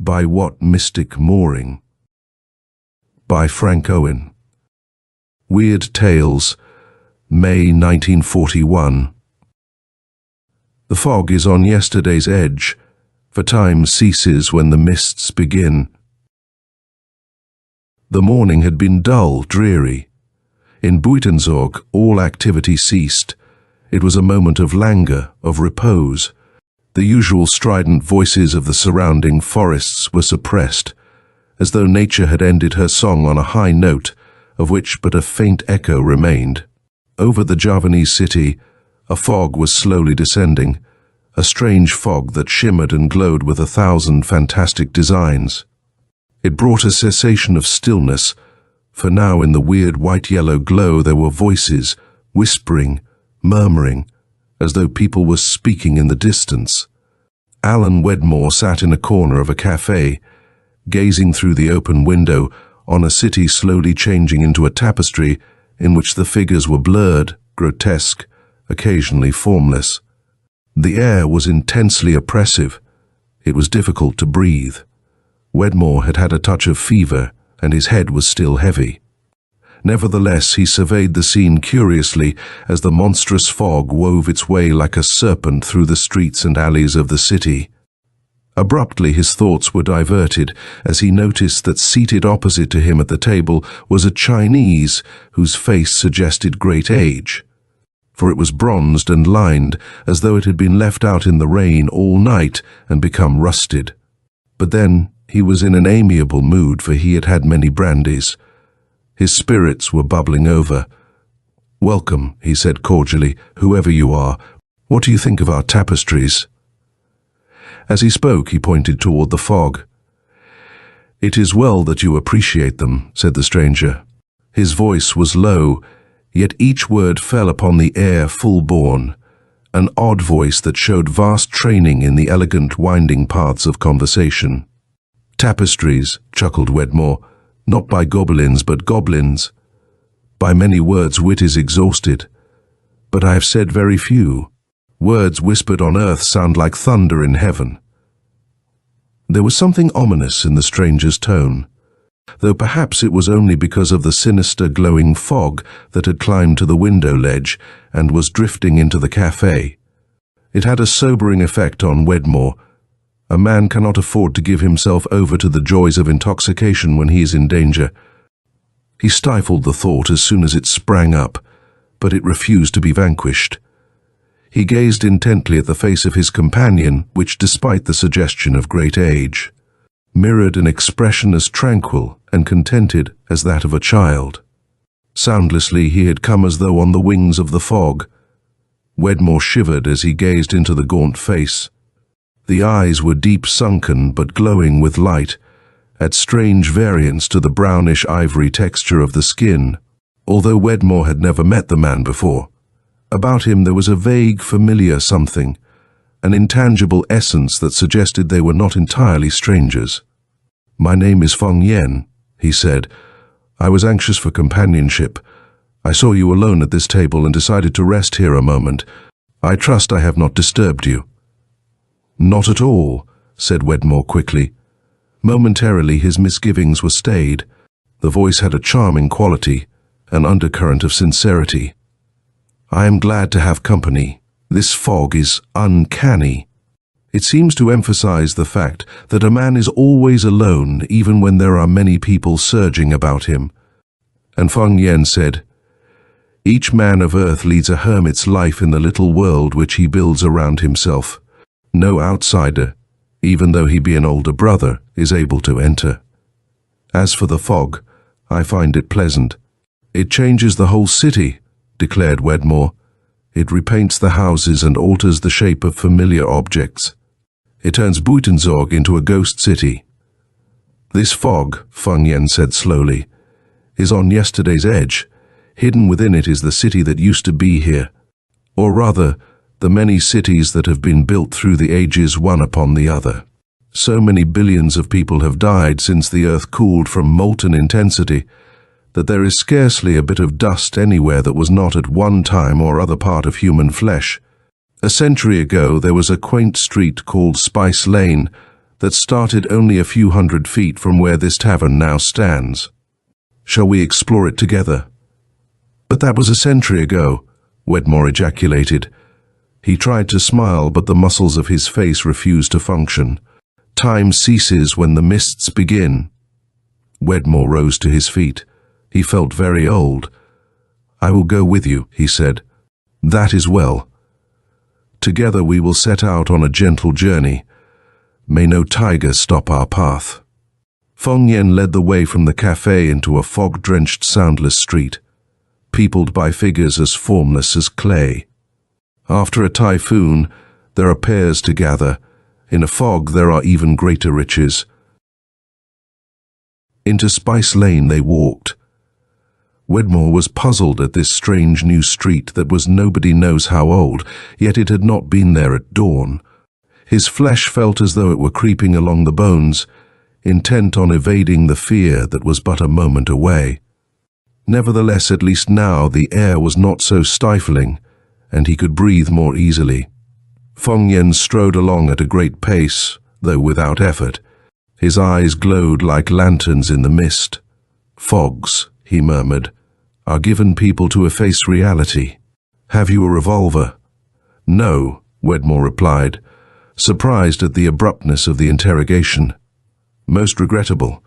By what mystic mooring? By Frank Owen. Weird Tales, May 1941. The fog is on yesterday's edge, for time ceases when the mists begin. The morning had been dull, dreary. In Buitenzorg all activity ceased. It was a moment of languor, of repose. The usual strident voices of the surrounding forests were suppressed, as though nature had ended her song on a high note, of which but a faint echo remained. Over the Javanese city, a fog was slowly descending, a strange fog that shimmered and glowed with 1,000 fantastic designs. It brought a cessation of stillness, for now in the weird white-yellow glow there were voices, whispering, murmuring, as though people were speaking in the distance. Alan Wedmore sat in a corner of a cafe, gazing through the open window on a city slowly changing into a tapestry in which the figures were blurred, grotesque, occasionally formless. The air was intensely oppressive. It was difficult to breathe. Wedmore had had a touch of fever, and his head was still heavy. Nevertheless, he surveyed the scene curiously as the monstrous fog wove its way like a serpent through the streets and alleys of the city. Abruptly his thoughts were diverted as he noticed that seated opposite to him at the table was a Chinese whose face suggested great age, for it was bronzed and lined as though it had been left out in the rain all night and become rusted. But then he was in an amiable mood, for he had had many brandies. His spirits were bubbling over. "Welcome," he said cordially, "whoever you are. What do you think of our tapestries?" As he spoke, he pointed toward the fog. "It is well that you appreciate them," said the stranger. His voice was low, yet each word fell upon the air full-born, an odd voice that showed vast training in the elegant winding paths of conversation. "Tapestries," chuckled Wedmore, "not by gobelins but goblins. By many words wit is exhausted, but I have said very few. Words whispered on earth sound like thunder in heaven." There was something ominous in the stranger's tone, though perhaps it was only because of the sinister glowing fog that had climbed to the window ledge and was drifting into the cafe. It had a sobering effect on Wedmore. A man cannot afford to give himself over to the joys of intoxication when he is in danger. He stifled the thought as soon as it sprang up, but it refused to be vanquished. He gazed intently at the face of his companion, which, despite the suggestion of great age, mirrored an expression as tranquil and contented as that of a child. Soundlessly he had come as though on the wings of the fog. Wedmore shivered as he gazed into the gaunt face. The eyes were deep sunken but glowing with light, at strange variance to the brownish ivory texture of the skin, although Wedmore had never met the man before. About him there was a vague, familiar something, an intangible essence that suggested they were not entirely strangers. "My name is Feng Yen," he said. "I was anxious for companionship. I saw you alone at this table and decided to rest here a moment. I trust I have not disturbed you." "Not at all," said Wedmore quickly. Momentarily his misgivings were stayed. The voice had a charming quality, an undercurrent of sincerity. "I am glad to have company. This fog is uncanny. It seems to emphasize the fact that a man is always alone even when there are many people surging about him." And Feng Yen said, "Each man of earth leads a hermit's life in the little world which he builds around himself. No outsider, even though he be an older brother, is able to enter. As for the fog, I find it pleasant. It changes the whole city," declared Wedmore. "It repaints the houses and alters the shape of familiar objects. It turns Buitenzorg into a ghost city." "This fog," Feng Yen said slowly, "is on yesterday's edge. Hidden within it is the city that used to be here. Or rather, the many cities that have been built through the ages one upon the other. So many billions of people have died since the earth cooled from molten intensity that there is scarcely a bit of dust anywhere that was not at one time or other part of human flesh. A century ago there was a quaint street called Spice Lane, that started only a few hundred feet from where this tavern now stands. Shall we explore it together? But that was a century ago, Wedmore ejaculated. He tried to smile, but the muscles of his face refused to function. Time ceases when the mists begin. Wedmore rose to his feet. He felt very old. I will go with you, he said. That is well. Together we will set out on a gentle journey. May no tiger stop our path. Feng Yen led the way from the cafe into a fog-drenched, soundless street, peopled by figures as formless as clay. After a typhoon, there are pears to gather. In a fog, there are even greater riches. Into Spice Lane they walked. Wedmore was puzzled at this strange new street that was nobody knows how old, yet it had not been there at dawn. His flesh felt as though it were creeping along the bones, intent on evading the fear that was but a moment away. Nevertheless, at least now the air was not so stifling, and he could breathe more easily. Feng Yen strode along at a great pace, though without effort. His eyes glowed like lanterns in the mist. Fogs, he murmured, are given people to efface reality. Have you a revolver? No, Wedmore replied, surprised at the abruptness of the interrogation. Most regrettable.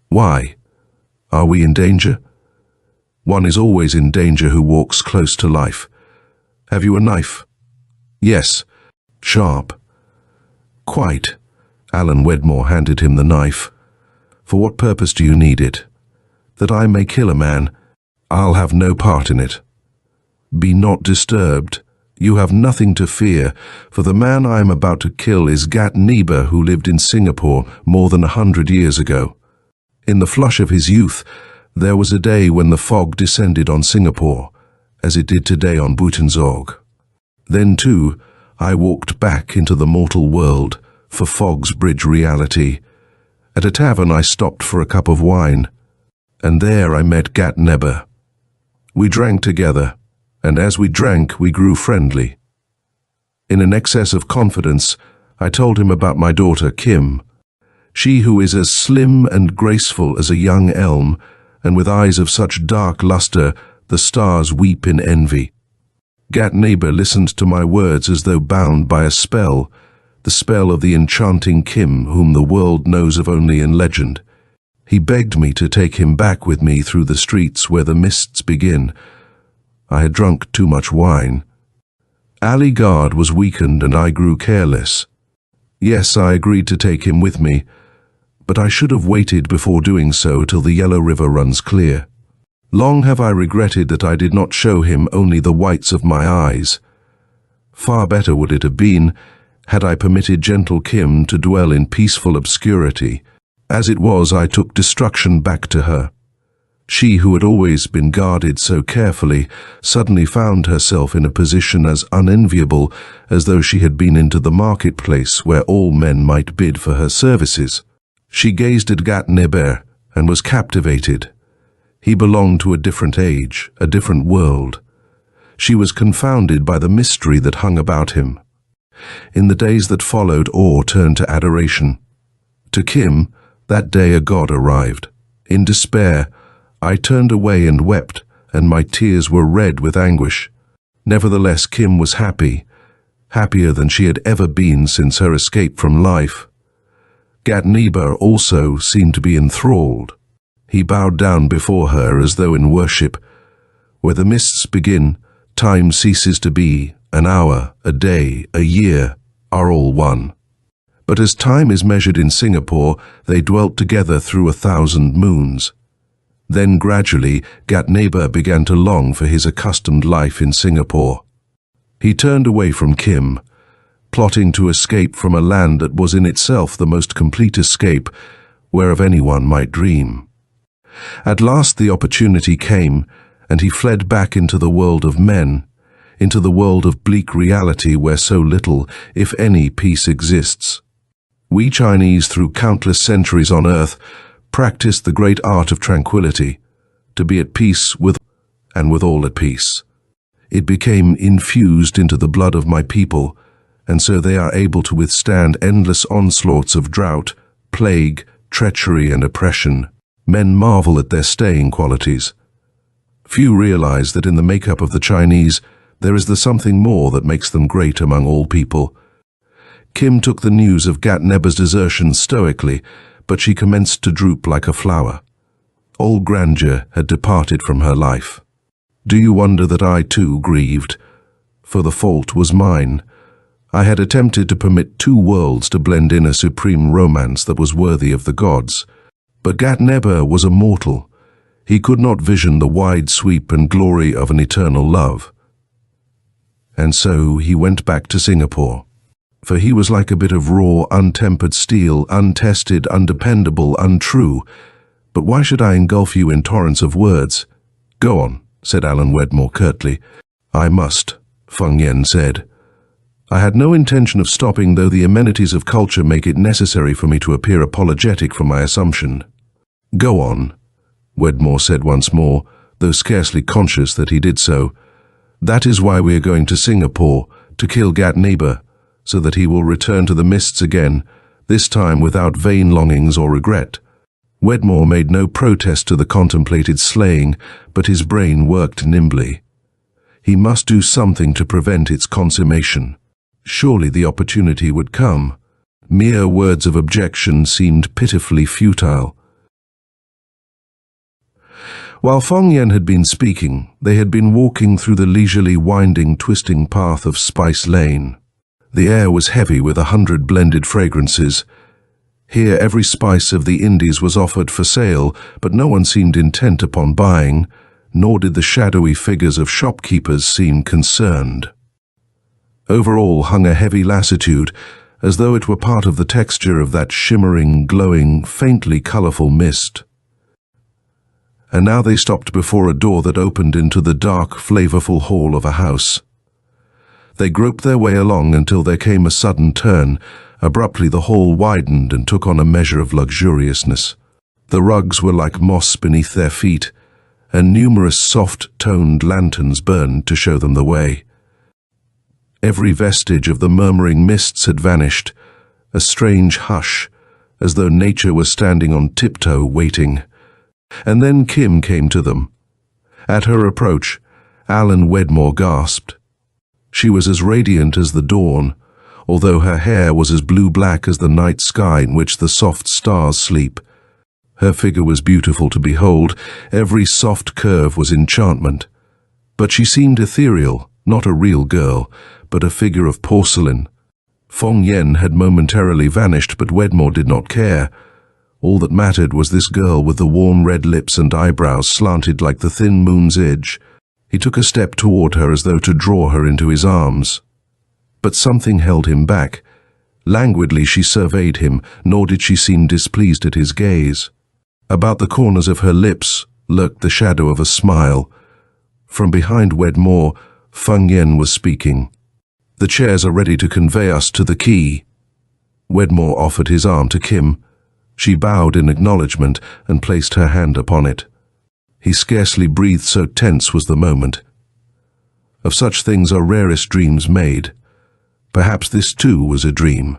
Why? Are we in danger? One is always in danger who walks close to life. Have you a knife? Yes. Sharp. Quite. Alan Wedmore handed him the knife. For what purpose do you need it? That I may kill a man. I'll have no part in it. Be not disturbed. You have nothing to fear, for the man I am about to kill is Gat Niebuhr, who lived in Singapore more than 100 years ago. In the flush of his youth, there was a day when the fog descended on Singapore, as it did today on Buitenzorg. Then, too, I walked back into the mortal world for Fog's Bridge reality. At a tavern I stopped for a cup of wine, and there I met Gat Niebuhr. We drank together, and as we drank we grew friendly. In an excess of confidence, I told him about my daughter Kim, she who is as slim and graceful as a young elm, and with eyes of such dark luster the stars weep in envy. Gat Niebuhr listened to my words as though bound by a spell, the spell of the enchanting Kim whom the world knows of only in legend. He begged me to take him back with me through the streets where the mists begin. I had drunk too much wine. Ali Guard was weakened and I grew careless. Yes, I agreed to take him with me, but I should have waited before doing so till the Yellow River runs clear. Long have I regretted that I did not show him only the whites of my eyes. Far better would it have been had I permitted gentle Kim to dwell in peaceful obscurity. As it was, I took destruction back to her. She who had always been guarded so carefully suddenly found herself in a position as unenviable as though she had been into the marketplace where all men might bid for her services. She gazed at Gat Niebuhr and was captivated. He belonged to a different age, a different world. She was confounded by the mystery that hung about him. In the days that followed, awe turned to adoration. To Kim, that day a god arrived. In despair, I turned away and wept, and my tears were red with anguish. Nevertheless, Kim was happy, happier than she had ever been since her escape from life. Gat Niebuhr also seemed to be enthralled. He bowed down before her as though in worship. Where the mists begin, time ceases to be. An hour, a day, a year are all one. But as time is measured in Singapore, they dwelt together through 1,000 moons. Then gradually, Gat Niebuhr began to long for his accustomed life in Singapore. He turned away from Kim, plotting to escape from a land that was in itself the most complete escape whereof anyone might dream. At last the opportunity came, and he fled back into the world of men, into the world of bleak reality where so little, if any, peace exists. We Chinese, through countless centuries on earth, practiced the great art of tranquility, to be at peace with and with all at peace. It became infused into the blood of my people, and so they are able to withstand endless onslaughts of drought, plague, treachery, and oppression. Men marvel at their staying qualities. Few realize that in the makeup of the Chinese, there is the something more that makes them great among all people. Kim took the news of Gat Neba's desertion stoically, but she commenced to droop like a flower. All grandeur had departed from her life. Do you wonder that I too grieved? For the fault was mine. I had attempted to permit two worlds to blend in a supreme romance that was worthy of the gods. But Gat Neba was a mortal. He could not vision the wide sweep and glory of an eternal love. And so he went back to Singapore. For he was like a bit of raw, untempered steel, untested, undependable, untrue. But why should I engulf you in torrents of words? Go on, said Alan Wedmore curtly. I must, Feng Yen said. I had no intention of stopping, though the amenities of culture make it necessary for me to appear apologetic for my assumption. Go on, Wedmore said once more, though scarcely conscious that he did so. That is why we are going to Singapore, to kill Gat Neba, so that he will return to the mists again, this time without vain longings or regret. Wedmore made no protest to the contemplated slaying, but his brain worked nimbly. He must do something to prevent its consummation. Surely the opportunity would come. Mere words of objection seemed pitifully futile. While Feng Yen had been speaking, they had been walking through the leisurely winding, twisting path of Spice Lane. The air was heavy with 100 blended fragrances. Here every spice of the Indies was offered for sale, but no one seemed intent upon buying, nor did the shadowy figures of shopkeepers seem concerned. Over all hung a heavy lassitude, as though it were part of the texture of that shimmering, glowing, faintly colourful mist. And now they stopped before a door that opened into the dark, flavourful hall of a house. They groped their way along until there came a sudden turn. Abruptly the hall widened and took on a measure of luxuriousness. The rugs were like moss beneath their feet, and numerous soft-toned lanterns burned to show them the way. Every vestige of the murmuring mists had vanished, a strange hush, as though nature were standing on tiptoe waiting. And then Kim came to them. At her approach, Alan Wedmore gasped. She was as radiant as the dawn, although her hair was as blue-black as the night sky in which the soft stars sleep. Her figure was beautiful to behold, every soft curve was enchantment. But she seemed ethereal, not a real girl, but a figure of porcelain. Feng Yen had momentarily vanished, but Wedmore did not care. All that mattered was this girl with the warm red lips and eyebrows slanted like the thin moon's edge. He took a step toward her as though to draw her into his arms. But something held him back. Languidly she surveyed him, nor did she seem displeased at his gaze. About the corners of her lips lurked the shadow of a smile. From behind Wedmore, Feng Yen was speaking. The chairs are ready to convey us to the quay. Wedmore offered his arm to Kim. She bowed in acknowledgement and placed her hand upon it. He scarcely breathed, so tense was the moment. Of such things are rarest dreams made. Perhaps this too was a dream.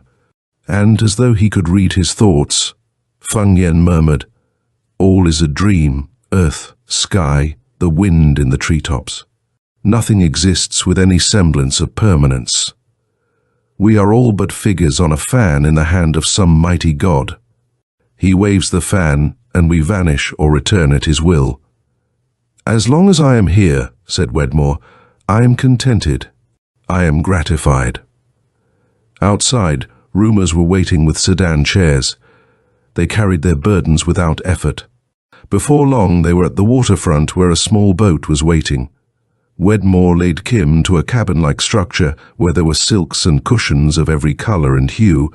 And as though he could read his thoughts, Feng Yen murmured, "All is a dream, earth, sky, the wind in the treetops. Nothing exists with any semblance of permanence. We are all but figures on a fan in the hand of some mighty god. He waves the fan, and we vanish or return at his will. As long as I am here," said Wedmore, "I am contented. I am gratified." Outside, roomers were waiting with sedan chairs. They carried their burdens without effort. Before long, they were at the waterfront where a small boat was waiting. Wedmore laid Kim to a cabin-like structure where there were silks and cushions of every colour and hue,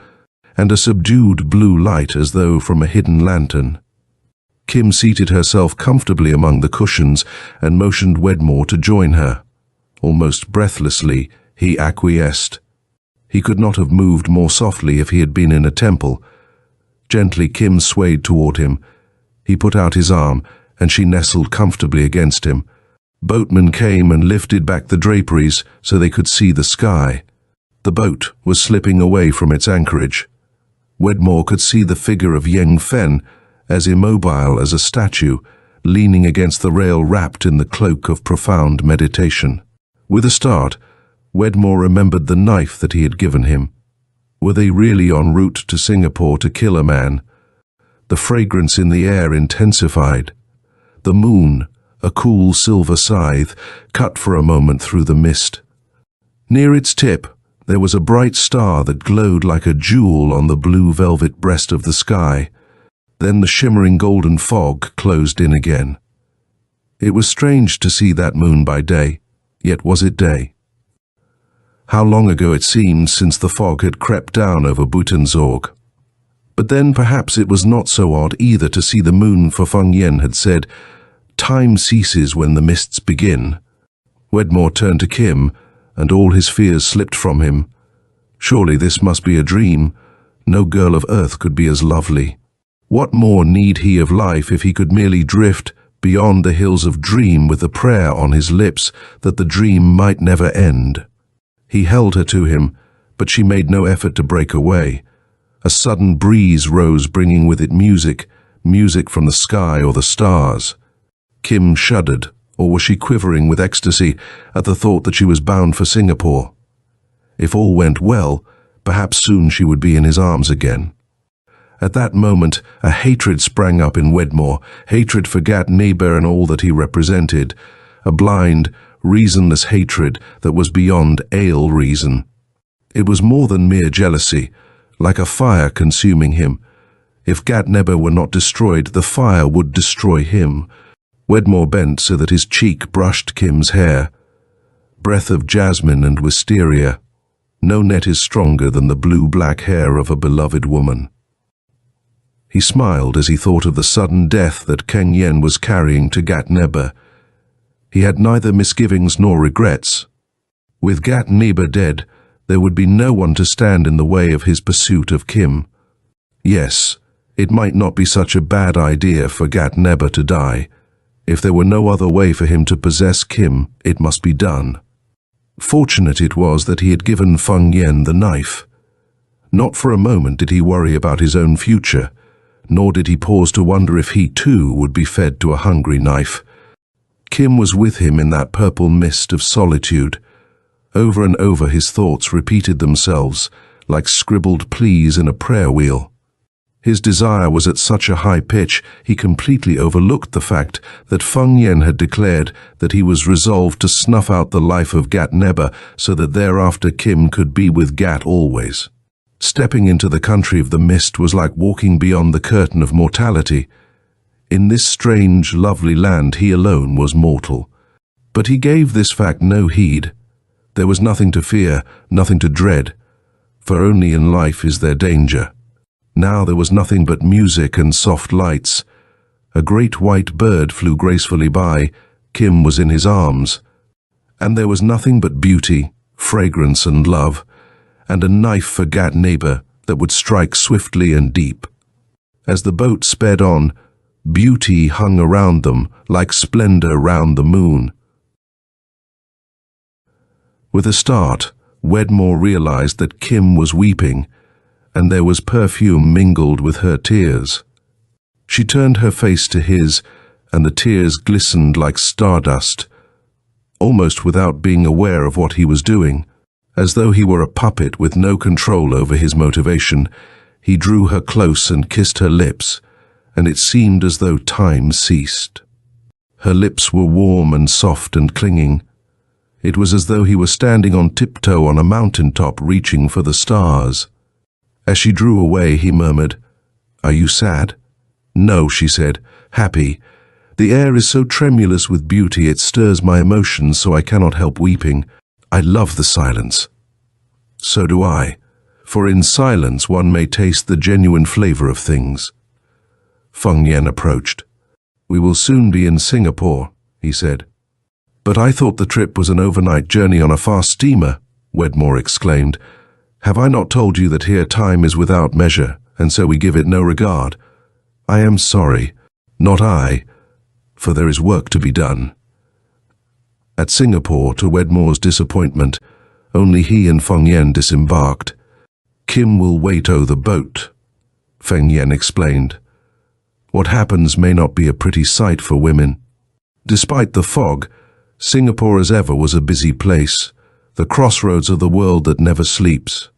and a subdued blue light as though from a hidden lantern. Kim seated herself comfortably among the cushions and motioned Wedmore to join her. Almost breathlessly, he acquiesced. He could not have moved more softly if he had been in a temple. Gently Kim swayed toward him. He put out his arm, and she nestled comfortably against him. Boatmen came and lifted back the draperies so they could see the sky. The boat was slipping away from its anchorage. Wedmore could see the figure of Yeng Fen, as immobile as a statue, leaning against the rail wrapped in the cloak of profound meditation. With a start, Wedmore remembered the knife that he had given him. Were they really en route to Singapore to kill a man? The fragrance in the air intensified. The moon, a cool silver scythe, cut for a moment through the mist. Near its tip, there was a bright star that glowed like a jewel on the blue velvet breast of the sky. Then the shimmering golden fog closed in again. It was strange to see that moon by day, yet was it day? How long ago it seemed since the fog had crept down over Buitenzorg. But then perhaps it was not so odd either to see the moon, for Feng Yen had said, "Time ceases when the mists begin." Wedmore turned to Kim, and all his fears slipped from him. Surely this must be a dream. No girl of earth could be as lovely. What more need he of life if he could merely drift beyond the hills of dream with a prayer on his lips that the dream might never end? He held her to him, but she made no effort to break away. A sudden breeze rose, bringing with it music from the sky or the stars. Kim shuddered, or was she quivering with ecstasy at the thought that she was bound for Singapore? If all went well, perhaps soon she would be in his arms again. At that moment, a hatred sprang up in Wedmore, hatred for Gat Neighbour and all that he represented, a blind, reasonless hatred that was beyond ale reason. It was more than mere jealousy, like a fire consuming him. If Gat Neighbour were not destroyed, the fire would destroy him. Wedmore bent so that his cheek brushed Kim's hair. Breath of jasmine and wisteria. No net is stronger than the blue-black hair of a beloved woman. He smiled as he thought of the sudden death that Keng Yen was carrying to Gat Neighbour. He had neither misgivings nor regrets. With Gat Neighbour dead, there would be no one to stand in the way of his pursuit of Kim. Yes, it might not be such a bad idea for Gat Neighbour to die. If there were no other way for him to possess Kim, it must be done. Fortunate it was that he had given Feng Yen the knife. Not for a moment did he worry about his own future, nor did he pause to wonder if he too would be fed to a hungry knife. Kim was with him in that purple mist of solitude. Over and over his thoughts repeated themselves, like scribbled pleas in a prayer wheel. His desire was at such a high pitch, he completely overlooked the fact that Feng Yen had declared that he was resolved to snuff out the life of Gat Neighbour so that thereafter Kim could be with Gat always. Stepping into the country of the mist was like walking beyond the curtain of mortality. In this strange, lovely land he alone was mortal. But he gave this fact no heed. There was nothing to fear, nothing to dread, for only in life is there danger. Now there was nothing but music and soft lights. A great white bird flew gracefully by. Kim was in his arms. And there was nothing but beauty, fragrance and love, and a knife for Gat Neighbour that would strike swiftly and deep. As the boat sped on, beauty hung around them like splendor round the moon. With a start, Wedmore realized that Kim was weeping, and there was perfume mingled with her tears. She turned her face to his, and the tears glistened like stardust, almost without being aware of what he was doing. As though he were a puppet with no control over his motivation, he drew her close and kissed her lips, and it seemed as though time ceased. Her lips were warm and soft and clinging. It was as though he were standing on tiptoe on a mountaintop reaching for the stars. As she drew away, he murmured, "Are you sad?" "No," she said, "happy. The air is so tremulous with beauty it stirs my emotions so I cannot help weeping. I love the silence." "So do I, for in silence one may taste the genuine flavor of things." Feng Yen approached. "We will soon be in Singapore," he said. "But I thought the trip was an overnight journey on a fast steamer," Wedmore exclaimed. "Have I not told you that here time is without measure, and so we give it no regard? I am sorry, not I, for there is work to be done." At Singapore, to Wedmore's disappointment, Only he and Feng Yan disembarked. "Kim will wait over the boat," Feng Yan explained. "What happens may not be a pretty sight for women." Despite the fog, Singapore as ever was a busy place, the crossroads of the world that never sleeps.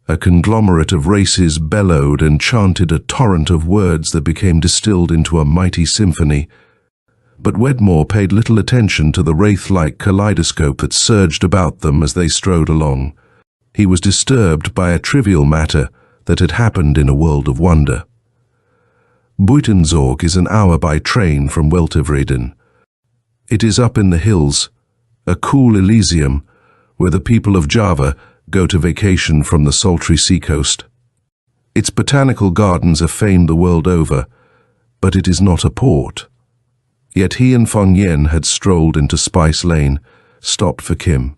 A conglomerate of races bellowed and chanted a torrent of words that became distilled into a mighty symphony. But Wedmore paid little attention to the wraith-like kaleidoscope that surged about them as they strode along. He was disturbed by a trivial matter that had happened in a world of wonder. Buitenzorg is an hour by train from Weltevreden. It is up in the hills, a cool Elysium, where the people of Java go to vacation from the sultry seacoast. Its botanical gardens are famed the world over, but it is not a port. Yet he and Feng Yan had strolled into Spice Lane, stopped for Kim.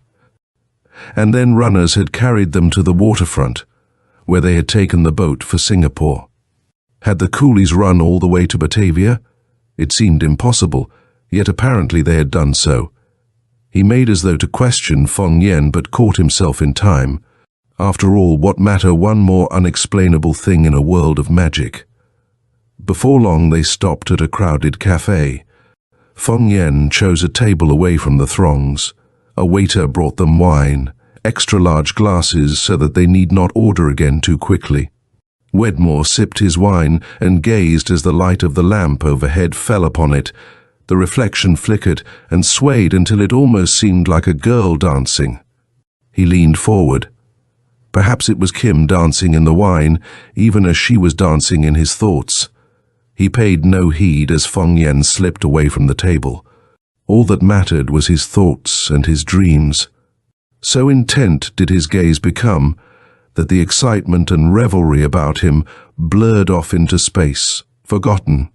And then runners had carried them to the waterfront, where they had taken the boat for Singapore. Had the coolies run all the way to Batavia? It seemed impossible, yet apparently they had done so. He made as though to question Feng Yan, but caught himself in time. After all, what matter one more unexplainable thing in a world of magic? Before long they stopped at a crowded cafe. Feng Yan chose a table away from the throngs. A waiter brought them wine, extra-large glasses so that they need not order again too quickly. Wedmore sipped his wine and gazed as the light of the lamp overhead fell upon it. The reflection flickered and swayed until it almost seemed like a girl dancing. He leaned forward. Perhaps it was Kim dancing in the wine, even as she was dancing in his thoughts. He paid no heed as Feng Yan slipped away from the table. All that mattered was his thoughts and his dreams. So intent did his gaze become that the excitement and revelry about him blurred off into space, forgotten.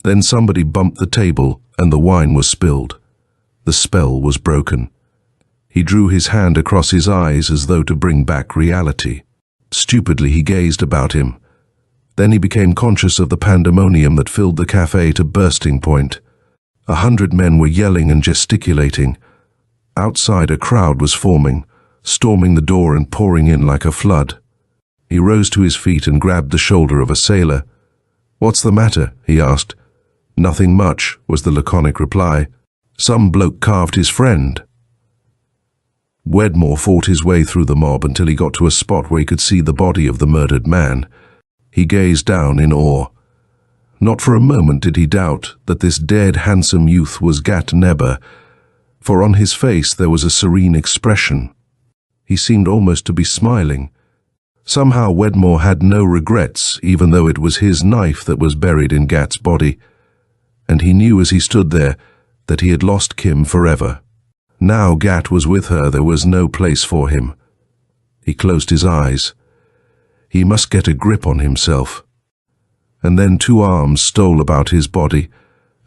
Then somebody bumped the table and the wine was spilled. The spell was broken. He drew his hand across his eyes as though to bring back reality. Stupidly he gazed about him. Then he became conscious of the pandemonium that filled the cafe to bursting point. 100 men were yelling and gesticulating. Outside a crowd was forming, storming the door and pouring in like a flood. He rose to his feet and grabbed the shoulder of a sailor. "What's the matter?" he asked. "Nothing much," was the laconic reply. "Some bloke carved his friend." Wedmore fought his way through the mob until he got to a spot where he could see the body of the murdered man. He gazed down in awe. Not for a moment did he doubt that this dead, handsome youth was Gat Neber, for on his face there was a serene expression. He seemed almost to be smiling. Somehow Wedmore had no regrets, even though it was his knife that was buried in Gat's body. And he knew as he stood there that he had lost Kim forever. Now Gat was with her, there was no place for him. He closed his eyes. He must get a grip on himself. And then 2 arms stole about his body,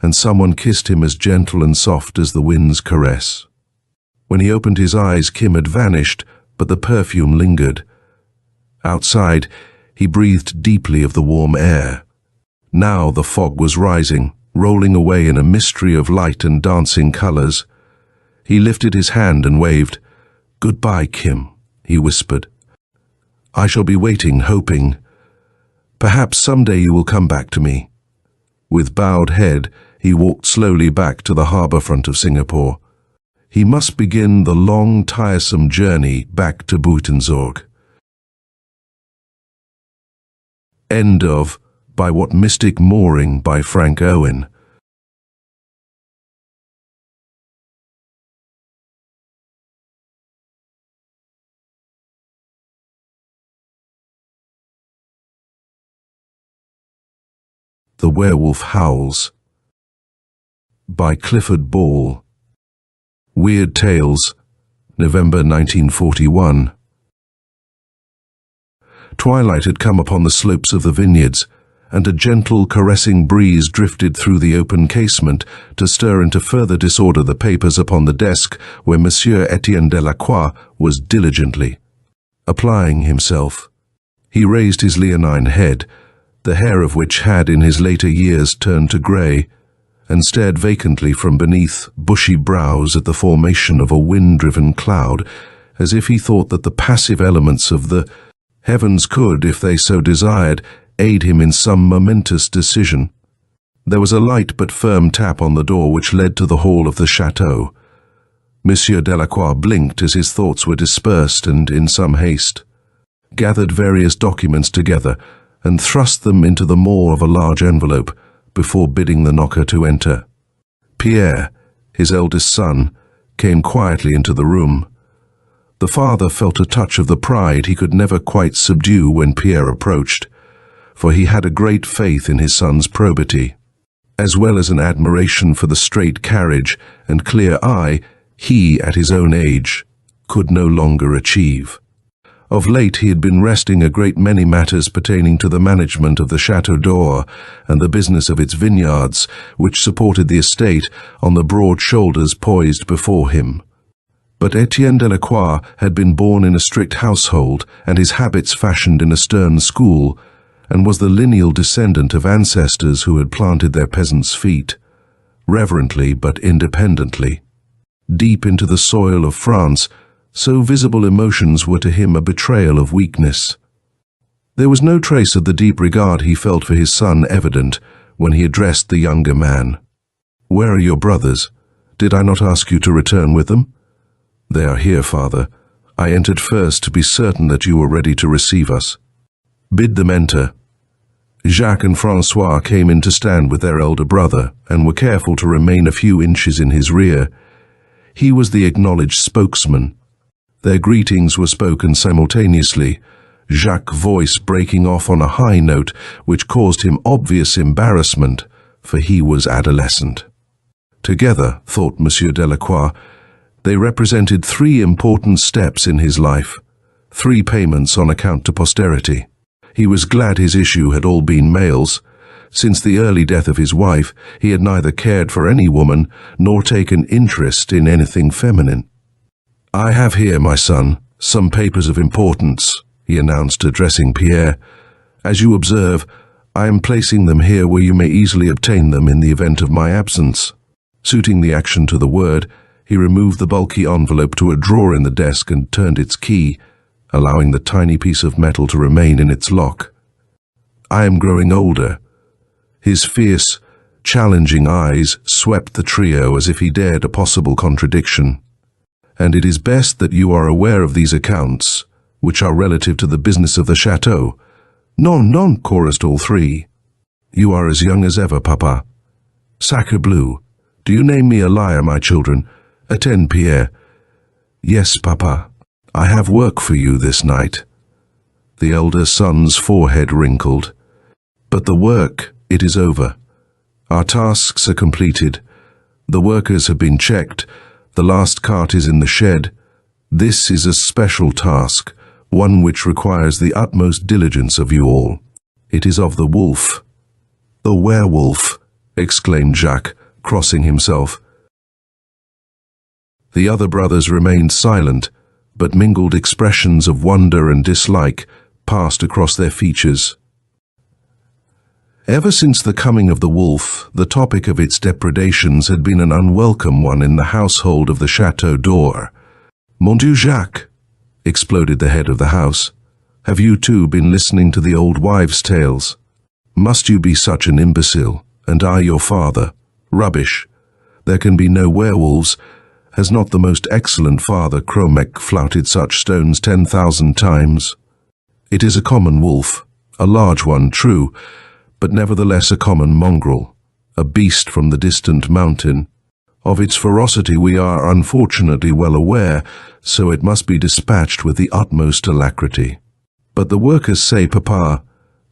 and someone kissed him as gentle and soft as the wind's caress. When he opened his eyes, Kim had vanished, but the perfume lingered. Outside, he breathed deeply of the warm air. Now the fog was rising, rolling away in a mystery of light and dancing colors. He lifted his hand and waved. "Goodbye, Kim," he whispered. "I shall be waiting, hoping. Perhaps someday you will come back to me." With bowed head, he walked slowly back to the harbour front of Singapore. He must begin the long, tiresome journey back to Buitenzorg. End of By What Mystic Mooring by Frank Owen. The Werewolf Howls by Clifford Ball. Weird Tales, November 1941. Twilight had come upon the slopes of the vineyards, and a gentle, caressing breeze drifted through the open casement to stir into further disorder the papers upon the desk where Monsieur Etienne Delacroix was diligently applying himself. He raised his leonine head, the hair of which had in his later years turned to grey, and stared vacantly from beneath bushy brows at the formation of a wind-driven cloud, as if he thought that the passive elements of the heavens could, if they so desired, aid him in some momentous decision. There was a light but firm tap on the door which led to the hall of the chateau. Monsieur Delacroix blinked as his thoughts were dispersed and, in some haste, gathered various documents together and thrust them into the maw of a large envelope before bidding the knocker to enter. Pierre, his eldest son, came quietly into the room. The father felt a touch of the pride he could never quite subdue when Pierre approached, for he had a great faith in his son's probity, as well as an admiration for the straight carriage and clear eye he, at his own age, could no longer achieve. Of late he had been resting a great many matters pertaining to the management of the Chateau d'Or and the business of its vineyards, which supported the estate, on the broad shoulders poised before him. But Etienne Delacroix had been born in a strict household and his habits fashioned in a stern school, and was the lineal descendant of ancestors who had planted their peasants' feet, reverently but independently, deep into the soil of France. So visible emotions were to him a betrayal of weakness. There was no trace of the deep regard he felt for his son evident when he addressed the younger man. "Where are your brothers? Did I not ask you to return with them?" "They are here, father. I entered first to be certain that you were ready to receive us." "Bid them enter." Jacques and Francois came in to stand with their elder brother and were careful to remain a few inches in his rear. He was the acknowledged spokesman. Their greetings were spoken simultaneously, Jacques' voice breaking off on a high note which caused him obvious embarrassment, for he was adolescent. Together, thought Monsieur Delacroix, they represented 3 important steps in his life, 3 payments on account to posterity. He was glad his issue had all been males. Since the early death of his wife, he had neither cared for any woman nor taken interest in anything feminine. "I have here, my son, some papers of importance," he announced, addressing Pierre. "As you observe, I am placing them here where you may easily obtain them in the event of my absence." Suiting the action to the word, he removed the bulky envelope to a drawer in the desk and turned its key, allowing the tiny piece of metal to remain in its lock. "I am growing older." His fierce, challenging eyes swept the trio as if he dared a possible contradiction. "And it is best that you are aware of these accounts, which are relative to the business of the chateau." "Non, non," chorused all 3. "You are as young as ever, papa." "Sacre bleu! Do you name me a liar, my children? Attend, Pierre." "Yes, papa. I have work for you this night." The elder son's forehead wrinkled. "But the work, it is over. Our tasks are completed. The workers have been checked. The last cart is in the shed. This is a special task, one which requires the utmost diligence of you all. It is of the wolf." "The werewolf," exclaimed Jacques, crossing himself. The other brothers remained silent, but mingled expressions of wonder and dislike passed across their features. Ever since the coming of the wolf, the topic of its depredations had been an unwelcome one in the household of the Chateau d'Or. "Mon Dieu, Jacques!" exploded the head of the house. "Have you too been listening to the old wives' tales? Must you be such an imbecile, and I your father? Rubbish! There can be no werewolves. Has not the most excellent father Cromec flouted such stones 10,000 times? It is a common wolf, a large one, true, but nevertheless a common mongrel, a beast from the distant mountain. Of its ferocity we are unfortunately well aware, so it must be dispatched with the utmost alacrity. But the workers say, papa,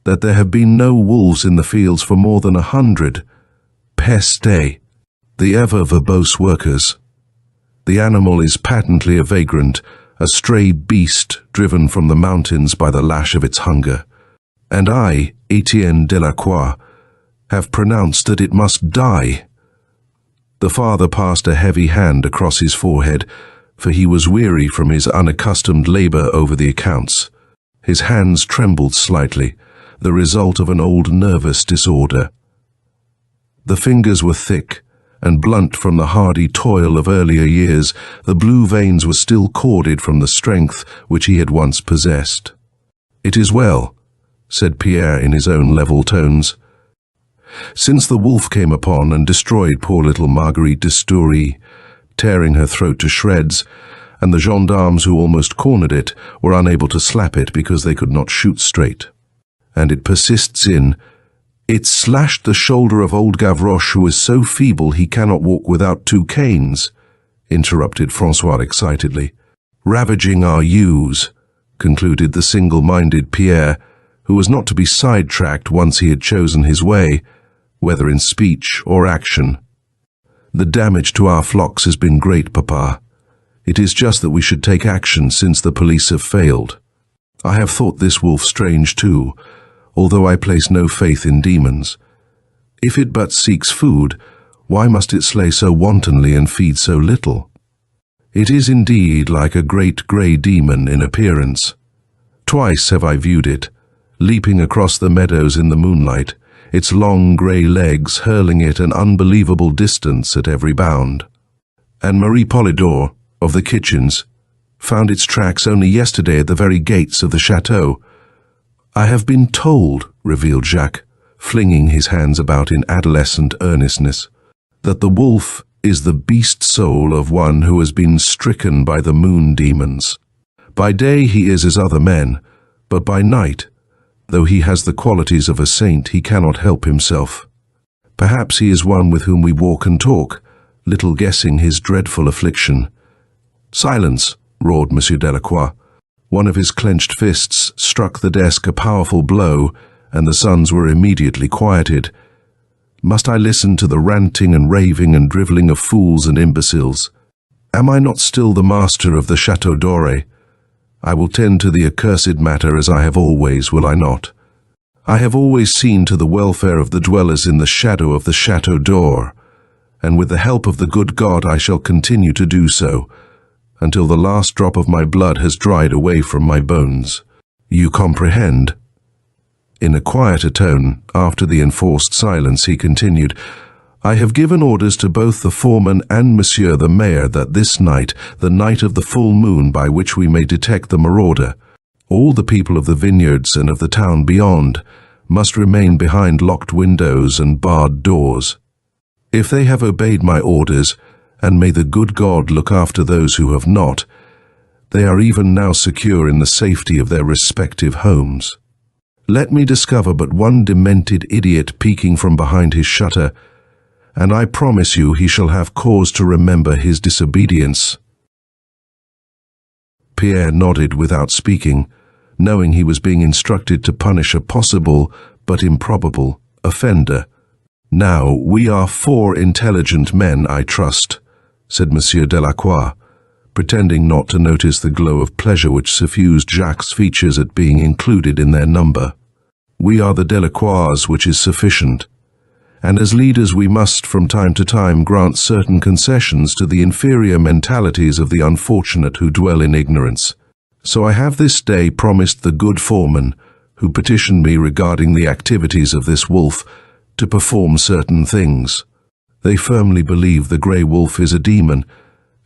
that there have been no wolves in the fields for more than 100. Peste! The ever verbose workers. The animal is patently a vagrant, a stray beast driven from the mountains by the lash of its hunger. And I, Etienne Delacroix, have pronounced that it must die. The father passed a heavy hand across his forehead, for he was weary from his unaccustomed labor over the accounts. His hands trembled slightly, the result of an old nervous disorder. The fingers were thick and blunt from the hardy toil of earlier years. The blue veins were still corded from the strength which he had once possessed. "It is well," said Pierre in his own level tones. "Since the wolf came upon and destroyed poor little Marguerite de Stoury, tearing her throat to shreds, and the gendarmes who almost cornered it were unable to slap it because they could not shoot straight. And it persists in... It slashed the shoulder of old Gavroche, who is so feeble he cannot walk without 2 canes, interrupted Francois excitedly. Ravaging our ewes, concluded the single-minded Pierre, who was not to be sidetracked once he had chosen his way, whether in speech or action. The damage to our flocks has been great, Papa. It is just that we should take action since the police have failed. I have thought this wolf strange too, although I place no faith in demons. If it but seeks food, why must it slay so wantonly and feed so little? It is indeed like a great grey demon in appearance. Twice have I viewed it, leaping across the meadows in the moonlight, its long grey legs hurling it an unbelievable distance at every bound. And Marie Polidor, of the kitchens, found its tracks only yesterday at the very gates of the chateau. I have been told, revealed Jacques, flinging his hands about in adolescent earnestness, that the wolf is the beast soul of one who has been stricken by the moon demons. By day he is as other men, but by night, though he has the qualities of a saint, he cannot help himself. Perhaps he is one with whom we walk and talk, little guessing his dreadful affliction. Silence, roared Monsieur Delacroix. One of his clenched fists struck the desk a powerful blow, and the sons were immediately quieted. Must I listen to the ranting and raving and drivelling of fools and imbeciles? Am I not still the master of the Chateau d'Oré? I will tend to the accursed matter as I have always, will I not? I have always seen to the welfare of the dwellers in the shadow of the Chateau d'Or, and with the help of the good God I shall continue to do so, until the last drop of my blood has dried away from my bones. You comprehend? In a quieter tone, after the enforced silence, he continued, I have given orders to both the foreman and Monsieur the Mayor that this night, the night of the full moon by which we may detect the marauder, all the people of the vineyards and of the town beyond must remain behind locked windows and barred doors. If they have obeyed my orders, and may the good God look after those who have not, they are even now secure in the safety of their respective homes. Let me discover but one demented idiot peeking from behind his shutter, and I promise you he shall have cause to remember his disobedience. Pierre nodded without speaking, knowing he was being instructed to punish a possible, but improbable, offender. Now, we are 4 intelligent men, I trust, said Monsieur Delacroix, pretending not to notice the glow of pleasure which suffused Jacques' features at being included in their number. We are the Delacroix, which is sufficient, and as leaders we must from time to time grant certain concessions to the inferior mentalities of the unfortunate who dwell in ignorance. So I have this day promised the good foreman, who petitioned me regarding the activities of this wolf, to perform certain things. They firmly believe the grey wolf is a demon,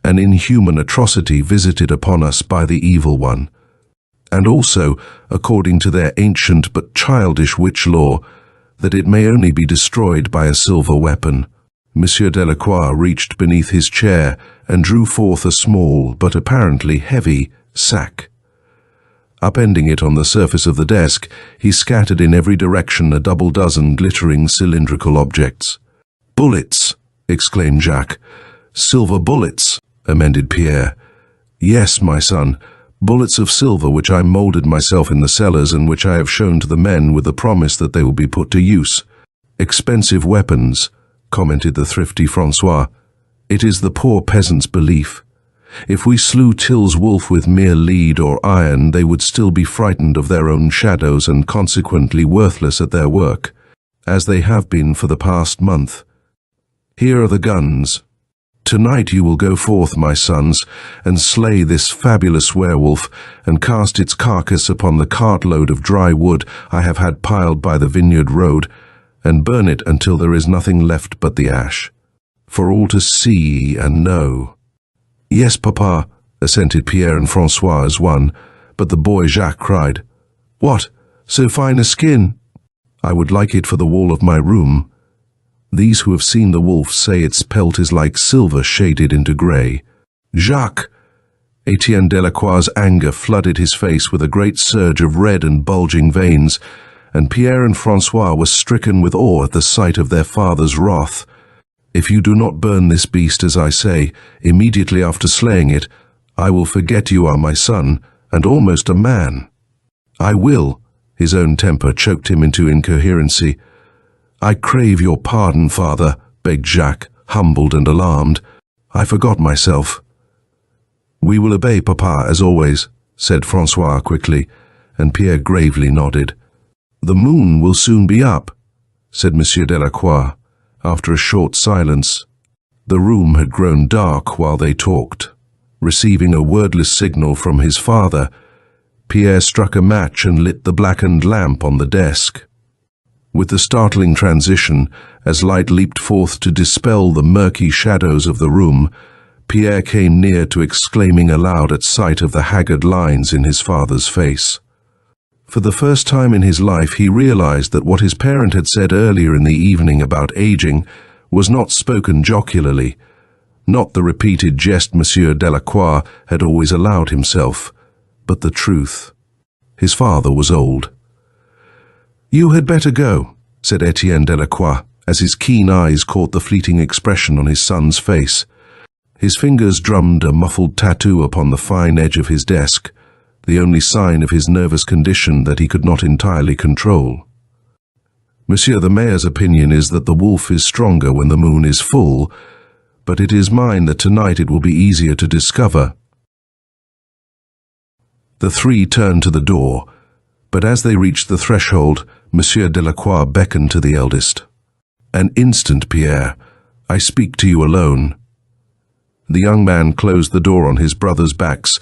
an inhuman atrocity visited upon us by the evil one. And also, according to their ancient but childish witch law, that it may only be destroyed by a silver weapon. Monsieur Delacroix reached beneath his chair and drew forth a small, but apparently heavy, sack. Upending it on the surface of the desk, he scattered in every direction a double dozen glittering cylindrical objects. Bullets, exclaimed Jacques. Silver bullets, amended Pierre. Yes, my son, bullets of silver which I moulded myself in the cellars and which I have shown to the men with the promise that they will be put to use. Expensive weapons, commented the thrifty Francois. It is the poor peasant's belief. If we slew Till's wolf with mere lead or iron, they would still be frightened of their own shadows and consequently worthless at their work, as they have been for the past month. Here are the guns. Tonight you will go forth, my sons, and slay this fabulous werewolf, and cast its carcass upon the cartload of dry wood I have had piled by the vineyard road, and burn it until there is nothing left but the ash, for all to see and know." "Yes, Papa," assented Pierre and Francois as one, but the boy Jacques cried, "What, so fine a skin? I would like it for the wall of my room. These who have seen the wolf say its pelt is like silver shaded into grey." "Jacques!" Etienne Delacroix's anger flooded his face with a great surge of red and bulging veins, and Pierre and Francois were stricken with awe at the sight of their father's wrath. "If you do not burn this beast, as I say, immediately after slaying it, I will forget you are my son, and almost a man." "I will." His own temper choked him into incoherency. "I crave your pardon, father," begged Jacques, humbled and alarmed. "I forgot myself." "We will obey, Papa, as always," said Francois quickly, and Pierre gravely nodded. "The moon will soon be up," said Monsieur Delacroix, after a short silence. The room had grown dark while they talked. Receiving a wordless signal from his father, Pierre struck a match and lit the blackened lamp on the desk. With the startling transition, as light leaped forth to dispel the murky shadows of the room, Pierre came near to exclaiming aloud at sight of the haggard lines in his father's face. For the first time in his life, he realized that what his parent had said earlier in the evening about aging was not spoken jocularly, not the repeated jest Monsieur Delacroix had always allowed himself, but the truth. His father was old. "You had better go," said Etienne Delacroix, as his keen eyes caught the fleeting expression on his son's face. His fingers drummed a muffled tattoo upon the fine edge of his desk, the only sign of his nervous condition that he could not entirely control. "Monsieur the Mayor's opinion is that the wolf is stronger when the moon is full, but it is mine that tonight it will be easier to discover." The three turned to the door, but as they reached the threshold, Monsieur Delacroix beckoned to the eldest. "An instant, Pierre. I speak to you alone." The young man closed the door on his brothers' backs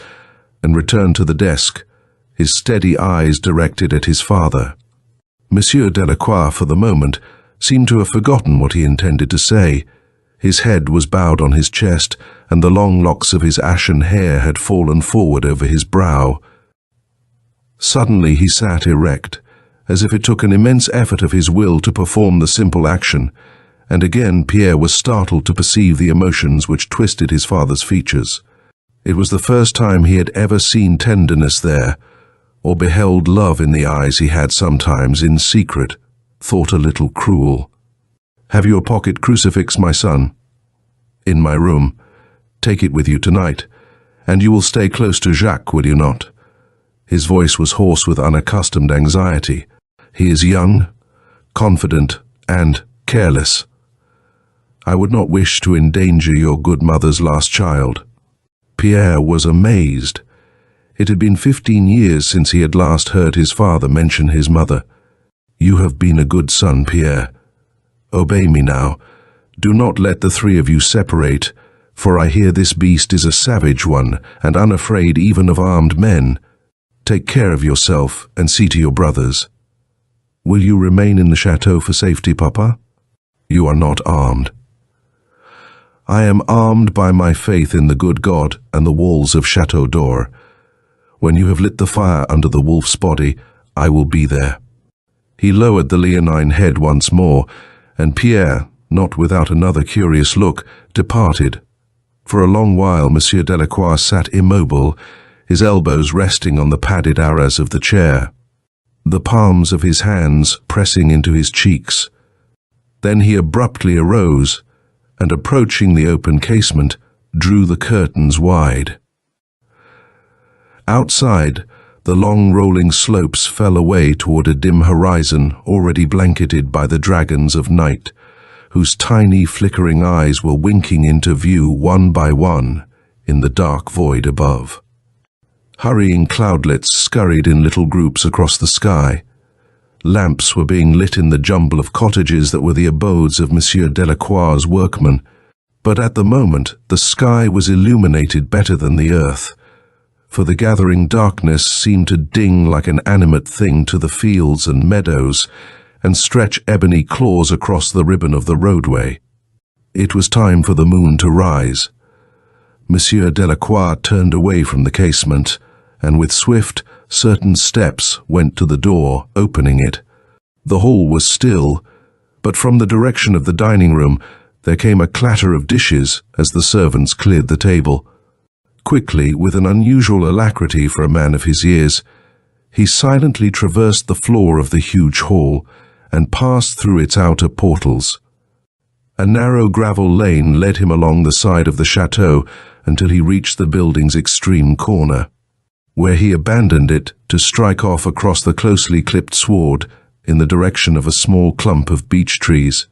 and returned to the desk, his steady eyes directed at his father. Monsieur Delacroix, for the moment, seemed to have forgotten what he intended to say. His head was bowed on his chest, and the long locks of his ashen hair had fallen forward over his brow. Suddenly he sat erect, as if it took an immense effort of his will to perform the simple action, and again Pierre was startled to perceive the emotions which twisted his father's features. It was the first time he had ever seen tenderness there, or beheld love in the eyes he had sometimes, in secret, thought a little cruel. "Have you a pocket crucifix, my son?" "In my room. Take it with you tonight, and you will stay close to Jacques, will you not?" His voice was hoarse with unaccustomed anxiety. "He is young, confident, and careless. I would not wish to endanger your good mother's last child." Pierre was amazed. It had been 15 years since he had last heard his father mention his mother. "You have been a good son, Pierre. Obey me now. Do not let the three of you separate, for I hear this beast is a savage one, and unafraid even of armed men. Take care of yourself, and see to your brothers. Will you remain in the chateau for safety, Papa? You are not armed." "I am armed by my faith in the good God and the walls of Chateau d'Or. When you have lit the fire under the wolf's body, I will be there." He lowered the leonine head once more, and Pierre, not without another curious look, departed. For a long while Monsieur Delacroix sat immobile, his elbows resting on the padded arras of the chair, the palms of his hands pressing into his cheeks. Then he abruptly arose, and approaching the open casement, drew the curtains wide. Outside, the long rolling slopes fell away toward a dim horizon already blanketed by the dragons of night, whose tiny flickering eyes were winking into view one by one in the dark void above. Hurrying cloudlets scurried in little groups across the sky. Lamps were being lit in the jumble of cottages that were the abodes of Monsieur Delacroix's workmen, but at the moment the sky was illuminated better than the earth, for the gathering darkness seemed to ding like an animate thing to the fields and meadows, and stretch ebony claws across the ribbon of the roadway. It was time for the moon to rise. Monsieur Delacroix turned away from the casement, and with swift, certain steps went to the door, opening it. The hall was still, but from the direction of the dining room there came a clatter of dishes as the servants cleared the table. Quickly, with an unusual alacrity for a man of his years, he silently traversed the floor of the huge hall and passed through its outer portals. A narrow gravel lane led him along the side of the chateau until he reached the building's extreme corner, where he abandoned it to strike off across the closely clipped sward in the direction of a small clump of beech trees.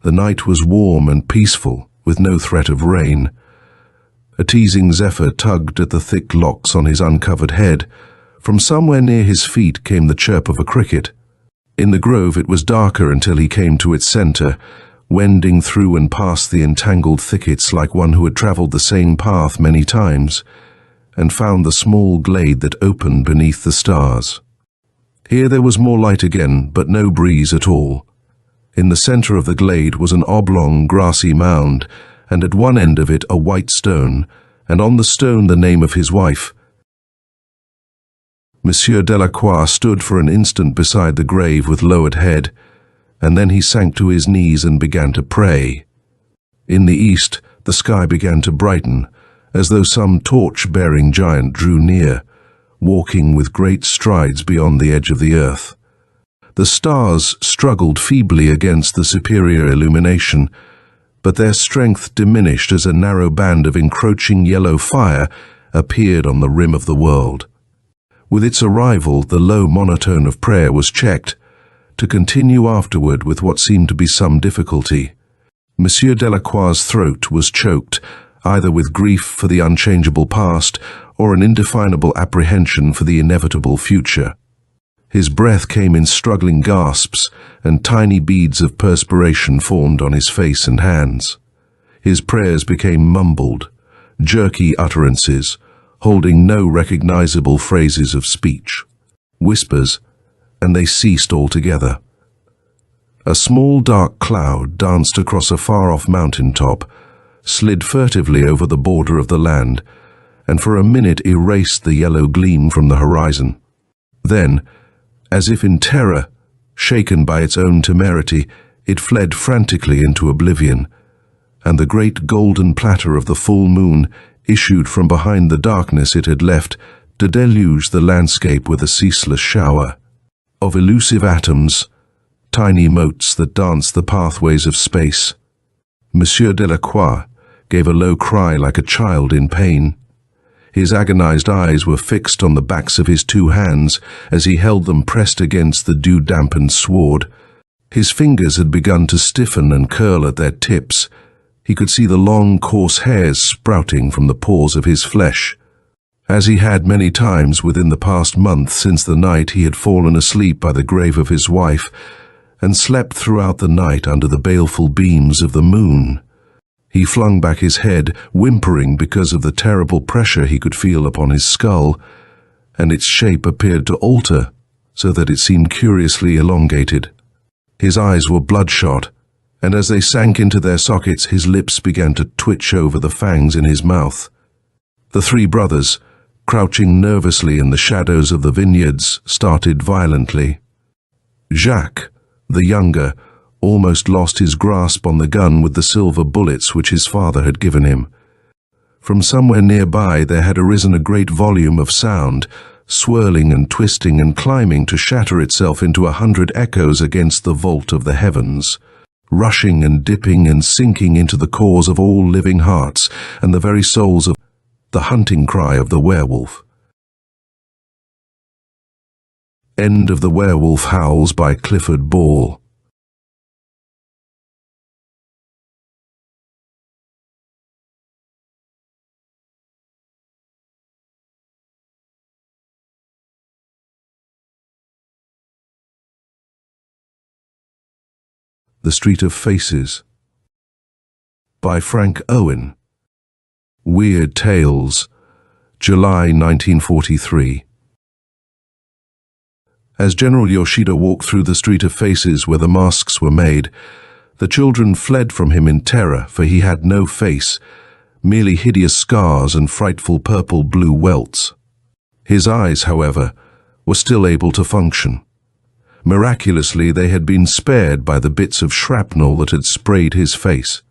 The night was warm and peaceful, with no threat of rain. A teasing zephyr tugged at the thick locks on his uncovered head. From somewhere near his feet came the chirp of a cricket. In the grove it was darker until he came to its center, wending through and past the entangled thickets like one who had traveled the same path many times, and found the small glade that opened beneath the stars. Here there was more light again, but no breeze at all. In the center of the glade was an oblong, grassy mound, and at one end of it a white stone, and on the stone the name of his wife. Monsieur Delacroix stood for an instant beside the grave with lowered head, and then he sank to his knees and began to pray. In the east, the sky began to brighten, as though some torch-bearing giant drew near, walking with great strides beyond the edge of the earth. The stars struggled feebly against the superior illumination, but their strength diminished as a narrow band of encroaching yellow fire appeared on the rim of the world. With its arrival, the low monotone of prayer was checked, to continue afterward with what seemed to be some difficulty. Monsieur Delacroix's throat was choked, either with grief for the unchangeable past or an indefinable apprehension for the inevitable future. His breath came in struggling gasps, and tiny beads of perspiration formed on his face and hands. His prayers became mumbled, jerky utterances, holding no recognizable phrases of speech. Whispers, and they ceased altogether. A small dark cloud danced across a far-off mountain-top, slid furtively over the border of the land, and for a minute erased the yellow gleam from the horizon. Then, as if in terror, shaken by its own temerity, it fled frantically into oblivion, and the great golden platter of the full moon issued from behind the darkness it had left to deluge the landscape with a ceaseless shower of elusive atoms, tiny motes that danced the pathways of space. Monsieur Delacroix gave a low cry like a child in pain. His agonized eyes were fixed on the backs of his two hands as he held them pressed against the dew-dampened sward. His fingers had begun to stiffen and curl at their tips. He could see the long, coarse hairs sprouting from the pores of his flesh. As he had many times within the past month since the night he had fallen asleep by the grave of his wife, and slept throughout the night under the baleful beams of the moon. He flung back his head, whimpering because of the terrible pressure he could feel upon his skull, and its shape appeared to alter, so that it seemed curiously elongated. His eyes were bloodshot, and as they sank into their sockets, his lips began to twitch over the fangs in his mouth. The three brothers, crouching nervously in the shadows of the vineyards, started violently. Jacques, the younger, almost lost his grasp on the gun with the silver bullets which his father had given him. From somewhere nearby there had arisen a great volume of sound, swirling and twisting and climbing to shatter itself into 100 echoes against the vault of the heavens, rushing and dipping and sinking into the cores of all living hearts and the very souls of the hunting cry of the werewolf. End of The Werewolf Howls by Clifford Ball. The Street of Faces by Frank Owen. Weird Tales, July 1943. As General Yoshida walked through the street of faces where the masks were made, the children fled from him in terror, for he had no face, merely hideous scars and frightful purple-blue welts. His eyes, however, were still able to function. Miraculously, they had been spared by the bits of shrapnel that had sprayed his face.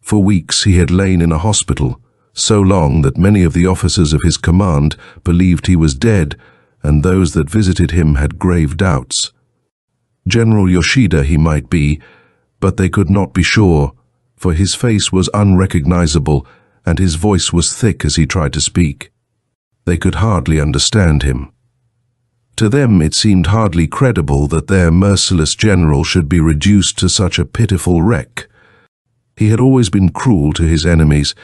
For weeks he had lain in a hospital, so long that many of the officers of his command believed he was dead, and those that visited him had grave doubts. General Yoshida he might be, but they could not be sure, for his face was unrecognizable and his voice was thick as he tried to speak. They could hardly understand him. To them it seemed hardly credible that their merciless general should be reduced to such a pitiful wreck. He had always been cruel to his enemies.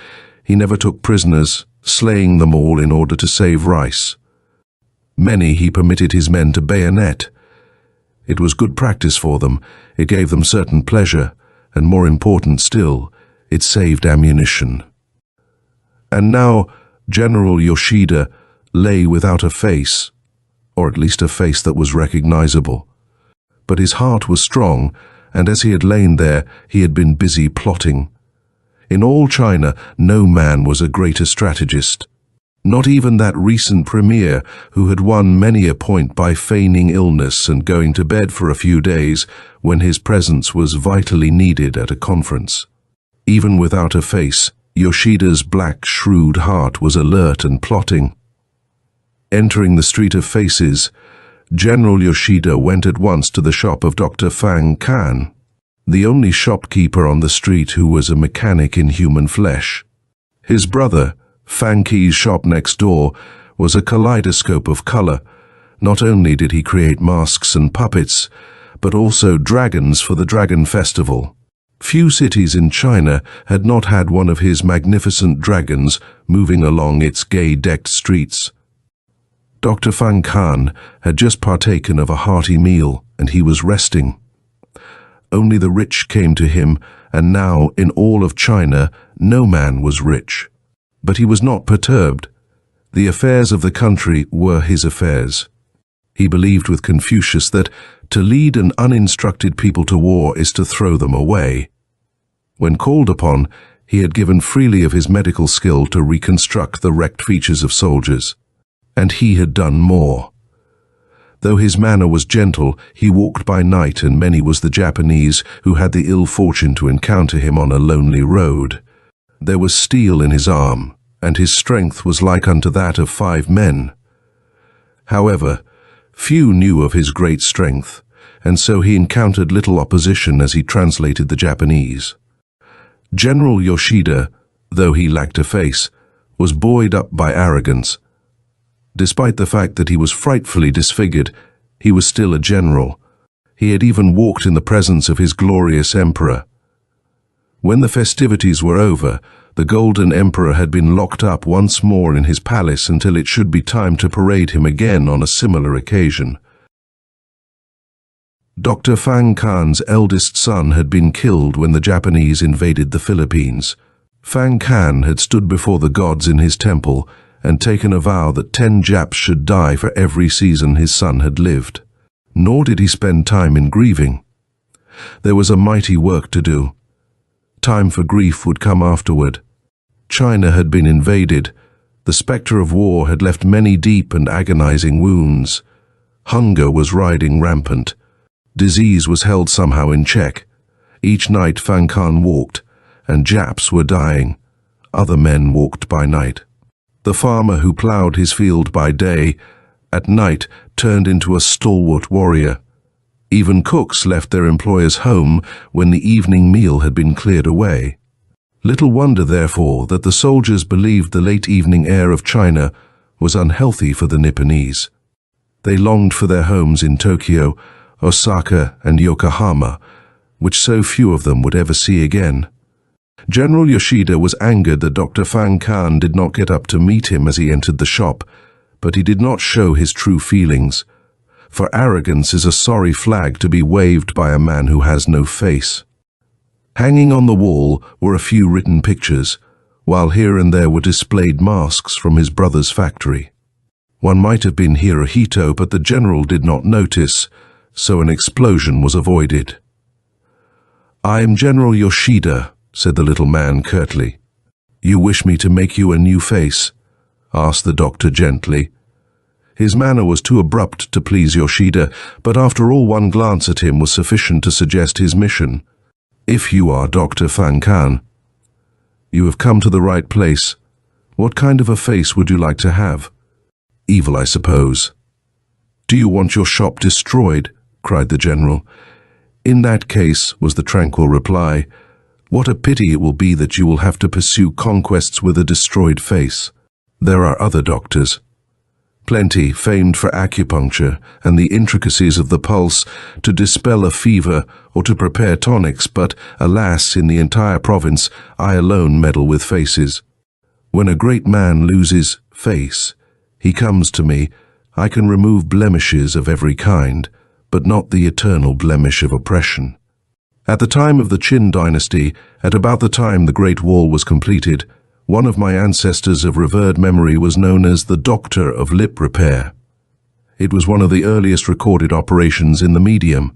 He never took prisoners, slaying them all in order to save rice. Many he permitted his men to bayonet. It was good practice for them, it gave them certain pleasure, and more important still, it saved ammunition. And now General Yoshida lay without a face, or at least a face that was recognizable. But his heart was strong, and as he had lain there, he had been busy plotting. In all China, no man was a greater strategist. Not even that recent premier who had won many a point by feigning illness and going to bed for a few days when his presence was vitally needed at a conference. Even without a face, Yoshida's black, shrewd heart was alert and plotting. Entering the street of faces, General Yoshida went at once to the shop of Dr. Fang Kan, the only shopkeeper on the street who was a mechanic in human flesh. His brother, Fang Qi's shop next door, was a kaleidoscope of color. Not only did he create masks and puppets, but also dragons for the Dragon Festival. Few cities in China had not had one of his magnificent dragons moving along its gay-decked streets. Dr. Fang Kan had just partaken of a hearty meal, and he was resting. Only the rich came to him, and now, in all of China, no man was rich. But he was not perturbed. The affairs of the country were his affairs. He believed with Confucius that to lead an uninstructed people to war is to throw them away. When called upon, he had given freely of his medical skill to reconstruct the wrecked features of soldiers. And he had done more. Though his manner was gentle, he walked by night, and many was the Japanese who had the ill fortune to encounter him on a lonely road. There was steel in his arm, and his strength was like unto that of 5 men. However, few knew of his great strength, and so he encountered little opposition as he translated the Japanese. General Yoshida, though he lacked a face, was buoyed up by arrogance. Despite the fact that he was frightfully disfigured, he was still a general. He had even walked in the presence of his glorious emperor. When the festivities were over, the Golden Emperor had been locked up once more in his palace until it should be time to parade him again on a similar occasion. Dr. Fang Kan's eldest son had been killed when the Japanese invaded the Philippines. Fang Kan had stood before the gods in his temple and taken a vow that 10 Japs should die for every season his son had lived. Nor did he spend time in grieving. There was a mighty work to do. Time for grief would come afterward. China had been invaded. The spectre of war had left many deep and agonizing wounds. Hunger was riding rampant. Disease was held somehow in check. Each night Fang Kan walked, and Japs were dying. Other men walked by night. The farmer who ploughed his field by day, at night turned into a stalwart warrior. Even cooks left their employer's home when the evening meal had been cleared away. Little wonder, therefore, that the soldiers believed the late evening air of China was unhealthy for the Nipponese. They longed for their homes in Tokyo, Osaka, and Yokohama, which so few of them would ever see again. General Yoshida was angered that Dr. Fang Kan did not get up to meet him as he entered the shop, but he did not show his true feelings. For arrogance is a sorry flag to be waved by a man who has no face. Hanging on the wall were a few written pictures, while here and there were displayed masks from his brother's factory. One might have been Hirohito, but the general did not notice, so an explosion was avoided. "I am General Yoshida," said the little man curtly. "You wish me to make you a new face?" asked the doctor gently. His manner was too abrupt to please Yoshida, but after all, one glance at him was sufficient to suggest his mission. "If you are Dr. Fan Kan, you have come to the right place. What kind of a face would you like to have? Evil, I suppose." "Do you want your shop destroyed?" cried the general. "In that case," was the tranquil reply, "what a pity it will be that you will have to pursue conquests with a destroyed face. There are other doctors. Plenty, famed for acupuncture and the intricacies of the pulse, to dispel a fever or to prepare tonics, but, alas, in the entire province, I alone meddle with faces. When a great man loses face, he comes to me. I can remove blemishes of every kind, but not the eternal blemish of oppression. At the time of the Qin dynasty, at about the time the Great Wall was completed, one of my ancestors of revered memory was known as the Doctor of Lip Repair. It was one of the earliest recorded operations in the medium,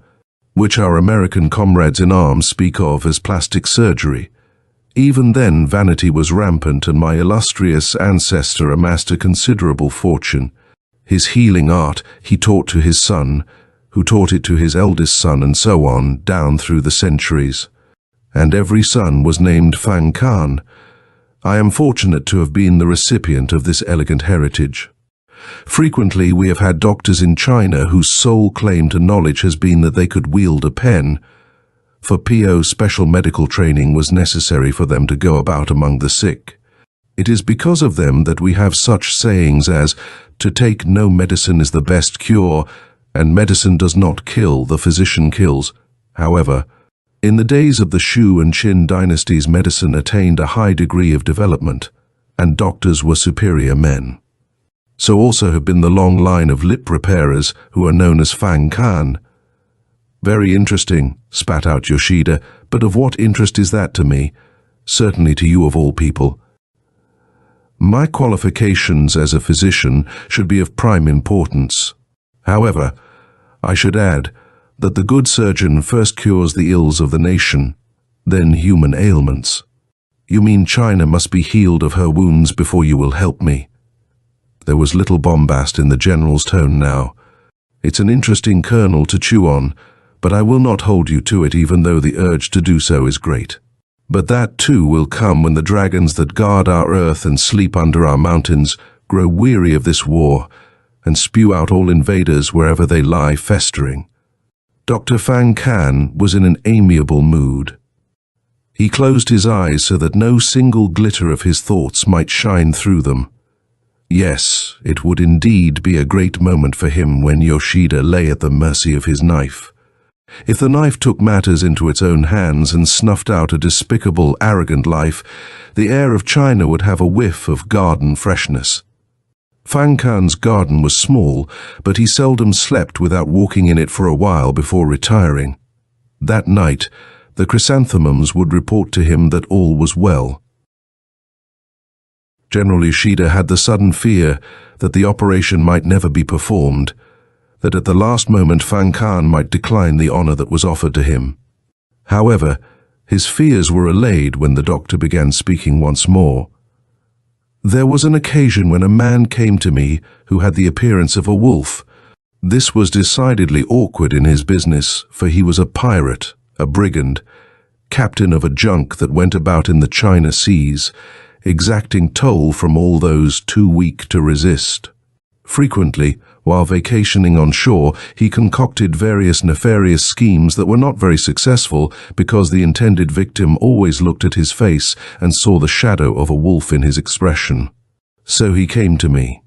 which our American comrades in arms speak of as plastic surgery. Even then, vanity was rampant, and my illustrious ancestor amassed a considerable fortune. His healing art he taught to his son, who taught it to his eldest son, and so on, down through the centuries. And every son was named Fan Kan. I am fortunate to have been the recipient of this elegant heritage. Frequently we have had doctors in China whose sole claim to knowledge has been that they could wield a pen. For PO, special medical training was necessary for them to go about among the sick. It is because of them that we have such sayings as, "To take no medicine is the best cure," and "Medicine does not kill, the physician kills." However, in the days of the Shu and Qin dynasties, medicine attained a high degree of development, and doctors were superior men. So also have been the long line of lip repairers who are known as Fan Kan. "Very interesting," spat out Yoshida, "but of what interest is that to me? Certainly to you of all people. My qualifications as a physician should be of prime importance. However, I should add that the good surgeon first cures the ills of the nation, then human ailments. You mean China must be healed of her wounds before you will help me?" There was little bombast in the general's tone now. "It's an interesting kernel to chew on, but I will not hold you to it, even though the urge to do so is great. But that too will come when the dragons that guard our earth and sleep under our mountains grow weary of this war and spew out all invaders wherever they lie festering." Dr. Fan Kan was in an amiable mood. He closed his eyes so that no single glitter of his thoughts might shine through them. Yes, it would indeed be a great moment for him when Yoshida lay at the mercy of his knife. If the knife took matters into its own hands and snuffed out a despicable, arrogant life, the air of China would have a whiff of garden freshness. Fan Kan's garden was small, but he seldom slept without walking in it for a while before retiring. That night, the chrysanthemums would report to him that all was well. General Yoshida had the sudden fear that the operation might never be performed, that at the last moment Fan Kan might decline the honor that was offered to him. However, his fears were allayed when the doctor began speaking once more. "There was an occasion when a man came to me who had the appearance of a wolf. This was decidedly awkward in his business, for he was a pirate, a brigand, captain of a junk that went about in the China seas, exacting toll from all those too weak to resist. Frequently, while vacationing on shore, he concocted various nefarious schemes that were not very successful because the intended victim always looked at his face and saw the shadow of a wolf in his expression. So he came to me.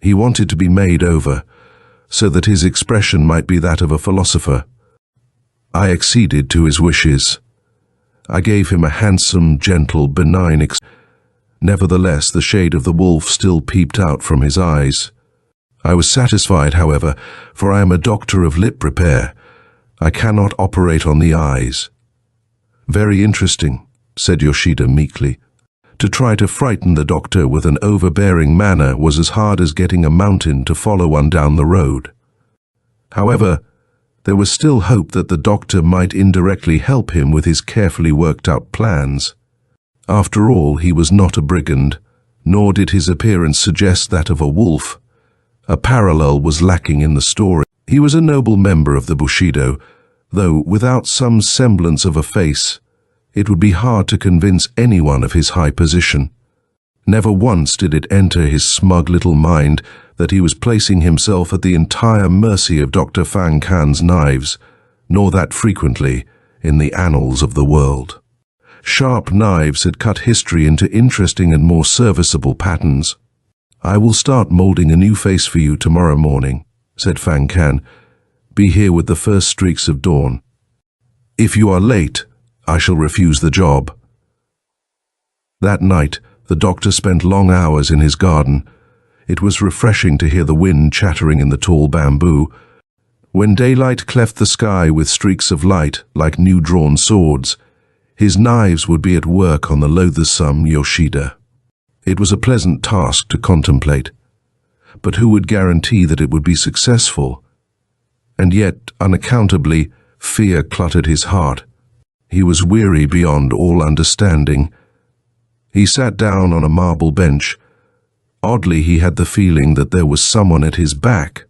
He wanted to be made over, so that his expression might be that of a philosopher. I acceded to his wishes. I gave him a handsome, gentle, benign expression. Nevertheless, the shade of the wolf still peeped out from his eyes. I was satisfied, however, for I am a doctor of lip repair. I cannot operate on the eyes." "Very interesting," said Yoshida meekly. To try to frighten the doctor with an overbearing manner was as hard as getting a mountain to follow one down the road. However, there was still hope that the doctor might indirectly help him with his carefully worked-out plans. After all, he was not a brigand, nor did his appearance suggest that of a wolf. A parallel was lacking in the story. He was a noble member of the Bushido, though without some semblance of a face, it would be hard to convince anyone of his high position. Never once did it enter his smug little mind that he was placing himself at the entire mercy of Dr. Fang Kan's knives, nor that frequently in the annals of the world. Sharp knives had cut history into interesting and more serviceable patterns. "I will start molding a new face for you tomorrow morning," said Fang Kan. "Be here with the first streaks of dawn. If you are late, I shall refuse the job." That night, the doctor spent long hours in his garden. It was refreshing to hear the wind chattering in the tall bamboo. When daylight cleft the sky with streaks of light like new-drawn swords, his knives would be at work on the loathsome Yoshida. It was a pleasant task to contemplate, but who would guarantee that it would be successful? And yet, unaccountably, fear cluttered his heart. He was weary beyond all understanding. He sat down on a marble bench. Oddly, he had the feeling that there was someone at his back.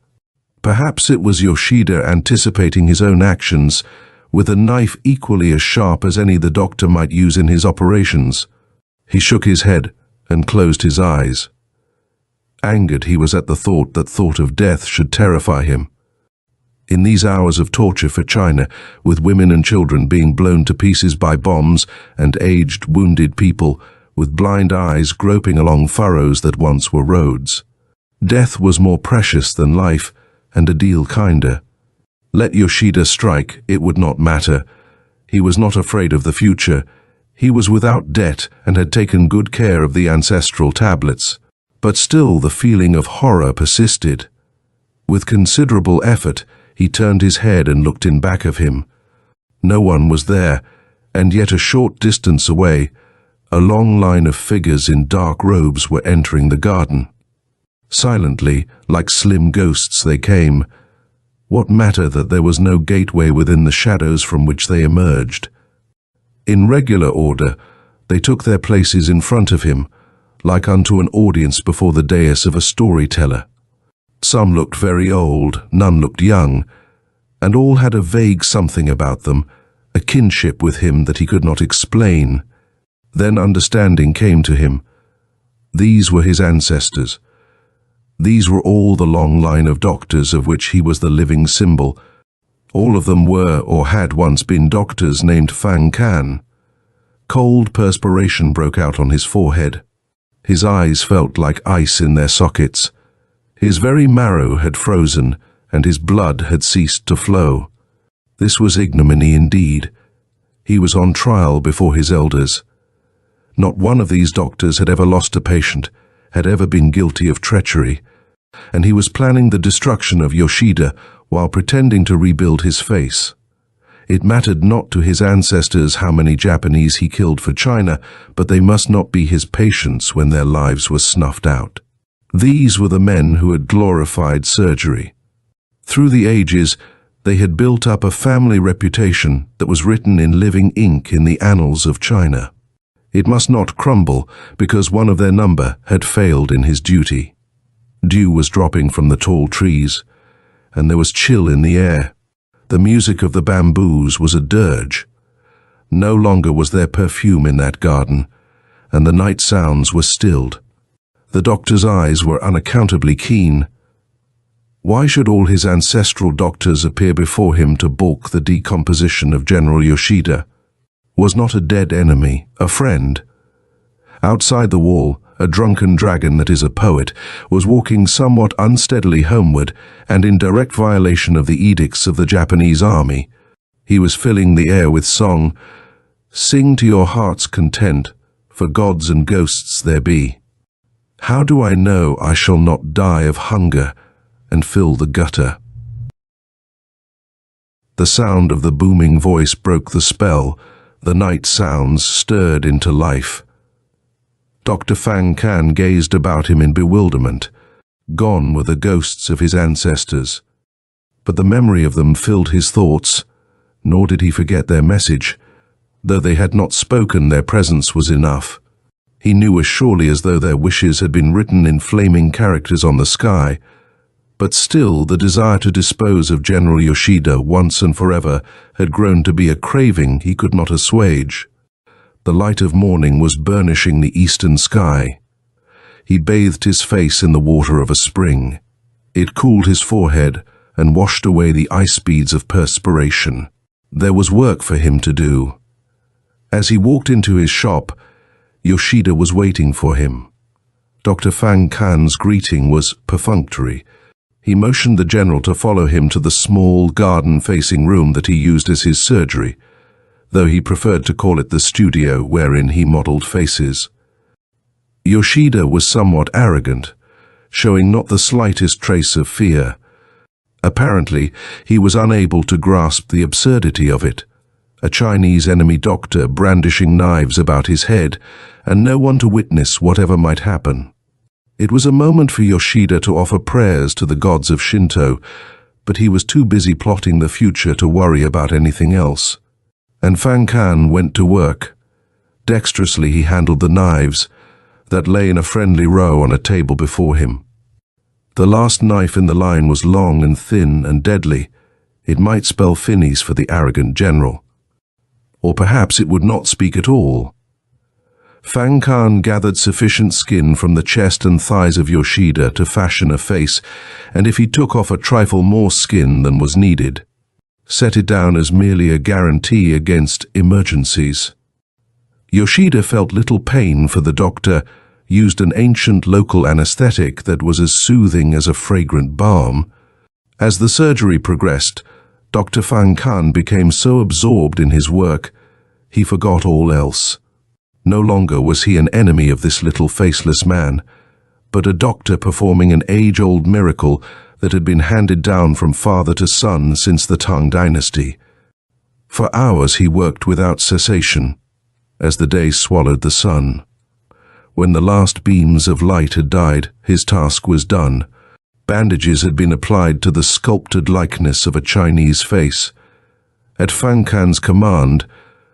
Perhaps it was Yoshida anticipating his own actions, with a knife equally as sharp as any the doctor might use in his operations. He shook his head and closed his eyes. Angered, he was at the thought of death should terrify him. In these hours of torture for China, with women and children being blown to pieces by bombs and aged, wounded people with blind eyes groping along furrows that once were roads, death was more precious than life, and a deal kinder. Let Yoshida strike, it would not matter. He was not afraid of the future. He was without debt and had taken good care of the ancestral tablets. But still the feeling of horror persisted. With considerable effort, he turned his head and looked in back of him. No one was there, and yet a short distance away, a long line of figures in dark robes were entering the garden. Silently, like slim ghosts they came. What matter that there was no gateway within the shadows from which they emerged? In regular order, they took their places in front of him, like unto an audience before the dais of a storyteller. Some looked very old, none looked young, and all had a vague something about them, a kinship with him that he could not explain. Then understanding came to him. These were his ancestors. These were all the long line of doctors of which he was the living symbol. All of them were or had once been doctors named Fang Kan. Cold perspiration broke out on his forehead. His eyes felt like ice in their sockets. His very marrow had frozen, and his blood had ceased to flow. This was ignominy indeed. He was on trial before his elders. Not one of these doctors had ever lost a patient, had ever been guilty of treachery, and he was planning the destruction of Yoshida while pretending to rebuild his face. It mattered not to his ancestors how many Japanese he killed for China, but they must not be his patients when their lives were snuffed out. These were the men who had glorified surgery. Through the ages, they had built up a family reputation that was written in living ink in the annals of China. It must not crumble because one of their number had failed in his duty. Dew was dropping from the tall trees, and there was chill in the air. The music of the bamboos was a dirge. No longer was there perfume in that garden, and the night sounds were stilled. The doctor's eyes were unaccountably keen. Why should all his ancestral doctors appear before him to balk the decomposition of General Yoshida? Was not a dead enemy a friend? Outside the wall, a drunken dragon that is a poet was walking somewhat unsteadily homeward and in direct violation of the edicts of the Japanese army. He was filling the air with song, "Sing to your heart's content, for gods and ghosts there be. How do I know I shall not die of hunger and fill the gutter?" The sound of the booming voice broke the spell. The night sounds stirred into life. Dr. Fang Can gazed about him in bewilderment. Gone were the ghosts of his ancestors. But the memory of them filled his thoughts, nor did he forget their message. Though they had not spoken, their presence was enough. He knew as surely as though their wishes had been written in flaming characters on the sky. But still, the desire to dispose of General Yoshida once and forever had grown to be a craving he could not assuage. The light of morning was burnishing the eastern sky. He bathed his face in the water of a spring. It cooled his forehead and washed away the ice beads of perspiration. There was work for him to do. As he walked into his shop, Yoshida was waiting for him. Dr. Fang Can's greeting was perfunctory. He motioned the general to follow him to the small garden-facing room that he used as his surgery, though he preferred to call it the studio wherein he modeled faces. Yoshida was somewhat arrogant, showing not the slightest trace of fear. Apparently, he was unable to grasp the absurdity of it. A Chinese enemy doctor brandishing knives about his head, and no one to witness whatever might happen. It was a moment for Yoshida to offer prayers to the gods of Shinto, but he was too busy plotting the future to worry about anything else. And Fang Can went to work. Dexterously he handled the knives that lay in a friendly row on a table before him. The last knife in the line was long and thin and deadly. It might spell finis for the arrogant general. Or perhaps it would not speak at all. Fang Can gathered sufficient skin from the chest and thighs of Yoshida to fashion a face, and if he took off a trifle more skin than was needed, set it down as merely a guarantee against emergencies. Yoshida felt little pain, for the doctor used an ancient local anesthetic that was as soothing as a fragrant balm. As the surgery progressed, Dr. Fang Can became so absorbed in his work, he forgot all else. No longer was he an enemy of this little faceless man, but a doctor performing an age-old miracle that had been handed down from father to son since the Tang dynasty. For hours he worked without cessation, as the day swallowed the sun. When the last beams of light had died, his task was done. Bandages had been applied to the sculpted likeness of a Chinese face. At Fang Can's command,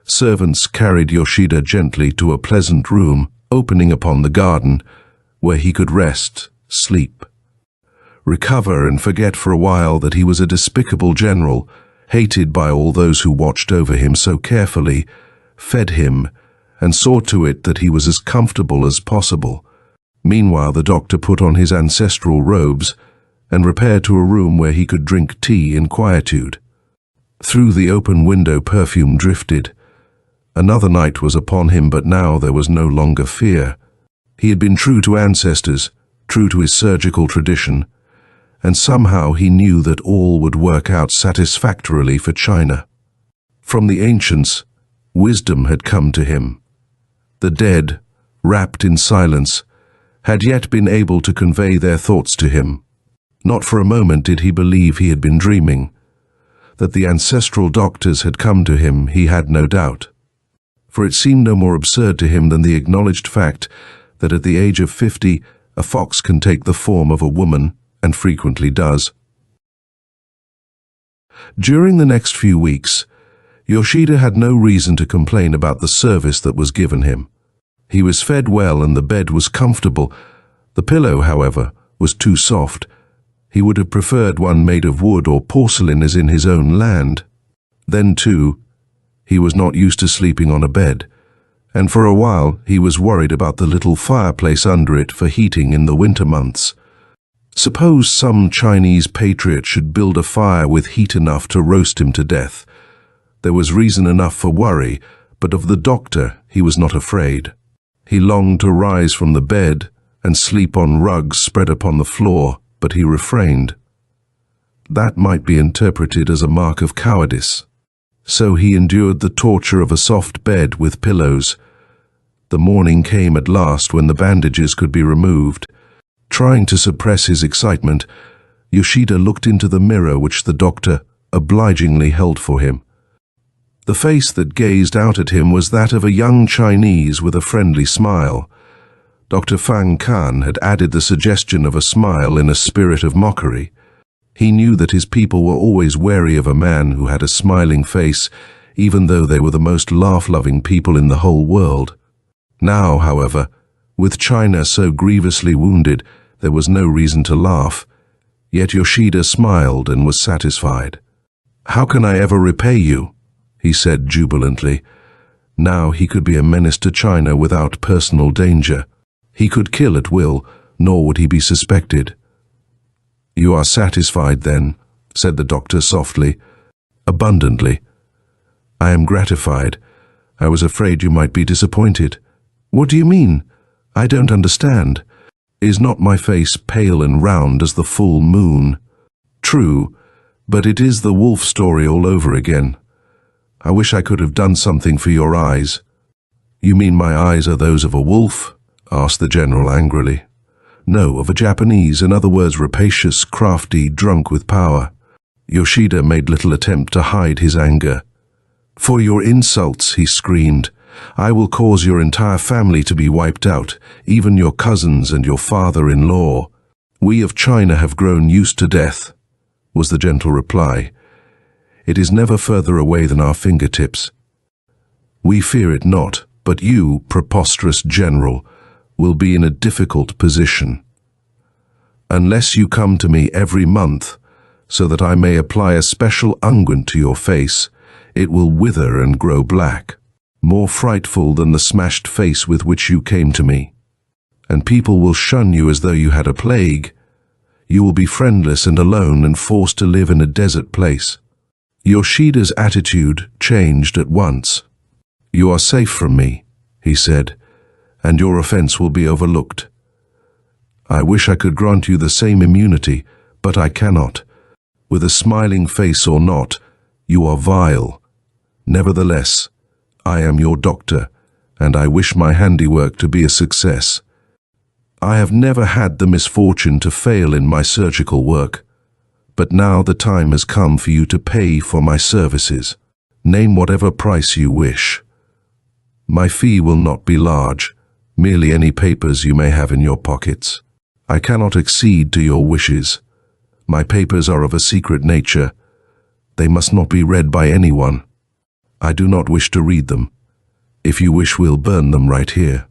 servants carried Yoshida gently to a pleasant room opening upon the garden, where he could rest, sleep, recover and forget for a while that he was a despicable general, hated by all those who watched over him so carefully, fed him, and saw to it that he was as comfortable as possible. Meanwhile, the doctor put on his ancestral robes and repaired to a room where he could drink tea in quietude. Through the open window perfume drifted. Another night was upon him, but now there was no longer fear. He had been true to ancestors, true to his surgical tradition, and somehow he knew that all would work out satisfactorily for China. From the ancients, wisdom had come to him. The dead, wrapped in silence, had yet been able to convey their thoughts to him. Not for a moment did he believe he had been dreaming. That the ancestral doctors had come to him, he had no doubt. For it seemed no more absurd to him than the acknowledged fact that at the age of 50, a fox can take the form of a woman, and frequently does. During the next few weeks, Yoshida had no reason to complain about the service that was given him. He was fed well and the bed was comfortable. The pillow, however, was too soft. He would have preferred one made of wood or porcelain as in his own land. Then, too, he was not used to sleeping on a bed, and for a while he was worried about the little fireplace under it for heating in the winter months. Suppose some Chinese patriot should build a fire with heat enough to roast him to death. There was reason enough for worry, but of the doctor he was not afraid. He longed to rise from the bed and sleep on rugs spread upon the floor, but he refrained. That might be interpreted as a mark of cowardice. So he endured the torture of a soft bed with pillows. The morning came at last when the bandages could be removed. Trying to suppress his excitement, Yoshida looked into the mirror which the doctor obligingly held for him. The face that gazed out at him was that of a young Chinese with a friendly smile. Dr. Fang Kan had added the suggestion of a smile in a spirit of mockery. He knew that his people were always wary of a man who had a smiling face, even though they were the most laugh-loving people in the whole world. Now, however, with China so grievously wounded, there was no reason to laugh. Yet Yoshida smiled and was satisfied. "How can I ever repay you?" he said jubilantly. Now he could be a menace to China without personal danger. He could kill at will, nor would he be suspected. "You are satisfied, then," said the doctor softly. "Abundantly. I am gratified. I was afraid you might be disappointed." "What do you mean? I don't understand. Is not my face pale and round as the full moon?" "True, but it is the wolf story all over again. I wish I could have done something for your eyes." "You mean my eyes are those of a wolf?" asked the general angrily. "No, of a Japanese, in other words rapacious, crafty, drunk with power." Yoshida made little attempt to hide his anger. "For your insults," he screamed, "I will cause your entire family to be wiped out, even your cousins and your father-in-law." "We of China have grown used to death," was the gentle reply. "It is never further away than our fingertips. We fear it not, but you, preposterous general, will be in a difficult position. Unless you come to me every month, so that I may apply a special unguent to your face, it will wither and grow black, more frightful than the smashed face with which you came to me. And people will shun you as though you had a plague. You will be friendless and alone and forced to live in a desert place." Yoshida's attitude changed at once. "You are safe from me," he said, "and your offense will be overlooked. I wish I could grant you the same immunity, but I cannot. With a smiling face or not, you are vile. Nevertheless, I am your doctor, and I wish my handiwork to be a success. I have never had the misfortune to fail in my surgical work, but now the time has come for you to pay for my services. Name whatever price you wish. My fee will not be large, merely any papers you may have in your pockets. I cannot accede to your wishes. My papers are of a secret nature. They must not be read by anyone. I do not wish to read them. If you wish, we'll burn them right here."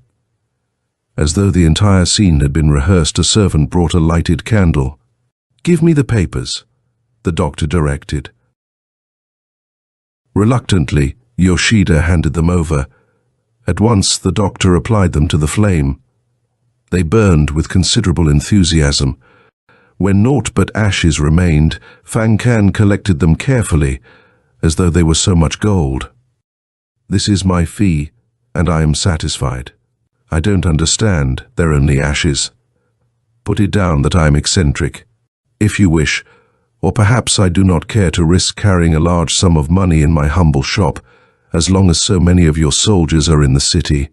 As though the entire scene had been rehearsed, a servant brought a lighted candle. "Give me the papers," the doctor directed. Reluctantly, Yoshida handed them over. At once, the doctor applied them to the flame. They burned with considerable enthusiasm. When naught but ashes remained, Fang Kan collected them carefully, as though they were so much gold. "This is my fee, and I am satisfied. I don't understand, they're only ashes. Put it down that I am eccentric, if you wish, or perhaps I do not care to risk carrying a large sum of money in my humble shop, as long as so many of your soldiers are in the city.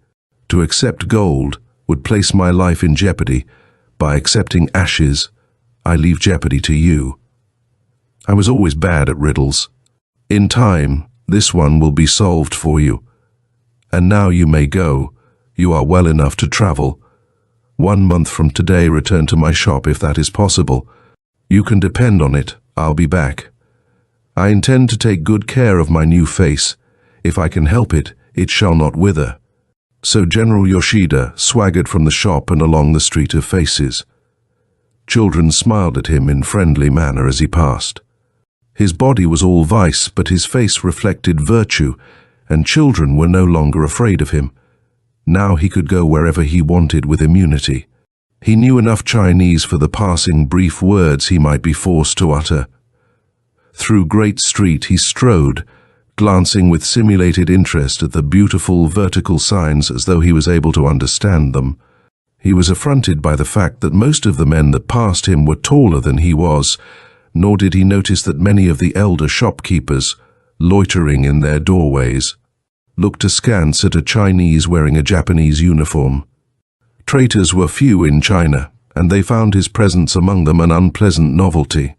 To accept gold would place my life in jeopardy. By accepting ashes, I leave jeopardy to you. I was always bad at riddles. In time, this one will be solved for you. And now you may go. You are well enough to travel. 1 month from today, return to my shop if that is possible. You can depend on it, I'll be back. I intend to take good care of my new face. If I can help it, it shall not wither." So General Yoshida swaggered from the shop and along the street of faces. Children smiled at him in friendly manner as he passed. His body was all vice, but his face reflected virtue, and children were no longer afraid of him. Now he could go wherever he wanted with immunity. He knew enough Chinese for the passing brief words he might be forced to utter. Through Great Street he strode, glancing with simulated interest at the beautiful vertical signs as though he was able to understand them. He was affronted by the fact that most of the men that passed him were taller than he was, nor did he notice that many of the elder shopkeepers, loitering in their doorways, looked askance at a Chinese wearing a Japanese uniform. Traitors were few in China, and they found his presence among them an unpleasant novelty.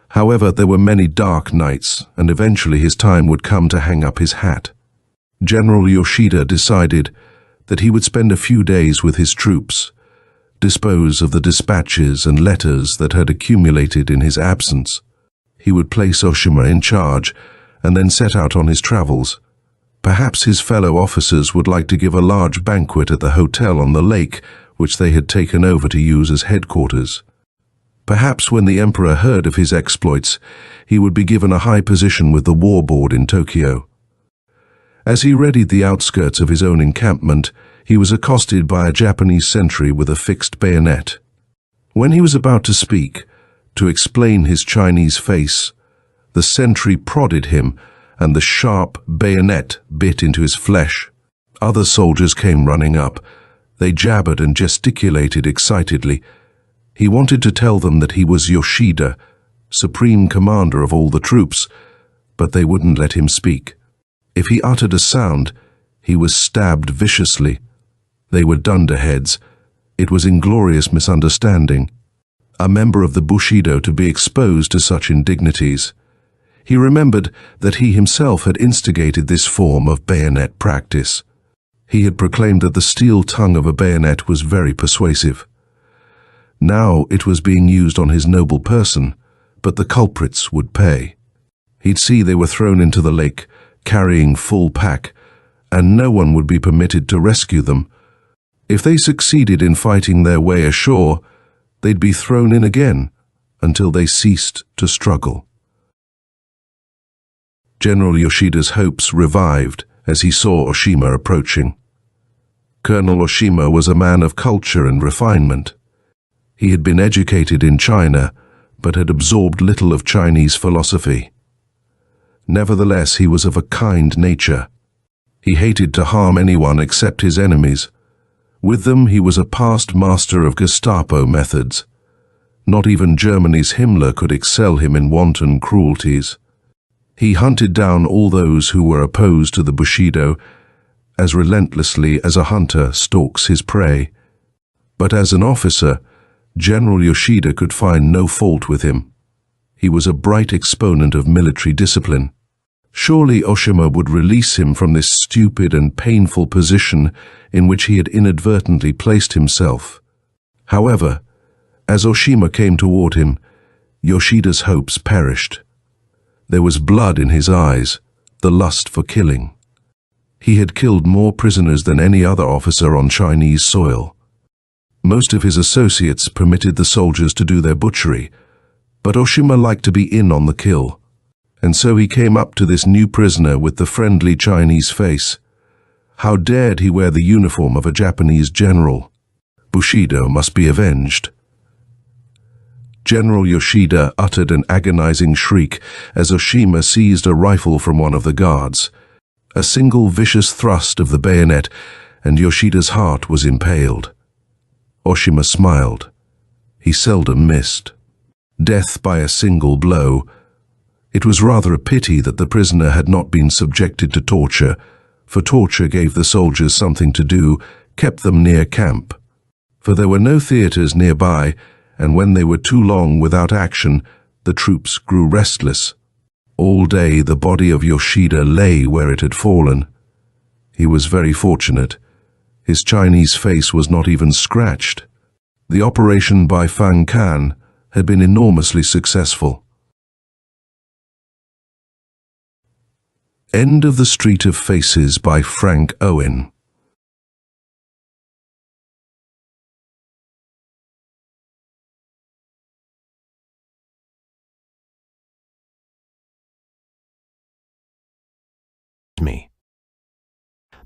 However, there were many dark nights, and eventually his time would come to hang up his hat. General Yoshida decided that he would spend a few days with his troops, dispose of the dispatches and letters that had accumulated in his absence. He would place Oshima in charge and then set out on his travels. Perhaps his fellow officers would like to give a large banquet at the hotel on the lake, which they had taken over to use as headquarters. Perhaps when the emperor heard of his exploits, he would be given a high position with the war board in Tokyo. As he readied the outskirts of his own encampment, he was accosted by a Japanese sentry with a fixed bayonet. When he was about to speak, to explain his Chinese face, the sentry prodded him, and the sharp bayonet bit into his flesh. Other soldiers came running up. They jabbered and gesticulated excitedly. He wanted to tell them that he was Yoshida, supreme commander of all the troops, but they wouldn't let him speak. If he uttered a sound, he was stabbed viciously. They were dunderheads. It was inglorious misunderstanding. A member of the Bushido to be exposed to such indignities. He remembered that he himself had instigated this form of bayonet practice. He had proclaimed that the steel tongue of a bayonet was very persuasive. Now it was being used on his noble person, but the culprits would pay. He'd see they were thrown into the lake, carrying full pack, and no one would be permitted to rescue them. If they succeeded in fighting their way ashore, they'd be thrown in again until they ceased to struggle. General Yoshida's hopes revived as he saw Oshima approaching. Colonel Oshima was a man of culture and refinement. He had been educated in China, but had absorbed little of Chinese philosophy. Nevertheless, he was of a kind nature. He hated to harm anyone except his enemies. With them, he was a past master of Gestapo methods. Not even Germany's Himmler could excel him in wanton cruelties. He hunted down all those who were opposed to the Bushido as relentlessly as a hunter stalks his prey. But as an officer, General Yoshida could find no fault with him. He was a bright exponent of military discipline. Surely Oshima would release him from this stupid and painful position in which he had inadvertently placed himself. However, as Oshima came toward him, Yoshida's hopes perished. There was blood in his eyes, the lust for killing. He had killed more prisoners than any other officer on Chinese soil. Most of his associates permitted the soldiers to do their butchery, but Oshima liked to be in on the kill, and so he came up to this new prisoner with the friendly Chinese face. How dared he wear the uniform of a Japanese general? Bushido must be avenged. General Yoshida uttered an agonizing shriek as Oshima seized a rifle from one of the guards. A single vicious thrust of the bayonet, and Yoshida's heart was impaled. Oshima smiled. He seldom missed. Death by a single blow. It was rather a pity that the prisoner had not been subjected to torture, for torture gave the soldiers something to do, kept them near camp. For there were no theaters nearby, and when they were too long without action, the troops grew restless. All day the body of Yoshida lay where it had fallen. He was very fortunate. His Chinese face was not even scratched. The operation by Fang Kan had been enormously successful. End of The Street of Faces by Frank Owen.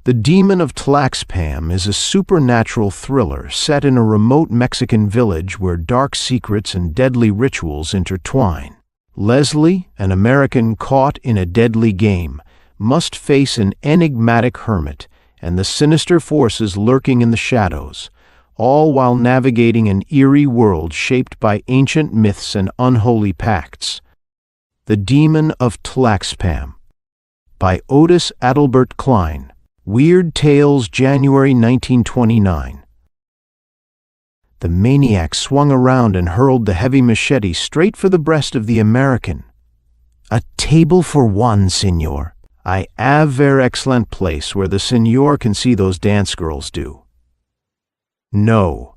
The Demon of Tlaxpam is a supernatural thriller set in a remote Mexican village where dark secrets and deadly rituals intertwine. Leslie, an American caught in a deadly game, must face an enigmatic hermit and the sinister forces lurking in the shadows, all while navigating an eerie world shaped by ancient myths and unholy pacts. The Demon of Tlaxpam by Otis Adelbert Klein. Weird Tales, January 1929. The maniac swung around and hurled the heavy machete straight for the breast of the American. "A table for one, senor. I have very excellent place where the senor can see those dance girls do. No.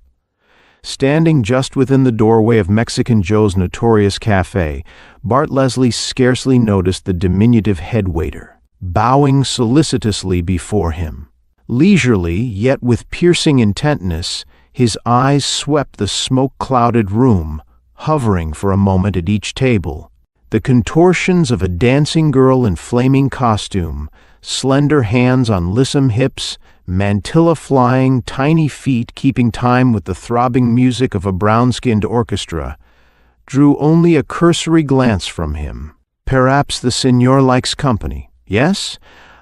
Standing just within the doorway of Mexican Joe's notorious cafe, Bart Leslie scarcely noticed the diminutive head waiter, bowing solicitously before him. Leisurely, yet with piercing intentness, his eyes swept the smoke-clouded room, hovering for a moment at each table. The contortions of a dancing girl in flaming costume, slender hands on lissom hips, mantilla flying, tiny feet keeping time with the throbbing music of a brown-skinned orchestra, drew only a cursory glance from him. Perhaps the senor likes company. Yes?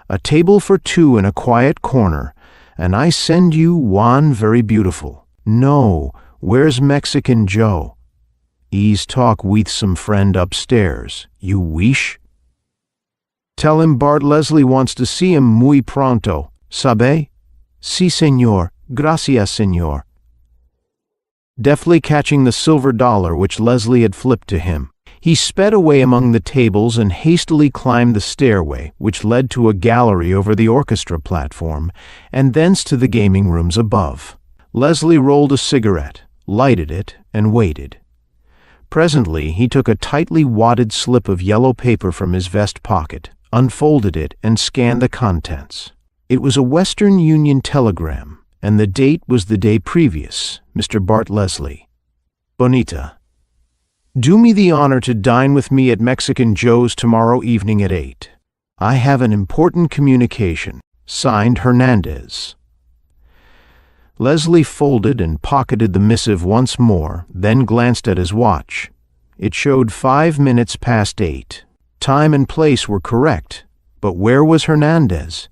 A table for two in a quiet corner, and I send you one very beautiful. No, where's Mexican Joe? He's talk with some friend upstairs. You wish? Tell him Bart Leslie wants to see him muy pronto. Sabe? Si, senor. Gracias, senor. Deftly catching the silver dollar which Leslie had flipped to him, he sped away among the tables and hastily climbed the stairway, which led to a gallery over the orchestra platform, and thence to the gaming rooms above. Leslie rolled a cigarette, lighted it, and waited. Presently he took a tightly wadded slip of yellow paper from his vest pocket, unfolded it, and scanned the contents. It was a Western Union telegram, and the date was the day previous. Mr. Bart Leslie. Bonita. Do me the honor to dine with me at Mexican Joe's tomorrow evening at 8. I have an important communication. Signed, Hernandez. Leslie folded and pocketed the missive once more, then glanced at his watch. It showed 5 minutes past 8. Time and place were correct, but where was Hernandez?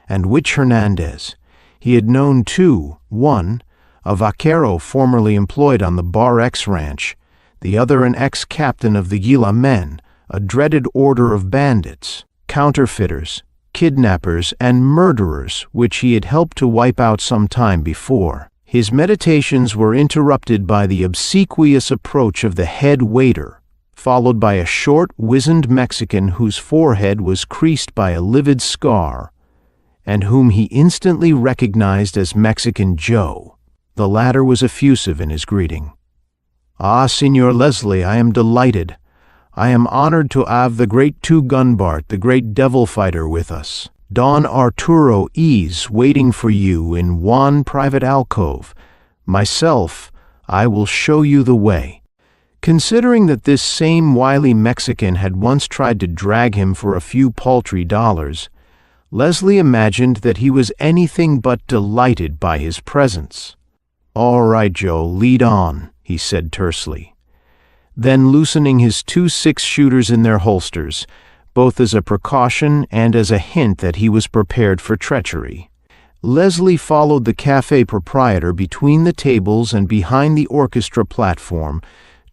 And which Hernandez? He had known two: one, a vaquero formerly employed on the Bar X ranch, the other an ex-captain of the Gila Men, a dreaded order of bandits, counterfeiters, kidnappers, and murderers which he had helped to wipe out some time before. His meditations were interrupted by the obsequious approach of the head waiter, followed by a short, wizened Mexican whose forehead was creased by a livid scar, and whom he instantly recognized as Mexican Joe. The latter was effusive in his greeting. Ah, Senor Leslie, I am delighted. I am honored to have the great two-gun Bart, the great devil fighter, with us. Don Arturo is waiting for you in one private alcove. Myself, I will show you the way. Considering that this same wily Mexican had once tried to drag him for a few paltry dollars, Leslie imagined that he was anything but delighted by his presence. All right, Joe, lead on, he said tersely. Then, loosening his 2 6-shooters in their holsters, both as a precaution and as a hint that he was prepared for treachery, Leslie followed the cafe proprietor between the tables and behind the orchestra platform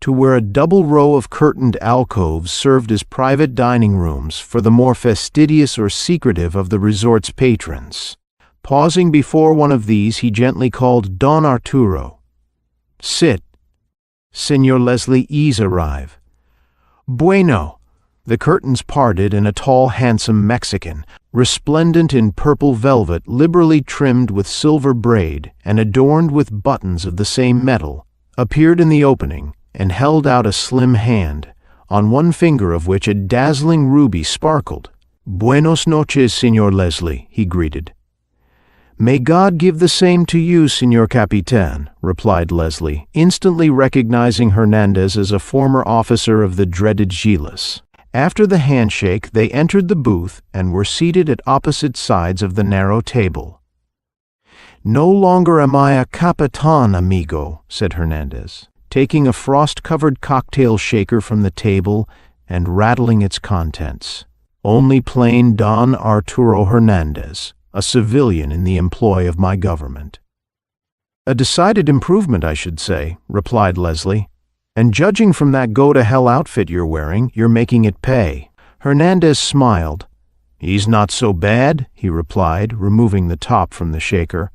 to where a double row of curtained alcoves served as private dining rooms for the more fastidious or secretive of the resort's patrons. Pausing before one of these, he gently called Don Arturo. Sit. Senor Leslie is arrive. Bueno. The curtains parted, and a tall, handsome Mexican, resplendent in purple velvet, liberally trimmed with silver braid and adorned with buttons of the same metal, appeared in the opening and held out a slim hand, on one finger of which a dazzling ruby sparkled. Buenos noches, Senor Leslie, he greeted. May God give the same to you, Senor Capitan, replied Leslie, instantly recognizing Hernandez as a former officer of the dreaded Gilas. After the handshake, they entered the booth and were seated at opposite sides of the narrow table. No longer am I a Capitan, amigo, said Hernandez, taking a frost-covered cocktail shaker from the table and rattling its contents. Only plain Don Arturo Hernandez, a civilian in the employ of my government. A decided improvement, I should say, replied Leslie. And judging from that go-to-hell outfit you're wearing, you're making it pay. Hernandez smiled. He's not so bad, he replied, removing the top from the shaker.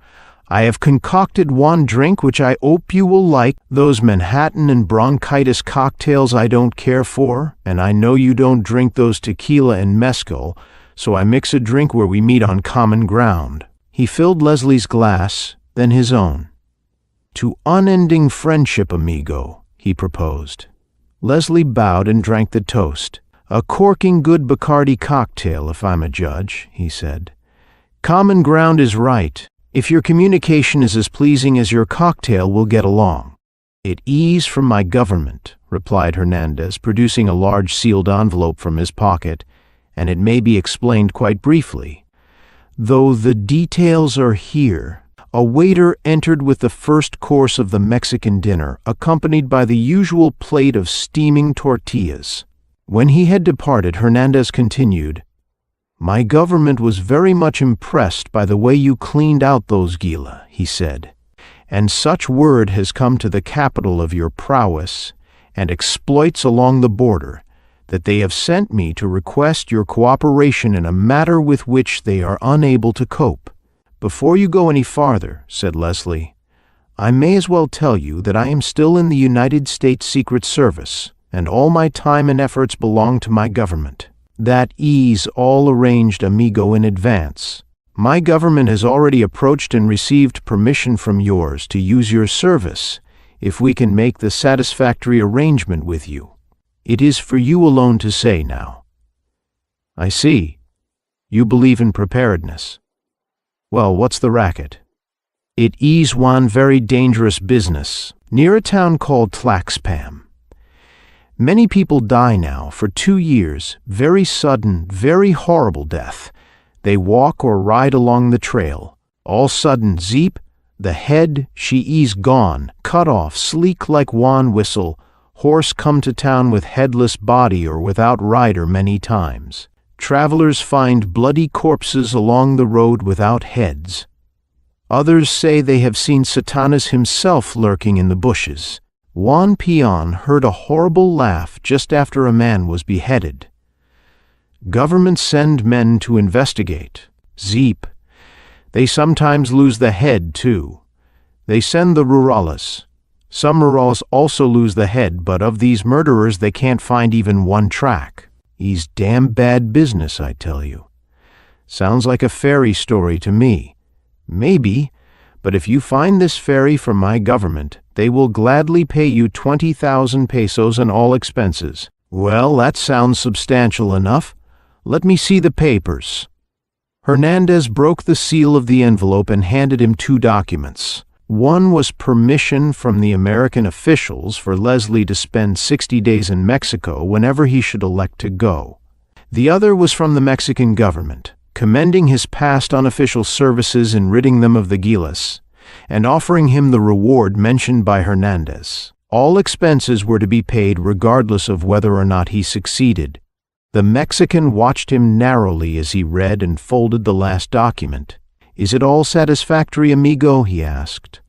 I have concocted one drink which I hope you will like. Those Manhattan and bronchitis cocktails I don't care for, and I know you don't drink those tequila and mezcal, so I mix a drink where we meet on common ground." He filled Leslie's glass, then his own. "To unending friendship, amigo," he proposed. Leslie bowed and drank the toast. "A corking good Bacardi cocktail, if I'm a judge," he said. "Common ground is right. If your communication is as pleasing as your cocktail, we'll get along." "It is from my government," replied Hernandez, producing a large sealed envelope from his pocket, "and it may be explained quite briefly. Though the details are here." A waiter entered with the first course of the Mexican dinner, accompanied by the usual plate of steaming tortillas. When he had departed, Hernandez continued, "My government was very much impressed by the way you cleaned out those gila," he said, "and such word has come to the capital of your prowess and exploits along the border that they have sent me to request your cooperation in a matter with which they are unable to cope." "Before you go any farther," said Leslie, "I may as well tell you that I am still in the United States Secret Service, and all my time and efforts belong to my government. That is all arranged, amigo, in advance. My government has already approached and received permission from yours to use your service if we can make the satisfactory arrangement with you. It is for you alone to say now." "I see. You believe in preparedness. Well, what's the racket?" "It is one very dangerous business, near a town called Tlaxpam. Many people die now for 2 years, very sudden, very horrible death. They walk or ride along the trail. All sudden, zeep, the head, she is gone, cut off, sleek like wan whistle, horse come to town with headless body or without rider many times. Travelers find bloody corpses along the road without heads. Others say they have seen Satanas himself lurking in the bushes. One peon heard a horrible laugh just after a man was beheaded. Governments send men to investigate. Zeep. They sometimes lose the head, too. They send the rurales. Some rurales also lose the head, but of these murderers they can't find even one track. He's damn bad business, I tell you. Sounds like a fairy story to me. Maybe, but if you find this fairy from my government, they will gladly pay you 20,000 pesos and all expenses." "Well, that sounds substantial enough. Let me see the papers." Hernandez broke the seal of the envelope and handed him 2 documents. One was permission from the American officials for Leslie to spend 60 days in Mexico whenever he should elect to go. The other was from the Mexican government, commending his past unofficial services in ridding them of the Gilas, and offering him the reward mentioned by Hernandez. All expenses were to be paid regardless of whether or not he succeeded. The Mexican watched him narrowly as he read and folded the last document. "Is it all satisfactory, amigo?" he asked.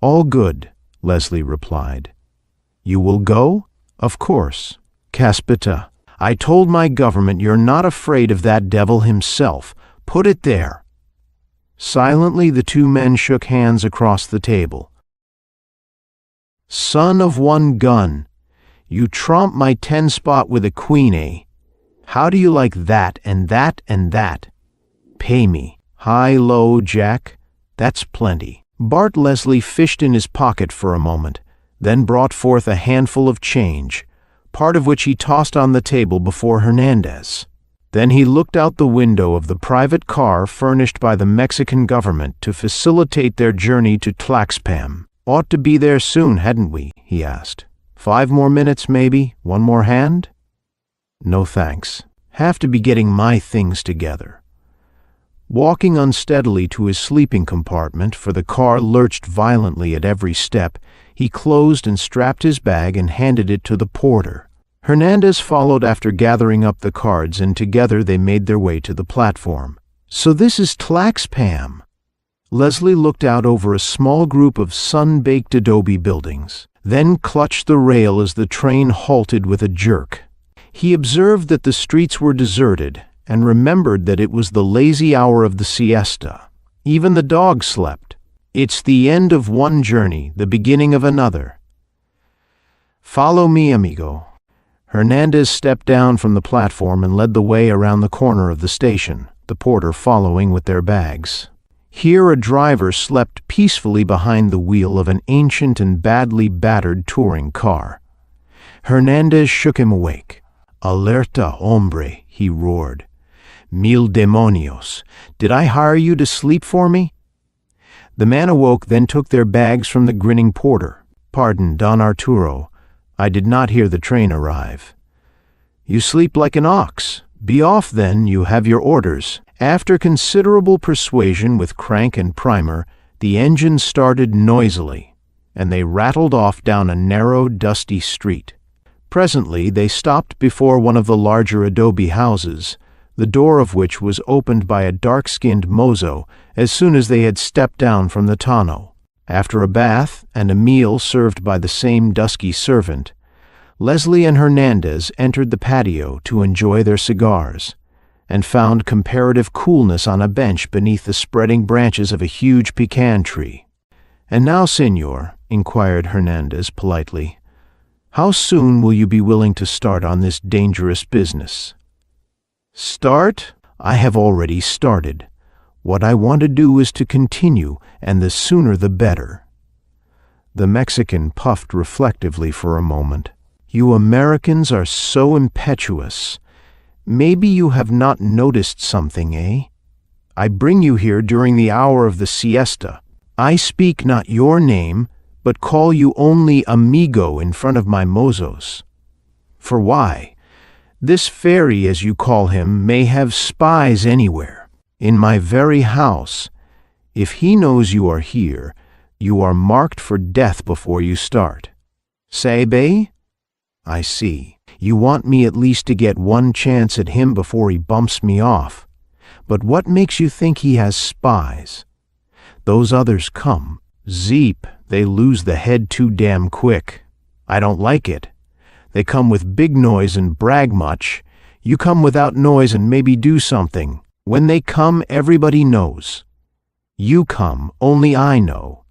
"All good," Leslie replied. "You will go?" "Of course." "Caspita, I told my government you're not afraid of that devil himself. Put it there." Silently, the 2 men shook hands across the table. "Son of one gun, you tromp my 10 spot with a queen, eh? How do you like that and that and that? Pay me. High, low, Jack. That's plenty." Bart Leslie fished in his pocket for a moment, then brought forth a handful of change, part of which he tossed on the table before Hernandez. Then he looked out the window of the private car furnished by the Mexican government to facilitate their journey to Tlaxpam. "Ought to be there soon, hadn't we?" he asked. 5 more minutes, maybe? One more hand?" "No thanks. Have to be getting my things together." Walking unsteadily to his sleeping compartment, for the car lurched violently at every step, he closed and strapped his bag and handed it to the porter. Hernandez followed after gathering up the cards, and together they made their way to the platform. "So this is Tlaxpam." Leslie looked out over a small group of sun-baked adobe buildings, then clutched the rail as the train halted with a jerk. He observed that the streets were deserted, and remembered that it was the lazy hour of the siesta. Even the dog slept. It's the end of one journey, the beginning of another. "Follow me, amigo." Hernandez stepped down from the platform and led the way around the corner of the station, the porter following with their bags. Here a driver slept peacefully behind the wheel of an ancient and badly battered touring car. Hernandez shook him awake. "Alerta, hombre," he roared. "Mil demonios. Did I hire you to sleep for me?" The man awoke, then took their bags from the grinning porter. "Pardon, Don Arturo. I did not hear the train arrive." "You sleep like an ox. Be off then, you have your orders." After considerable persuasion with crank and primer, the engine started noisily, and they rattled off down a narrow, dusty street. Presently they stopped before one of the larger adobe houses, the door of which was opened by a dark-skinned mozo as soon as they had stepped down from the tonneau. After a bath and a meal served by the same dusky servant, Leslie and Hernandez entered the patio to enjoy their cigars, and found comparative coolness on a bench beneath the spreading branches of a huge pecan tree. "And now, senor," inquired Hernandez politely, "how soon will you be willing to start on this dangerous business?" "Start? I have already started. What I want to do is to continue, and the sooner the better." The Mexican puffed reflectively for a moment. "You Americans are so impetuous. Maybe you have not noticed something, eh? I bring you here during the hour of the siesta. I speak not your name, but call you only amigo in front of my mozos. For why? This fairy, as you call him, may have spies anywhere. In my very house. If he knows you are here, you are marked for death before you start. Sabe? I see. You want me at least to get one chance at him before he bumps me off. But what makes you think he has spies? Those others come. Zeep, they lose the head too damn quick. I don't like it. They come with big noise and brag much. You come without noise and maybe do something. When they come, everybody knows. You come, only I know.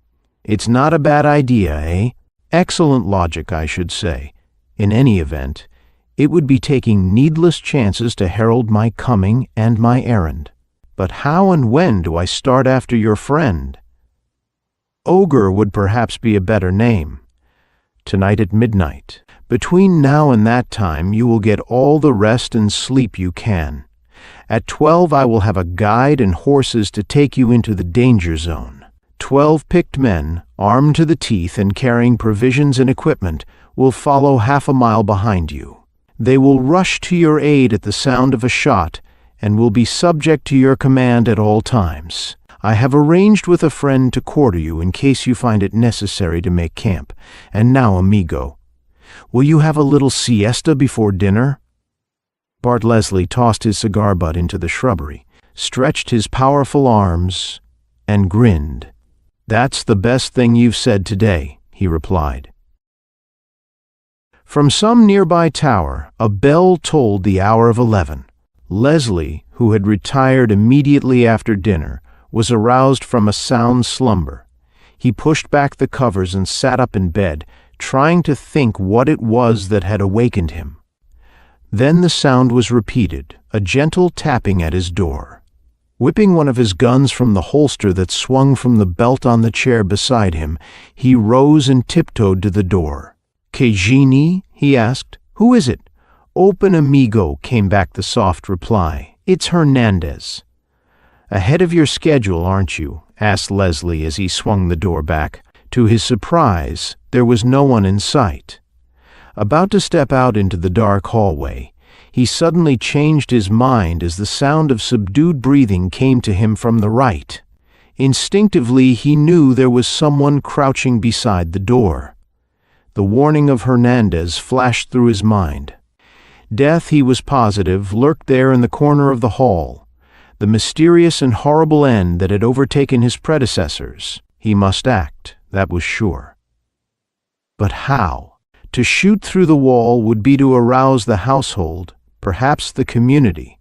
It's not a bad idea, eh? Excellent logic, I should say. In any event, it would be taking needless chances to herald my coming and my errand. But how and when do I start after your friend? Ogre would perhaps be a better name. Tonight at midnight. Between now and that time you will get all the rest and sleep you can. At 12 I will have a guide and horses to take you into the danger zone. 12 picked men, armed to the teeth and carrying provisions and equipment, will follow half a mile behind you. They will rush to your aid at the sound of a shot and will be subject to your command at all times. I have arranged with a friend to quarter you in case you find it necessary to make camp. And now, amigo, will you have a little siesta before dinner?" Bart Leslie tossed his cigar butt into the shrubbery, stretched his powerful arms, and grinned. "That's the best thing you've said today," he replied. From some nearby tower, a bell tolled the hour of 11. Leslie, who had retired immediately after dinner, was aroused from a sound slumber. He pushed back the covers and sat up in bed, trying to think what it was that had awakened him. Then the sound was repeated, a gentle tapping at his door. Whipping one of his guns from the holster that swung from the belt on the chair beside him, he rose and tiptoed to the door. "Que genie?" he asked. "Who is it?" "Open, amigo," came back the soft reply. "It's Hernandez." "Ahead of your schedule, aren't you?" asked Leslie as he swung the door back. To his surprise, there was no one in sight. About to step out into the dark hallway, he suddenly changed his mind as the sound of subdued breathing came to him from the right. Instinctively, he knew there was someone crouching beside the door. The warning of Hernandez flashed through his mind. Death, he was positive, lurked there in the corner of the hall. The mysterious and horrible end that had overtaken his predecessors. He must act, that was sure. But how? To shoot through the wall would be to arouse the household, perhaps the community.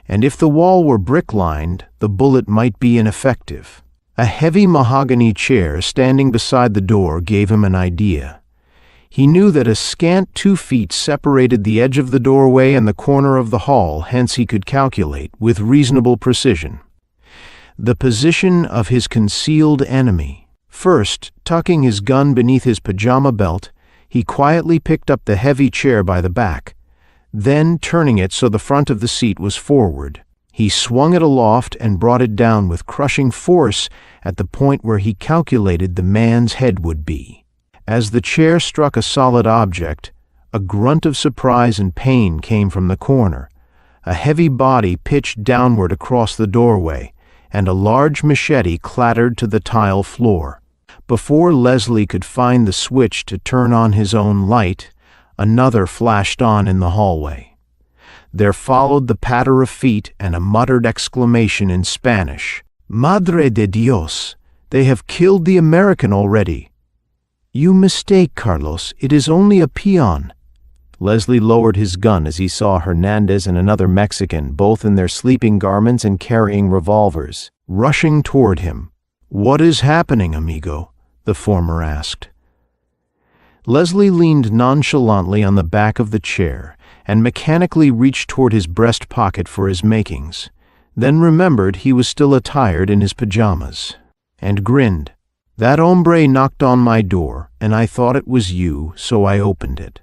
And if the wall were brick-lined, the bullet might be ineffective. A heavy mahogany chair standing beside the door gave him an idea. He knew that a scant 2 feet separated the edge of the doorway and the corner of the hall, hence he could calculate, with reasonable precision, the position of his concealed enemy. First, tucking his gun beneath his pajama belt, he quietly picked up the heavy chair by the back. Then, turning it so the front of the seat was forward, he swung it aloft and brought it down with crushing force at the point where he calculated the man's head would be. As the chair struck a solid object, a grunt of surprise and pain came from the corner. A heavy body pitched downward across the doorway, and a large machete clattered to the tile floor. Before Leslie could find the switch to turn on his own light, another flashed on in the hallway. There followed the patter of feet and a muttered exclamation in Spanish. "Madre de Dios! They have killed the American already." "You mistake, Carlos. It is only a peon." Leslie lowered his gun as he saw Hernandez and another Mexican, both in their sleeping garments and carrying revolvers, rushing toward him. "What is happening, amigo?" the former asked. Leslie leaned nonchalantly on the back of the chair and mechanically reached toward his breast pocket for his makings, then remembered he was still attired in his pajamas, and grinned. "That hombre knocked on my door, and I thought it was you, so I opened it.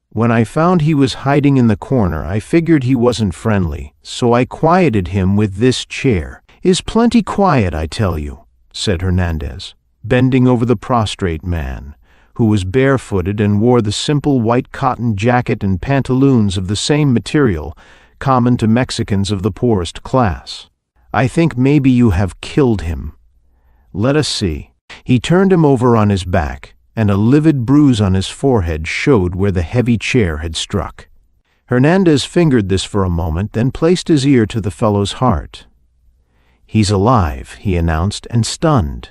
When I found he was hiding in the corner, I figured he wasn't friendly, so I quieted him with this chair. Is plenty quiet, I tell you," said Hernandez, bending over the prostrate man, who was barefooted and wore the simple white cotton jacket and pantaloons of the same material common to Mexicans of the poorest class. "I think maybe you have killed him. Let us see." He turned him over on his back, and a livid bruise on his forehead showed where the heavy chair had struck. Hernandez fingered this for a moment, then placed his ear to the fellow's heart. "He's alive," he announced, and stunned.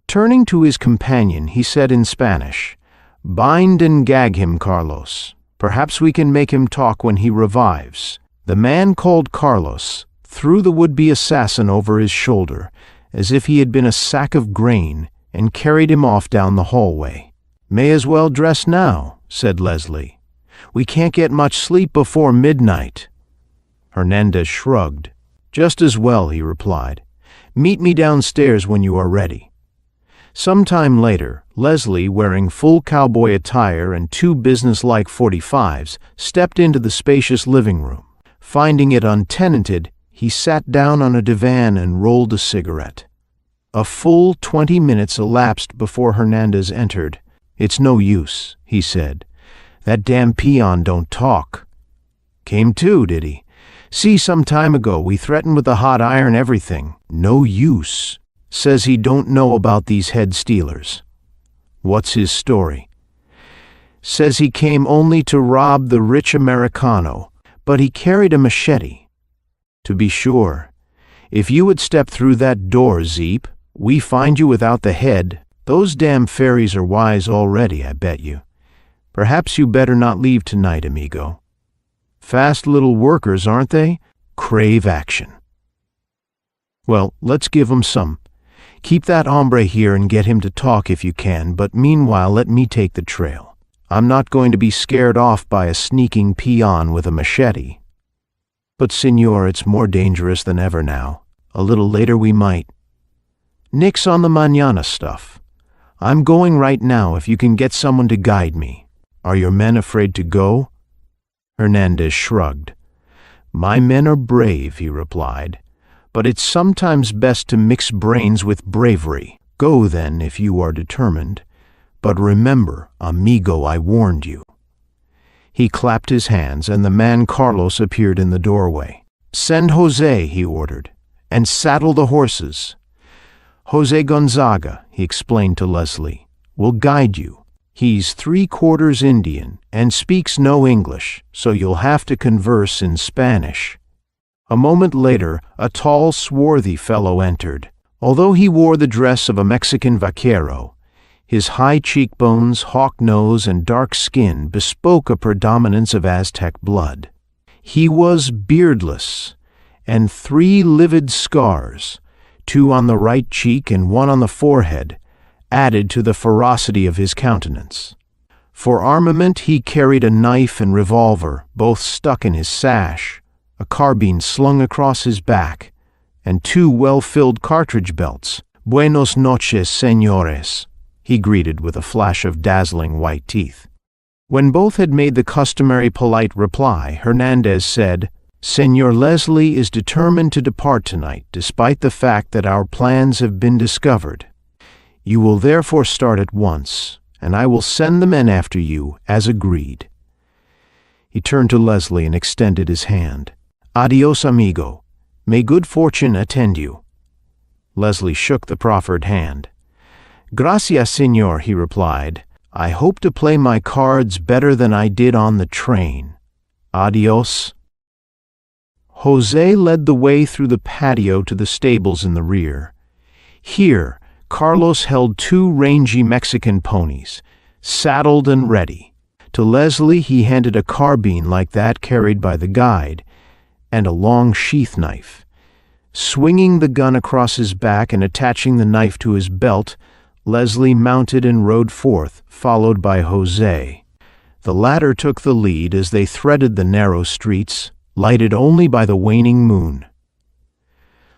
Turning to his companion, he said in Spanish, "Bind and gag him, Carlos. Perhaps we can make him talk when he revives." The man called Carlos threw the would-be assassin over his shoulder, as if he had been a sack of grain, and carried him off down the hallway. "May as well dress now," said Leslie. "We can't get much sleep before midnight." Hernandez shrugged. "Just as well," he replied. "Meet me downstairs when you are ready." Some time later, Leslie, wearing full cowboy attire and 2 businesslike .45s, stepped into the spacious living room. Finding it untenanted, he sat down on a divan and rolled a cigarette. A full 20 minutes elapsed before Hernandez entered. "It's no use," he said. "That damn peon don't talk." "Came to, did he?" "See, some time ago we threatened with the hot iron everything. No use. Says he don't know about these head stealers." "What's his story?" "Says he came only to rob the rich Americano, but he carried a machete." "To be sure. If you would step through that door, Zeep, we find you without the head. Those damn fairies are wise already, I bet you. Perhaps you better not leave tonight, amigo. Fast little workers, aren't they? Crave action." "Well, let's give 'em some. Keep that hombre here and get him to talk if you can, but meanwhile let me take the trail. I'm not going to be scared off by a sneaking peon with a machete." "But, senor, it's more dangerous than ever now. A little later we might." "Nix on the mañana stuff. I'm going right now if you can get someone to guide me. Are your men afraid to go?" Hernandez shrugged. "My men are brave," he replied, "but it's sometimes best to mix brains with bravery. Go then if you are determined. But remember, amigo, I warned you." He clapped his hands, and the man Carlos appeared in the doorway. "Send Jose," he ordered, "and saddle the horses. Jose Gonzaga," he explained to Leslie, "will guide you. He's 3/4 Indian and speaks no English, so you'll have to converse in Spanish." A moment later, a tall, swarthy fellow entered. Although he wore the dress of a Mexican vaquero, his high cheekbones, hawk nose, and dark skin bespoke a predominance of Aztec blood. He was beardless, and 3 livid scars, 2 on the right cheek and 1 on the forehead, added to the ferocity of his countenance. For armament he carried a knife and revolver, both stuck in his sash, a carbine slung across his back, and 2 well-filled cartridge belts. "Buenos noches, señores," he greeted with a flash of dazzling white teeth. When both had made the customary polite reply, Hernandez said, "Señor Leslie is determined to depart tonight, despite the fact that our plans have been discovered. You will therefore start at once, and I will send the men after you, as agreed." He turned to Leslie and extended his hand. "Adios, amigo. May good fortune attend you." Leslie shook the proffered hand. "Gracias, señor," he replied. "I hope to play my cards better than I did on the train. Adios." Jose led the way through the patio to the stables in the rear. Here, Carlos held 2 rangy Mexican ponies, saddled and ready. To Leslie he handed a carbine like that carried by the guide, and a long sheath knife. Swinging the gun across his back and attaching the knife to his belt, Leslie mounted and rode forth, followed by Jose. The latter took the lead as they threaded the narrow streets, lighted only by the waning moon.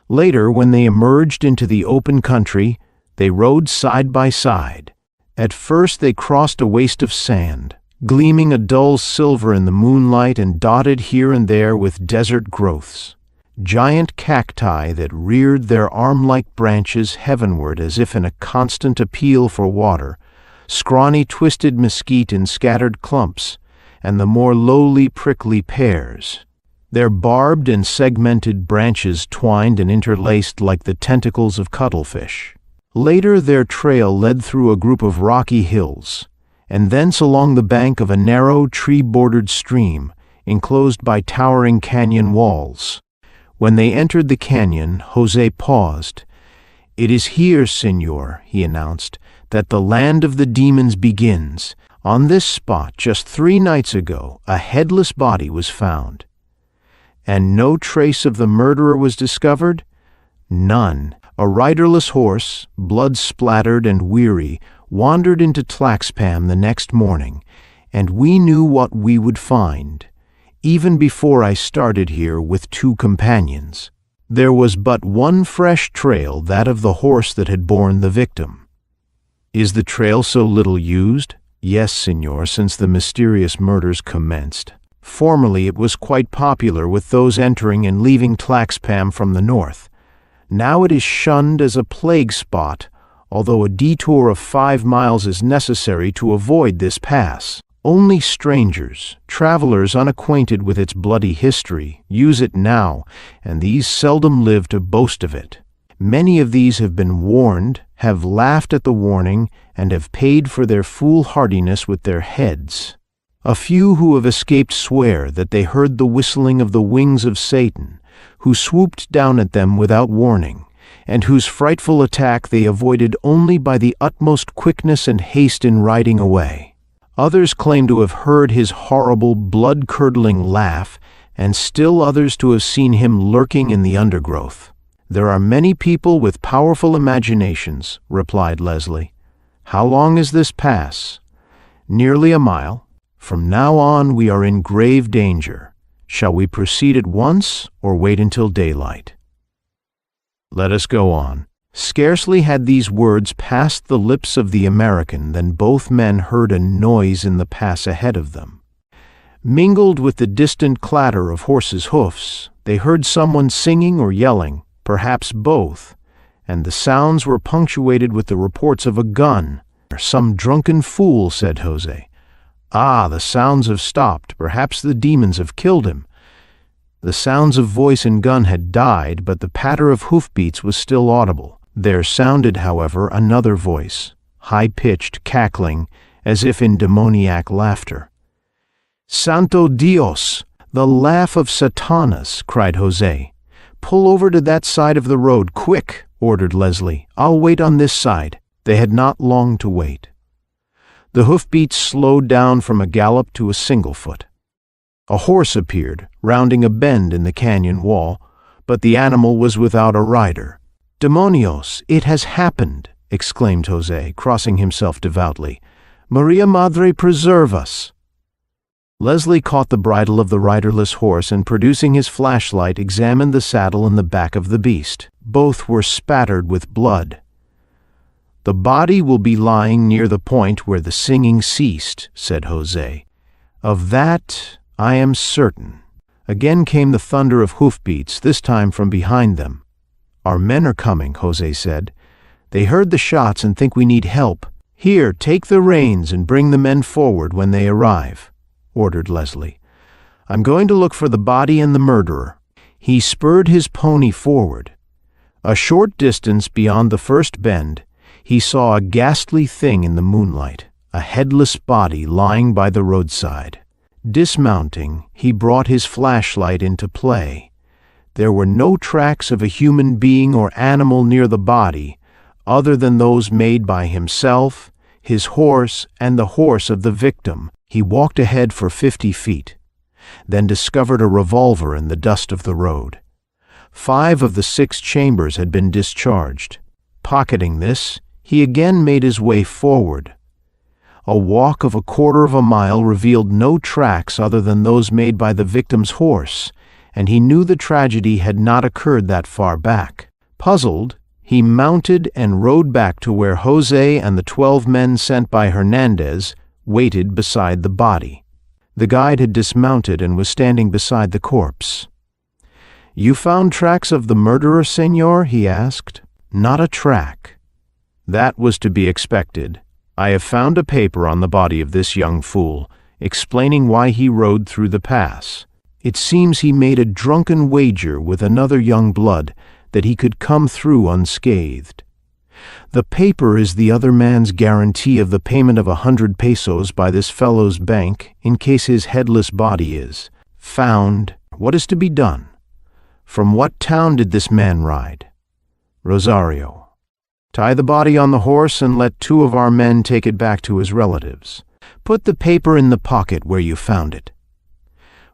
Later, when they emerged into the open country, they rode side by side. At first they crossed a waste of sand, gleaming a dull silver in the moonlight and dotted here and there with desert growths. Giant cacti that reared their arm-like branches heavenward as if in a constant appeal for water, scrawny twisted mesquite in scattered clumps, and the more lowly prickly pears. Their barbed and segmented branches twined and interlaced like the tentacles of cuttlefish. Later their trail led through a group of rocky hills, and thence along the bank of a narrow, tree-bordered stream, enclosed by towering canyon walls. When they entered the canyon, Jose paused. "It is here, señor," he announced, "that the land of the demons begins. On this spot, just 3 nights ago, a headless body was found." "And no trace of the murderer was discovered?" "None. A riderless horse, blood-splattered and weary, wandered into Tlaxpam the next morning, and we knew what we would find, even before I started here with 2 companions. There was but one fresh trail, that of the horse that had borne the victim." "Is the trail so little used?" "Yes, señor, since the mysterious murders commenced. Formerly it was quite popular with those entering and leaving Tlaxpam from the north. Now it is shunned as a plague spot, although a detour of 5 miles is necessary to avoid this pass. Only strangers, travelers unacquainted with its bloody history, use it now, and these seldom live to boast of it. Many of these have been warned, have laughed at the warning, and have paid for their foolhardiness with their heads. A few who have escaped swear that they heard the whistling of the wings of Satan, who swooped down at them without warning, and whose frightful attack they avoided only by the utmost quickness and haste in riding away. Others claim to have heard his horrible, blood-curdling laugh, and still others to have seen him lurking in the undergrowth. "There are many people with powerful imaginations," replied Leslie. "How long is this pass?" "Nearly a mile. From now on we are in grave danger. Shall we proceed at once, or wait until daylight?" "Let us go on." Scarcely had these words passed the lips of the American than both men heard a noise in the pass ahead of them. Mingled with the distant clatter of horses' hoofs, they heard someone singing or yelling, perhaps both, and the sounds were punctuated with the reports of a gun. "Some drunken fool," said Jose. "Ah, the sounds have stopped. Perhaps the demons have killed him." The sounds of voice and gun had died, but the patter of hoofbeats was still audible. There sounded, however, another voice, high-pitched, cackling, as if in demoniac laughter. "Santo Dios! The laugh of Satanas!" cried Jose. "Pull over to that side of the road, quick!" ordered Leslie. "I'll wait on this side." They had not long to wait. The hoofbeats slowed down from a gallop to a single foot. A horse appeared, rounding a bend in the canyon wall, but the animal was without a rider. "Demonios, it has happened!" exclaimed Jose, crossing himself devoutly. Maria Madre preserve us! Leslie caught the bridle of the riderless horse and, producing his flashlight, examined the saddle and the back of the beast. Both were spattered with blood. "The body will be lying near the point where the singing ceased," said Jose. "Of that I am certain." Again came the thunder of hoofbeats, this time from behind them. "Our men are coming," Jose said. "They heard the shots and think we need help. Here, take the reins and bring the men forward when they arrive," ordered Leslie. "I'm going to look for the body and the murderer." He spurred his pony forward. A short distance beyond the first bend, he saw a ghastly thing in the moonlight, a headless body lying by the roadside. Dismounting, he brought his flashlight into play. There were no tracks of a human being or animal near the body, other than those made by himself, his horse, and the horse of the victim. He walked ahead for 50 feet, then discovered a revolver in the dust of the road. 5 of the 6 chambers had been discharged. Pocketing this, he again made his way forward. A walk of 1/4 of a mile revealed no tracks other than those made by the victim's horse, and he knew the tragedy had not occurred that far back. Puzzled, he mounted and rode back to where Jose and the 12 men sent by Hernandez waited beside the body. The guide had dismounted and was standing beside the corpse. "You found tracks of the murderer, senor?" he asked. "Not a track." "That was to be expected. I have found a paper on the body of this young fool, explaining why he rode through the pass. It seems he made a drunken wager with another young blood that he could come through unscathed. The paper is the other man's guarantee of the payment of 100 pesos by this fellow's bank in case his headless body is found. What is to be done? From what town did this man ride?" "Rosario." "Tie the body on the horse and let 2 of our men take it back to his relatives. Put the paper in the pocket where you found it."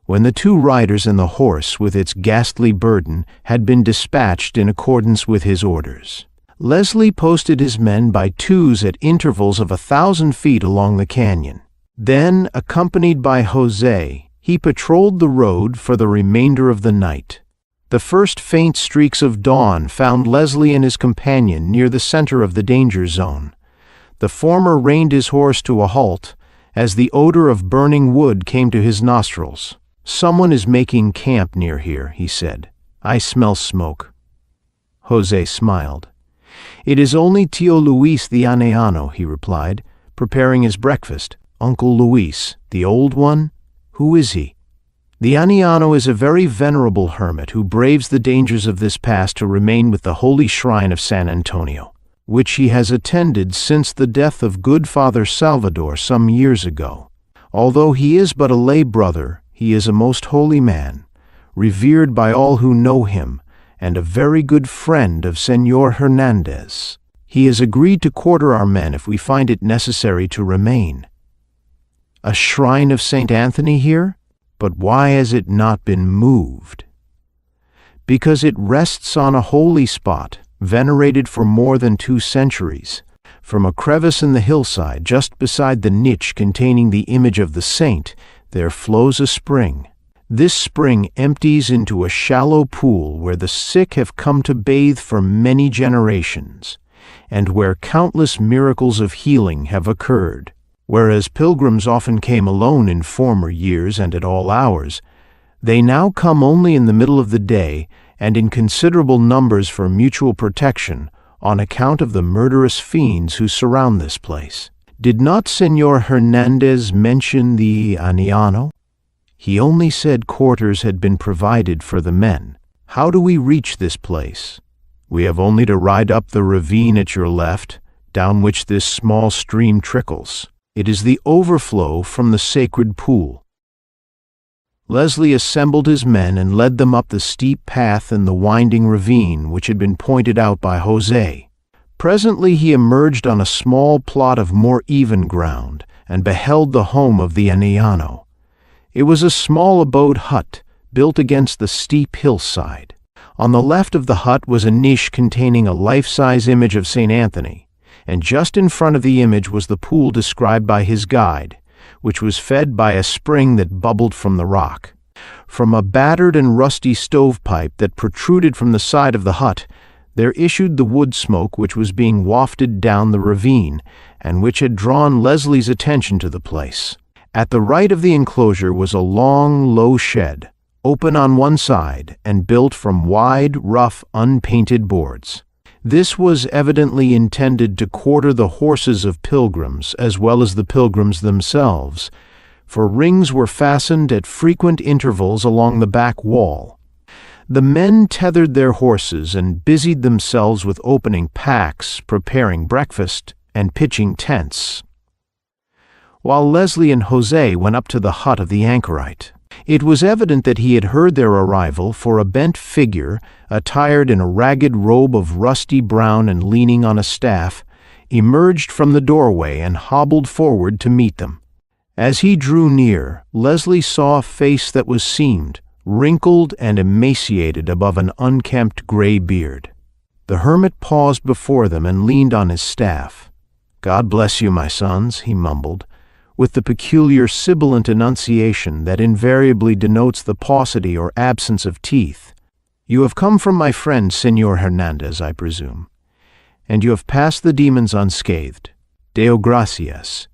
When the 2 riders and the horse with its ghastly burden had been dispatched in accordance with his orders, Leslie posted his men by twos at intervals of 1,000 feet along the canyon. Then, accompanied by Jose, he patrolled the road for the remainder of the night. The first faint streaks of dawn found Leslie and his companion near the center of the danger zone. The former reined his horse to a halt as the odor of burning wood came to his nostrils. "Someone is making camp near here," he said. "I smell smoke." Jose smiled. "It is only Tio Luis the Aneano," he replied, preparing his breakfast. "Uncle Luis, the old one? Who is he?" "The Aneano is a very venerable hermit who braves the dangers of this pass to remain with the holy shrine of San Antonio, which he has attended since the death of good Father Salvador some years ago. Although he is but a lay brother, he is a most holy man, revered by all who know him, and a very good friend of Senor Hernandez. He has agreed to quarter our men if we find it necessary to remain." "A shrine of St. Anthony here? But why has it not been moved?" "Because it rests on a holy spot, venerated for more than 2 centuries. From a crevice in the hillside, just beside the niche containing the image of the saint, there flows a spring. This spring empties into a shallow pool where the sick have come to bathe for many generations, and where countless miracles of healing have occurred. Whereas pilgrims often came alone in former years and at all hours, they now come only in the middle of the day and in considerable numbers for mutual protection on account of the murderous fiends who surround this place. Did not Senor Hernandez mention the Aneano?" "He only said quarters had been provided for the men. How do we reach this place?" "We have only to ride up the ravine at your left, down which this small stream trickles. It is the overflow from the sacred pool." Leslie assembled his men and led them up the steep path in the winding ravine which had been pointed out by Jose. Presently he emerged on a small plot of more even ground and beheld the home of the Aneano. It was a small abode hut built against the steep hillside. On the left of the hut was a niche containing a life-size image of St. Anthony, and just in front of the image was the pool described by his guide, which was fed by a spring that bubbled from the rock. From a battered and rusty stovepipe that protruded from the side of the hut, there issued the wood smoke which was being wafted down the ravine, and which had drawn Leslie's attention to the place. At the right of the enclosure was a long, low shed, open on one side and built from wide, rough, unpainted boards. This was evidently intended to quarter the horses of pilgrims as well as the pilgrims themselves, for rings were fastened at frequent intervals along the back wall. The men tethered their horses and busied themselves with opening packs, preparing breakfast, and pitching tents, while Leslie and Jose went up to the hut of the anchorite. It was evident that he had heard their arrival, for a bent figure, attired in a ragged robe of rusty brown and leaning on a staff, emerged from the doorway and hobbled forward to meet them. As he drew near, Leslie saw a face that was seamed, wrinkled and emaciated above an unkempt gray beard. The hermit paused before them and leaned on his staff. "God bless you, my sons," he mumbled, with the peculiar sibilant enunciation that invariably denotes the paucity or absence of teeth. "You have come from my friend, Señor Hernandez, I presume, and you have passed the demons unscathed. Deo gracias."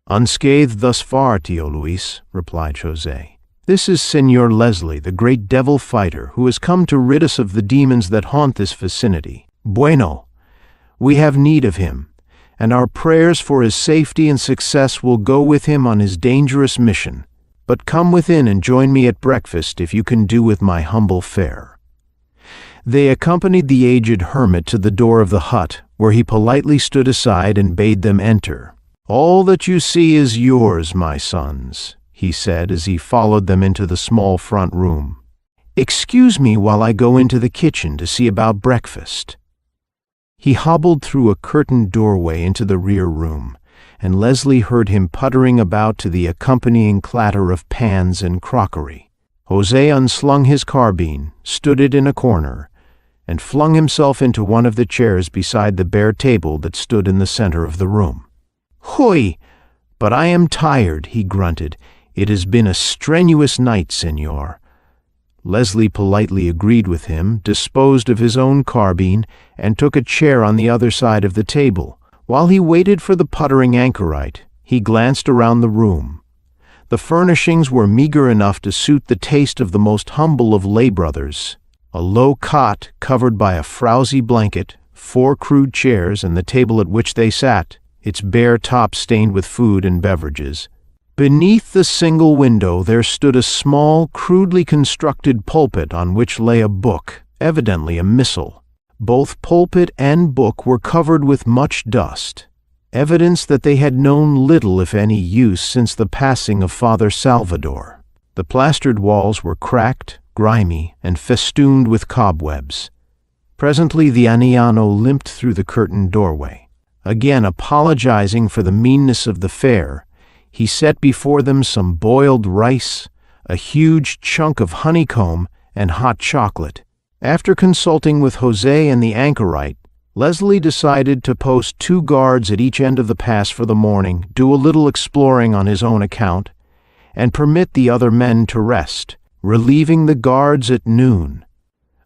"Unscathed thus far, Tio Luis," replied Jose. "This is Señor Leslie, the great devil fighter, who has come to rid us of the demons that haunt this vicinity. Bueno, we have need of him, and our prayers for his safety and success will go with him on his dangerous mission. But come within and join me at breakfast if you can do with my humble fare." They accompanied the aged hermit to the door of the hut, where he politely stood aside and bade them enter. "All that you see is yours, my sons," he said as he followed them into the small front room. "Excuse me while I go into the kitchen to see about breakfast." He hobbled through a curtained doorway into the rear room, and Leslie heard him puttering about to the accompanying clatter of pans and crockery. Jose unslung his carbine, stood it in a corner, and flung himself into one of the chairs beside the bare table that stood in the center of the room. "Hui! But I am tired," he grunted. "It has been a strenuous night, Señor." Leslie politely agreed with him, disposed of his own carbine, and took a chair on the other side of the table. While he waited for the puttering anchorite, he glanced around the room. The furnishings were meager enough to suit the taste of the most humble of lay brothers. A low cot covered by a frowsy blanket, 4 crude chairs, and the table at which they sat, its bare top stained with food and beverages. Beneath the single window there stood a small, crudely constructed pulpit on which lay a book, evidently a missal. Both pulpit and book were covered with much dust, evidence that they had known little, if any, use since the passing of Father Salvador. The plastered walls were cracked, grimy, and festooned with cobwebs. Presently the anciano limped through the curtained doorway. Again apologizing for the meanness of the fare, he set before them some boiled rice, a huge chunk of honeycomb, and hot chocolate. After consulting with Jose and the anchorite, Leslie decided to post 2 guards at each end of the pass for the morning, do a little exploring on his own account, and permit the other men to rest, relieving the guards at noon.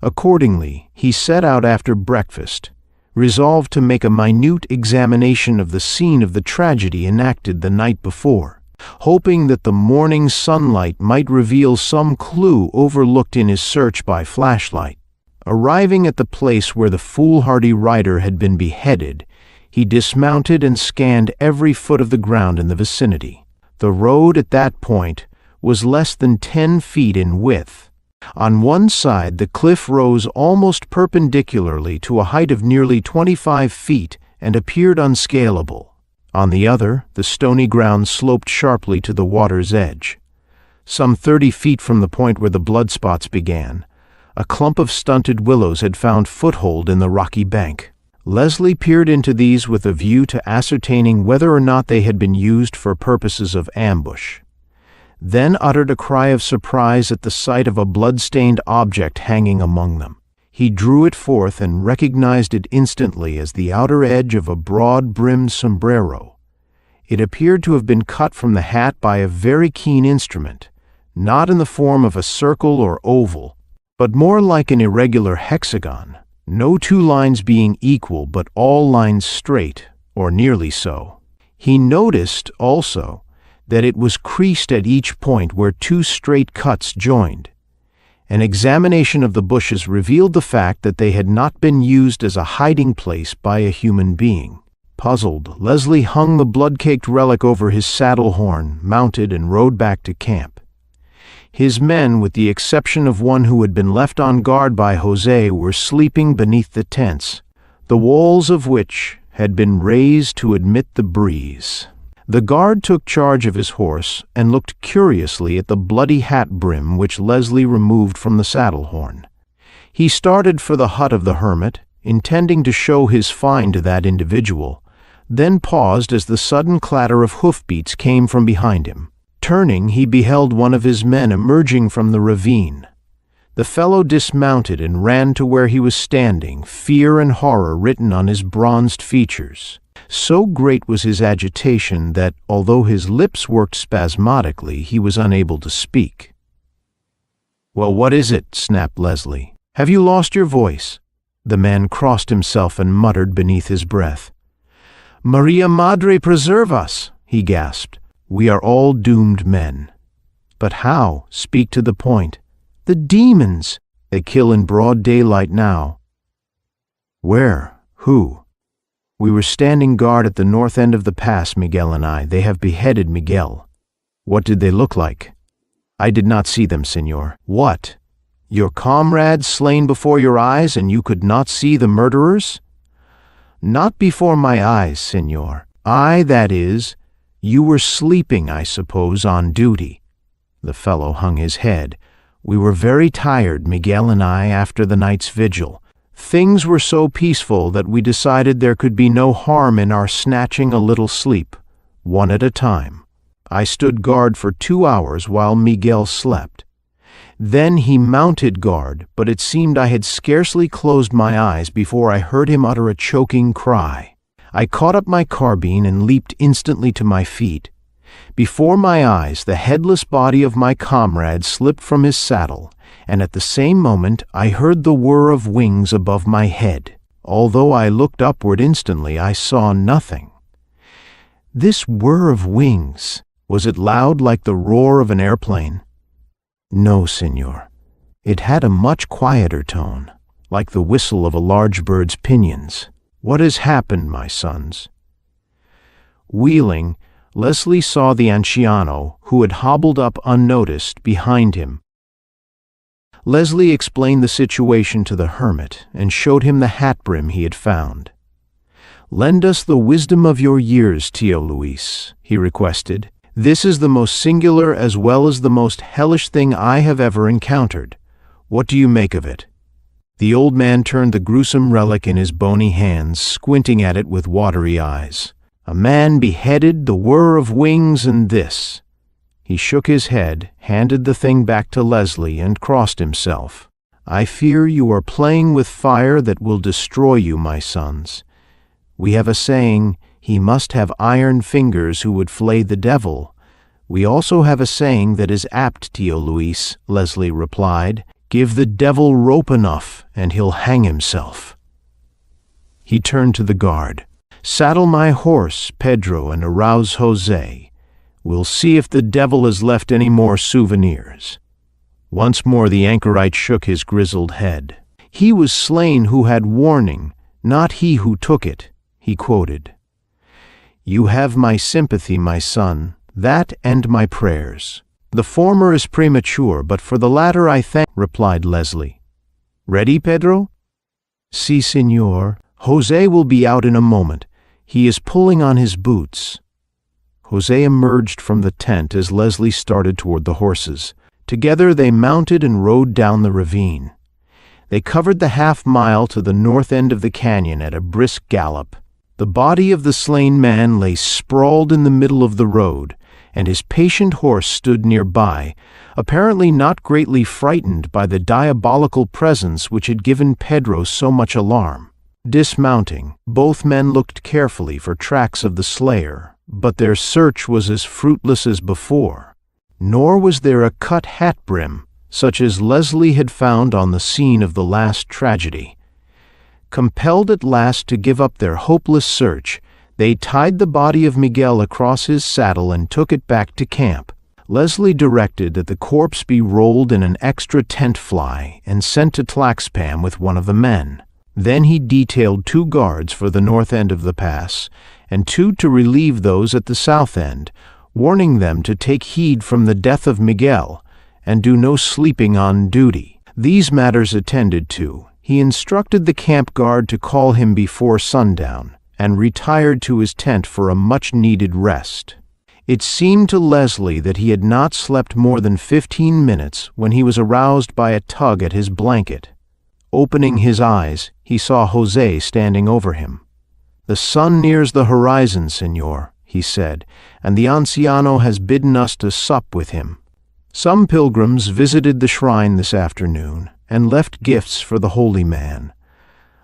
Accordingly, he set out after breakfast, resolved to make a minute examination of the scene of the tragedy enacted the night before, hoping that the morning sunlight might reveal some clue overlooked in his search by flashlight. Arriving at the place where the foolhardy rider had been beheaded, he dismounted and scanned every foot of the ground in the vicinity. The road at that point was less than 10 feet in width. On one side, the cliff rose almost perpendicularly to a height of nearly 25 feet and appeared unscalable. On the other, the stony ground sloped sharply to the water's edge. Some 30 feet from the point where the blood spots began, a clump of stunted willows had found foothold in the rocky bank. Leslie peered into these with a view to ascertaining whether or not they had been used for purposes of ambush, then uttered a cry of surprise at the sight of a blood-stained object hanging among them. He drew it forth and recognized it instantly as the outer edge of a broad-brimmed sombrero. It appeared to have been cut from the hat by a very keen instrument, not in the form of a circle or oval, but more like an irregular hexagon, no two lines being equal but all lines straight, or nearly so. He noticed, also, that it was creased at each point where two straight cuts joined. An examination of the bushes revealed the fact that they had not been used as a hiding place by a human being. Puzzled, Leslie hung the blood-caked relic over his saddle horn, mounted, and rode back to camp. His men, with the exception of one who had been left on guard by Jose, were sleeping beneath the tents, the walls of which had been raised to admit the breeze. The guard took charge of his horse and looked curiously at the bloody hat brim which Leslie removed from the saddle horn. He started for the hut of the hermit, intending to show his find to that individual, then paused as the sudden clatter of hoofbeats came from behind him. Turning, he beheld one of his men emerging from the ravine. The fellow dismounted and ran to where he was standing, fear and horror written on his bronzed features. So great was his agitation that, although his lips worked spasmodically, he was unable to speak. "Well, what is it?" snapped Leslie. "Have you lost your voice?" The man crossed himself and muttered beneath his breath. "Maria Madre preserve us!" he gasped. "We are all doomed men." "But how? Speak to the point." "The demons! They kill in broad daylight now." "Where? Who?" "We were standing guard at the north end of the pass, Miguel and I. They have beheaded Miguel." "What did they look like?" "I did not see them, senor." "What? Your comrades slain before your eyes, and you could not see the murderers?" "Not before my eyes, senor. That is, you were sleeping, I suppose, on duty." The fellow hung his head. "We were very tired, Miguel and I, after the night's vigil. Things were so peaceful that we decided there could be no harm in our snatching a little sleep, one at a time. I stood guard for 2 hours while Miguel slept. Then he mounted guard, but it seemed I had scarcely closed my eyes before I heard him utter a choking cry. I caught up my carbine and leaped instantly to my feet. Before my eyes, the headless body of my comrade slipped from his saddle, and at the same moment I heard the whir of wings above my head. Although I looked upward instantly, I saw nothing. This whir of wings, was it loud like the roar of an airplane? No, senor. It had a much quieter tone, like the whistle of a large bird's pinions. What has happened, my sons? Wheeling, Leslie saw the anciano, who had hobbled up unnoticed, behind him. Leslie explained the situation to the hermit and showed him the hat brim he had found. "Lend us the wisdom of your years, Tio Luis," he requested. "This is the most singular as well as the most hellish thing I have ever encountered. What do you make of it?" The old man turned the gruesome relic in his bony hands, squinting at it with watery eyes. "A man beheaded, the whir of wings, and this." He shook his head, handed the thing back to Leslie, and crossed himself. "I fear you are playing with fire that will destroy you, my sons. We have a saying, 'He must have iron fingers who would flay the devil.' We also have a saying that is apt, Tio Luis," Leslie replied. "Give the devil rope enough, and he'll hang himself." He turned to the guard. "Saddle my horse, Pedro, and arouse Jose. We'll see if the devil has left any more souvenirs." Once more the anchorite shook his grizzled head. "He was slain who had warning, not he who took it," he quoted. "You have my sympathy, my son, that and my prayers. The former is premature, but for the latter I thank," replied Leslie. "Ready, Pedro?" "Si, senor. Jose will be out in a moment. He is pulling on his boots." Jose emerged from the tent as Leslie started toward the horses. Together they mounted and rode down the ravine. They covered the half-mile to the north end of the canyon at a brisk gallop. The body of the slain man lay sprawled in the middle of the road, and his patient horse stood nearby, apparently not greatly frightened by the diabolical presence which had given Pedro so much alarm. Dismounting, both men looked carefully for tracks of the slayer, but their search was as fruitless as before. Nor was there a cut hat brim, such as Leslie had found on the scene of the last tragedy. Compelled at last to give up their hopeless search, they tied the body of Miguel across his saddle and took it back to camp. Leslie directed that the corpse be rolled in an extra tent fly and sent to Tlaxpam with one of the men. Then he detailed 2 guards for the north end of the pass, and 2 to relieve those at the south end, warning them to take heed from the death of Miguel, and do no sleeping on duty. These matters attended to, he instructed the camp guard to call him before sundown, and retired to his tent for a much-needed rest. It seemed to Leslie that he had not slept more than 15 minutes when he was aroused by a tug at his blanket. Opening his eyes, he saw José standing over him. "The sun nears the horizon, señor," he said, "and the anciano has bidden us to sup with him. Some pilgrims visited the shrine this afternoon and left gifts for the holy man.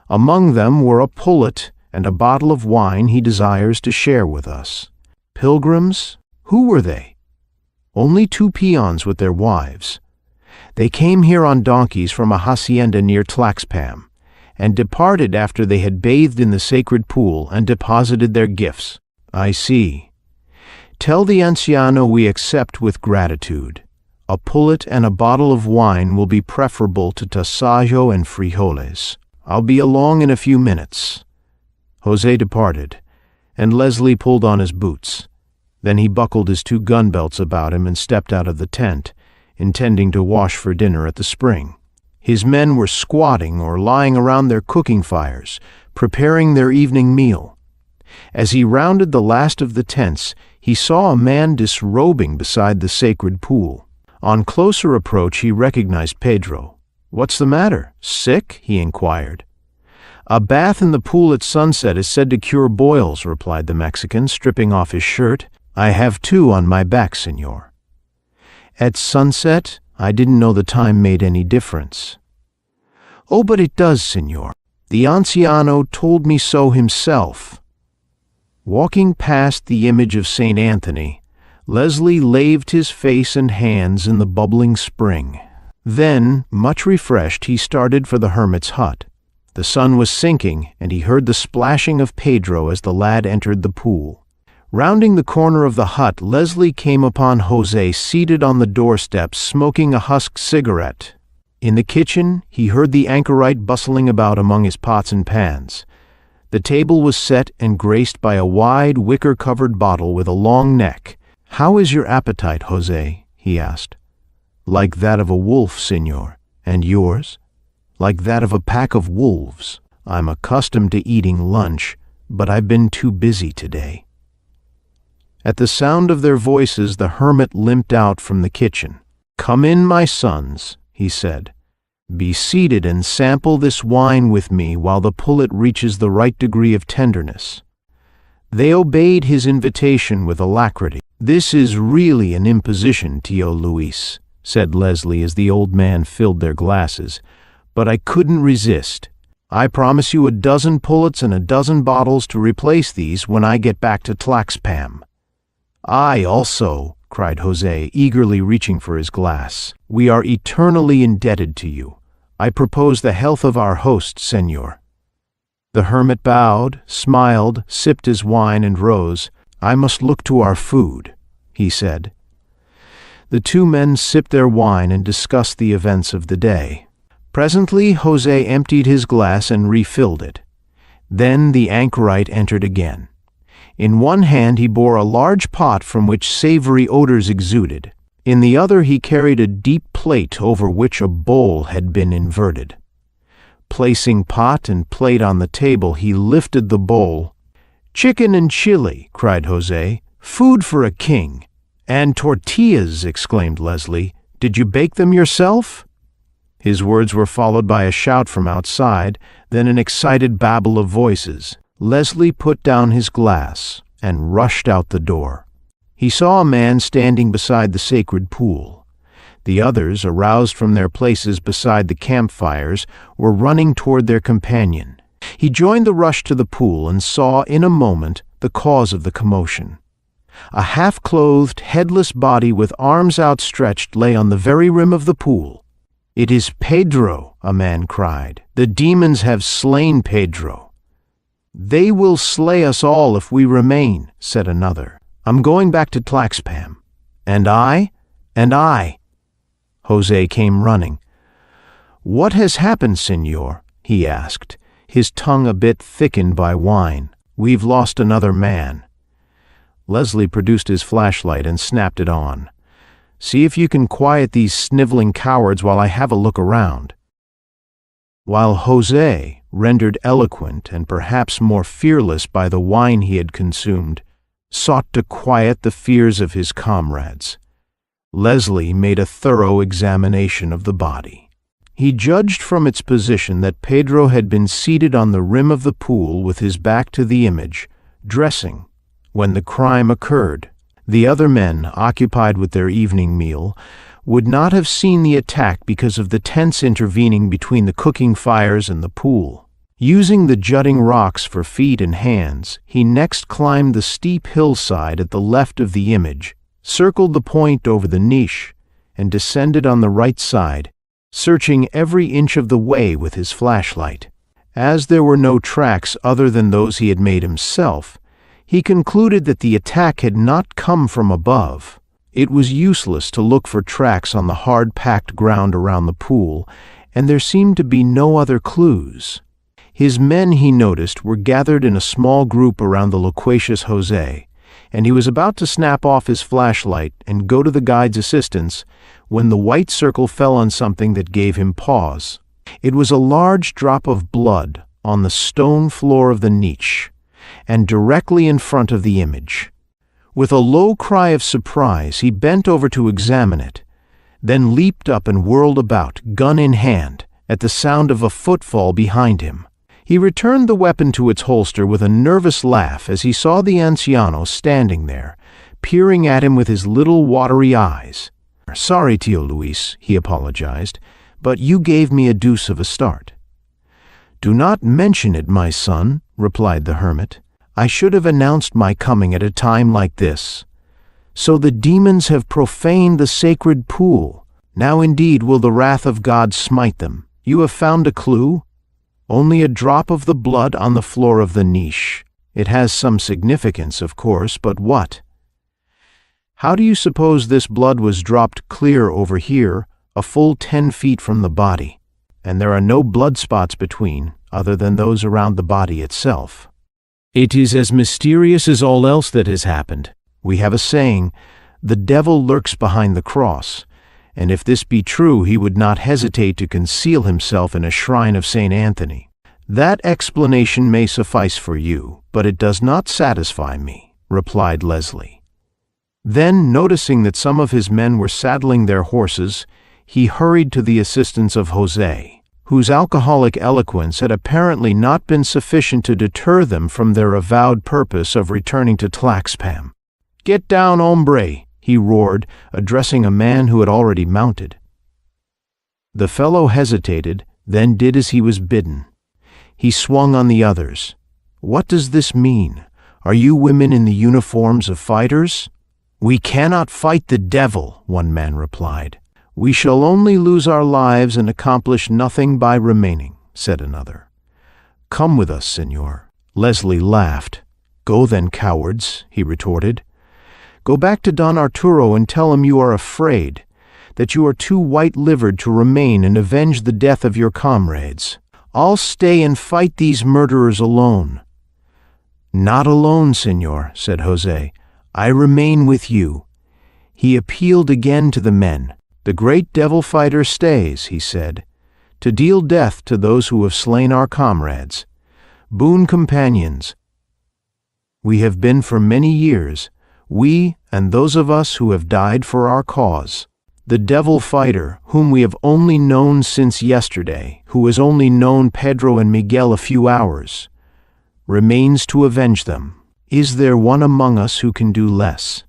Among them were a pullet and a bottle of wine he desires to share with us." Pilgrims? Who were they? "Only 2 peons with their wives. They came here on donkeys from a hacienda near Tlaxpam, and departed after they had bathed in the sacred pool and deposited their gifts." "I see. Tell the anciano we accept with gratitude. A pullet and a bottle of wine will be preferable to tasajo and frijoles. I'll be along in a few minutes." José departed, and Leslie pulled on his boots. Then he buckled his 2 gun belts about him and stepped out of the tent, intending to wash for dinner at the spring. His men were squatting or lying around their cooking fires, preparing their evening meal. As he rounded the last of the tents, he saw a man disrobing beside the sacred pool. On closer approach, he recognized Pedro. "What's the matter? Sick?" he inquired. "A bath in the pool at sunset is said to cure boils," replied the Mexican, stripping off his shirt. "I have 2 on my back, señor." "At sunset? I didn't know the time made any difference." "Oh, but it does, señor. The anciano told me so himself." Walking past the image of St. Anthony, Leslie laved his face and hands in the bubbling spring. Then, much refreshed, he started for the hermit's hut. The sun was sinking, and he heard the splashing of Pedro as the lad entered the pool. Rounding the corner of the hut, Leslie came upon José seated on the doorstep smoking a husk cigarette. In the kitchen, he heard the anchorite bustling about among his pots and pans. The table was set and graced by a wide, wicker-covered bottle with a long neck. "How is your appetite, José?" he asked. "Like that of a wolf, señor. And yours?" "Like that of a pack of wolves. I'm accustomed to eating lunch, but I've been too busy today." At the sound of their voices, the hermit limped out from the kitchen. "Come in, my sons," he said. "Be seated and sample this wine with me while the pullet reaches the right degree of tenderness." They obeyed his invitation with alacrity. "This is really an imposition, Tio Luis," said Leslie as the old man filled their glasses, "but I couldn't resist. I promise you a dozen pullets and a dozen bottles to replace these when I get back to Tlaxpam." "I also," cried José, eagerly reaching for his glass. "We are eternally indebted to you. I propose the health of our host, señor." The hermit bowed, smiled, sipped his wine, and rose. "I must look to our food," he said. The 2 men sipped their wine and discussed the events of the day. Presently, José emptied his glass and refilled it. Then the anchorite entered again. In one hand he bore a large pot from which savory odors exuded. In the other he carried a deep plate over which a bowl had been inverted. Placing pot and plate on the table, he lifted the bowl. "Chicken and chili," cried José. "Food for a king." "And tortillas," exclaimed Leslie. "Did you bake them yourself?" His words were followed by a shout from outside, then an excited babble of voices. Leslie put down his glass and rushed out the door. He saw a man standing beside the sacred pool. The others, aroused from their places beside the campfires, were running toward their companion. He joined the rush to the pool and saw in a moment the cause of the commotion. A half-clothed, headless body with arms outstretched lay on the very rim of the pool. "It is Pedro," a man cried. "The demons have slain Pedro." "They will slay us all if we remain," said another. "I'm going back to Tlaxpam." "And I?" "And I." Jose came running. "What has happened, senor?" he asked, his tongue a bit thickened by wine. "We've lost another man." Leslie produced his flashlight and snapped it on. "See if you can quiet these sniveling cowards while I have a look around." While Jose, rendered eloquent and perhaps more fearless by the wine he had consumed, sought to quiet the fears of his comrades, Leslie made a thorough examination of the body. He judged from its position that Pedro had been seated on the rim of the pool with his back to the image, dressing, when the crime occurred. The other men, occupied with their evening meal, would not have seen the attack because of the tents intervening between the cooking fires and the pool. Using the jutting rocks for feet and hands, he next climbed the steep hillside at the left of the image, circled the point over the niche, and descended on the right side, searching every inch of the way with his flashlight. As there were no tracks other than those he had made himself, he concluded that the attack had not come from above. It was useless to look for tracks on the hard-packed ground around the pool, and there seemed to be no other clues. His men, he noticed, were gathered in a small group around the loquacious Jose, and he was about to snap off his flashlight and go to the guide's assistance when the white circle fell on something that gave him pause. It was a large drop of blood on the stone floor of the niche, and directly in front of the image. With a low cry of surprise, he bent over to examine it, then leaped up and whirled about, gun in hand, at the sound of a footfall behind him. He returned the weapon to its holster with a nervous laugh as he saw the anciano standing there, peering at him with his little watery eyes. "Sorry, Tio Luis," he apologized, "but you gave me a deuce of a start." "Do not mention it, my son," replied the hermit. "I should have announced my coming at a time like this. So the demons have profaned the sacred pool. Now indeed will the wrath of God smite them. You have found a clue? Only a drop of the blood on the floor of the niche. It has some significance, of course, but what? How do you suppose this blood was dropped clear over here, a full 10 feet from the body? And there are no blood spots between, other than those around the body itself. It is as mysterious as all else that has happened. We have a saying, the devil lurks behind the cross, and if this be true, he would not hesitate to conceal himself in a shrine of St. Anthony. That explanation may suffice for you, but it does not satisfy me," replied Leslie. Then, noticing that some of his men were saddling their horses, he hurried to the assistance of Jose, whose alcoholic eloquence had apparently not been sufficient to deter them from their avowed purpose of returning to Tlaxpam. "Get down, hombre!" he roared, addressing a man who had already mounted. The fellow hesitated, then did as he was bidden. He swung on the others. "What does this mean? Are you women in the uniforms of fighters?" "We cannot fight the devil," one man replied. "We shall only lose our lives and accomplish nothing by remaining," said another. "Come with us, senor." Leslie laughed. "Go then, cowards," he retorted. "Go back to Don Arturo and tell him you are afraid, that you are too white-livered to remain and avenge the death of your comrades. I'll stay and fight these murderers alone." "Not alone, senor," said Jose. "I remain with you." He appealed again to the men. "The great devil fighter stays," he said, "to deal death to those who have slain our comrades. Boon companions, we have been for many years, we and those of us who have died for our cause. The devil fighter, whom we have only known since yesterday, who has only known Pedro and Miguel a few hours, remains to avenge them. Is there one among us who can do less?"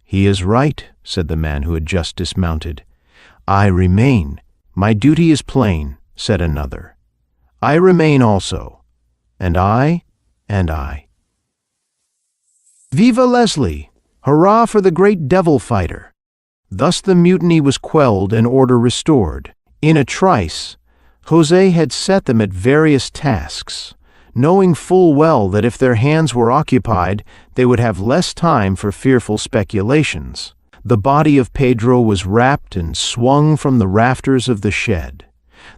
"He is right," said the man who had just dismounted. "I remain. My duty is plain," said another. "I remain also. And I, and I." Viva Leslie! Hurrah for the great devil fighter! Thus the mutiny was quelled and order restored. In a trice, Jose had set them at various tasks, knowing full well that if their hands were occupied, they would have less time for fearful speculations. The body of Pedro was wrapped and swung from the rafters of the shed.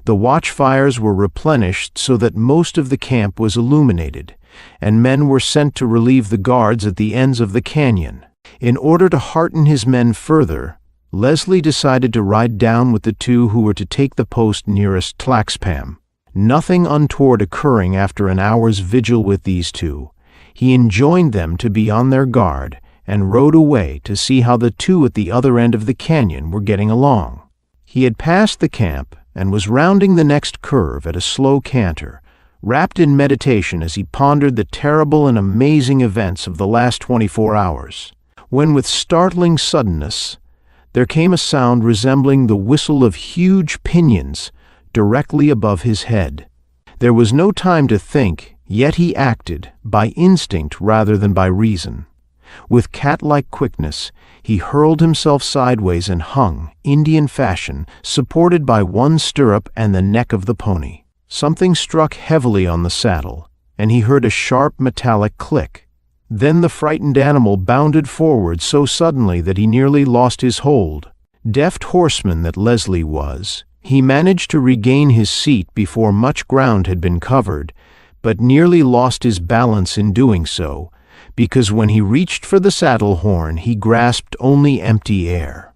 The watchfires were replenished so that most of the camp was illuminated, and men were sent to relieve the guards at the ends of the canyon. In order to hearten his men further, Leslie decided to ride down with the two who were to take the post nearest Tlaxpam. Nothing untoward occurring after an hour's vigil with these two, he enjoined them to be on their guard and rode away to see how the two at the other end of the canyon were getting along. He had passed the camp and was rounding the next curve at a slow canter, wrapped in meditation as he pondered the terrible and amazing events of the last 24 hours, when with startling suddenness there came a sound resembling the whistle of huge pinions directly above his head. There was no time to think, yet he acted, by instinct rather than by reason. With cat-like quickness, he hurled himself sideways and hung, Indian fashion, supported by one stirrup and the neck of the pony. Something struck heavily on the saddle, and he heard a sharp metallic click. Then the frightened animal bounded forward so suddenly that he nearly lost his hold. Deft horseman that Leslie was, he managed to regain his seat before much ground had been covered, but nearly lost his balance in doing so, because when he reached for the saddle horn he grasped only empty air.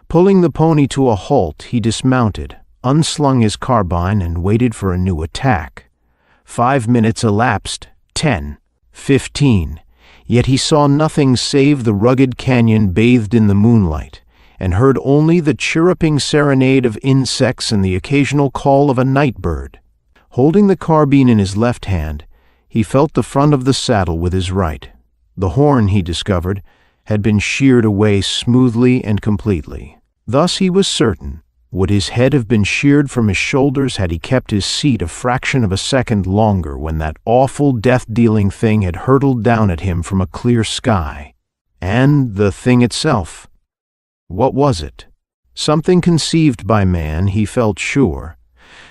Pulling the pony to a halt, he dismounted, unslung his carbine, and waited for a new attack. 5 minutes elapsed, 10, 15, yet he saw nothing save the rugged canyon bathed in the moonlight, and heard only the chirruping serenade of insects and the occasional call of a night bird. Holding the carbine in his left hand, he felt the front of the saddle with his right. The horn, he discovered, had been sheared away smoothly and completely. Thus he was certain. Would his head have been sheared from his shoulders had he kept his seat a fraction of a second longer when that awful death-dealing thing had hurtled down at him from a clear sky? And the thing itself. What was it? Something conceived by man, he felt sure,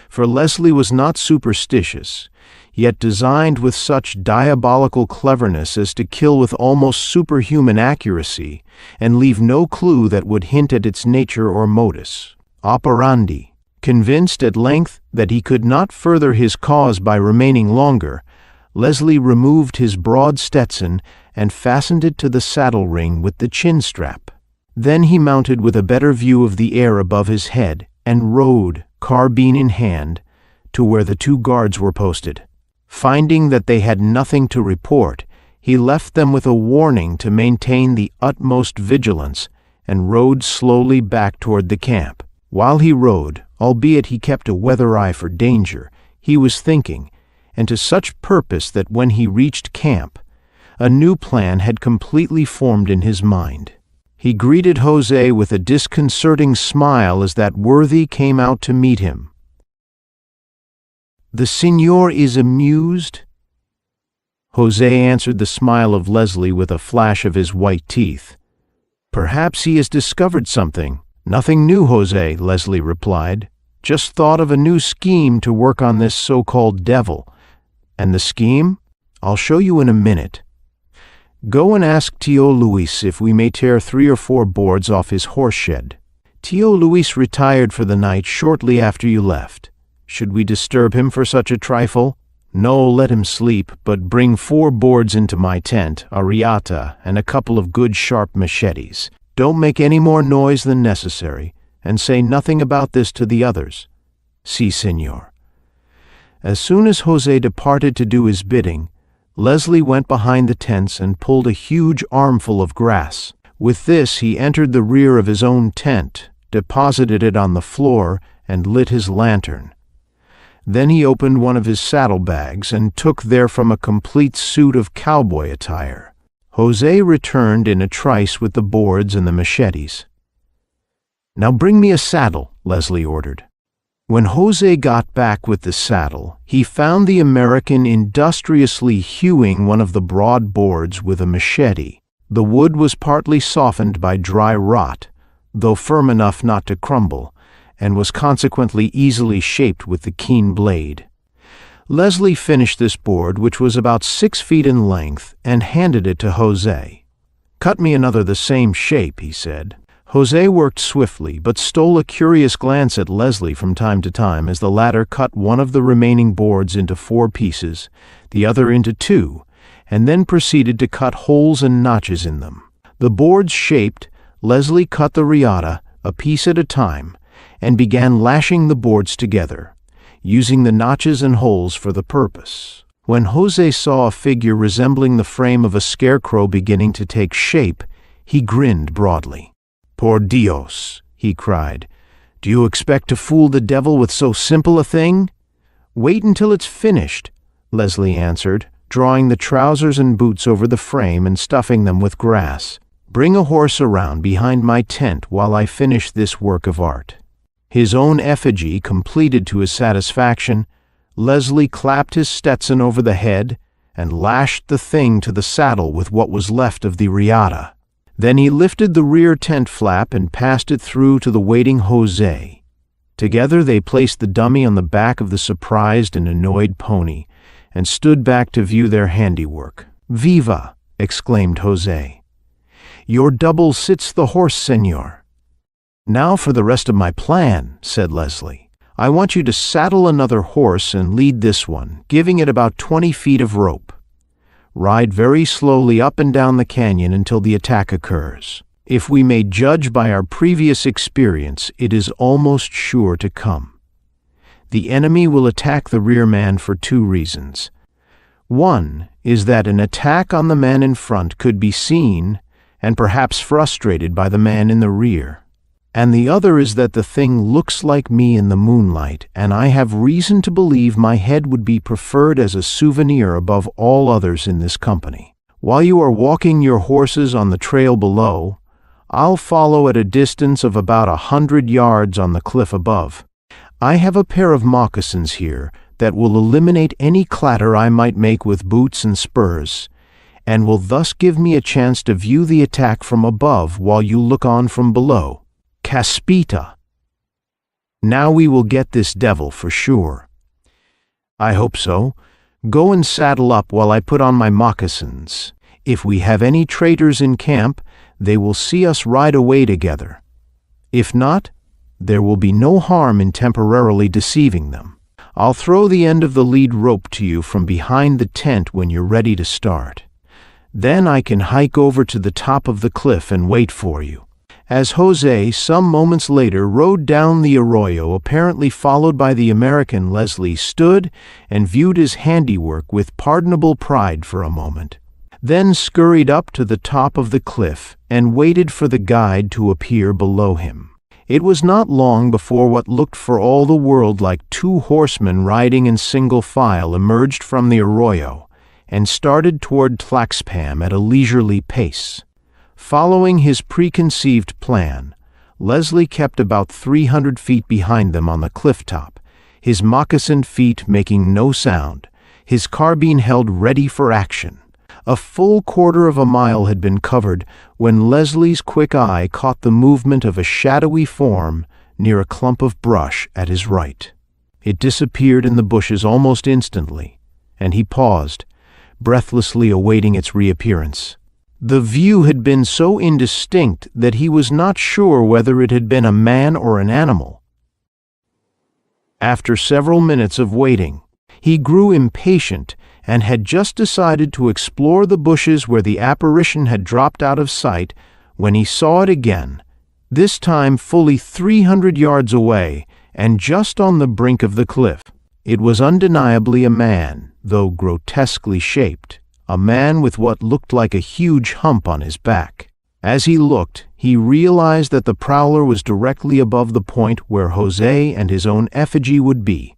for Leslie was not superstitious, yet designed with such diabolical cleverness as to kill with almost superhuman accuracy and leave no clue that would hint at its nature or modus operandi. Convinced at length that he could not further his cause by remaining longer, Leslie removed his broad Stetson and fastened it to the saddle ring with the chin strap. Then he mounted with a better view of the air above his head and rode, carbine in hand, to where the two guards were posted. Finding that they had nothing to report, he left them with a warning to maintain the utmost vigilance and rode slowly back toward the camp. While he rode, albeit he kept a weather eye for danger, he was thinking, and to such purpose that when he reached camp, a new plan had completely formed in his mind. He greeted Jose with a disconcerting smile as that worthy came out to meet him. "The Señor is amused?" Jose answered the smile of Leslie with a flash of his white teeth. "Perhaps he has discovered something." "Nothing new, Jose," Leslie replied. "Just thought of a new scheme to work on this so-called devil." "And the scheme? I'll show you in a minute. Go and ask Tio Luis if we may tear 3 or 4 boards off his horse shed. Tio Luis retired for the night shortly after you left. Should we disturb him for such a trifle? No, let him sleep, but bring 4 boards into my tent, a riata, and a couple of good sharp machetes. Don't make any more noise than necessary, and say nothing about this to the others." "Si, Señor." As soon as Jose departed to do his bidding, Leslie went behind the tents and pulled a huge armful of grass. With this he entered the rear of his own tent, deposited it on the floor, and lit his lantern. Then he opened one of his saddlebags and took therefrom a complete suit of cowboy attire. Jose returned in a trice with the boards and the machetes. "Now bring me a saddle," Leslie ordered. When Jose got back with the saddle, he found the American industriously hewing one of the broad boards with a machete. The wood was partly softened by dry rot, though firm enough not to crumble, and was consequently easily shaped with the keen blade. Leslie finished this board, which was about 6 feet in length, and handed it to Jose. "Cut me another the same shape," he said. Jose worked swiftly, but stole a curious glance at Leslie from time to time as the latter cut one of the remaining boards into 4 pieces, the other into 2, and then proceeded to cut holes and notches in them. The boards shaped, Leslie cut the riata, a piece at a time, and began lashing the boards together, using the notches and holes for the purpose. When Jose saw a figure resembling the frame of a scarecrow beginning to take shape, he grinned broadly. "Por Dios," he cried. "Do you expect to fool the devil with so simple a thing?" "Wait until it's finished," Leslie answered, drawing the trousers and boots over the frame and stuffing them with grass. "Bring a horse around behind my tent while I finish this work of art." His own effigy completed to his satisfaction, Leslie clapped his Stetson over the head and lashed the thing to the saddle with what was left of the riata. Then he lifted the rear tent flap and passed it through to the waiting Jose. Together they placed the dummy on the back of the surprised and annoyed pony and stood back to view their handiwork. "Viva!" exclaimed Jose. "Your double sits the horse, senor." "Now for the rest of my plan," said Leslie. "I want you to saddle another horse and lead this one, giving it about 20 feet of rope. Ride very slowly up and down the canyon until the attack occurs. If we may judge by our previous experience, it is almost sure to come. The enemy will attack the rear man for 2 reasons. One is that an attack on the man in front could be seen and perhaps frustrated by the man in the rear. And the other is that the thing looks like me in the moonlight, and I have reason to believe my head would be preferred as a souvenir above all others in this company. While you are walking your horses on the trail below, I'll follow at a distance of about 100 yards on the cliff above. I have a pair of moccasins here that will eliminate any clatter I might make with boots and spurs, and will thus give me a chance to view the attack from above while you look on from below. Caspita! Now we will get this devil for sure." "I hope so. Go and saddle up while I put on my moccasins. If we have any traitors in camp, they will see us ride away together. If not, there will be no harm in temporarily deceiving them. I'll throw the end of the lead rope to you from behind the tent when you're ready to start. Then I can hike over to the top of the cliff and wait for you." As Jose, some moments later, rode down the arroyo, apparently followed by the American, Leslie stood and viewed his handiwork with pardonable pride for a moment, then scurried up to the top of the cliff and waited for the guide to appear below him. It was not long before what looked for all the world like 2 horsemen riding in single file emerged from the arroyo and started toward Tlaxpam at a leisurely pace. Following his preconceived plan, Leslie kept about 300 feet behind them on the cliff top, his moccasined feet making no sound, his carbine held ready for action. A full quarter of a mile had been covered when Leslie's quick eye caught the movement of a shadowy form near a clump of brush at his right. It disappeared in the bushes almost instantly, and he paused, breathlessly awaiting its reappearance. The view had been so indistinct that he was not sure whether it had been a man or an animal. After several minutes of waiting, he grew impatient and had just decided to explore the bushes where the apparition had dropped out of sight when he saw it again, this time fully 300 yards away and just on the brink of the cliff. It was undeniably a man, though grotesquely shaped. A man with what looked like a huge hump on his back. As he looked, he realized that the prowler was directly above the point where Jose and his own effigy would be,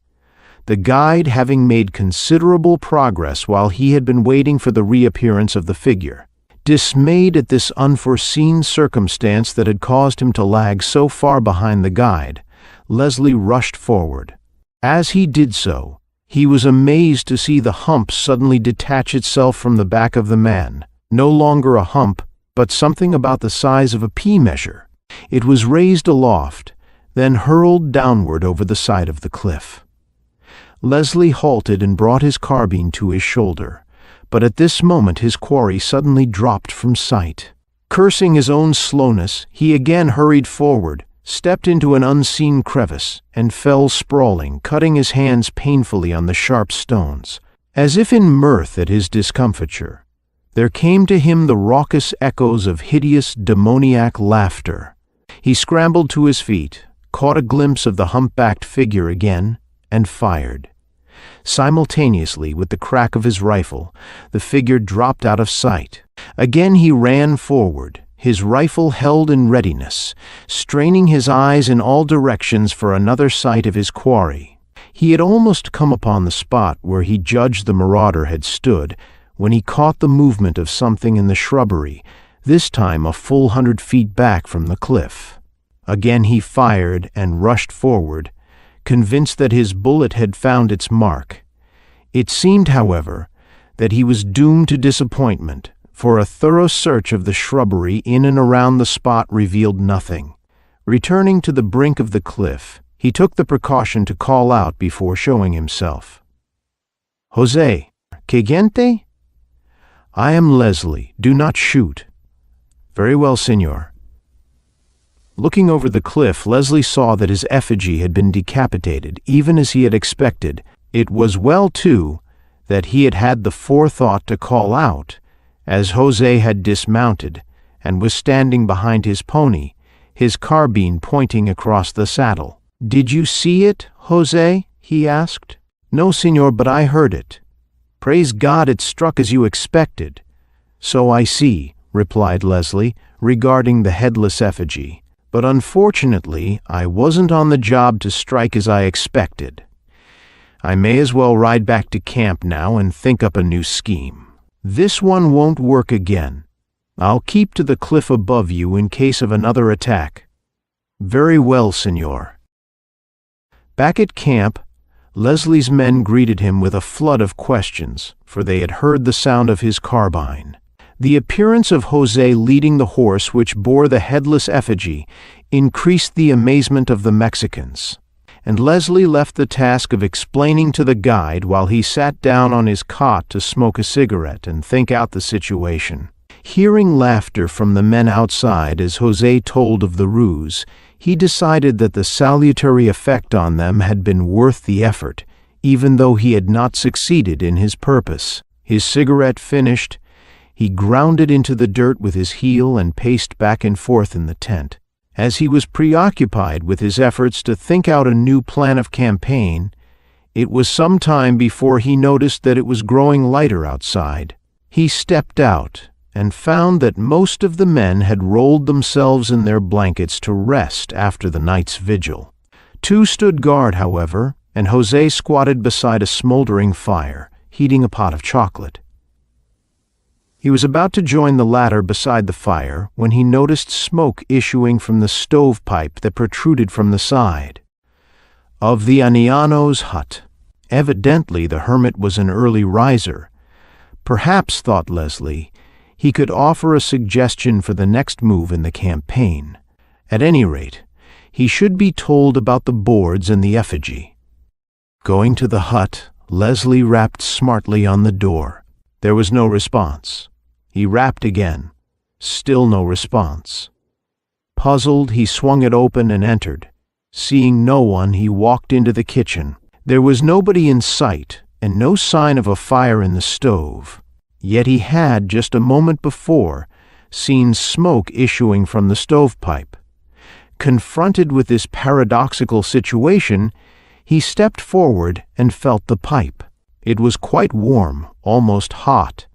the guide having made considerable progress while he had been waiting for the reappearance of the figure. Dismayed at this unforeseen circumstance that had caused him to lag so far behind the guide, Leslie rushed forward. As he did so, he was amazed to see the hump suddenly detach itself from the back of the man. No longer a hump, but something about the size of a pea measure. It was raised aloft, then hurled downward over the side of the cliff. Leslie halted and brought his carbine to his shoulder, but at this moment his quarry suddenly dropped from sight. Cursing his own slowness, he again hurried forward, stepped into an unseen crevice, and fell sprawling, cutting his hands painfully on the sharp stones. As if in mirth at his discomfiture, there came to him the raucous echoes of hideous, demoniac laughter. He scrambled to his feet, caught a glimpse of the humpbacked figure again, and fired. Simultaneously with the crack of his rifle, the figure dropped out of sight. Again he ran forward, his rifle held in readiness, straining his eyes in all directions for another sight of his quarry. He had almost come upon the spot where he judged the marauder had stood, when he caught the movement of something in the shrubbery, this time a full 100 feet back from the cliff. Again he fired and rushed forward, convinced that his bullet had found its mark. It seemed, however, that he was doomed to disappointment, for a thorough search of the shrubbery in and around the spot revealed nothing. Returning to the brink of the cliff, he took the precaution to call out before showing himself. "Jose, que gente?" "I am Leslie. Do not shoot." "Very well, senor." Looking over the cliff, Leslie saw that his effigy had been decapitated, even as he had expected. It was well, too, that he had had the forethought to call out, as Jose had dismounted and was standing behind his pony, his carbine pointing across the saddle. "Did you see it, Jose?" he asked. "No, senor, but I heard it." "Praise God, it struck as you expected." "So I see," replied Leslie, regarding the headless effigy. "But unfortunately, I wasn't on the job to strike as I expected. I may as well ride back to camp now and think up a new scheme. This one won't work again. I'll keep to the cliff above you in case of another attack." "Very well, senor." Back at camp, Leslie's men greeted him with a flood of questions, for they had heard the sound of his carbine. The appearance of Jose leading the horse which bore the headless effigy increased the amazement of the Mexicans, and Leslie left the task of explaining to the guide while he sat down on his cot to smoke a cigarette and think out the situation. Hearing laughter from the men outside as Jose told of the ruse, he decided that the salutary effect on them had been worth the effort, even though he had not succeeded in his purpose. His cigarette finished, he ground it into the dirt with his heel and paced back and forth in the tent. As he was preoccupied with his efforts to think out a new plan of campaign, it was some time before he noticed that it was growing lighter outside. He stepped out and found that most of the men had rolled themselves in their blankets to rest after the night's vigil. Two stood guard, however, and Jose squatted beside a smoldering fire, heating a pot of chocolate. He was about to join the latter beside the fire when he noticed smoke issuing from the stovepipe that protruded from the side of the Aniano's hut. Evidently the hermit was an early riser. Perhaps, thought Leslie, he could offer a suggestion for the next move in the campaign. At any rate, he should be told about the boards and the effigy. Going to the hut, Leslie rapped smartly on the door. There was no response. He rapped again. Still no response. Puzzled, he swung it open and entered. Seeing no one, he walked into the kitchen. There was nobody in sight, and no sign of a fire in the stove. Yet he had, just a moment before, seen smoke issuing from the stovepipe. Confronted with this paradoxical situation, he stepped forward and felt the pipe. It was quite warm, almost hot.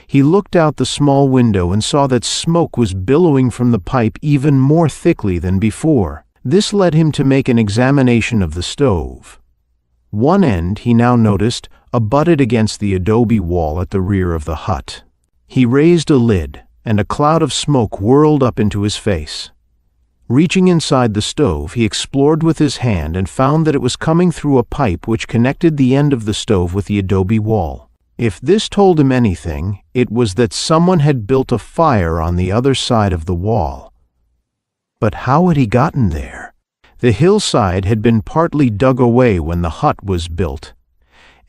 He looked out the small window and saw that smoke was billowing from the pipe even more thickly than before. This led him to make an examination of the stove. One end, he now noticed, abutted against the adobe wall at the rear of the hut. He raised a lid, and a cloud of smoke whirled up into his face. Reaching inside the stove, he explored with his hand and found that it was coming through a pipe which connected the end of the stove with the adobe wall. If this told him anything, it was that someone had built a fire on the other side of the wall. But how had he gotten there? The hillside had been partly dug away when the hut was built.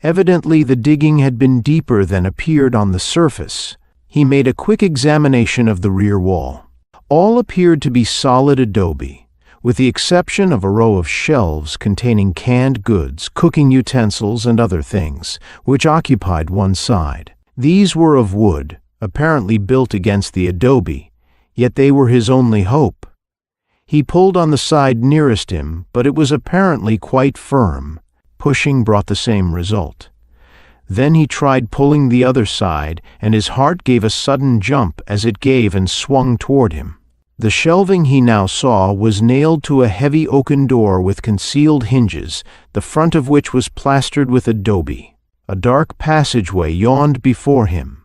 Evidently, the digging had been deeper than appeared on the surface. He made a quick examination of the rear wall. All appeared to be solid adobe, with the exception of a row of shelves containing canned goods, cooking utensils, and other things, which occupied one side. These were of wood, apparently built against the adobe, yet they were his only hope. He pulled on the side nearest him, but it was apparently quite firm. Pushing brought the same result. Then he tried pulling the other side, and his heart gave a sudden jump as it gave and swung toward him. The shelving he now saw was nailed to a heavy oaken door with concealed hinges, the front of which was plastered with adobe. A dark passageway yawned before him.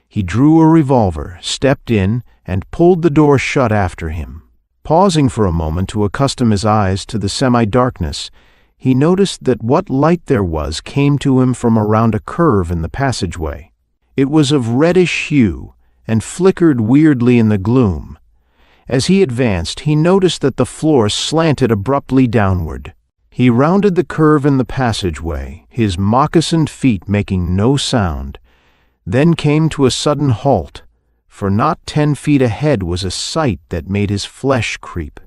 He drew a revolver, stepped in, and pulled the door shut after him. Pausing for a moment to accustom his eyes to the semi-darkness, he noticed that what light there was came to him from around a curve in the passageway. It was of reddish hue and flickered weirdly in the gloom. As he advanced, he noticed that the floor slanted abruptly downward. He rounded the curve in the passageway, his moccasined feet making no sound, then came to a sudden halt, for not 10 feet ahead was a sight that made his flesh creep.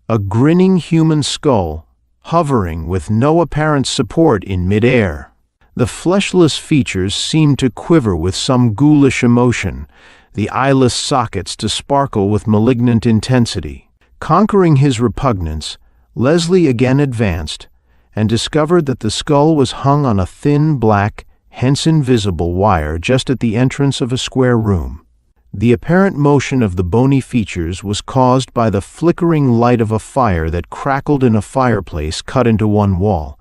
A grinning human skull, hovering with no apparent support in midair. The fleshless features seemed to quiver with some ghoulish emotion, the eyeless sockets to sparkle with malignant intensity. Conquering his repugnance, Leslie again advanced and discovered that the skull was hung on a thin black, hence invisible wire just at the entrance of a square room. The apparent motion of the bony features was caused by the flickering light of a fire that crackled in a fireplace cut into one wall,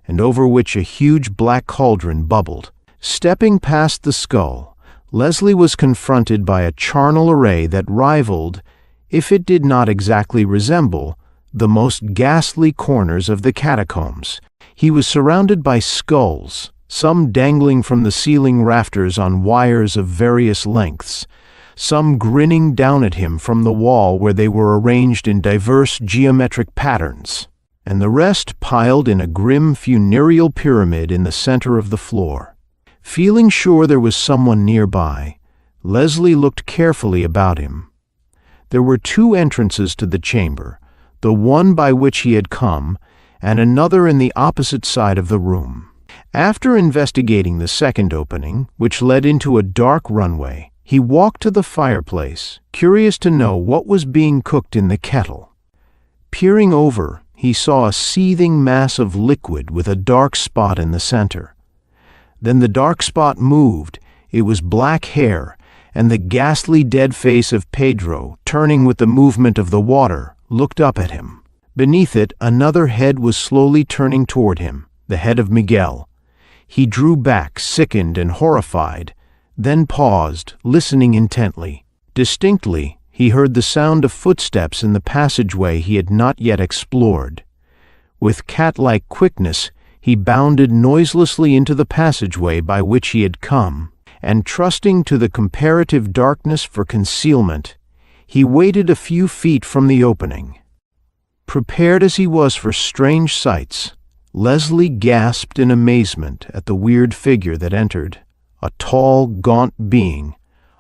and over which a huge black cauldron bubbled. Stepping past the skull, Leslie was confronted by a charnel array that rivaled, if it did not exactly resemble, the most ghastly corners of the catacombs. He was surrounded by skulls, some dangling from the ceiling rafters on wires of various lengths, some grinning down at him from the wall where they were arranged in diverse geometric patterns, and the rest piled in a grim funereal pyramid in the center of the floor. Feeling sure there was someone nearby, Leslie looked carefully about him. There were 2 entrances to the chamber, the one by which he had come, and another in the opposite side of the room. After investigating the second opening, which led into a dark runway, he walked to the fireplace, curious to know what was being cooked in the kettle. Peering over, he saw a seething mass of liquid with a dark spot in the center. Then the dark spot moved. It was black hair, and the ghastly dead face of Pedro, turning with the movement of the water, looked up at him. Beneath it, another head was slowly turning toward him, the head of Miguel. He drew back, sickened and horrified, then paused, listening intently. Distinctly, he heard the sound of footsteps in the passageway he had not yet explored. With cat-like quickness, he bounded noiselessly into the passageway by which he had come, and trusting to the comparative darkness for concealment, he waited a few feet from the opening. Prepared as he was for strange sights, Leslie gasped in amazement at the weird figure that entered. A tall, gaunt being,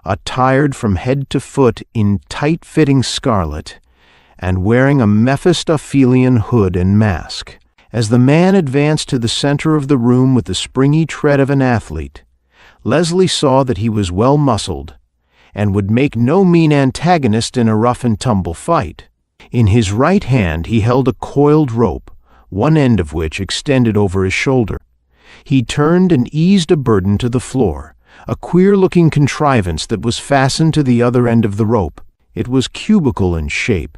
attired from head to foot in tight-fitting scarlet, and wearing a Mephistophelian hood and mask. As the man advanced to the center of the room with the springy tread of an athlete, Leslie saw that he was well-muscled, and would make no mean antagonist in a rough-and-tumble fight. In his right hand he held a coiled rope, one end of which extended over his shoulder. He turned and eased a burden to the floor, a queer-looking contrivance that was fastened to the other end of the rope. It was cubical in shape,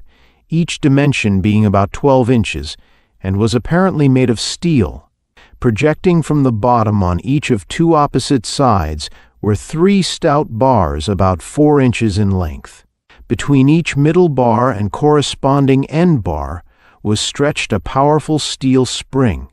each dimension being about 12 inches, and was apparently made of steel. Projecting from the bottom on each of 2 opposite sides were 3 stout bars about 4 inches in length. Between each middle bar and corresponding end bar was stretched a powerful steel spring.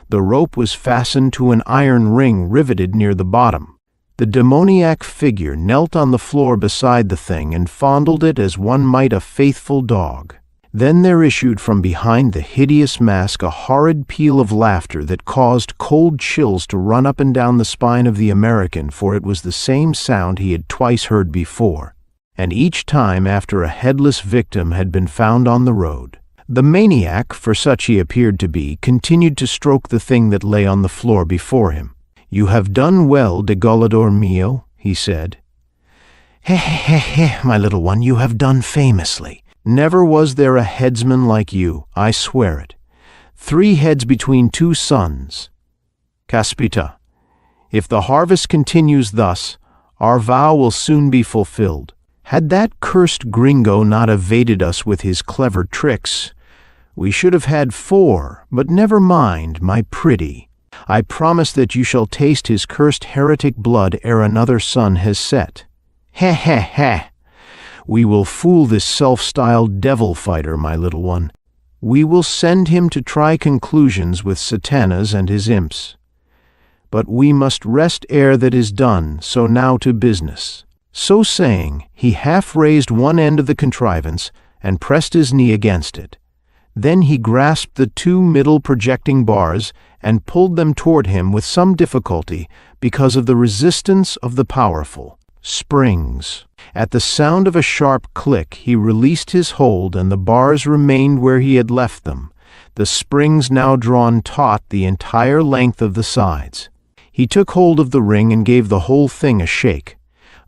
The rope was fastened to an iron ring riveted near the bottom. The demoniac figure knelt on the floor beside the thing and fondled it as one might a faithful dog. Then there issued from behind the hideous mask a horrid peal of laughter that caused cold chills to run up and down the spine of the American, for it was the same sound he had twice heard before, and each time after a headless victim had been found on the road. The maniac, for such he appeared to be, continued to stroke the thing that lay on the floor before him. "You have done well, degolador mio," he said. "Heh, heh, heh, my little one, you have done famously. Never was there a headsman like you, I swear it. 3 heads between 2 sons. Caspita, if the harvest continues thus, our vow will soon be fulfilled. Had that cursed gringo not evaded us with his clever tricks, we should have had 4, but never mind, my pretty. I promise that you shall taste his cursed heretic blood ere another sun has set. Heh, heh, heh. We will fool this self-styled devil fighter, my little one. We will send him to try conclusions with Satanas and his imps. But we must rest ere that is done, so now to business." So saying, he half raised one end of the contrivance and pressed his knee against it. Then he grasped the 2 middle projecting bars and pulled them toward him with some difficulty because of the resistance of the powerful springs. At the sound of a sharp click, he released his hold and the bars remained where he had left them, the springs now drawn taut the entire length of the sides. He took hold of the ring and gave the whole thing a shake.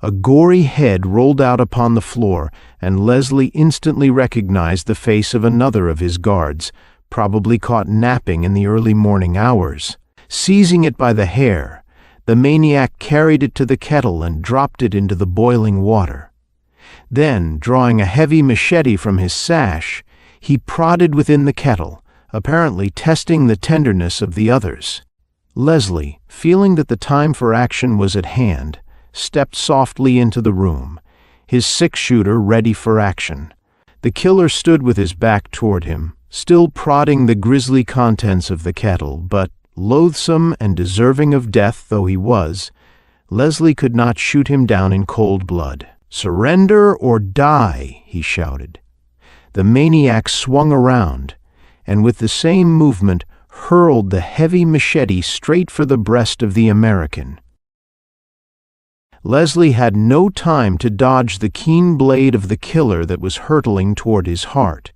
A gory head rolled out upon the floor, and Leslie instantly recognized the face of another of his guards, probably caught napping in the early morning hours. Seizing it by the hair, the maniac carried it to the kettle and dropped it into the boiling water. Then, drawing a heavy machete from his sash, he prodded within the kettle, apparently testing the tenderness of the others. Leslie, feeling that the time for action was at hand, stepped softly into the room, his 6-shooter ready for action. The killer stood with his back toward him, still prodding the grisly contents of the kettle, but, loathsome and deserving of death though he was, Leslie could not shoot him down in cold blood. "Surrender or die," he shouted. The maniac swung around, and with the same movement hurled the heavy machete straight for the breast of the American. Leslie had no time to dodge the keen blade of the killer that was hurtling toward his heart.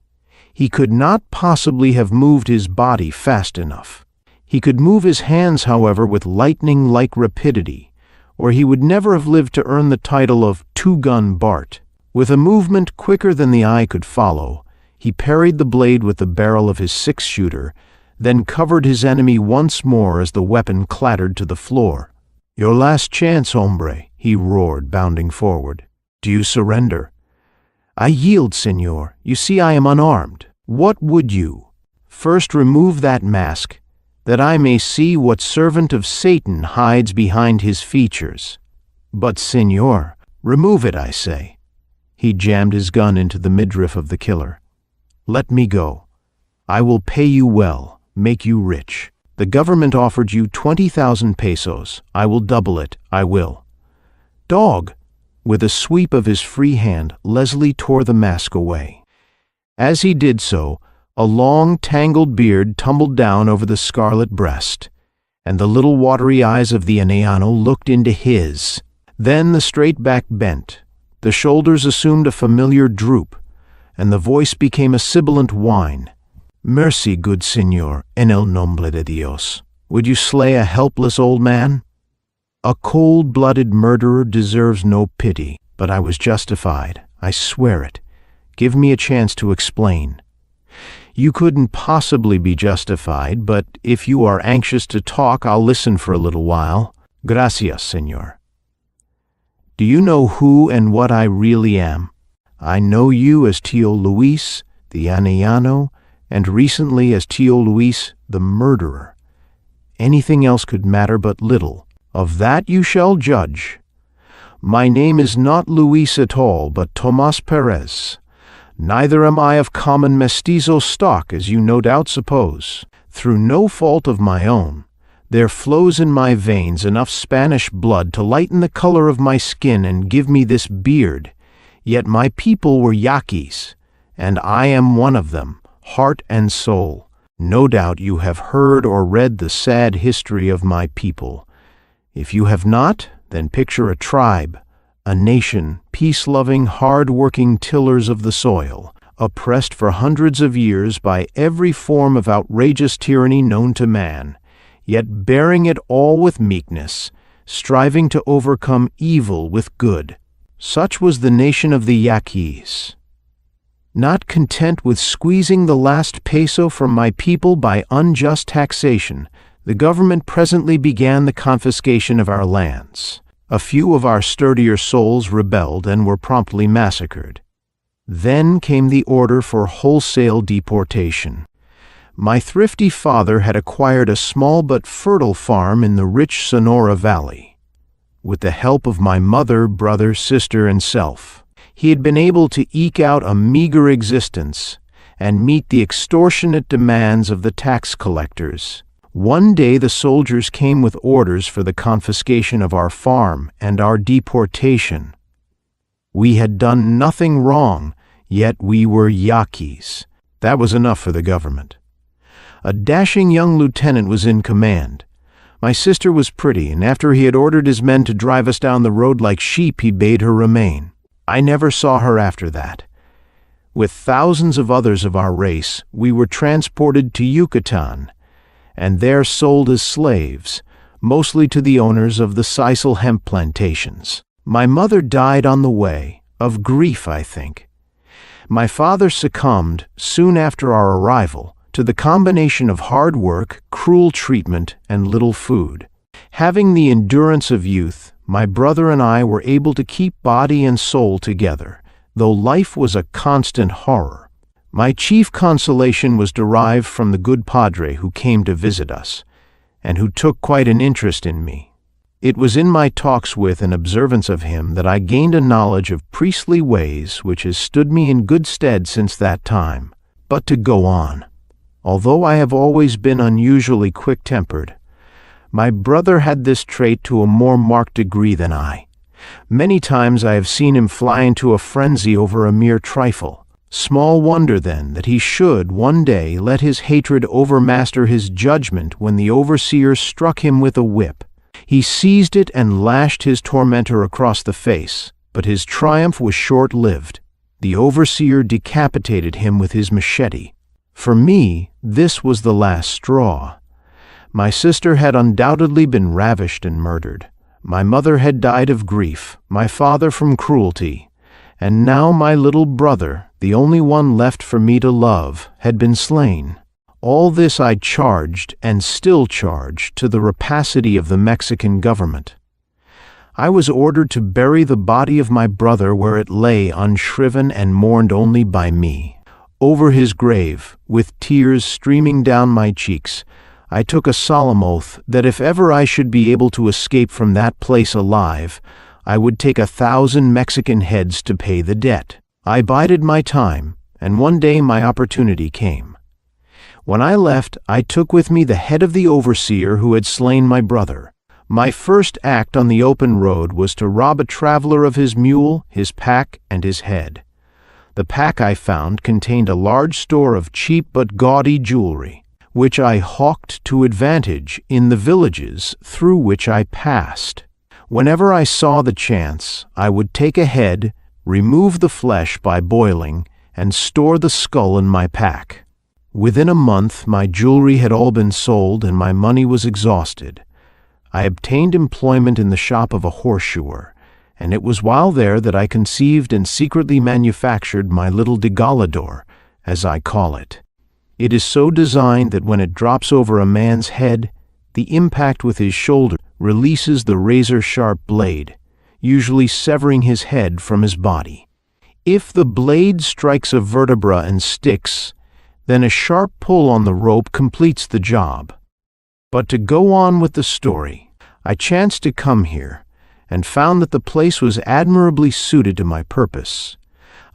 He could not possibly have moved his body fast enough. He could move his hands, however, with lightning-like rapidity, or he would never have lived to earn the title of Two-Gun Bart. With a movement quicker than the eye could follow, he parried the blade with the barrel of his 6-shooter, then covered his enemy once more as the weapon clattered to the floor. "Your last chance, hombre," he roared, bounding forward. "Do you surrender?" "I yield, senor. You see I am unarmed." "What would you?" "First remove that mask, that I may see what servant of Satan hides behind his features." "But, senor—" "Remove it, I say." He jammed his gun into the midriff of the killer. "Let me go. I will pay you well, make you rich. The government offered you 20,000 pesos. I will double it, I will." "Dog!" With a sweep of his free hand, Leslie tore the mask away. As he did so, a long, tangled beard tumbled down over the scarlet breast, and the little watery eyes of the Aneano looked into his. Then the straight back bent, the shoulders assumed a familiar droop, and the voice became a sibilant whine. "Mercy, good señor, en el nombre de Dios. Would you slay a helpless old man? A cold-blooded murderer deserves no pity, but I was justified, I swear it. Give me a chance to explain." "You couldn't possibly be justified, but if you are anxious to talk, I'll listen for a little while." "Gracias, señor." "Do you know who and what I really am? I know you as Tío Luis, the Anellano, and recently as Tío Luis, the murderer. Anything else could matter but little. Of that you shall judge. My name is not Luis at all, but Tomas Perez. Neither am I of common mestizo stock, as you no doubt suppose. Through no fault of my own, there flows in my veins enough Spanish blood to lighten the color of my skin and give me this beard. Yet my people were Yaquis, and I am one of them, heart and soul. No doubt you have heard or read the sad history of my people. If you have not, then picture a tribe, a nation, peace-loving, hard-working tillers of the soil, oppressed for hundreds of years by every form of outrageous tyranny known to man, yet bearing it all with meekness, striving to overcome evil with good. Such was the nation of the Yaquis. Not content with squeezing the last peso from my people by unjust taxation, the government presently began the confiscation of our lands. A few of our sturdier souls rebelled and were promptly massacred. Then came the order for wholesale deportation. My thrifty father had acquired a small but fertile farm in the rich Sonora Valley. With the help of my mother, brother, sister, and self, he had been able to eke out a meager existence and meet the extortionate demands of the tax collectors. One day the soldiers came with orders for the confiscation of our farm and our deportation. We had done nothing wrong, yet we were Yaquis. That was enough for the government. A dashing young lieutenant was in command. My sister was pretty, and after he had ordered his men to drive us down the road like sheep, he bade her remain. I never saw her after that. With thousands of others of our race, we were transported to Yucatan, and there sold as slaves, mostly to the owners of the sisal hemp plantations. My mother died on the way, of grief, I think. My father succumbed, soon after our arrival, to the combination of hard work, cruel treatment, and little food. Having the endurance of youth, my brother and I were able to keep body and soul together, though life was a constant horror. My chief consolation was derived from the good padre who came to visit us, and who took quite an interest in me. It was in my talks with and observance of him that I gained a knowledge of priestly ways which has stood me in good stead since that time. But to go on, although I have always been unusually quick-tempered, my brother had this trait to a more marked degree than I. Many times I have seen him fly into a frenzy over a mere trifle. Small wonder, then, that he should, one day, let his hatred overmaster his judgment when the overseer struck him with a whip. He seized it and lashed his tormentor across the face, but his triumph was short-lived. The overseer decapitated him with his machete. For me, this was the last straw. My sister had undoubtedly been ravished and murdered. My mother had died of grief, my father from cruelty, and now my little brother, the only one left for me to love, had been slain. All this I charged, and still charge, to the rapacity of the Mexican government. I was ordered to bury the body of my brother where it lay unshriven and mourned only by me. Over his grave, with tears streaming down my cheeks, I took a solemn oath that if ever I should be able to escape from that place alive, I would take 1,000 Mexican heads to pay the debt. I bided my time, and one day my opportunity came. When I left, I took with me the head of the overseer who had slain my brother. My first act on the open road was to rob a traveler of his mule, his pack, and his head. The pack, I found, contained a large store of cheap but gaudy jewelry, which I hawked to advantage in the villages through which I passed. Whenever I saw the chance, I would take a head, remove the flesh by boiling, and store the skull in my pack. Within a month, my jewelry had all been sold and my money was exhausted. I obtained employment in the shop of a horseshoer, and it was while there that I conceived and secretly manufactured my little degolador, as I call it. It is so designed that when it drops over a man's head, the impact with his shoulder releases the razor-sharp blade, usually severing his head from his body. If the blade strikes a vertebra and sticks, then a sharp pull on the rope completes the job. But to go on with the story, I chanced to come here, and found that the place was admirably suited to my purpose.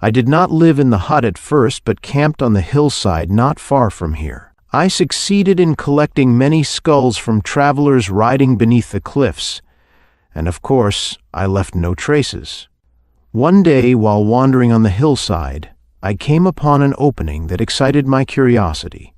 I did not live in the hut at first, but camped on the hillside not far from here. I succeeded in collecting many skulls from travelers riding beneath the cliffs, and of course, I left no traces. One day, while wandering on the hillside, I came upon an opening that excited my curiosity.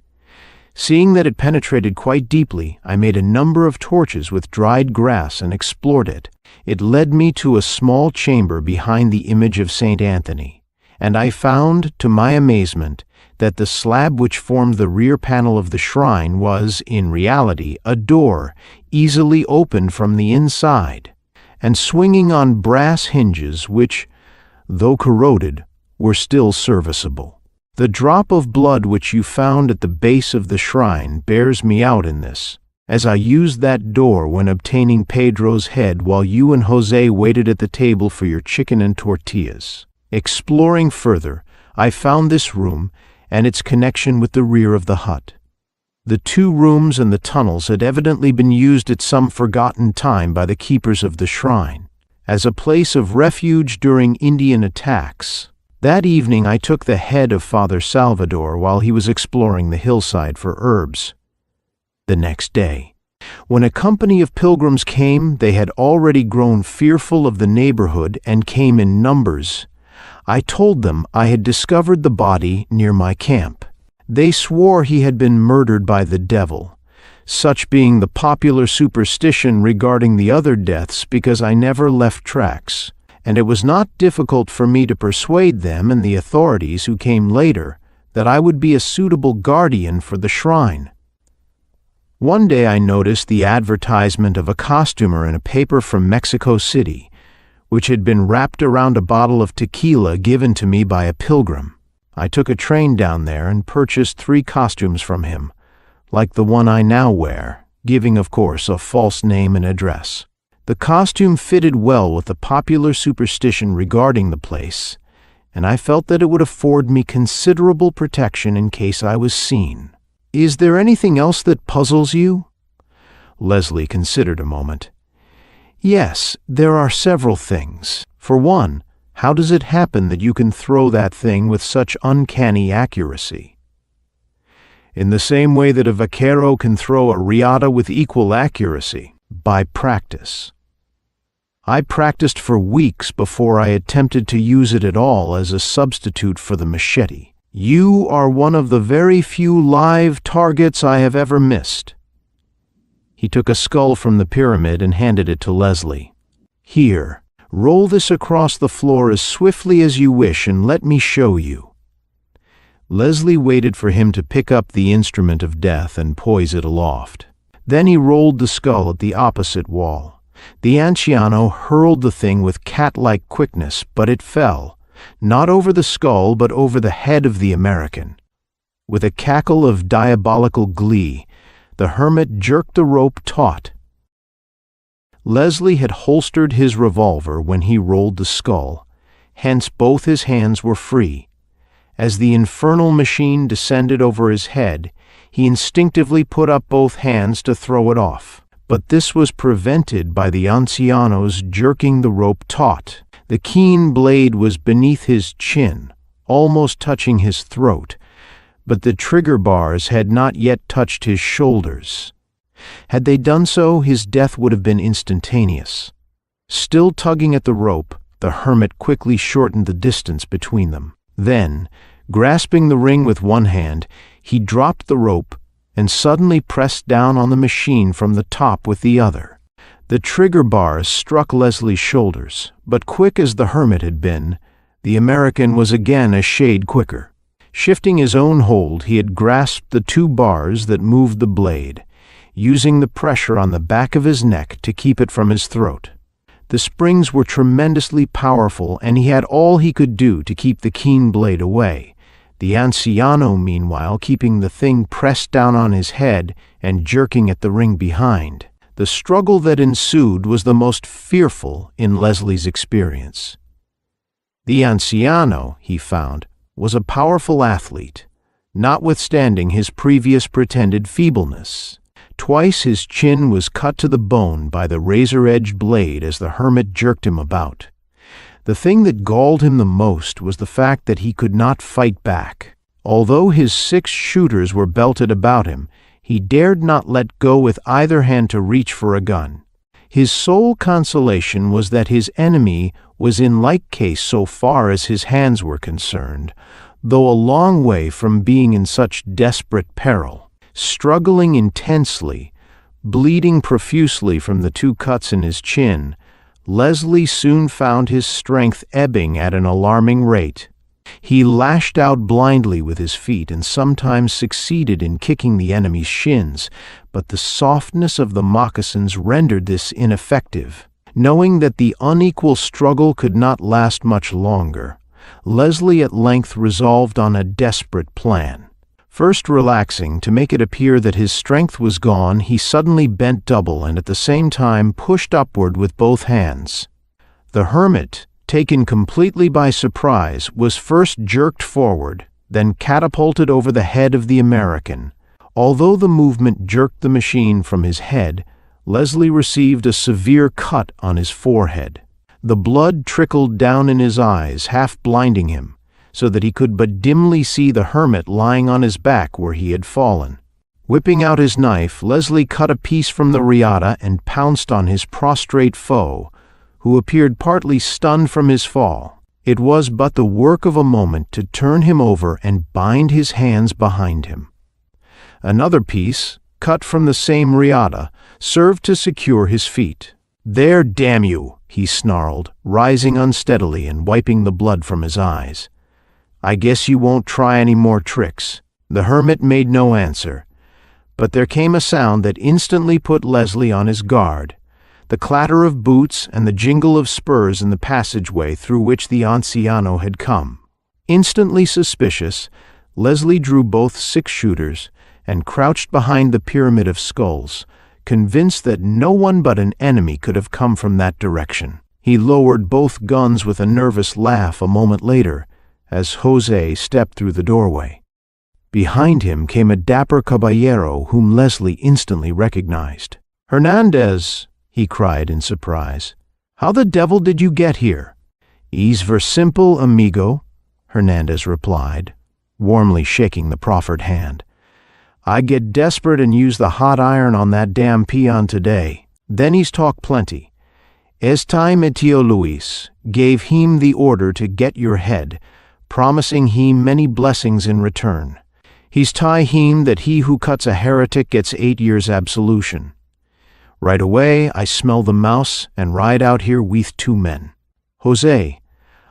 Seeing that it penetrated quite deeply, I made a number of torches with dried grass and explored it. It led me to a small chamber behind the image of St. Anthony, and I found, to my amazement, that the slab which formed the rear panel of the shrine was, in reality, a door, easily opened from the inside, and swinging on brass hinges which, though corroded, were still serviceable. The drop of blood which you found at the base of the shrine bears me out in this, as I used that door when obtaining Pedro's head while you and Jose waited at the table for your chicken and tortillas. Exploring further, I found this room and its connection with the rear of the hut. The two rooms and the tunnels had evidently been used at some forgotten time by the keepers of the shrine, as a place of refuge during Indian attacks. That evening I took the head of Father Salvador while he was exploring the hillside for herbs. The next day, when a company of pilgrims came, they had already grown fearful of the neighborhood and came in numbers. I told them I had discovered the body near my camp. They swore he had been murdered by the devil, such being the popular superstition regarding the other deaths, because I never left tracks, and it was not difficult for me to persuade them and the authorities who came later that I would be a suitable guardian for the shrine. One day I noticed the advertisement of a costumer in a paper from Mexico City, which had been wrapped around a bottle of tequila given to me by a pilgrim. I took a train down there and purchased 3 costumes from him, like the one I now wear, giving, of course, a false name and address. The costume fitted well with the popular superstition regarding the place, and I felt that it would afford me considerable protection in case I was seen. Is there anything else that puzzles you? Leslie considered a moment. Yes, there are several things. For one, how does it happen that you can throw that thing with such uncanny accuracy? In the same way that a vaquero can throw a riata with equal accuracy, by practice. I practiced for weeks before I attempted to use it at all as a substitute for the machete. You are one of the very few live targets I have ever missed. He took a skull from the pyramid and handed it to Leslie. Here, roll this across the floor as swiftly as you wish and let me show you. Leslie waited for him to pick up the instrument of death and poise it aloft. Then he rolled the skull at the opposite wall. The anciano hurled the thing with cat-like quickness, but it fell, not over the skull but over the head of the American. With a cackle of diabolical glee, the hermit jerked the rope taut. Leslie had holstered his revolver when he rolled the skull, hence both his hands were free. As the infernal machine descended over his head, he instinctively put up both hands to throw it off. But this was prevented by the anciano's jerking the rope taut. The keen blade was beneath his chin, almost touching his throat, but the trigger bars had not yet touched his shoulders. Had they done so, his death would have been instantaneous. Still tugging at the rope, the hermit quickly shortened the distance between them. Then, grasping the ring with one hand, he dropped the rope and suddenly pressed down on the machine from the top with the other. The trigger bars struck Leslie's shoulders, but quick as the hermit had been, the American was again a shade quicker. Shifting his own hold, he had grasped the 2 bars that moved the blade, using the pressure on the back of his neck to keep it from his throat. The springs were tremendously powerful, and he had all he could do to keep the keen blade away, the anciano meanwhile keeping the thing pressed down on his head and jerking at the ring behind. The struggle that ensued was the most fearful in Leslie's experience. The anciano, he found, was a powerful athlete, notwithstanding his previous pretended feebleness. Twice his chin was cut to the bone by the razor-edged blade as the hermit jerked him about. The thing that galled him the most was the fact that he could not fight back. Although his 6 shooters were belted about him, he dared not let go with either hand to reach for a gun. His sole consolation was that his enemy was in like case so far as his hands were concerned, though a long way from being in such desperate peril. Struggling intensely, bleeding profusely from the 2 cuts in his chin, Leslie soon found his strength ebbing at an alarming rate. He lashed out blindly with his feet and sometimes succeeded in kicking the enemy's shins, but the softness of the moccasins rendered this ineffective. Knowing that the unequal struggle could not last much longer, Leslie at length resolved on a desperate plan. First relaxing to make it appear that his strength was gone, he suddenly bent double and at the same time pushed upward with both hands. The hermit, taken completely by surprise, was first jerked forward, then catapulted over the head of the American. Although the movement jerked the machine from his head, Leslie received a severe cut on his forehead. The blood trickled down in his eyes, half blinding him, so that he could but dimly see the hermit lying on his back where he had fallen. Whipping out his knife, Leslie cut a piece from the riata and pounced on his prostrate foe, who appeared partly stunned from his fall. It was but the work of a moment to turn him over and bind his hands behind him. Another piece, cut from the same riata, served to secure his feet. "There, damn you!" he snarled, rising unsteadily and wiping the blood from his eyes. "I guess you won't try any more tricks." The hermit made no answer, but there came a sound that instantly put Leslie on his guard, the clatter of boots and the jingle of spurs in the passageway through which the anciano had come. Instantly suspicious, Leslie drew both 6 shooters and crouched behind the pyramid of skulls, convinced that no one but an enemy could have come from that direction. He lowered both guns with a nervous laugh a moment later, as José stepped through the doorway. Behind him came a dapper caballero whom Leslie instantly recognized. "Hernandez!" he cried in surprise. "How the devil did you get here?" "Es ver simple, amigo," Hernandez replied, warmly shaking the proffered hand. "I get desperate and use the hot iron on that damn peon today. Then he's talk plenty. Es time Tio Luis gave him the order to get your head, promising him many blessings in return. He's tie him that he who cuts a heretic gets 8 years absolution. Right away I smell the mouse and ride out here with 2 men. José,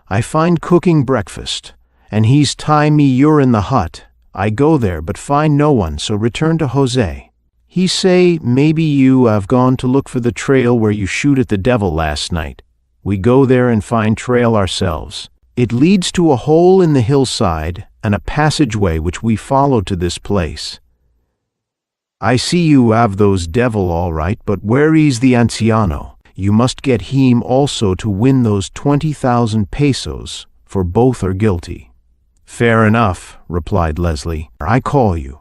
I find cooking breakfast, and he's tie me you're in the hut. I go there but find no one, so return to José. He say maybe you have gone to look for the trail where you shoot at the devil last night. We go there and find trail ourselves. It leads to a hole in the hillside and a passageway which we follow to this place. I see you have those devil all right, but where is the anciano? You must get him also to win those 20,000 pesos, for both are guilty." "Fair enough," replied Leslie. "I call you.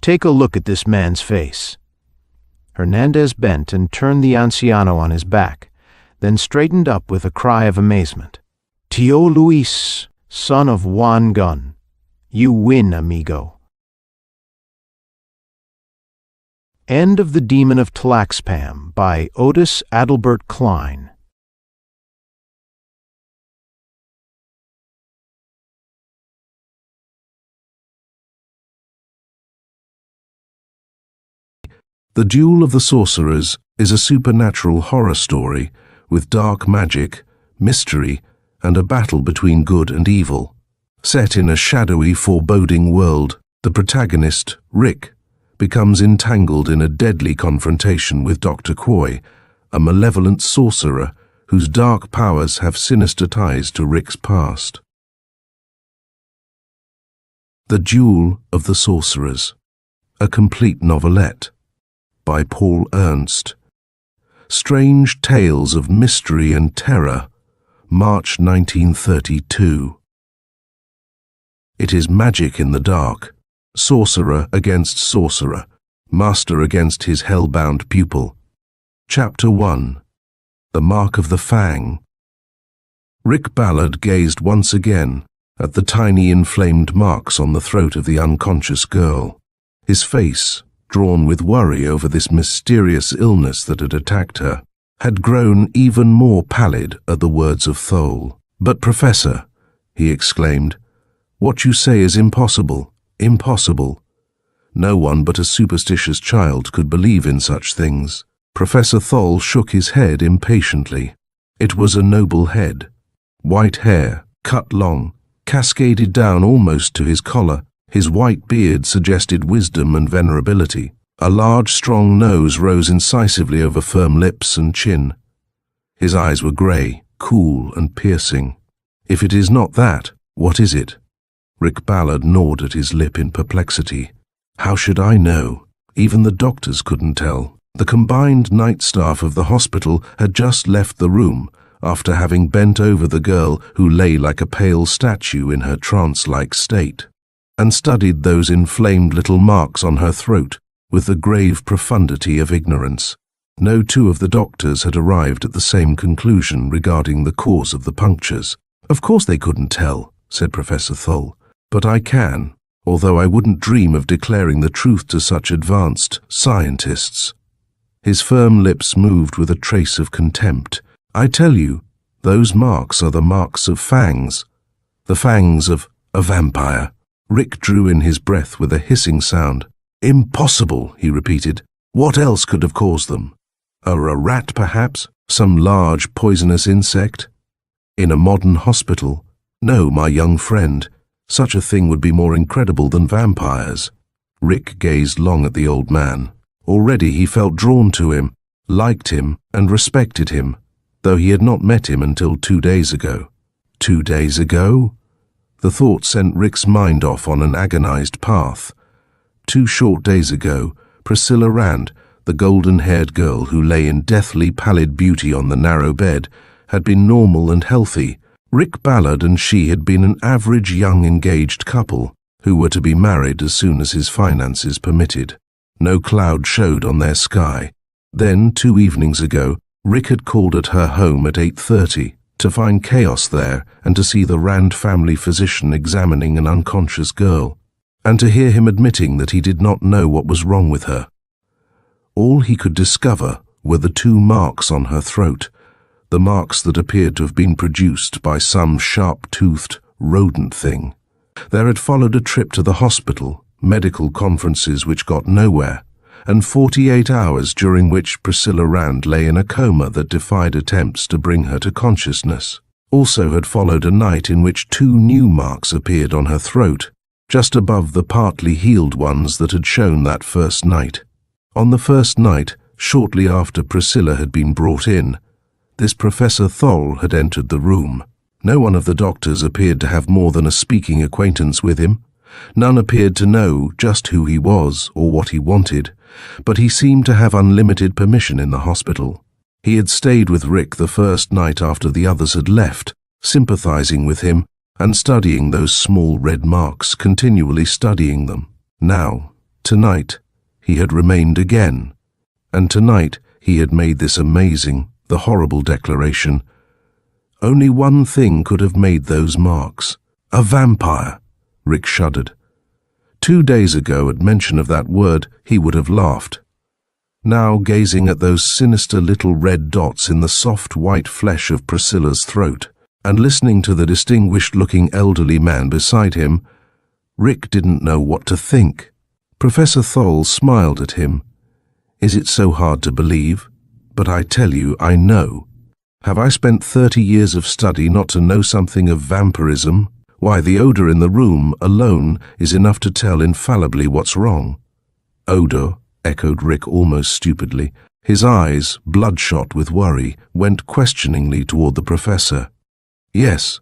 Take a look at this man's face." Hernandez bent and turned the anciano on his back, then straightened up with a cry of amazement. "Tio Luis, son of Juan Gun, you win, amigo." End of The Demon of Tlaxpam by Otis Adelbert Klein. The Duel of the Sorcerers is a supernatural horror story with dark magic, mystery, and a battle between good and evil. Set in a shadowy, foreboding world, the protagonist, Rick, becomes entangled in a deadly confrontation with Dr. Quoy, a malevolent sorcerer whose dark powers have sinister ties to Rick's past. The Duel of the Sorcerers, a complete novelette, by Paul Ernst. Strange Tales of Mystery and Terror, March 1932. It is magic in the dark, sorcerer against sorcerer, master against his hell-bound pupil. Chapter 1. The Mark of the Fang. Rick Ballard gazed once again at the tiny inflamed marks on the throat of the unconscious girl. His face, drawn with worry over this mysterious illness that had attacked her, had grown even more pallid at the words of Thole. "But Professor," he exclaimed, "what you say is impossible, impossible. No one but a superstitious child could believe in such things." Professor Thole shook his head impatiently. It was a noble head. White hair, cut long, cascaded down almost to his collar. His white beard suggested wisdom and venerability. A large, strong nose rose incisively over firm lips and chin. His eyes were grey, cool and piercing. "If it is not that, what is it?" Rick Ballard gnawed at his lip in perplexity. "How should I know? Even the doctors couldn't tell." The combined night staff of the hospital had just left the room after having bent over the girl who lay like a pale statue in her trance-like state, and studied those inflamed little marks on her throat with the grave profundity of ignorance. No two of the doctors had arrived at the same conclusion regarding the cause of the punctures. "Of course they couldn't tell," said Professor Thole, "but I can, although I wouldn't dream of declaring the truth to such advanced scientists." His firm lips moved with a trace of contempt. "I tell you, those marks are the marks of fangs. The fangs of a vampire." Rick drew in his breath with a hissing sound. "Impossible," he repeated. "What else could have caused them? A rat, perhaps? Some large poisonous insect? In a modern hospital? No, my young friend. Such a thing would be more incredible than vampires." Rick gazed long at the old man. Already he felt drawn to him, liked him, and respected him, though he had not met him until 2 days ago. 2 days ago? The thought sent Rick's mind off on an agonized path. 2 short days ago, Priscilla Rand, the golden-haired girl who lay in deathly pallid beauty on the narrow bed, had been normal and healthy. Rick Ballard and she had been an average young engaged couple who were to be married as soon as his finances permitted. No cloud showed on their sky. Then, 2 evenings ago, Rick had called at her home at 8:30 to find chaos there and to see the Rand family physician examining an unconscious girl, and to hear him admitting that he did not know what was wrong with her. All he could discover were the 2 marks on her throat, the marks that appeared to have been produced by some sharp-toothed rodent thing. There had followed a trip to the hospital, medical conferences which got nowhere, and 48 hours during which Priscilla Rand lay in a coma that defied attempts to bring her to consciousness. Also had followed a night in which 2 new marks appeared on her throat, just above the partly healed ones that had shown that first night. On the first night, shortly after Priscilla had been brought in, this Professor Thole had entered the room. No one of the doctors appeared to have more than a speaking acquaintance with him. None appeared to know just who he was or what he wanted, but he seemed to have unlimited permission in the hospital. He had stayed with Rick the first night after the others had left, sympathizing with him and studying those small red marks, continually studying them. Now, tonight, he had remained again, and tonight he had made this amazing, the horrible declaration. Only one thing could have made those marks. A vampire. Rick shuddered. 2 days ago, at mention of that word, he would have laughed. Now, gazing at those sinister little red dots in the soft white flesh of Priscilla's throat, and listening to the distinguished-looking elderly man beside him, Rick didn't know what to think. Professor Thole smiled at him. "Is it so hard to believe? But I tell you, I know. Have I spent 30 years of study not to know something of vampirism? Why, the odor in the room alone is enough to tell infallibly what's wrong." "Odor?" echoed Rick almost stupidly. His eyes, bloodshot with worry, went questioningly toward the professor. "Yes.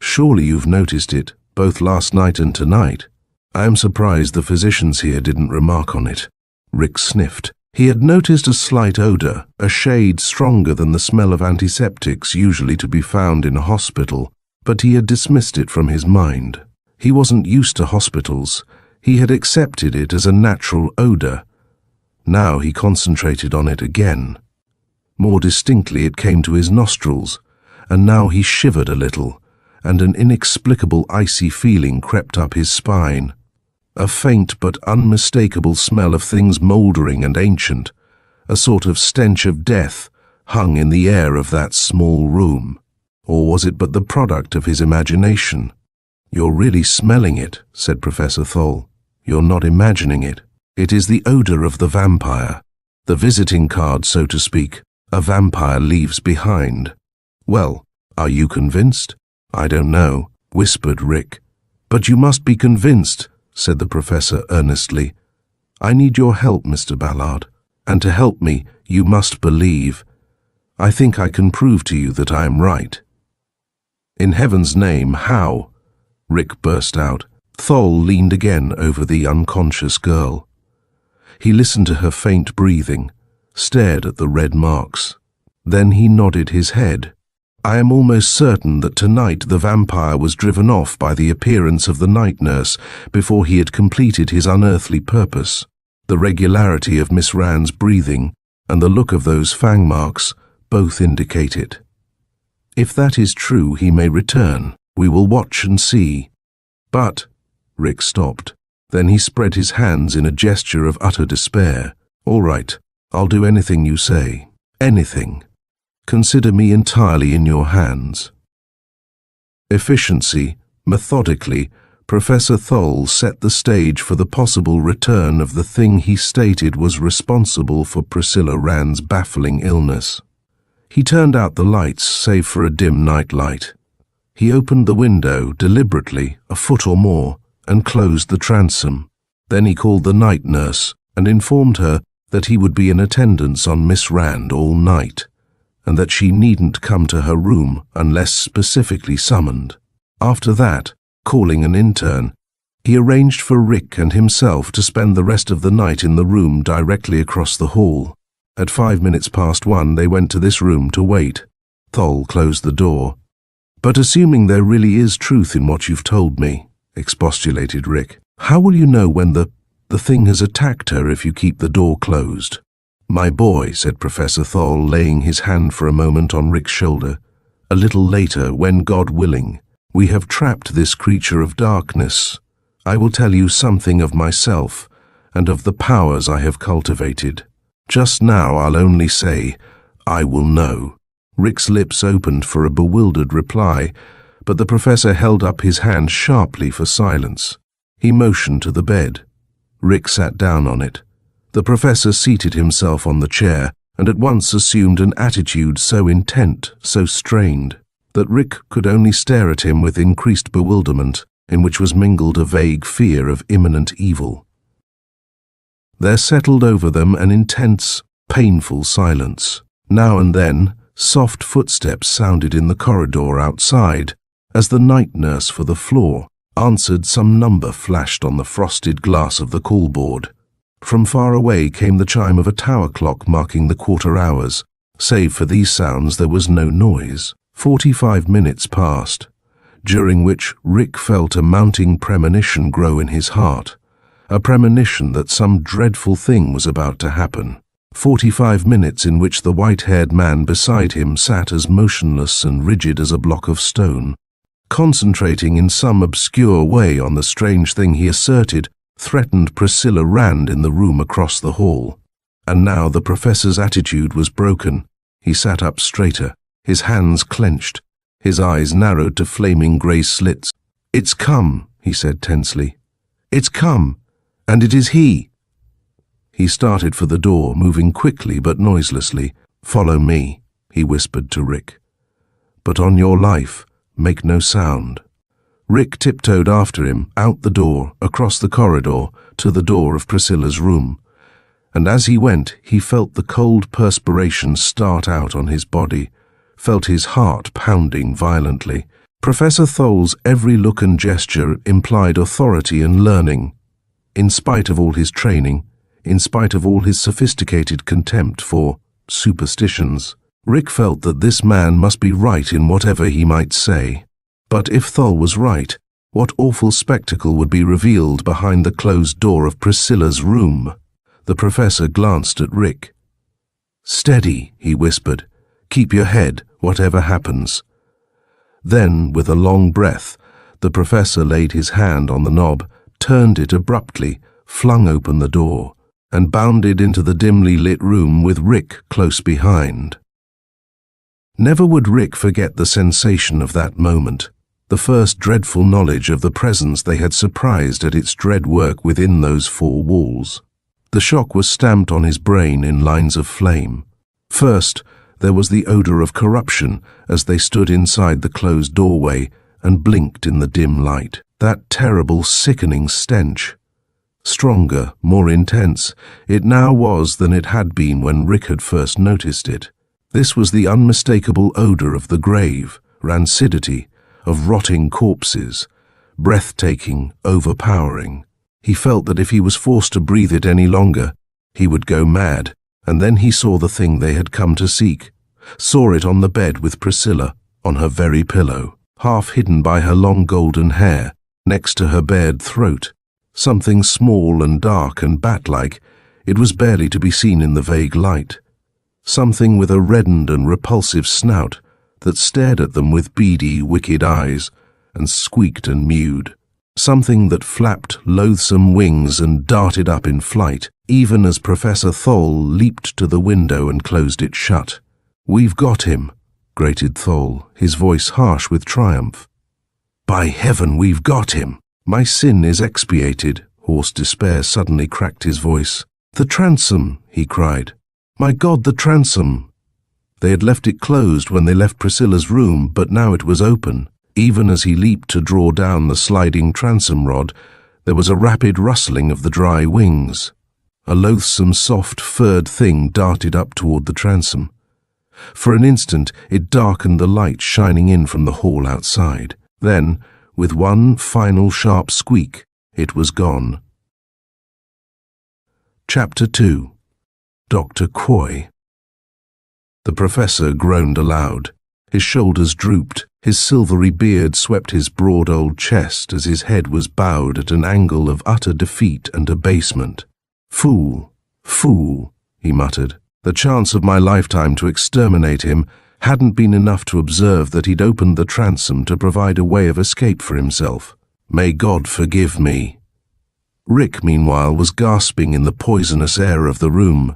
Surely you've noticed it, both last night and tonight. I am surprised the physicians here didn't remark on it." Rick sniffed. He had noticed a slight odor, a shade stronger than the smell of antiseptics usually to be found in a hospital, but he had dismissed it from his mind. He wasn't used to hospitals. He had accepted it as a natural odor, Now he concentrated on it again. More distinctly it came to his nostrils, and now he shivered a little, and an inexplicable icy feeling crept up his spine. A faint but unmistakable smell of things mouldering and ancient, a sort of stench of death, hung in the air of that small room. Or was it but the product of his imagination? "You're really smelling it," said Professor Thole. "You're not imagining it. It is the odor of the vampire, the visiting card, so to speak, a vampire leaves behind." "Well, are you convinced?" "I don't know," whispered Rick. "But you must be convinced," said the professor earnestly. "I need your help, Mr. Ballard, and to help me, you must believe. I think I can prove to you that I am right." "In heaven's name, how?" Rick burst out. Thole leaned again over the unconscious girl. He listened to her faint breathing, stared at the red marks. Then he nodded his head. "I am almost certain that tonight the vampire was driven off by the appearance of the night nurse before he had completed his unearthly purpose. The regularity of Miss Rand's breathing and the look of those fang marks both indicate it. If that is true, he may return. We will watch and see." "But—" Rick stopped. Then he spread his hands in a gesture of utter despair. "All right, I'll do anything you say. Anything. Consider me entirely in your hands." Efficiency, methodically, Professor Thole set the stage for the possible return of the thing he stated was responsible for Priscilla Rand's baffling illness. He turned out the lights, save for a dim night light. He opened the window deliberately, a foot or more, and closed the transom. Then he called the night nurse and informed her that he would be in attendance on Miss Rand all night, and that she needn't come to her room unless specifically summoned. After that, calling an intern, he arranged for Rick and himself to spend the rest of the night in the room directly across the hall. At 1:05 they went to this room to wait. Thole closed the door. "But assuming there really is truth in what you've told me," expostulated Rick, "how will you know when the thing has attacked her if you keep the door closed?" "My boy," said Professor Thole, laying his hand for a moment on Rick's shoulder, "a little later, when God willing, we have trapped this creature of darkness, I will tell you something of myself and of the powers I have cultivated. Just now I'll only say, I will know." Rick's lips opened for a bewildered reply, but the professor held up his hand sharply for silence. He motioned to the bed. Rick sat down on it. The professor seated himself on the chair and at once assumed an attitude so intent, so strained, that Rick could only stare at him with increased bewilderment, in which was mingled a vague fear of imminent evil. There settled over them an intense, painful silence. Now and then, soft footsteps sounded in the corridor outside, as the night nurse for the floor answered some number flashed on the frosted glass of the call board. From far away came the chime of a tower clock marking the quarter hours. Save for these sounds, there was no noise. 45 minutes passed, during which Rick felt a mounting premonition grow in his heart, a premonition that some dreadful thing was about to happen. 45 minutes in which the white-haired man beside him sat as motionless and rigid as a block of stone, concentrating in some obscure way on the strange thing he asserted threatened Priscilla Rand in the room across the hall. And now the professor's attitude was broken. He sat up straighter, his hands clenched, his eyes narrowed to flaming grey slits. "It's come," he said tensely. "It's come, and it is he." He started for the door, moving quickly but noiselessly. "Follow me," he whispered to Rick. "But on your life, make no sound." Rick tiptoed after him, out the door, across the corridor, to the door of Priscilla's room. And as he went, he felt the cold perspiration start out on his body, felt his heart pounding violently. Professor Thole's every look and gesture implied authority and learning. In spite of all his training, in spite of all his sophisticated contempt for superstitions, Rick felt that this man must be right in whatever he might say. But if Thole was right, what awful spectacle would be revealed behind the closed door of Priscilla's room? The professor glanced at Rick. "Steady," he whispered. "Keep your head, whatever happens." Then, with a long breath, the professor laid his hand on the knob, turned it abruptly, flung open the door, and bounded into the dimly lit room with Rick close behind. Never would Rick forget the sensation of that moment, the first dreadful knowledge of the presence they had surprised at its dread work within those four walls. The shock was stamped on his brain in lines of flame. First, there was the odor of corruption as they stood inside the closed doorway and blinked in the dim light. That terrible, sickening stench. Stronger, more intense, it now was than it had been when Rick had first noticed it. This was the unmistakable odor of the grave, rancidity, of rotting corpses, breathtaking, overpowering. He felt that if he was forced to breathe it any longer, he would go mad, and then he saw the thing they had come to seek, saw it on the bed with Priscilla, on her very pillow, half hidden by her long golden hair, next to her bared throat. Something small and dark and bat-like, it was barely to be seen in the vague light. Something with a reddened and repulsive snout that stared at them with beady, wicked eyes and squeaked and mewed. Something that flapped loathsome wings and darted up in flight, even as Professor Thole leaped to the window and closed it shut. "We've got him," grated Thole, his voice harsh with triumph. "By heaven, we've got him! My sin is expiated," hoarse despair suddenly cracked his voice. "The transom," he cried. "My God, the transom!" They had left it closed when they left Priscilla's room, but now it was open. Even as he leaped to draw down the sliding transom rod, there was a rapid rustling of the dry wings. A loathsome, soft, furred thing darted up toward the transom. For an instant, it darkened the light shining in from the hall outside. Then, with one final sharp squeak, it was gone. Chapter 2. Dr. Quoy. The professor groaned aloud. His shoulders drooped, his silvery beard swept his broad old chest as his head was bowed at an angle of utter defeat and abasement. "Fool, fool," he muttered. "The chance of my lifetime to exterminate him hadn't been enough to observe that he'd opened the transom to provide a way of escape for himself. May God forgive me." Rick, meanwhile, was gasping in the poisonous air of the room.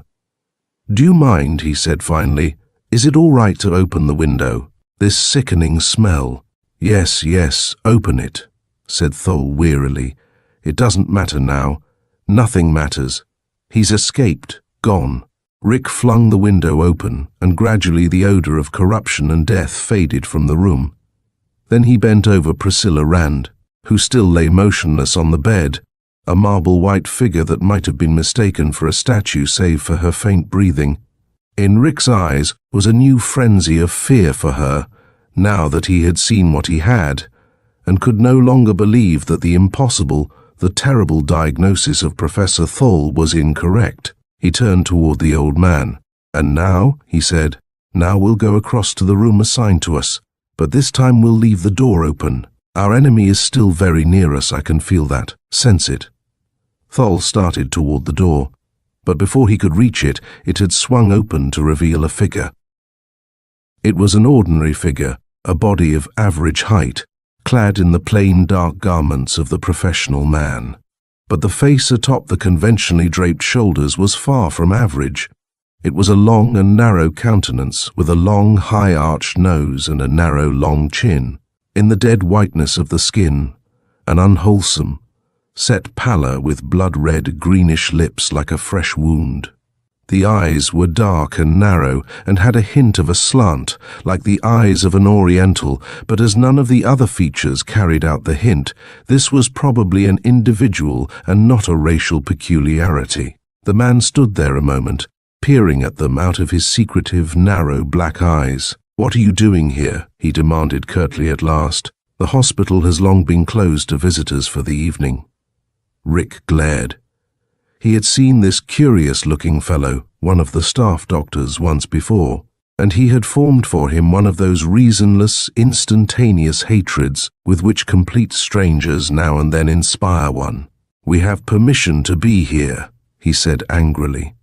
"Do you mind?" he said finally. "Is it all right to open the window? This sickening smell." "Yes, yes, open it," said Thole wearily. "It doesn't matter now. Nothing matters. He's escaped, gone." Rick flung the window open, and gradually the odor of corruption and death faded from the room. Then he bent over Priscilla Rand, who still lay motionless on the bed, a marble white figure that might have been mistaken for a statue save for her faint breathing. In Rick's eyes was a new frenzy of fear for her, now that he had seen what he had, and could no longer believe that the impossible, the terrible diagnosis of Professor Thole was incorrect. He turned toward the old man. "And now," he said, "now we'll go across to the room assigned to us, but this time we'll leave the door open. Our enemy is still very near us, I can feel that, sense it." Thole started toward the door, but before he could reach it, it had swung open to reveal a figure. It was an ordinary figure, a body of average height, clad in the plain dark garments of the professional man. But the face atop the conventionally draped shoulders was far from average. It was a long and narrow countenance, with a long, high-arched nose and a narrow, long chin. In the dead whiteness of the skin, an unwholesome, set pallor with blood-red, greenish lips like a fresh wound. The eyes were dark and narrow and had a hint of a slant, like the eyes of an Oriental, but as none of the other features carried out the hint, this was probably an individual and not a racial peculiarity. The man stood there a moment, peering at them out of his secretive, narrow black eyes. "What are you doing here?" he demanded curtly at last. "The hospital has long been closed to visitors for the evening." Rick glared. He had seen this curious-looking fellow, one of the staff doctors, once before, and he had formed for him one of those reasonless, instantaneous hatreds with which complete strangers now and then inspire one. "We have permission to be here," he said angrily.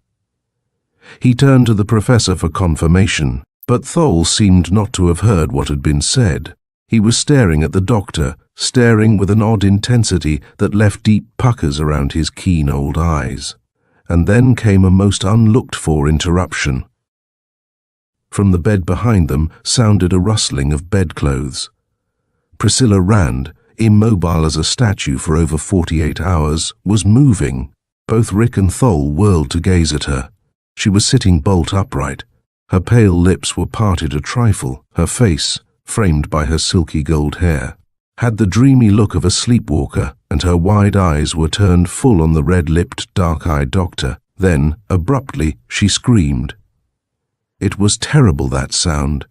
He turned to the professor for confirmation, but Thole seemed not to have heard what had been said. He was staring at the doctor, staring with an odd intensity that left deep puckers around his keen old eyes. And then came a most unlooked-for interruption. From the bed behind them sounded a rustling of bedclothes. Priscilla Rand, immobile as a statue for over 48 hours, was moving. Both Rick and Thole whirled to gaze at her. She was sitting bolt upright. Her pale lips were parted a trifle. Her face, framed by her silky gold hair, had the dreamy look of a sleepwalker, and her wide eyes were turned full on the red-lipped, dark-eyed doctor. Then, abruptly, she screamed. It was terrible, that sound,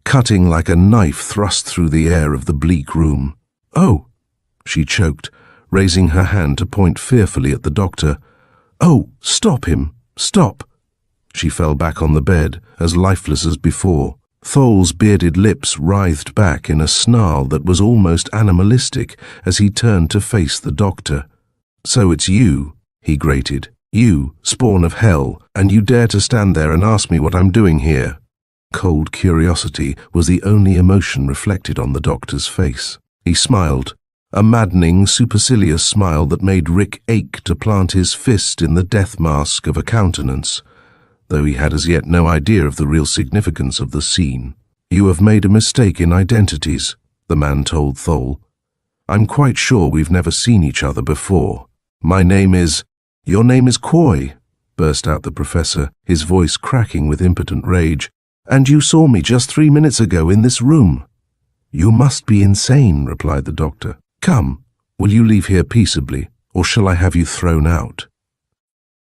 cutting like a knife thrust through the air of the bleak room. "Oh!" she choked, raising her hand to point fearfully at the doctor. "Oh, stop him! Stop!" She fell back on the bed, as lifeless as before. Thole's bearded lips writhed back in a snarl that was almost animalistic as he turned to face the doctor. "So it's you," he grated. "You, spawn of hell, and you dare to stand there and ask me what I'm doing here?" Cold curiosity was the only emotion reflected on the doctor's face. He smiled, a maddening, supercilious smile that made Rick ache to plant his fist in the death mask of a countenance, though he had as yet no idea of the real significance of the scene. "You have made a mistake in identities," the man told Thole. "I'm quite sure we've never seen each other before. My name is—" "Your name is Coy," burst out the professor, his voice cracking with impotent rage. "And you saw me just 3 minutes ago in this room." "You must be insane," replied the doctor. "Come, will you leave here peaceably, or shall I have you thrown out?"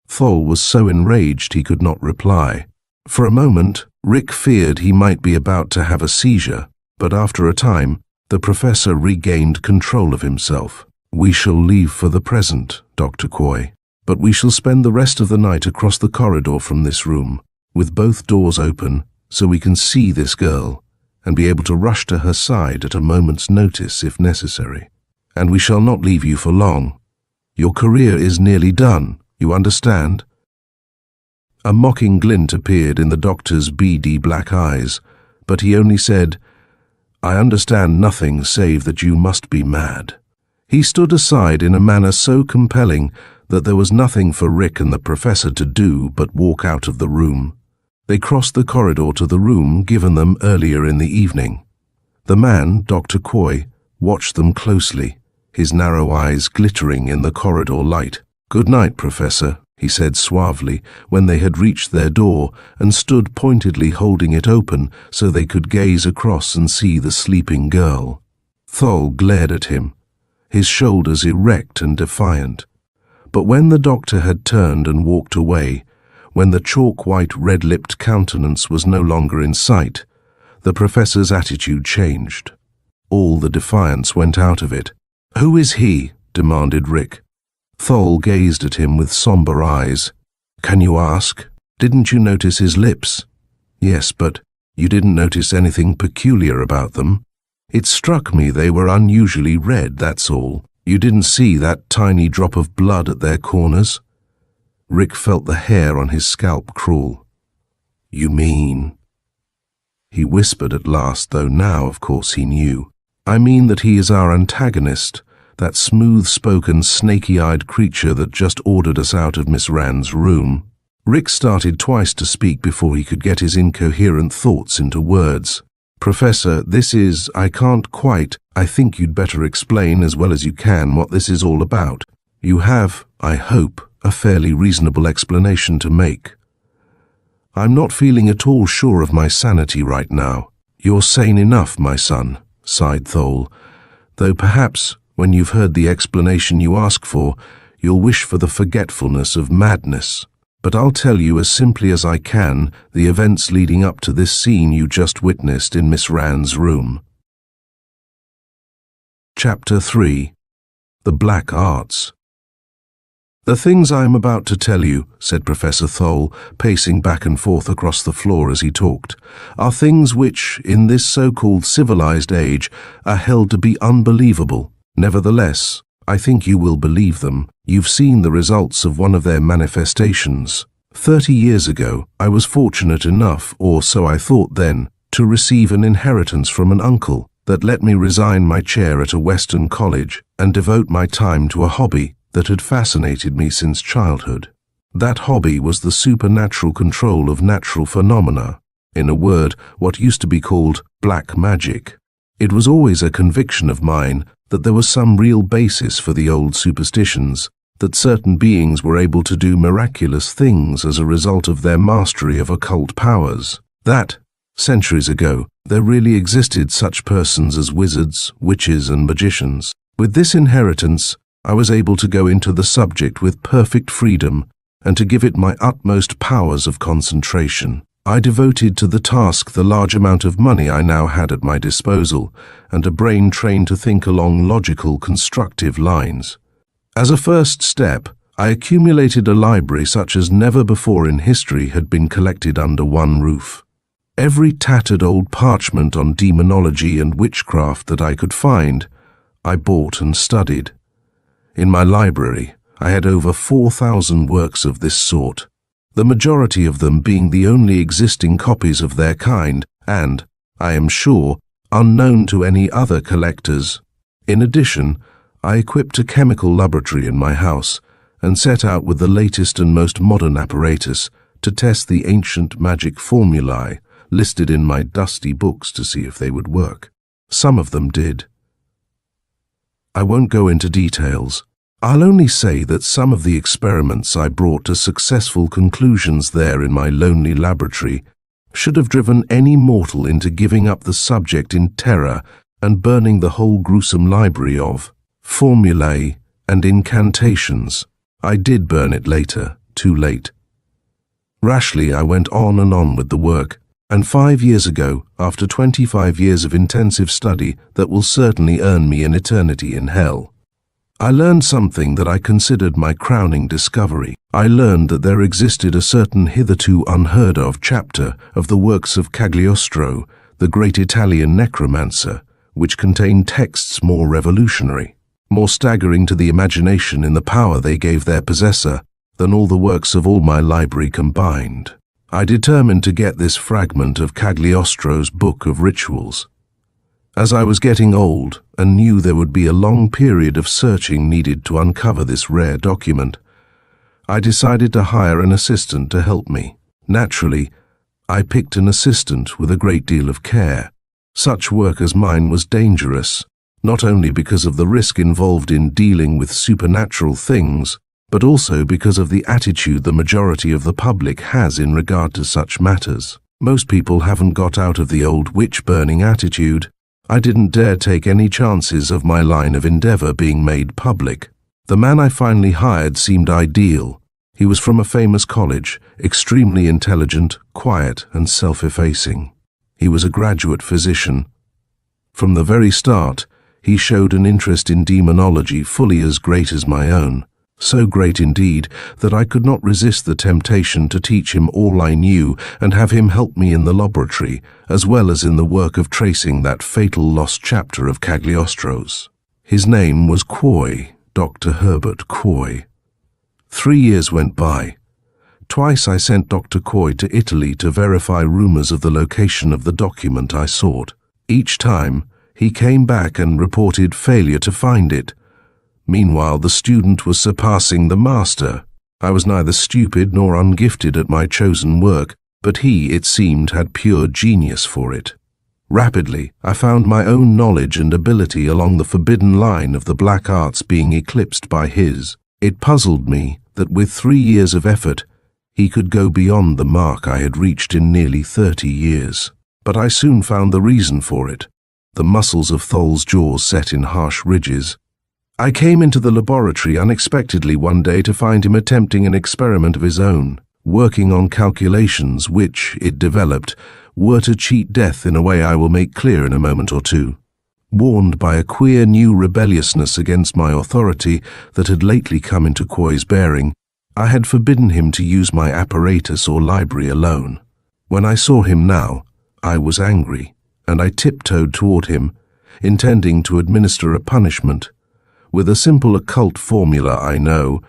Thole was so enraged he could not reply. For a moment, Rick feared he might be about to have a seizure, but after a time, the professor regained control of himself. "We shall leave for the present, Dr. Coy, but we shall spend the rest of the night across the corridor from this room, with both doors open, so we can see this girl, and be able to rush to her side at a moment's notice if necessary. And we shall not leave you for long. Your career is nearly done. You understand?" A mocking glint appeared in the doctor's beady black eyes, but he only said, "I understand nothing save that you must be mad." He stood aside in a manner so compelling that there was nothing for Rick and the professor to do but walk out of the room. They crossed the corridor to the room given them earlier in the evening. The man, Dr. Coy, watched them closely, his narrow eyes glittering in the corridor light. "Good night, Professor," he said suavely when they had reached their door and stood pointedly holding it open so they could gaze across and see the sleeping girl. Thole glared at him, his shoulders erect and defiant. But when the doctor had turned and walked away, when the chalk-white red-lipped countenance was no longer in sight, the professor's attitude changed. All the defiance went out of it. "Who is he?" demanded Rick. Thole gazed at him with somber eyes. "Can you ask? Didn't you notice his lips?" "Yes, but you didn't notice anything peculiar about them. It struck me they were unusually red, that's all. You didn't see that tiny drop of blood at their corners?" Rick felt the hair on his scalp crawl. "You mean—" He whispered at last, though now, of course, he knew. "I mean that he is our antagonist, that smooth-spoken, snaky-eyed creature that just ordered us out of Miss Rand's room." Rick started twice to speak before he could get his incoherent thoughts into words. "Professor, I can't quite. I think you'd better explain as well as you can what this is all about. You have, I hope, a fairly reasonable explanation to make." "I'm not feeling at all sure of my sanity right now." "You're sane enough, my son," sighed Thole, "though perhaps, when you've heard the explanation you ask for, you'll wish for the forgetfulness of madness. But I'll tell you as simply as I can the events leading up to this scene you just witnessed in Miss Rand's room." Chapter 3. The Black Arts. "The things I am about to tell you," said Professor Thole, pacing back and forth across the floor as he talked, "are things which, in this so-called civilized age, are held to be unbelievable. Nevertheless, I think you will believe them. You've seen the results of one of their manifestations. 30 years ago, I was fortunate enough, or so I thought then, to receive an inheritance from an uncle that let me resign my chair at a Western college and devote my time to a hobby that had fascinated me since childhood. That hobby was the supernatural control of natural phenomena. In a word, what used to be called black magic. It was always a conviction of mine that there was some real basis for the old superstitions, that certain beings were able to do miraculous things as a result of their mastery of occult powers. That, centuries ago, there really existed such persons as wizards, witches, and magicians. With this inheritance, I was able to go into the subject with perfect freedom and to give it my utmost powers of concentration. I devoted to the task the large amount of money I now had at my disposal and a brain trained to think along logical, constructive lines. As a first step, I accumulated a library such as never before in history had been collected under one roof. Every tattered old parchment on demonology and witchcraft that I could find, I bought and studied. In my library, I had over 4,000 works of this sort, the majority of them being the only existing copies of their kind and, I am sure, unknown to any other collectors. In addition, I equipped a chemical laboratory in my house and set out with the latest and most modern apparatus to test the ancient magic formulae listed in my dusty books to see if they would work. Some of them did. I won't go into details. I'll only say that some of the experiments I brought to successful conclusions there in my lonely laboratory should have driven any mortal into giving up the subject in terror and burning the whole gruesome library of formulae and incantations. I did burn it later, too late. Rashly, I went on and on with the work, and 5 years ago, after 25 years of intensive study that will certainly earn me an eternity in hell, I learned something that I considered my crowning discovery. I learned that there existed a certain hitherto unheard of chapter of the works of Cagliostro, the great Italian necromancer, which contained texts more revolutionary, more staggering to the imagination in the power they gave their possessor than all the works of all my library combined. I determined to get this fragment of Cagliostro's book of rituals. As I was getting old and knew there would be a long period of searching needed to uncover this rare document, I decided to hire an assistant to help me. Naturally, I picked an assistant with a great deal of care. Such work as mine was dangerous, not only because of the risk involved in dealing with supernatural things, but also because of the attitude the majority of the public has in regard to such matters. Most people haven't got out of the old witch-burning attitude. I didn't dare take any chances of my line of endeavor being made public. The man I finally hired seemed ideal. He was from a famous college, extremely intelligent, quiet, and self-effacing. He was a graduate physician. From the very start, he showed an interest in demonology fully as great as my own. So great indeed that I could not resist the temptation to teach him all I knew and have him help me in the laboratory, as well as in the work of tracing that fatal lost chapter of Cagliostro's. His name was Coy, Dr. Herbert Coy. 3 years went by. Twice I sent Dr. Coy to Italy to verify rumors of the location of the document I sought. Each time, he came back and reported failure to find it. Meanwhile, the student was surpassing the master. I was neither stupid nor ungifted at my chosen work, but he, it seemed, had pure genius for it. Rapidly, I found my own knowledge and ability along the forbidden line of the black arts being eclipsed by his. It puzzled me that with 3 years of effort, he could go beyond the mark I had reached in nearly 30 years. But I soon found the reason for it. The muscles of Thol's jaws set in harsh ridges. I came into the laboratory unexpectedly one day to find him attempting an experiment of his own, working on calculations which, it developed, were to cheat death in a way I will make clear in a moment or two. Warned by a queer new rebelliousness against my authority that had lately come into Coy's bearing, I had forbidden him to use my apparatus or library alone. When I saw him now, I was angry, and I tiptoed toward him, intending to administer a punishment. with a simple occult formula I know,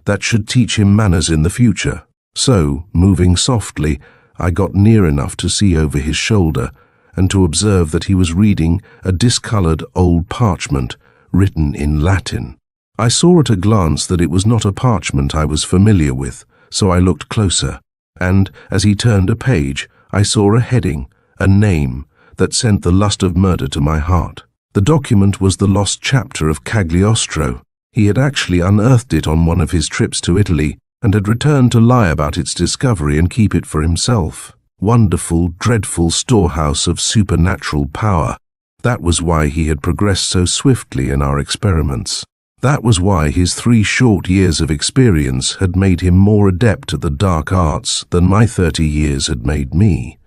that should teach him manners in the future. So, moving softly, I got near enough to see over his shoulder and to observe that he was reading a discolored old parchment written in Latin. I saw at a glance that it was not a parchment I was familiar with, so I looked closer, and as he turned a page, I saw a heading, a name, that sent the lust of murder to my heart. The document was the lost chapter of Cagliostro. He had actually unearthed it on one of his trips to Italy and had returned to lie about its discovery and keep it for himself. Wonderful, dreadful storehouse of supernatural power. That was why he had progressed so swiftly in our experiments. That was why his 3 short years of experience had made him more adept at the dark arts than my 30 years had made me.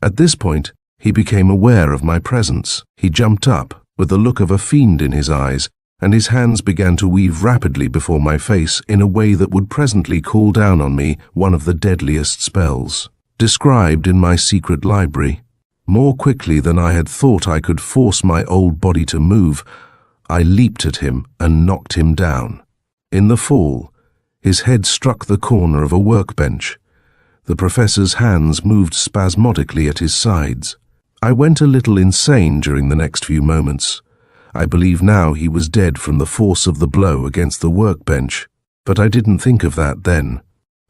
At this point, he became aware of my presence. He jumped up, with the look of a fiend in his eyes, and his hands began to weave rapidly before my face in a way that would presently call down on me one of the deadliest spells, described in my secret library. More quickly than I had thought I could force my old body to move, I leaped at him and knocked him down. In the fall, his head struck the corner of a workbench. The professor's hands moved spasmodically at his sides. I went a little insane during the next few moments. I believe now he was dead from the force of the blow against the workbench, but I didn't think of that then.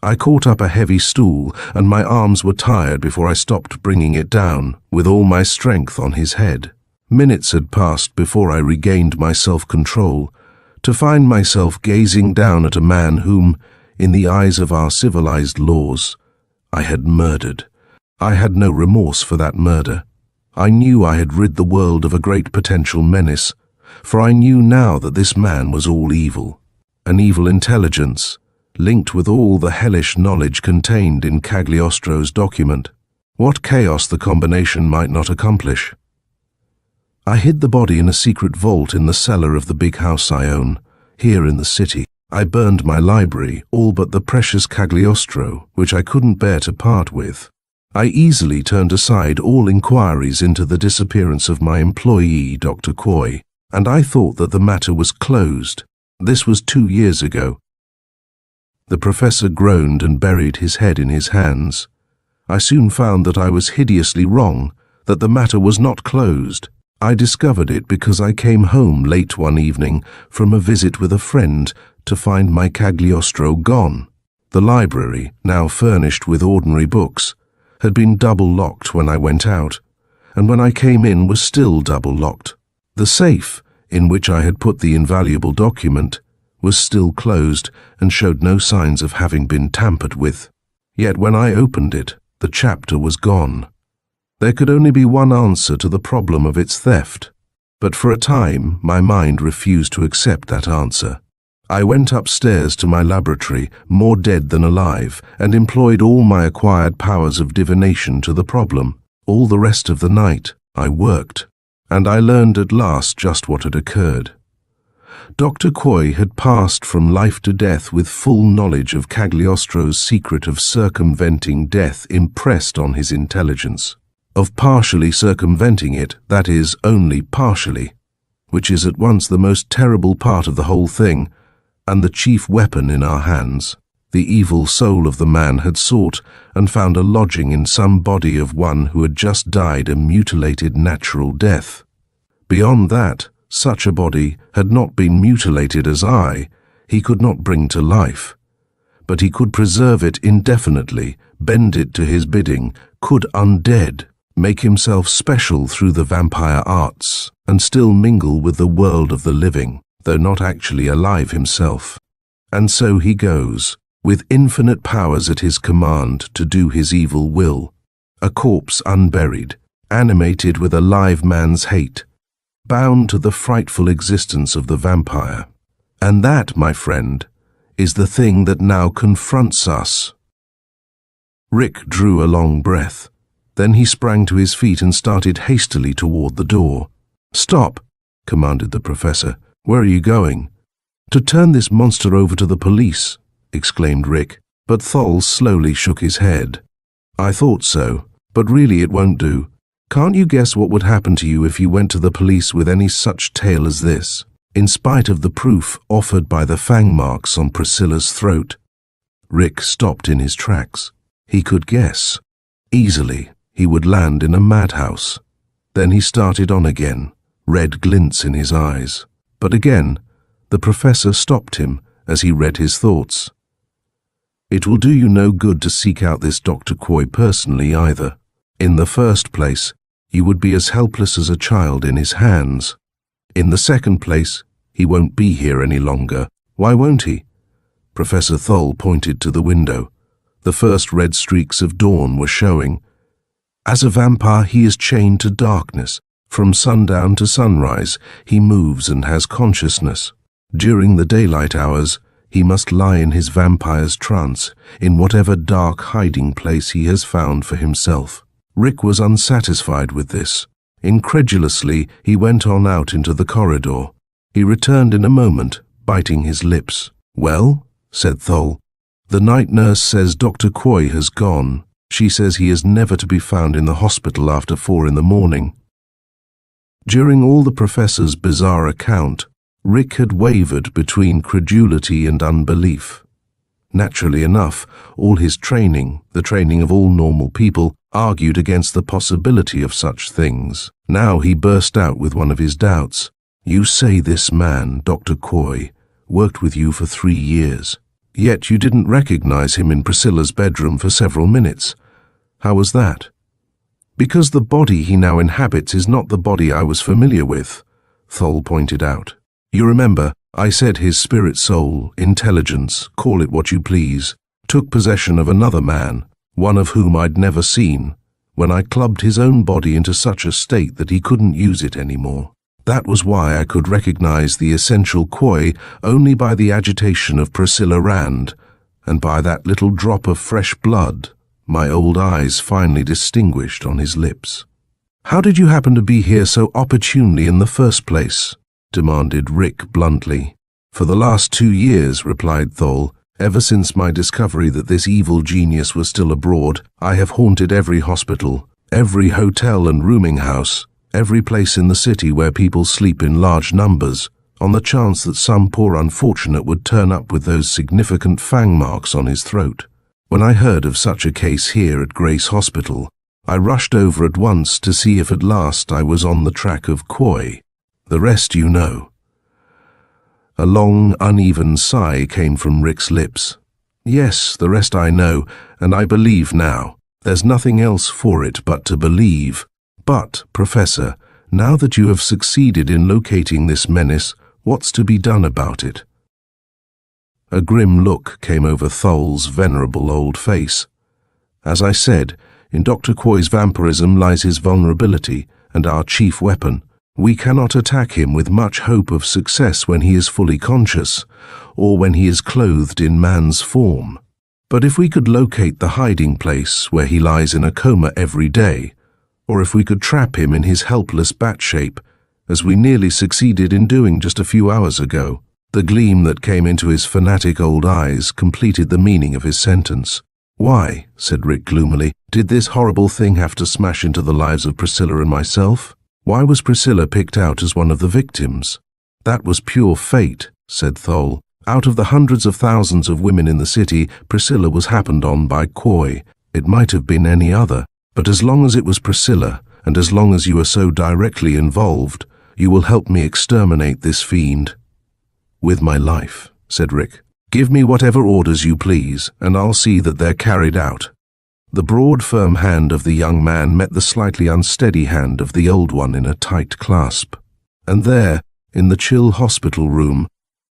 I caught up a heavy stool, and my arms were tired before I stopped bringing it down, with all my strength on his head. Minutes had passed before I regained my self-control, to find myself gazing down at a man whom, in the eyes of our civilized laws, I had murdered. I had no remorse for that murder. I knew I had rid the world of a great potential menace, for I knew now that this man was all evil, an evil intelligence, linked with all the hellish knowledge contained in Cagliostro's document. What chaos the combination might not accomplish. I hid the body in a secret vault in the cellar of the big house I own, here in the city. I burned my library, all but the precious Cagliostro, which I couldn't bear to part with. I easily turned aside all inquiries into the disappearance of my employee, Dr. Coy, and I thought that the matter was closed. This was 2 years ago. The professor groaned and buried his head in his hands. I soon found that I was hideously wrong, that the matter was not closed. I discovered it because I came home late one evening from a visit with a friend to find my Cagliostro gone. The library, now furnished with ordinary books, had been double-locked when I went out, and when I came in was still double-locked. The safe, in which I had put the invaluable document, was still closed and showed no signs of having been tampered with. Yet when I opened it, the chapter was gone. There could only be one answer to the problem of its theft, but for a time my mind refused to accept that answer. I went upstairs to my laboratory, more dead than alive, and employed all my acquired powers of divination to the problem. All the rest of the night I worked, and I learned at last just what had occurred. Dr. Coy had passed from life to death with full knowledge of Cagliostro's secret of circumventing death impressed on his intelligence, of partially circumventing it, that is, only partially, which is at once the most terrible part of the whole thing, and the chief weapon in our hands. The evil soul of the man had sought and found a lodging in some body of one who had just died a mutilated natural death. Beyond that, such a body had not been mutilated as he could not bring to life. But he could preserve it indefinitely, bend it to his bidding, could undead, make himself special through the vampire arts, and still mingle with the world of the living, though not actually alive himself. And so he goes, with infinite powers at his command to do his evil will, a corpse unburied, animated with a live man's hate, bound to the frightful existence of the vampire. And that, my friend, is the thing that now confronts us. Rick drew a long breath. Then he sprang to his feet and started hastily toward the door. "Stop," commanded the professor. "Where are you going?" "To turn this monster over to the police," exclaimed Rick, but Thol slowly shook his head. "I thought so, but really it won't do. Can't you guess what would happen to you if you went to the police with any such tale as this?" in spite of the proof offered by the fang marks on Priscilla's throat. Rick stopped in his tracks. He could guess. Easily, he would land in a madhouse. Then he started on again, red glints in his eyes. But again, the professor stopped him as he read his thoughts. It will do you no good to seek out this Dr. Quoy personally either. In the first place, you would be as helpless as a child in his hands. In the second place, he won't be here any longer. Why won't he? Professor Thole pointed to the window. The first red streaks of dawn were showing. As a vampire, he is chained to darkness. From sundown to sunrise, he moves and has consciousness. During the daylight hours, he must lie in his vampire's trance, in whatever dark hiding place he has found for himself. Rick was unsatisfied with this. Incredulously, he went on out into the corridor. He returned in a moment, biting his lips. "Well," said Thole, "the night nurse says Dr. Quoy has gone. She says he is never to be found in the hospital after 4 in the morning." During all the professor's bizarre account, Rick had wavered between credulity and unbelief. Naturally enough, all his training, the training of all normal people, argued against the possibility of such things. Now he burst out with one of his doubts. "You say this man, Dr. Quoy, worked with you for 3 years. Yet you didn't recognize him in Priscilla's bedroom for several minutes. How was that?" "Because the body he now inhabits is not the body I was familiar with," Thole pointed out. "You remember, I said his spirit soul, intelligence, call it what you please, took possession of another man, one of whom I'd never seen, when I clubbed his own body into such a state that he couldn't use it anymore. That was why I could recognize the essential Quoy only by the agitation of Priscilla Rand, and by that little drop of fresh blood my old eyes finally distinguished on his lips." "How did you happen to be here so opportunely in the first place?" demanded Rick bluntly. "For the last 2 years," replied Thole, "ever since my discovery that this evil genius was still abroad, I have haunted every hospital, every hotel and rooming house, every place in the city where people sleep in large numbers, on the chance that some poor unfortunate would turn up with those significant fang marks on his throat. When I heard of such a case here at Grace Hospital, I rushed over at once to see if at last I was on the track of Quoy. The rest you know." A long, uneven sigh came from Rick's lips. "Yes, the rest I know, and I believe now. There's nothing else for it but to believe. But, Professor, now that you have succeeded in locating this menace, what's to be done about it?" A grim look came over Thole's venerable old face. "As I said, in Dr. Quoy's vampirism lies his vulnerability and our chief weapon. We cannot attack him with much hope of success when he is fully conscious, or when he is clothed in man's form. But if we could locate the hiding place where he lies in a coma every day, or if we could trap him in his helpless bat shape, as we nearly succeeded in doing just a few hours ago." The gleam that came into his fanatic old eyes completed the meaning of his sentence. "Why," said Rick gloomily, "did this horrible thing have to smash into the lives of Priscilla and myself? Why was Priscilla picked out as one of the victims?" "That was pure fate," said Thole. "Out of the hundreds of thousands of women in the city, Priscilla was happened on by Quoy. It might have been any other, but as long as it was Priscilla, and as long as you are so directly involved, you will help me exterminate this fiend." "With my life," said Rick. "Give me whatever orders you please, and I'll see that they're carried out." The broad, firm hand of the young man met the slightly unsteady hand of the old one in a tight clasp. And there, in the chill hospital room,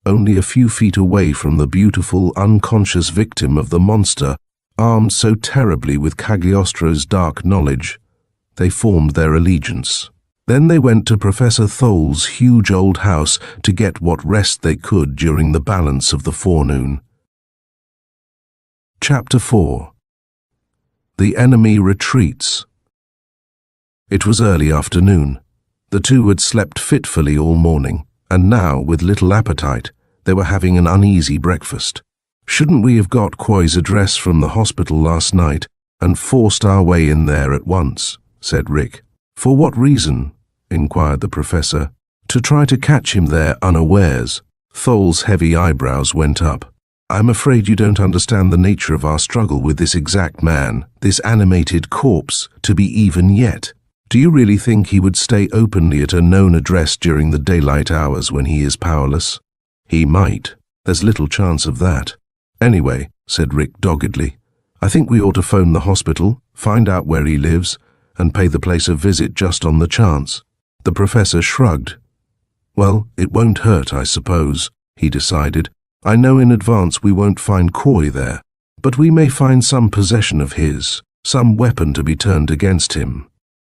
only a few feet away from the beautiful, unconscious victim of the monster, armed so terribly with Cagliostro's dark knowledge, they formed their allegiance. Then they went to Professor Thole's huge old house to get what rest they could during the balance of the forenoon. Chapter 4. The enemy retreats. It was early afternoon. The two had slept fitfully all morning, and now, with little appetite, they were having an uneasy breakfast. "Shouldn't we have got Quoy's address from the hospital last night and forced our way in there at once?" said Rick. "For what reason?" inquired the professor. to try to catch him there unawares. Thol's heavy eyebrows went up. I'm afraid you don't understand the nature of our struggle with this exact man, this animated corpse, to be even yet. Do you really think he would stay openly at a known address during the daylight hours when he is powerless? He might. There's little chance of that. Anyway, said Rick doggedly, I think we ought to phone the hospital, find out where he lives, and pay the place a visit just on the chance. The professor shrugged. Well, it won't hurt, I suppose, he decided. I know in advance we won't find Coy there, but we may find some possession of his, some weapon to be turned against him.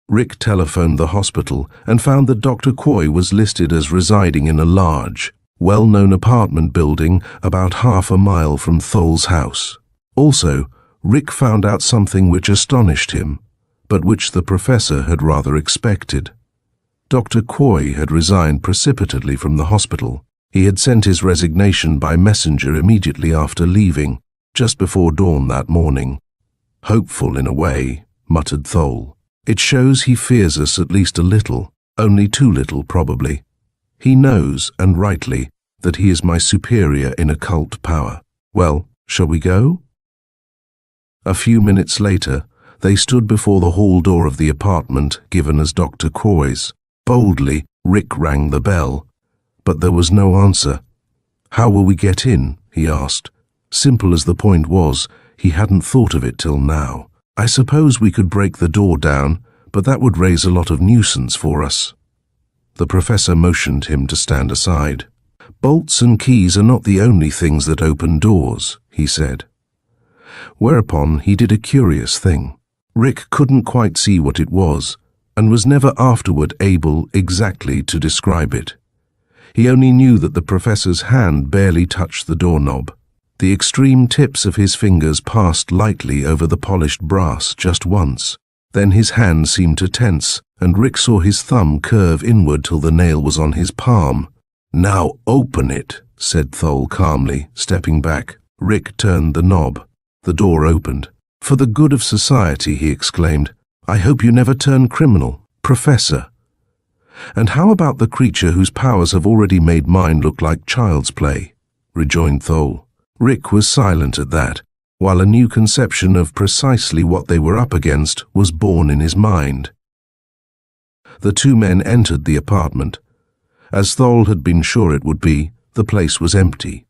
Rick telephoned the hospital and found that Dr. Coy was listed as residing in a large, well-known apartment building about half a mile from Thol's house. Also, Rick found out something which astonished him, but which the professor had rather expected. Dr. Coy had resigned precipitately from the hospital. He had sent his resignation by messenger immediately after leaving, just before dawn that morning. Hopeful in a way, muttered Thol. It shows he fears us at least a little, only too little probably. He knows, and rightly, that he is my superior in occult power. Well, shall we go? A few minutes later, they stood before the hall door of the apartment given as Dr. Coy's. Boldly, Rick rang the bell, but there was no answer. How will we get in? He asked. Simple as the point was, he hadn't thought of it till now. I suppose we could break the door down, but that would raise a lot of nuisance for us. The professor motioned him to stand aside. Bolts and keys are not the only things that open doors, he said. Whereupon he did a curious thing. Rick couldn't quite see what it was, and was never afterward able exactly to describe it. He only knew that the professor's hand barely touched the doorknob. The extreme tips of his fingers passed lightly over the polished brass just once. Then his hand seemed to tense, and Rick saw his thumb curve inward till the nail was on his palm. Now open it, said Thol calmly, stepping back. Rick turned the knob. The door opened. For the good of society, he exclaimed. I hope you never turn criminal, Professor. And how about the creature whose powers have already made mine look like child's play? Rejoined Thol. Rick was silent at that, while a new conception of precisely what they were up against was born in his mind. The two men entered the apartment. As Thol had been sure it would be, the place was empty.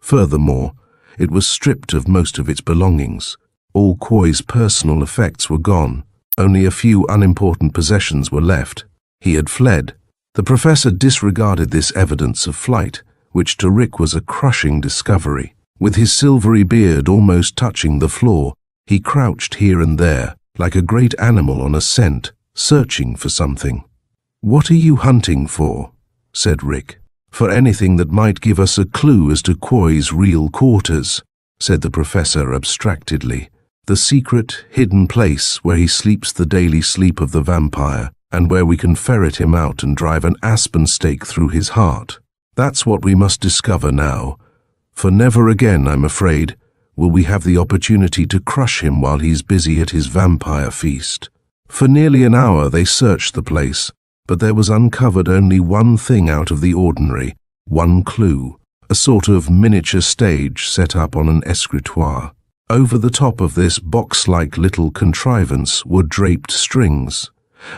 Furthermore, it was stripped of most of its belongings. All Coy's personal effects were gone. Only a few unimportant possessions were left. He had fled. The professor disregarded this evidence of flight, which to Rick was a crushing discovery. With his silvery beard almost touching the floor, he crouched here and there, like a great animal on a scent, searching for something. What are you hunting for? Said Rick. For anything that might give us a clue as to Coy's real quarters, said the professor abstractedly. The secret, hidden place where he sleeps the daily sleep of the vampire, and where we can ferret him out and drive an aspen stake through his heart. That's what we must discover now, for never again, I'm afraid, will we have the opportunity to crush him while he's busy at his vampire feast. For nearly an hour they searched the place, but there was uncovered only one thing out of the ordinary, one clue, a sort of miniature stage set up on an escritoire. Over the top of this box-like little contrivance were draped strings,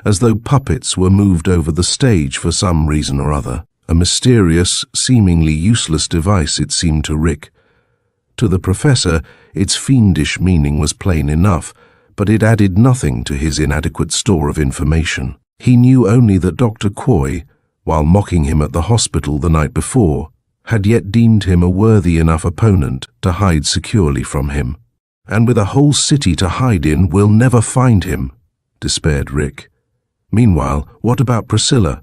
as though puppets were moved over the stage for some reason or other. A mysterious, seemingly useless device, it seemed to Rick. To the professor, its fiendish meaning was plain enough, but it added nothing to his inadequate store of information. He knew only that Dr. Coy, while mocking him at the hospital the night before, had yet deemed him a worthy enough opponent to hide securely from him. And with a whole city to hide in, we'll never find him, despaired Rick. Meanwhile, what about Priscilla?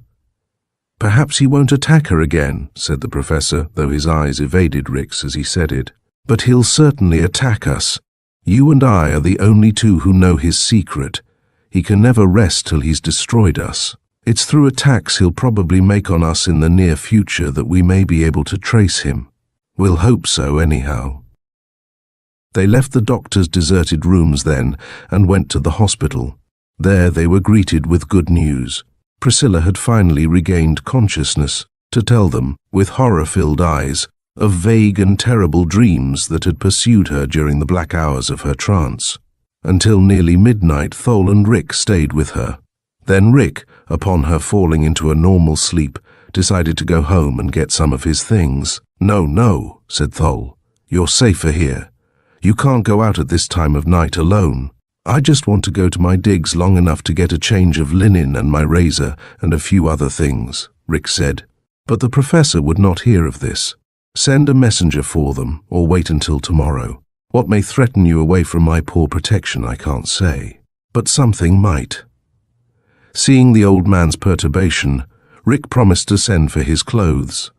Perhaps he won't attack her again, said the professor, though his eyes evaded Rick's as he said it. But he'll certainly attack us. You and I are the only two who know his secret. He can never rest till he's destroyed us. It's through attacks he'll probably make on us in the near future that we may be able to trace him. We'll hope so, anyhow. They left the doctor's deserted rooms then and went to the hospital. There they were greeted with good news. Priscilla had finally regained consciousness to tell them, with horror-filled eyes, of vague and terrible dreams that had pursued her during the black hours of her trance. Until nearly midnight, Thol and Rick stayed with her. Then Rick, upon her falling into a normal sleep, decided to go home and get some of his things. No, said Thol. You're safer here. You can't go out at this time of night alone. I just want to go to my digs long enough to get a change of linen and my razor and a few other things, Rick said. But the professor would not hear of this. Send a messenger for them, or wait until tomorrow. What may threaten you away from my poor protection I can't say, but something might. Seeing the old man's perturbation, Rick promised to send for his clothes.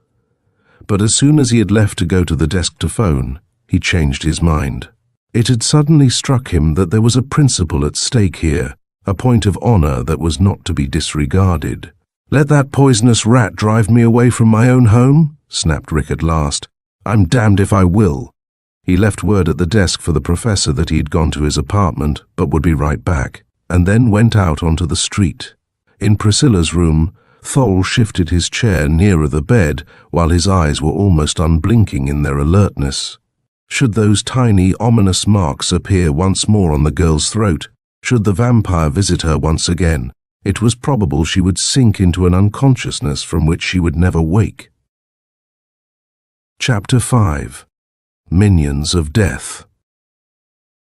But as soon as he had left to go to the desk to phone, he changed his mind. It had suddenly struck him that there was a principle at stake here, a point of honor that was not to be disregarded. "Let that poisonous rat drive me away from my own home?" snapped Rick at last. "I'm damned if I will." He left word at the desk for the professor that he had gone to his apartment but would be right back, and then went out onto the street. In Priscilla's room, Thol shifted his chair nearer the bed while his eyes were almost unblinking in their alertness. Should those tiny, ominous marks appear once more on the girl's throat, should the vampire visit her once again, it was probable she would sink into an unconsciousness from which she would never wake. Chapter 5. Minions of Death.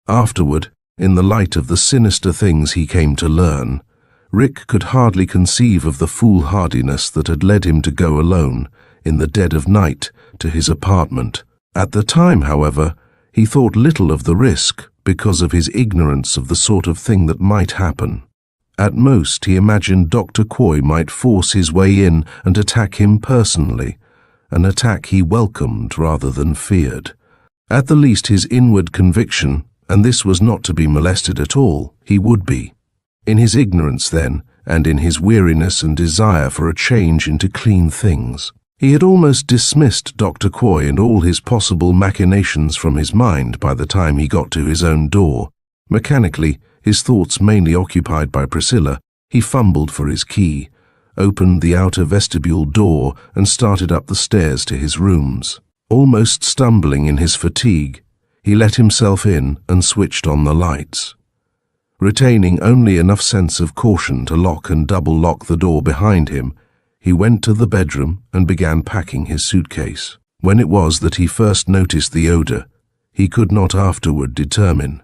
Afterward, in the light of the sinister things he came to learn, Rick could hardly conceive of the foolhardiness that had led him to go alone, in the dead of night, to his apartment. At the time, however, he thought little of the risk because of his ignorance of the sort of thing that might happen. At most, he imagined Dr. Quoy might force his way in and attack him personally, an attack he welcomed rather than feared. At the least, his inward conviction, and this was not to be molested at all, he would be. In his ignorance, then, and in his weariness and desire for a change into clean things, he had almost dismissed Dr. Quoy and all his possible machinations from his mind by the time he got to his own door. Mechanically, his thoughts mainly occupied by Priscilla, he fumbled for his key, opened the outer vestibule door and started up the stairs to his rooms. Almost stumbling in his fatigue, he let himself in and switched on the lights. Retaining only enough sense of caution to lock and double-lock the door behind him, he went to the bedroom and began packing his suitcase. When it was that he first noticed the odor, he could not afterward determine.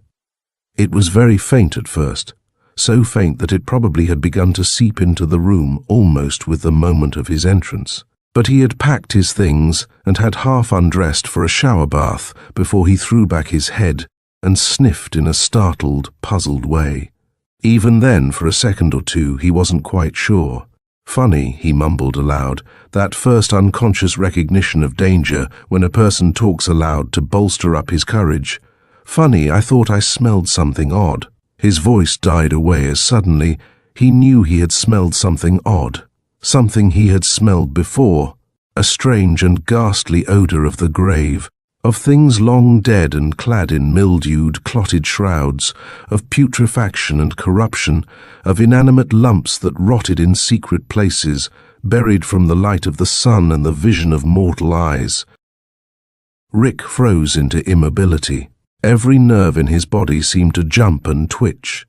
It was very faint at first, so faint that it probably had begun to seep into the room almost with the moment of his entrance. But he had packed his things and had half undressed for a shower bath before he threw back his head and sniffed in a startled, puzzled way. Even then, for a second or two, he wasn't quite sure. Funny, he mumbled aloud, that first unconscious recognition of danger when a person talks aloud to bolster up his courage. Funny, I thought I smelled something odd. His voice died away as suddenly he knew he had smelled something odd, something he had smelled before, a strange and ghastly odor of the grave, of things long dead and clad in mildewed, clotted shrouds, of putrefaction and corruption, of inanimate lumps that rotted in secret places, buried from the light of the sun and the vision of mortal eyes. Rick froze into immobility. Every nerve in his body seemed to jump and twitch.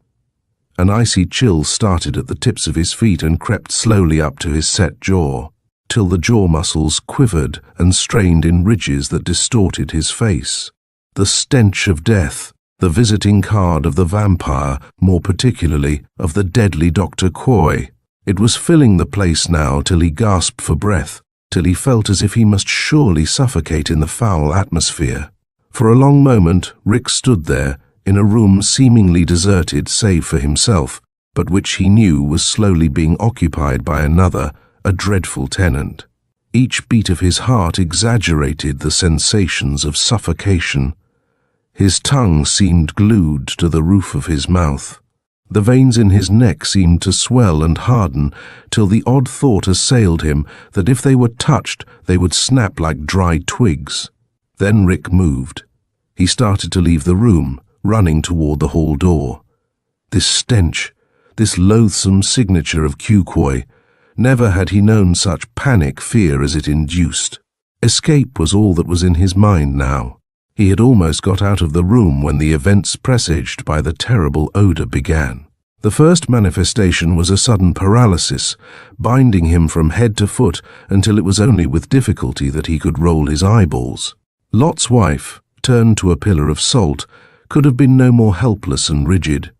An icy chill started at the tips of his feet and crept slowly up to his set jaw, till the jaw muscles quivered and strained in ridges that distorted his face. The stench of death, the visiting card of the vampire, more particularly of the deadly Dr. Quoy. It was filling the place now till he gasped for breath, till he felt as if he must surely suffocate in the foul atmosphere. For a long moment, Rick stood there, in a room seemingly deserted save for himself, but which he knew was slowly being occupied by another, a dreadful tenant. Each beat of his heart exaggerated the sensations of suffocation. His tongue seemed glued to the roof of his mouth. The veins in his neck seemed to swell and harden, till the odd thought assailed him that if they were touched, they would snap like dry twigs. Then Rick moved. He started to leave the room, running toward the hall door. This stench, this loathsome signature of Quoy. Never had he known such panic fear as it induced. Escape was all that was in his mind now. He had almost got out of the room when the events presaged by the terrible odour began. The first manifestation was a sudden paralysis, binding him from head to foot until it was only with difficulty that he could roll his eyeballs. Lot's wife, turned to a pillar of salt, could have been no more helpless and rigid.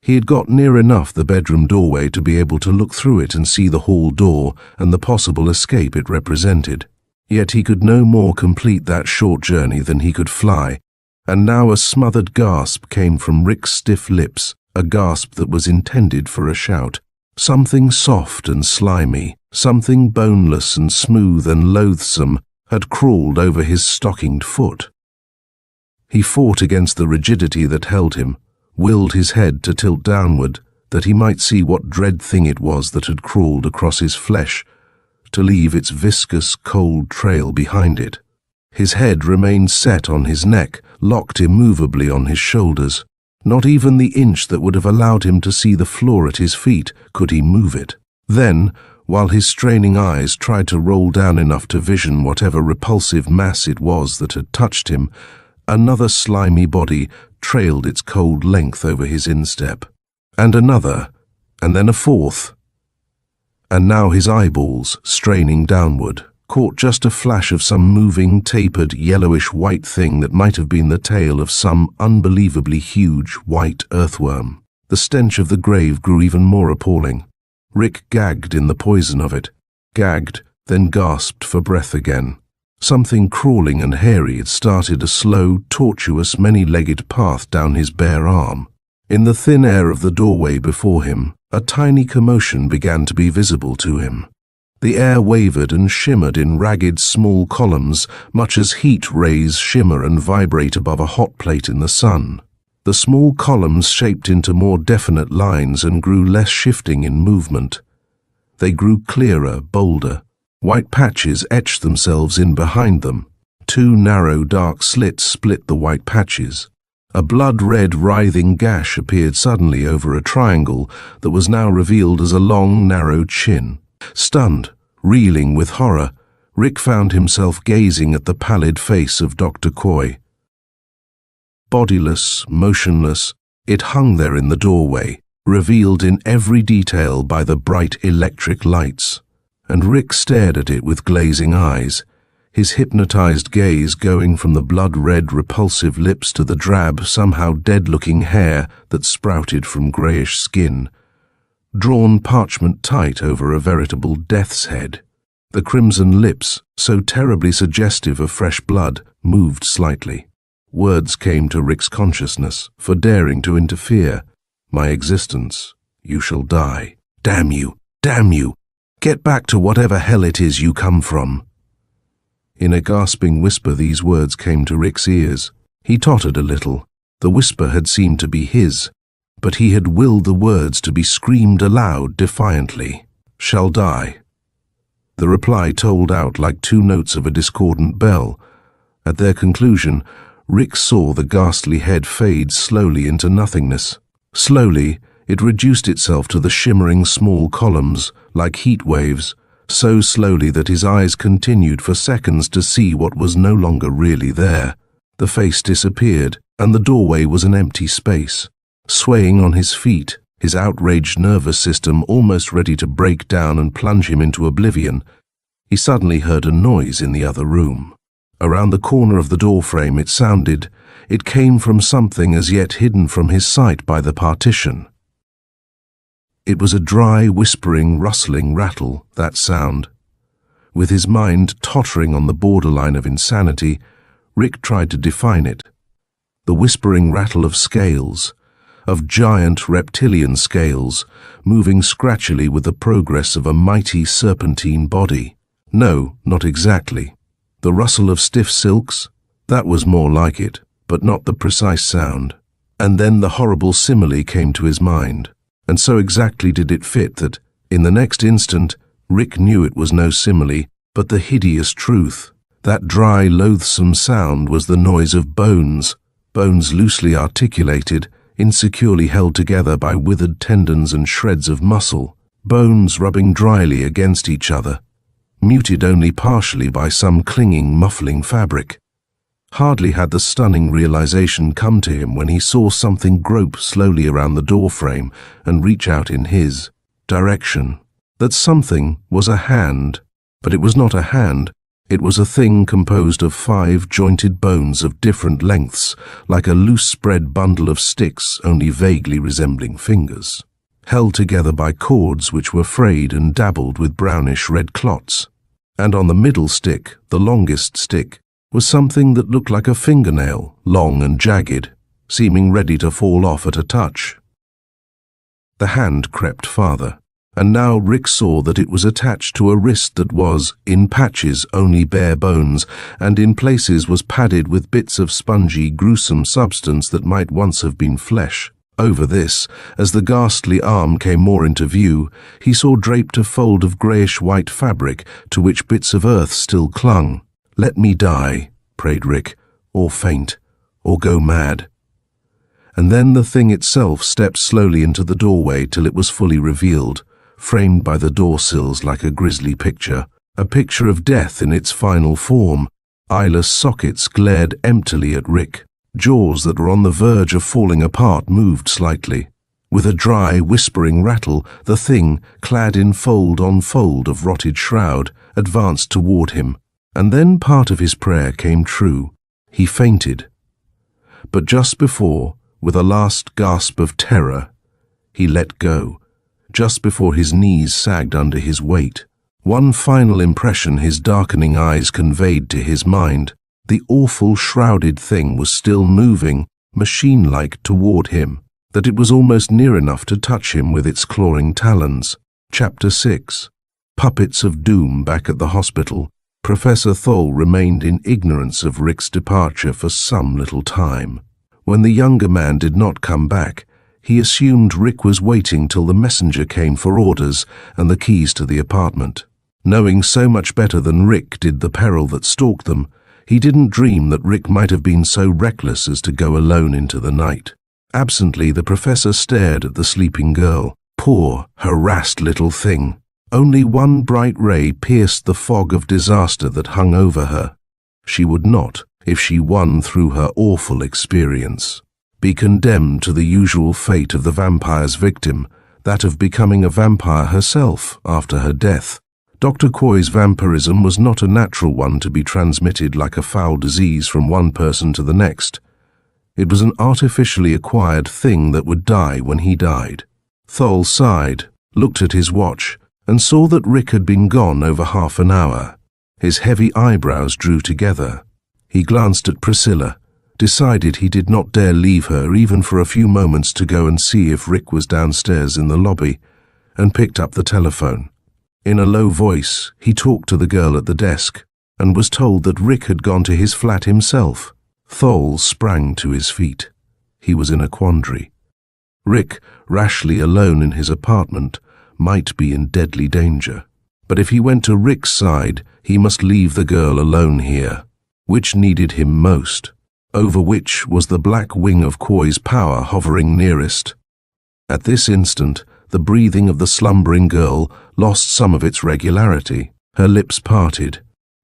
He had got near enough the bedroom doorway to be able to look through it and see the hall door and the possible escape it represented. Yet he could no more complete that short journey than he could fly, and now a smothered gasp came from Rick's stiff lips, a gasp that was intended for a shout. Something soft and slimy, something boneless and smooth and loathsome, had crawled over his stockinged foot. He fought against the rigidity that held him, willed his head to tilt downward, that he might see what dread thing it was that had crawled across his flesh, to leave its viscous, cold trail behind it. His head remained set on his neck, locked immovably on his shoulders. Not even the inch that would have allowed him to see the floor at his feet could he move it. Then, while his straining eyes tried to roll down enough to vision whatever repulsive mass it was that had touched him, another slimy body trailed its cold length over his instep. And another, and then a fourth. And now his eyeballs, straining downward, caught just a flash of some moving, tapered, yellowish-white thing that might have been the tail of some unbelievably huge white earthworm. The stench of the grave grew even more appalling. Rick gagged in the poison of it, gagged, then gasped for breath again. Something crawling and hairy had started a slow, tortuous, many-legged path down his bare arm. In the thin air of the doorway before him, a tiny commotion began to be visible to him. The air wavered and shimmered in ragged small columns, much as heat rays shimmer and vibrate above a hot plate in the sun. The small columns shaped into more definite lines and grew less shifting in movement. They grew clearer, bolder. White patches etched themselves in behind them. Two narrow, dark slits split the white patches. A blood-red, writhing gash appeared suddenly over a triangle that was now revealed as a long, narrow chin. Stunned, reeling with horror, Rick found himself gazing at the pallid face of Dr. Coy. Bodiless, motionless, it hung there in the doorway, revealed in every detail by the bright electric lights. And Rick stared at it with glazing eyes, his hypnotized gaze going from the blood-red, repulsive lips to the drab, somehow dead-looking hair that sprouted from greyish skin, drawn parchment-tight over a veritable death's head. The crimson lips, so terribly suggestive of fresh blood, moved slightly. Words came to Rick's consciousness, for daring to interfere. "My existence. You shall die. Damn you! Damn you! Get back to whatever hell it is you come from." In a gasping whisper these words came to Rick's ears. He tottered a little. The whisper had seemed to be his, but he had willed the words to be screamed aloud defiantly. "Shall die." The reply tolled out like two notes of a discordant bell. At their conclusion, Rick saw the ghastly head fade slowly into nothingness. Slowly, it reduced itself to the shimmering small columns, like heat waves, so slowly that his eyes continued for seconds to see what was no longer really there. The face disappeared, and the doorway was an empty space. Swaying on his feet, his outraged nervous system almost ready to break down and plunge him into oblivion, he suddenly heard a noise in the other room. Around the corner of the doorframe it came from something as yet hidden from his sight by the partition. It was a dry, whispering, rustling rattle, that sound. With his mind tottering on the borderline of insanity, Rick tried to define it. The whispering rattle of scales, of giant reptilian scales, moving scratchily with the progress of a mighty serpentine body. No, not exactly. The rustle of stiff silks? That was more like it, but not the precise sound. And then the horrible simile came to his mind. And so exactly did it fit that, in the next instant, Rick knew it was no simile, but the hideous truth. That dry, loathsome sound was the noise of bones, bones loosely articulated, insecurely held together by withered tendons and shreds of muscle, bones rubbing dryly against each other, muted only partially by some clinging, muffling fabric. Hardly had the stunning realization come to him when he saw something grope slowly around the doorframe and reach out in his direction. That something was a hand, but it was not a hand. It was a thing composed of 5 jointed bones of different lengths, like a loose spread bundle of sticks only vaguely resembling fingers, held together by cords which were frayed and dabbled with brownish red clots. And on the middle stick, the longest stick, was something that looked like a fingernail, long and jagged, seeming ready to fall off at a touch. The hand crept farther, and now Rick saw that it was attached to a wrist that was, in patches, only bare bones, and in places was padded with bits of spongy, gruesome substance that might once have been flesh. Over this, as the ghastly arm came more into view, he saw draped a fold of greyish-white fabric to which bits of earth still clung. "Let me die," prayed Rick, "or faint, or go mad." And then the thing itself stepped slowly into the doorway till it was fully revealed, framed by the door sills like a grisly picture, a picture of death in its final form. Eyeless sockets glared emptily at Rick. Jaws that were on the verge of falling apart moved slightly. With a dry, whispering rattle, the thing, clad in fold on fold of rotted shroud, advanced toward him. And then part of his prayer came true. He fainted. But just before, with a last gasp of terror, he let go, just before his knees sagged under his weight. One final impression his darkening eyes conveyed to his mind. The awful shrouded thing was still moving, machine-like, toward him, that it was almost near enough to touch him with its clawing talons. Chapter 6. Puppets of Doom. Back at the hospital, Professor Thole remained in ignorance of Rick's departure for some little time. When the younger man did not come back, he assumed Rick was waiting till the messenger came for orders and the keys to the apartment. Knowing so much better than Rick did the peril that stalked them, he didn't dream that Rick might have been so reckless as to go alone into the night. Absently, the professor stared at the sleeping girl. Poor, harassed little thing. Only one bright ray pierced the fog of disaster that hung over her. She would not, if she won through her awful experience, be condemned to the usual fate of the vampire's victim, that of becoming a vampire herself after her death. Dr. Coy's vampirism was not a natural one to be transmitted like a foul disease from one person to the next. It was an artificially acquired thing that would die when he died. Thole sighed, looked at his watch, and saw that Rick had been gone over half an hour. His heavy eyebrows drew together. He glanced at Priscilla, decided he did not dare leave her even for a few moments to go and see if Rick was downstairs in the lobby, and picked up the telephone. In a low voice, he talked to the girl at the desk, and was told that Rick had gone to his flat himself. Thole sprang to his feet. He was in a quandary. Rick, rashly alone in his apartment, might be in deadly danger. But if he went to Rick's side, he must leave the girl alone here. Which needed him most? Over which was the black wing of Coy's power hovering nearest? At this instant, the breathing of the slumbering girl lost some of its regularity. Her lips parted.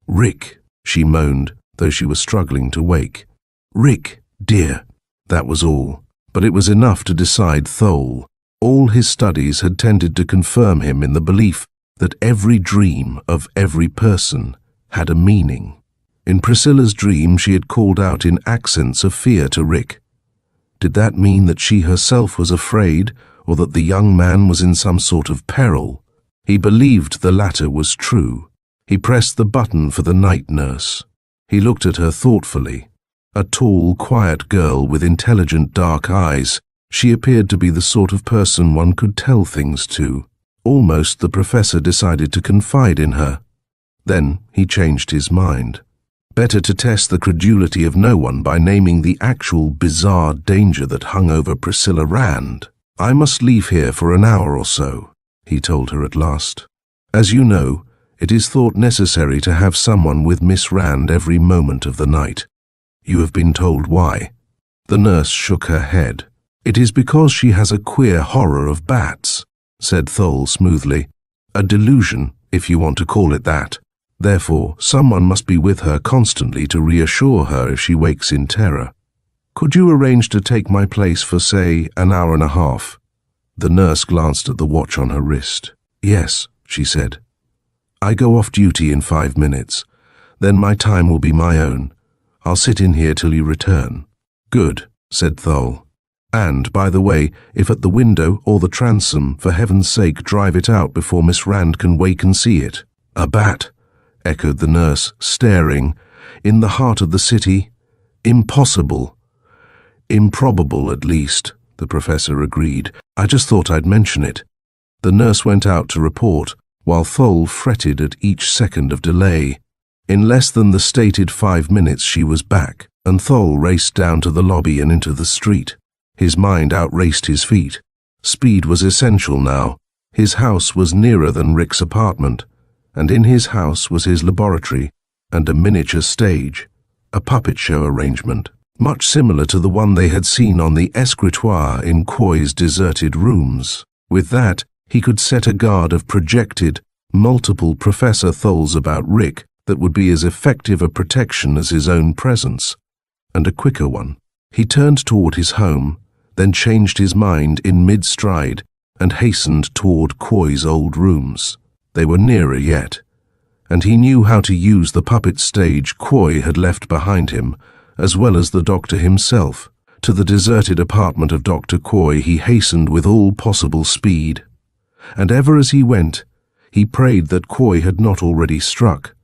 "Rick," she moaned, though she was struggling to wake. "Rick, dear." That was all. But it was enough to decide Thole. All his studies had tended to confirm him in the belief that every dream of every person had a meaning. In Priscilla's dream, she had called out in accents of fear to Rick. Did that mean that she herself was afraid, or that the young man was in some sort of peril? He believed the latter was true. He pressed the button for the night nurse. He looked at her thoughtfully. A tall, quiet girl with intelligent dark eyes. She appeared to be the sort of person one could tell things to. Almost the professor decided to confide in her. Then he changed his mind. Better to test the credulity of no one by naming the actual bizarre danger that hung over Priscilla Rand. "I must leave here for an hour or so," he told her at last. "As you know, it is thought necessary to have someone with Miss Rand every moment of the night. You have been told why." The nurse shook her head. "It is because she has a queer horror of bats," said Thole smoothly. "A delusion, if you want to call it that. Therefore, someone must be with her constantly to reassure her if she wakes in terror. Could you arrange to take my place for, say, an hour and a half?" The nurse glanced at the watch on her wrist. "Yes," she said. "I go off duty in 5 minutes. Then my time will be my own. I'll sit in here till you return." "Good," said Thole. "And, by the way, if at the window or the transom, for heaven's sake drive it out before Miss Rand can wake and see it." "A bat," echoed the nurse, staring. "In the heart of the city? Impossible." "Improbable, at least," the professor agreed. "I just thought I'd mention it." The nurse went out to report, while Thole fretted at each second of delay. In less than the stated 5 minutes she was back, and Thole raced down to the lobby and into the street. His mind outraced his feet. Speed was essential now. His house was nearer than Rick's apartment, and in his house was his laboratory and a miniature stage, a puppet show arrangement, much similar to the one they had seen on the escritoire in Coy's deserted rooms. With that, he could set a guard of projected, multiple Professor Tholes about Rick that would be as effective a protection as his own presence, and a quicker one. He turned toward his home, then changed his mind in mid-stride and hastened toward Coy's old rooms. They were nearer yet, and he knew how to use the puppet stage Coy had left behind him, as well as the doctor himself. To the deserted apartment of Dr. Coy he hastened with all possible speed, and ever as he went, he prayed that Coy had not already struck,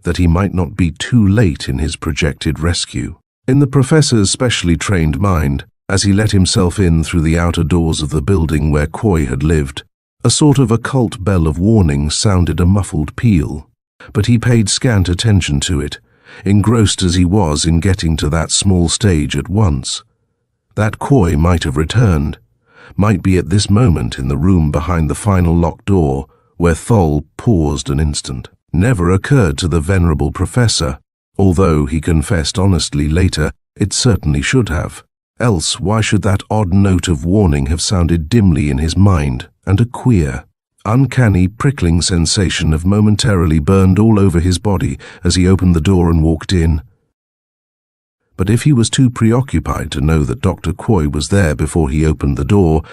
that he might not be too late in his projected rescue. In the professor's specially trained mind, as he let himself in through the outer doors of the building where Coy had lived, a sort of occult bell of warning sounded a muffled peal, but he paid scant attention to it, engrossed as he was in getting to that small stage at once. That Coy might have returned, might be at this moment in the room behind the final locked door, where Thole paused an instant. Never occurred to the venerable professor, although he confessed honestly later it certainly should have. Else why should that odd note of warning have sounded dimly in his mind, and a queer, uncanny, prickling sensation have momentarily burned all over his body as he opened the door and walked in? But if he was too preoccupied to know that Dr. Coy was there before he opened the door,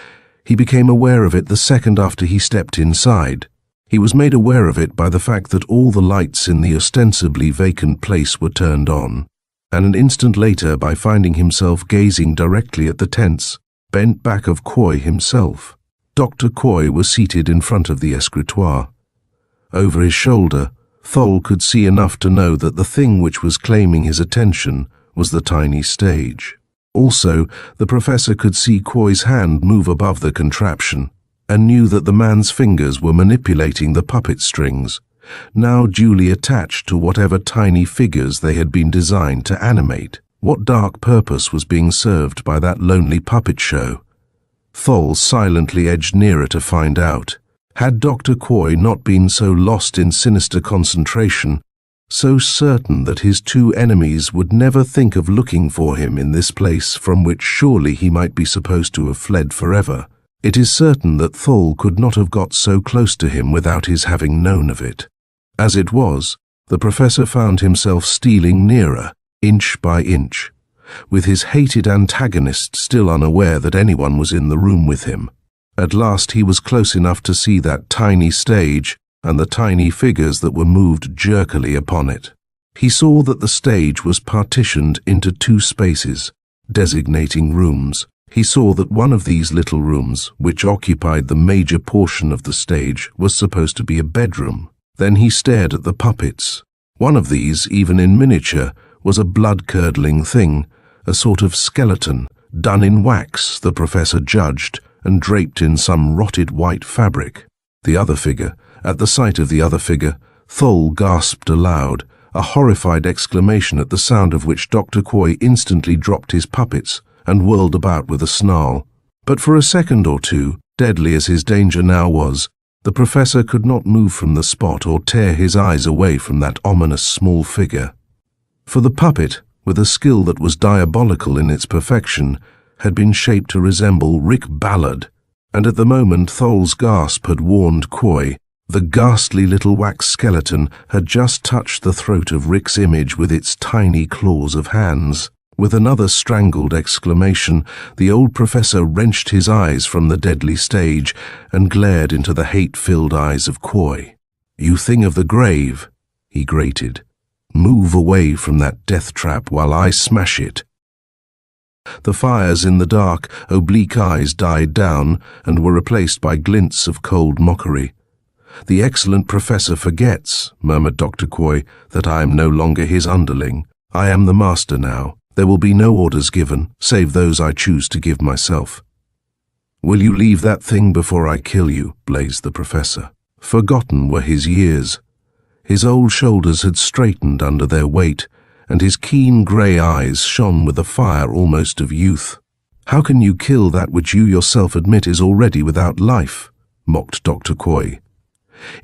he became aware of it the second after he stepped inside. He was made aware of it by the fact that all the lights in the ostensibly vacant place were turned on, and an instant later by finding himself gazing directly at the tense, bent back of Coy himself. Dr. Coy was seated in front of the escritoire. Over his shoulder, Thole could see enough to know that the thing which was claiming his attention was the tiny stage. Also, the professor could see Coy's hand move above the contraption, and knew that the man's fingers were manipulating the puppet strings, now duly attached to whatever tiny figures they had been designed to animate. What dark purpose was being served by that lonely puppet show? Thole silently edged nearer to find out. Had Dr. Coy not been so lost in sinister concentration, so certain that his two enemies would never think of looking for him in this place from which surely he might be supposed to have fled forever? It is certain that Thole could not have got so close to him without his having known of it. As it was, the professor found himself stealing nearer, inch by inch, with his hated antagonist still unaware that anyone was in the room with him. At last he was close enough to see that tiny stage and the tiny figures that were moved jerkily upon it. He saw that the stage was partitioned into 2 spaces, designating rooms. He saw that one of these little rooms, which occupied the major portion of the stage, was supposed to be a bedroom. Then he stared at the puppets. One of these, even in miniature, was a blood-curdling thing, a sort of skeleton, done in wax, the professor judged, and draped in some rotted white fabric. The other figure, at the sight of the other figure, Thole gasped aloud, a horrified exclamation at the sound of which Dr. Coy instantly dropped his puppets and whirled about with a snarl. But for a second or two, deadly as his danger now was, the professor could not move from the spot or tear his eyes away from that ominous small figure. For the puppet, with a skill that was diabolical in its perfection, had been shaped to resemble Rick Ballard, and at the moment Thol's gasp had warned Coy. The ghastly little wax skeleton had just touched the throat of Rick's image with its tiny claws of hands. With another strangled exclamation, the old professor wrenched his eyes from the deadly stage and glared into the hate-filled eyes of Coy. "You thing of the grave," he grated. "Move away from that death trap while I smash it." The fires in the dark, oblique eyes died down and were replaced by glints of cold mockery. "The excellent professor forgets," murmured Dr. Coy, "that I am no longer his underling. I am the master now. There will be no orders given, save those I choose to give myself." "Will you leave that thing before I kill you?" blazed the professor. Forgotten were his years. His old shoulders had straightened under their weight, and his keen grey eyes shone with a fire almost of youth. "How can you kill that which you yourself admit is already without life?" mocked Dr. Coy.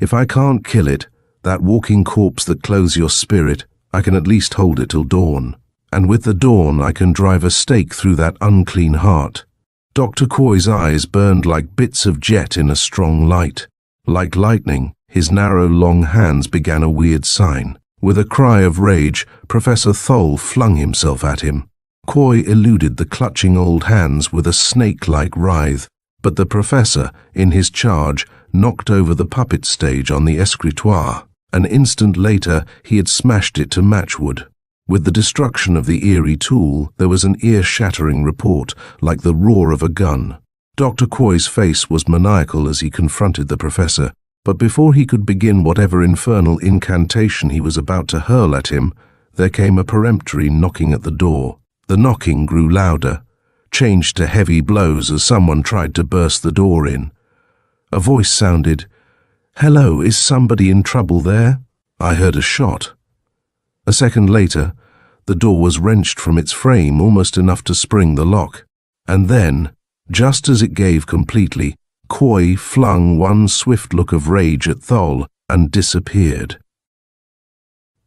"If I can't kill it, that walking corpse that clothes your spirit, I can at least hold it till dawn. And with the dawn I can drive a stake through that unclean heart." Dr. Coy's eyes burned like bits of jet in a strong light. Like lightning, his narrow, long hands began a weird sign. With a cry of rage, Professor Thol flung himself at him. Coy eluded the clutching old hands with a snake-like writhe, but the professor, in his charge, knocked over the puppet stage on the escritoire. An instant later, he had smashed it to matchwood. With the destruction of the Eerie tool, there was an ear-shattering report, like the roar of a gun. Dr. Coy's face was maniacal as he confronted the professor, but before he could begin whatever infernal incantation he was about to hurl at him, there came a peremptory knocking at the door. The knocking grew louder, changed to heavy blows as someone tried to burst the door in. A voice sounded, "Hello, is somebody in trouble there?" I heard a shot. A second later, the door was wrenched from its frame almost enough to spring the lock. And then, just as it gave completely, Coy flung one swift look of rage at Thol and disappeared.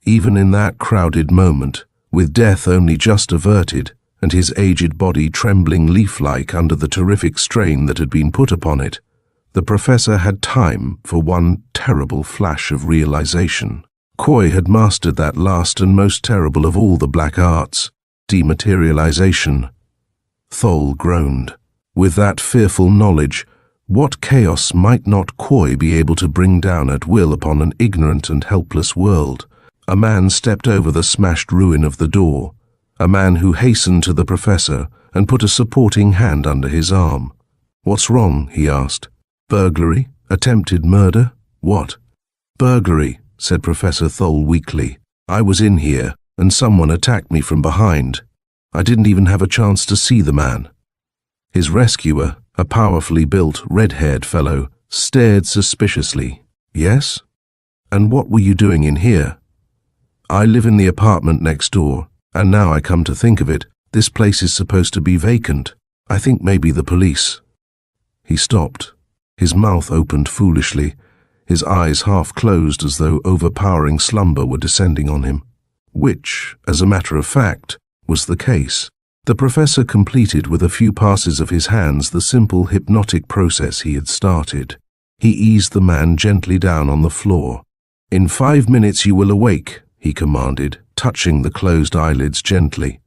Even in that crowded moment, with death only just averted, and his aged body trembling leaf-like under the terrific strain that had been put upon it, the professor had time for one terrible flash of realization. Coy had mastered that last and most terrible of all the black arts, dematerialization. Thol groaned. With that fearful knowledge, what chaos might not Coy be able to bring down at will upon an ignorant and helpless world? A man stepped over the smashed ruin of the door, a man who hastened to the professor and put a supporting hand under his arm. "What's wrong?" he asked. "Burglary? Attempted murder? What?" "Burglary," said Professor Thol weakly. "I was in here, and someone attacked me from behind. I didn't even have a chance to see the man." His rescuer, a powerfully built, red-haired fellow, stared suspiciously. "Yes? And what were you doing in here?" "I live in the apartment next door, and now I come to think of it, this place is supposed to be vacant. I think maybe the police." He stopped. His mouth opened foolishly, his eyes half closed as though overpowering slumber were descending on him. Which, as a matter of fact, was the case. The professor completed with a few passes of his hands the simple hypnotic process he had started. He eased the man gently down on the floor. "In 5 minutes you will awake," he commanded, touching the closed eyelids gently.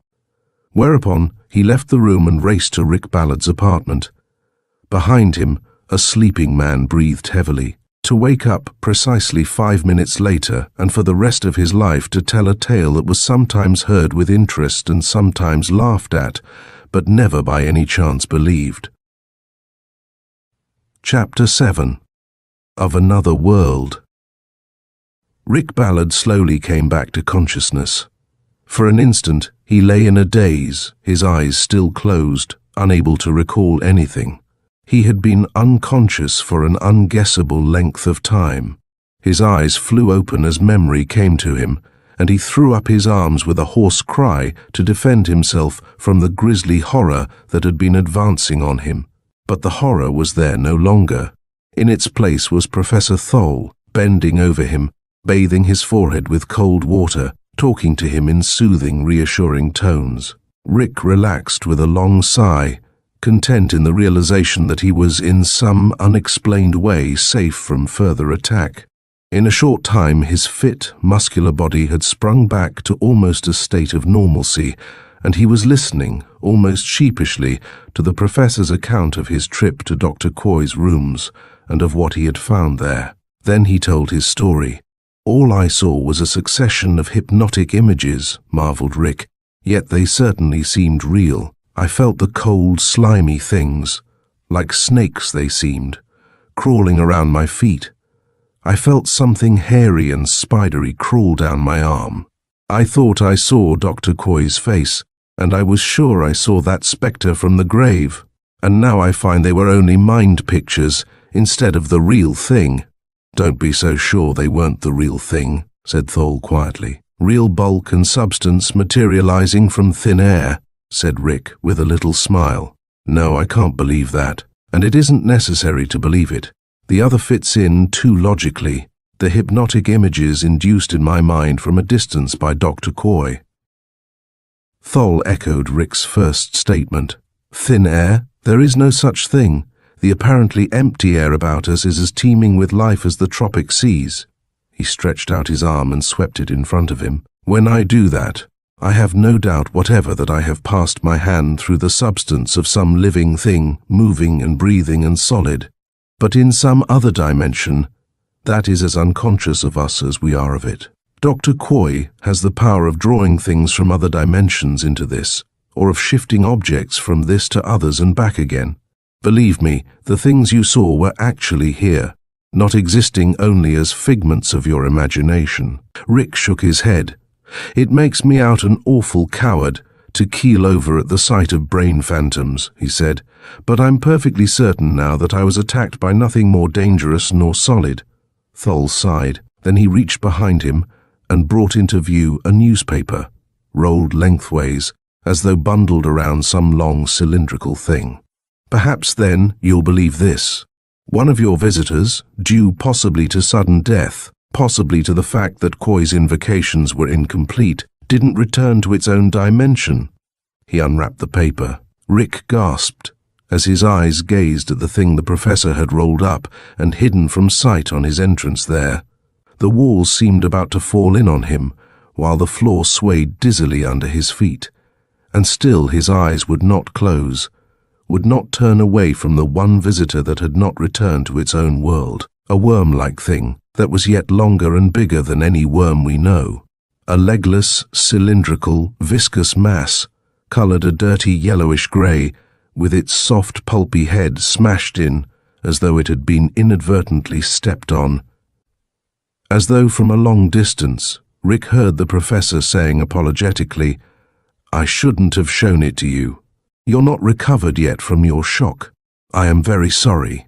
Whereupon he left the room and raced to Rick Ballard's apartment. Behind him, a sleeping man breathed heavily, to wake up precisely 5 minutes later and for the rest of his life to tell a tale that was sometimes heard with interest and sometimes laughed at, but never by any chance believed. Chapter 7. Of Another World. Rick Ballard slowly came back to consciousness. For an instant, he lay in a daze, his eyes still closed, unable to recall anything. He had been unconscious for an unguessable length of time. His eyes flew open as memory came to him, and he threw up his arms with a hoarse cry to defend himself from the grisly horror that had been advancing on him. But the horror was there no longer. In its place was Professor Thol, bending over him, bathing his forehead with cold water, talking to him in soothing, reassuring tones. Rick relaxed with a long sigh, content in the realization that he was in some unexplained way safe from further attack. In a short time, his fit, muscular body had sprung back to almost a state of normalcy, and he was listening, almost sheepishly, to the professor's account of his trip to Dr. Coy's rooms and of what he had found there. Then he told his story. "All I saw was a succession of hypnotic images," marveled Rick, "yet they certainly seemed real. I felt the cold, slimy things. Like snakes they seemed, crawling around my feet. I felt something hairy and spidery crawl down my arm. I thought I saw Dr. Coy's face, and I was sure I saw that spectre from the grave. And now I find they were only mind pictures instead of the real thing." "Don't be so sure they weren't the real thing," said Thole quietly. "Real bulk and substance materializing from thin air," said Rick with a little smile. "No, I can't believe that, and it isn't necessary to believe it. The other fits in too logically. The hypnotic images induced in my mind from a distance by Dr. Coy." Thole echoed Rick's first statement. "Thin air? There is no such thing. The apparently empty air about us is as teeming with life as the tropic seas." He stretched out his arm and swept it in front of him. "When I do that, I have no doubt whatever that I have passed my hand through the substance of some living thing, moving and breathing and solid. But in some other dimension, that is as unconscious of us as we are of it. Dr. Coy has the power of drawing things from other dimensions into this, or of shifting objects from this to others and back again. Believe me, the things you saw were actually here, not existing only as figments of your imagination." Rick shook his head. "It makes me out an awful coward to keel over at the sight of brain phantoms," he said, "but I'm perfectly certain now that I was attacked by nothing more dangerous nor solid." Thole sighed. Then he reached behind him and brought into view a newspaper, rolled lengthways, as though bundled around some long cylindrical thing. "Perhaps then you'll believe this. One of your visitors, due possibly to sudden death, possibly to the fact that Coy's invocations were incomplete, didn't return to its own dimension." He unwrapped the paper. Rick gasped as his eyes gazed at the thing the professor had rolled up and hidden from sight on his entrance there. The walls seemed about to fall in on him, while the floor swayed dizzily under his feet. And still his eyes would not close, would not turn away from the one visitor that had not returned to its own world, a worm-like thing that was yet longer and bigger than any worm we know. A legless, cylindrical, viscous mass, colored a dirty yellowish gray, with its soft, pulpy head smashed in as though it had been inadvertently stepped on. As though from a long distance, Rick heard the professor saying apologetically, "I shouldn't have shown it to you. You're not recovered yet from your shock. I am very sorry."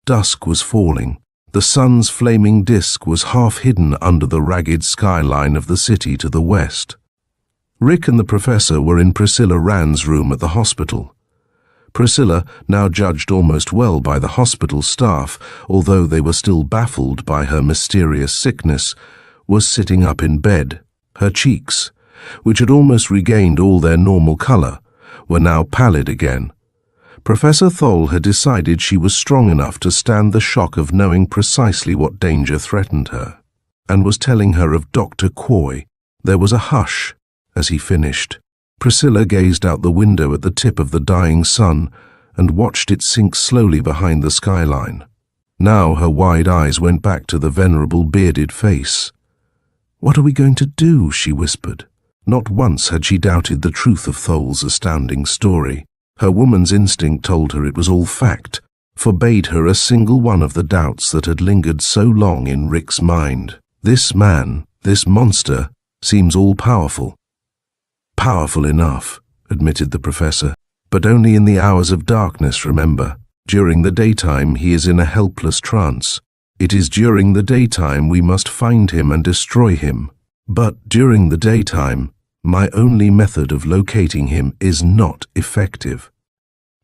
Dusk was falling. The sun's flaming disk was half hidden under the ragged skyline of the city to the west. Rick and the professor were in Priscilla Rand's room at the hospital. Priscilla, now judged almost well by the hospital staff, although they were still baffled by her mysterious sickness, was sitting up in bed. Her cheeks, which had almost regained all their normal color, were now pallid again. Professor Thole had decided she was strong enough to stand the shock of knowing precisely what danger threatened her, and was telling her of Dr. Coy. There was a hush as he finished. Priscilla gazed out the window at the tip of the dying sun and watched it sink slowly behind the skyline. Now her wide eyes went back to the venerable bearded face. "What are we going to do?" she whispered. Not once had she doubted the truth of Thole's astounding story. Her woman's instinct told her it was all fact, forbade her a single one of the doubts that had lingered so long in Rick's mind. This man, this monster, seems all-powerful. "Powerful enough," admitted the professor, "but only in the hours of darkness, remember. During the daytime he is in a helpless trance. It is during the daytime we must find him and destroy him. But during the daytime, my only method of locating him is not effective."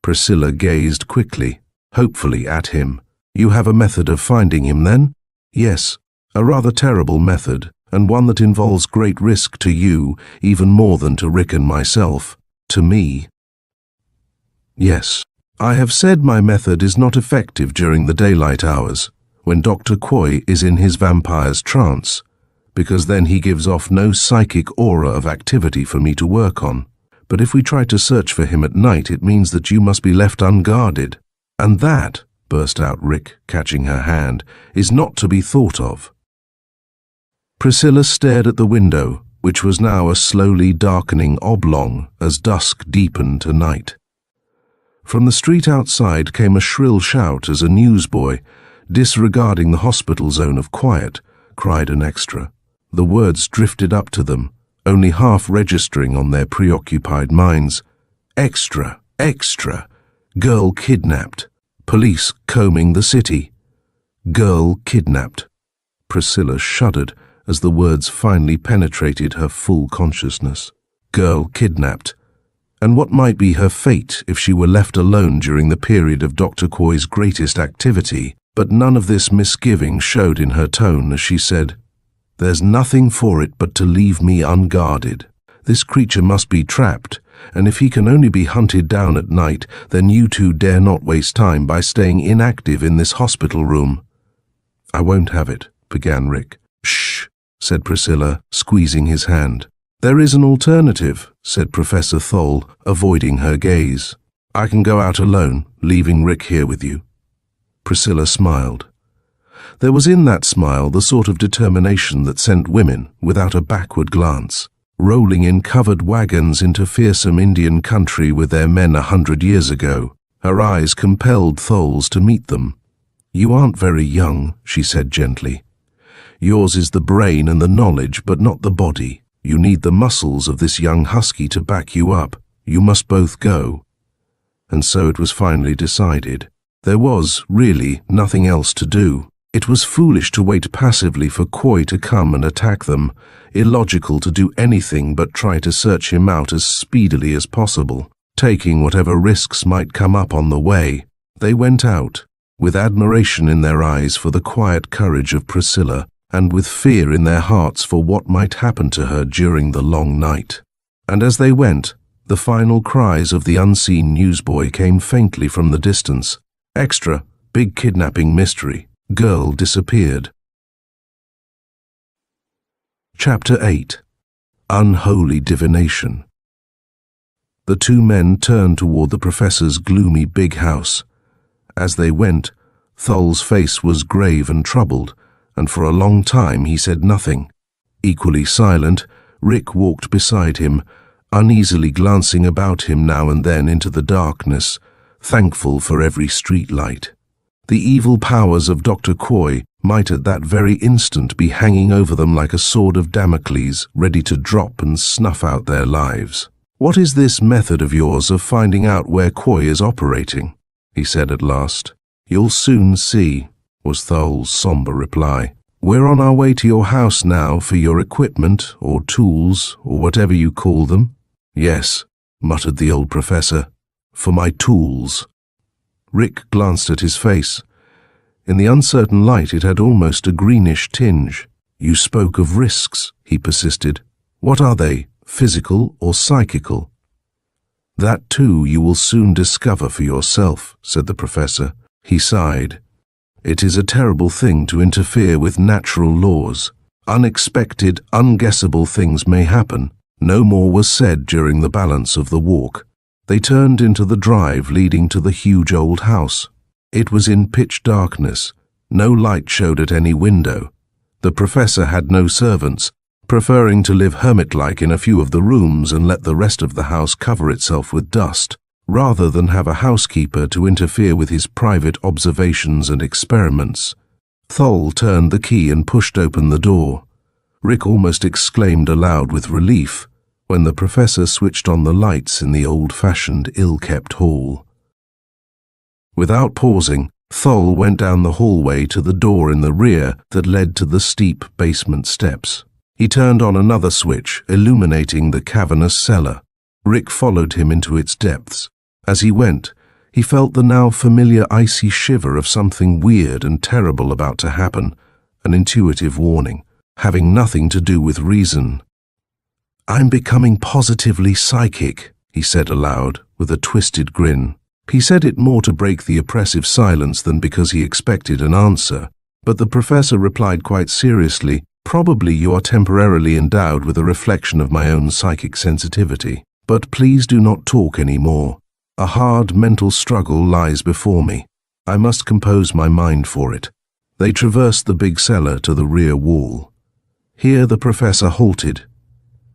Priscilla gazed quickly, hopefully at him. "You have a method of finding him then?" "Yes, a rather terrible method, and one that involves great risk to you, even more than to Rick and myself. To me. Yes, I have said my method is not effective during the daylight hours, when Dr. Coy is in his vampire's trance, because then he gives off no psychic aura of activity for me to work on. But if we try to search for him at night, it means that you must be left unguarded. And that, burst out Rick, catching her hand, is not to be thought of. Priscilla stared at the window, which was now a slowly darkening oblong as dusk deepened to night. From the street outside came a shrill shout as a newsboy, disregarding the hospital zone of quiet, cried an extra. The words drifted up to them, only half registering on their preoccupied minds. Extra, extra, girl kidnapped, police combing the city. Girl kidnapped. Priscilla shuddered as the words finally penetrated her full consciousness. Girl kidnapped. And what might be her fate if she were left alone during the period of Dr. Coy's greatest activity? But none of this misgiving showed in her tone as she said, "There's nothing for it but to leave me unguarded. This creature must be trapped, and if he can only be hunted down at night, then you two dare not waste time by staying inactive in this hospital room." "I won't have it," began Rick. "Shh," said Priscilla, squeezing his hand. "There is an alternative," said Professor Thole, avoiding her gaze. "I can go out alone, leaving Rick here with you." Priscilla smiled. There was in that smile the sort of determination that sent women, without a backward glance, rolling in covered wagons into fearsome Indian country with their men 100 years ago. Her eyes compelled Tholes to meet them. "You aren't very young," she said gently. "Yours is the brain and the knowledge, but not the body. You need the muscles of this young husky to back you up. You must both go." And so it was finally decided. There was, really, nothing else to do. It was foolish to wait passively for Coy to come and attack them, illogical to do anything but try to search him out as speedily as possible, taking whatever risks might come up on the way. They went out, with admiration in their eyes for the quiet courage of Priscilla, and with fear in their hearts for what might happen to her during the long night. And as they went, the final cries of the unseen newsboy came faintly from the distance. Extra, big kidnapping mystery. Girl disappeared. Chapter 8. Unholy Divination. The two men turned toward the professor's gloomy big house. As they went, Thole's face was grave and troubled, and for a long time he said nothing. Equally silent, Rick walked beside him, uneasily glancing about him now and then into the darkness, thankful for every street light. The evil powers of Dr. Coy might at that very instant be hanging over them like a sword of Damocles, ready to drop and snuff out their lives. "What is this method of yours of finding out where Coy is operating?" he said at last. "You'll soon see," was Thole's somber reply. "We're on our way to your house now for your equipment, or tools, or whatever you call them." "Yes," muttered the old professor, "for my tools." Rick glanced at his face. In the uncertain light it had almost a greenish tinge. "You spoke of risks," he persisted. "What are they, physical or psychical?" "That too you will soon discover for yourself," said the professor. He sighed. "It is a terrible thing to interfere with natural laws. Unexpected, unguessable things may happen." No more was said during the balance of the walk. They turned into the drive leading to the huge old house. It was in pitch darkness. No light showed at any window. The professor had no servants, preferring to live hermit-like in a few of the rooms and let the rest of the house cover itself with dust, rather than have a housekeeper to interfere with his private observations and experiments. Thole turned the key and pushed open the door. Rick almost exclaimed aloud with relief when the professor switched on the lights in the old-fashioned, ill-kept hall. Without pausing, Thole went down the hallway to the door in the rear that led to the steep basement steps. He turned on another switch, illuminating the cavernous cellar. Rick followed him into its depths. As he went, he felt the now familiar icy shiver of something weird and terrible about to happen, an intuitive warning. having nothing to do with reason. "I'm becoming positively psychic," he said aloud, with a twisted grin. He said it more to break the oppressive silence than because he expected an answer, but the professor replied quite seriously, "Probably you are temporarily endowed with a reflection of my own psychic sensitivity. But please do not talk any more. A hard mental struggle lies before me. I must compose my mind for it." They traversed the big cellar to the rear wall. Here the professor halted.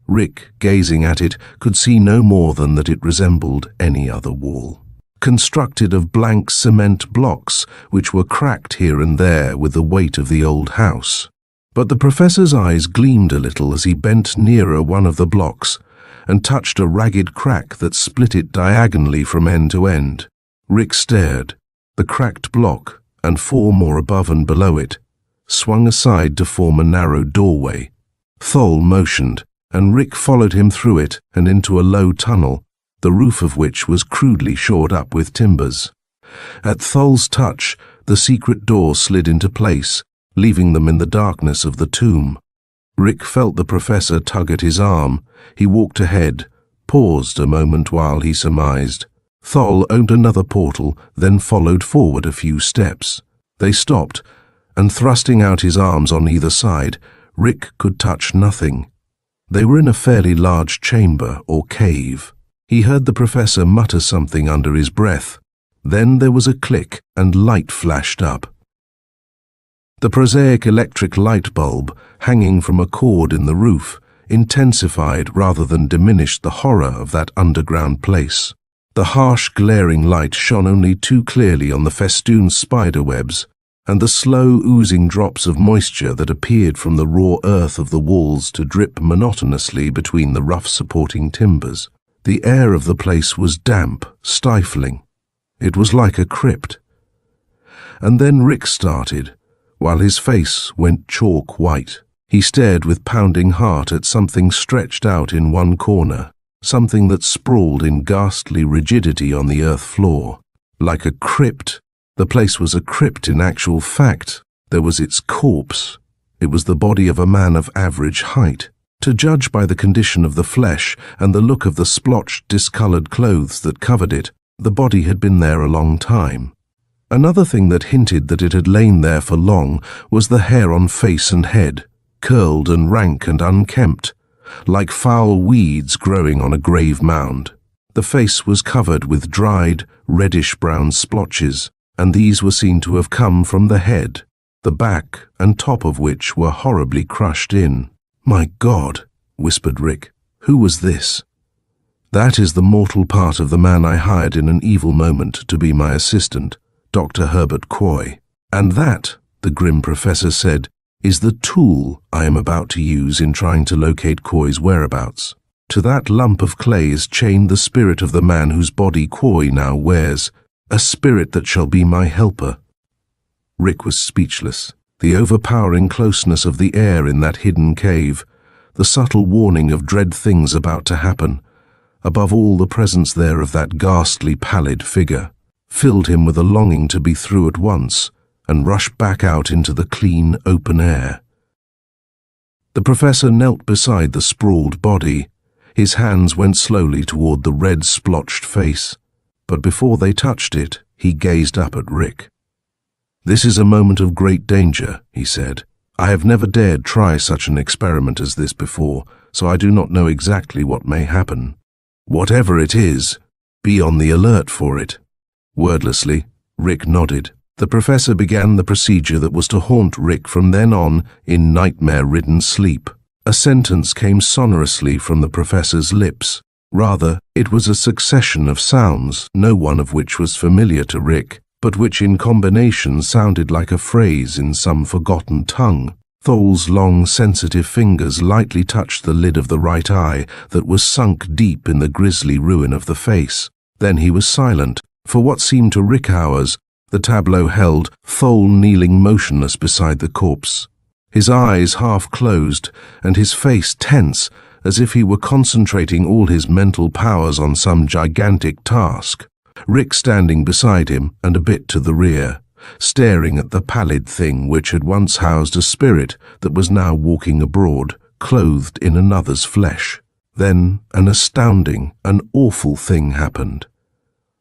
Rick, gazing at it, could see no more than that it resembled any other wall, constructed of blank cement blocks which were cracked here and there with the weight of the old house. But the professor's eyes gleamed a little as he bent nearer one of the blocks and touched a ragged crack that split it diagonally from end to end. Rick stared. The cracked block, and 4 more above and below it, swung aside to form a narrow doorway. Thol motioned, and Rick followed him through it and into a low tunnel, the roof of which was crudely shored up with timbers. At Thol's touch, the secret door slid into place, leaving them in the darkness of the tomb. Rick felt the professor tug at his arm. He walked ahead, paused a moment while he surmised. Thol opened another portal, then followed forward a few steps. They stopped, and thrusting out his arms on either side, Rick could touch nothing. They were in a fairly large chamber or cave. He heard the professor mutter something under his breath. Then there was a click and light flashed up. The prosaic electric light bulb, hanging from a cord in the roof, intensified rather than diminished the horror of that underground place. The harsh, glaring light shone only too clearly on the festooned spider webs and the slow, oozing drops of moisture that appeared from the raw earth of the walls to drip monotonously between the rough supporting timbers. The air of the place was damp, stifling. It was like a crypt. And then Rick started, while his face went chalk white. He stared with pounding heart at something stretched out in one corner, something that sprawled in ghastly rigidity on the earth floor. Like a crypt. The place was a crypt in actual fact. There was its corpse. It was the body of a man of average height. To judge by the condition of the flesh and the look of the splotched, discolored clothes that covered it, the body had been there a long time. Another thing that hinted that it had lain there for long was the hair on face and head, curled and rank and unkempt, like foul weeds growing on a grave mound. The face was covered with dried, reddish-brown splotches, and these were seen to have come from the head, the back and top of which were horribly crushed in. "My God," whispered Rick, "who was this?" "That is the mortal part of the man I hired in an evil moment to be my assistant, Dr. Herbert Coy. And that," the grim professor said, "is the tool I am about to use in trying to locate Coy's whereabouts. To that lump of clay is chained the spirit of the man whose body Coy now wears, a spirit that shall be my helper." Rick was speechless. The overpowering closeness of the air in that hidden cave, the subtle warning of dread things about to happen, above all the presence there of that ghastly pallid figure, filled him with a longing to be through at once and rush back out into the clean, open air. The professor knelt beside the sprawled body. His hands went slowly toward the red, splotched face, but before they touched it, he gazed up at Rick. "This is a moment of great danger," he said. "I have never dared try such an experiment as this before, so I do not know exactly what may happen. Whatever it is, be on the alert for it." Wordlessly, Rick nodded. The professor began the procedure that was to haunt Rick from then on in nightmare-ridden sleep. A sentence came sonorously from the professor's lips. Rather, it was a succession of sounds, no one of which was familiar to Rick, but which in combination sounded like a phrase in some forgotten tongue. Thol's long, sensitive fingers lightly touched the lid of the right eye that was sunk deep in the grisly ruin of the face. Then he was silent. For what seemed to Rick hours, the tableau held Thol kneeling motionless beside the corpse, his eyes half closed and his face tense, as if he were concentrating all his mental powers on some gigantic task. Rick standing beside him and a bit to the rear, staring at the pallid thing which had once housed a spirit that was now walking abroad, clothed in another's flesh. Then an astounding, an awful thing happened.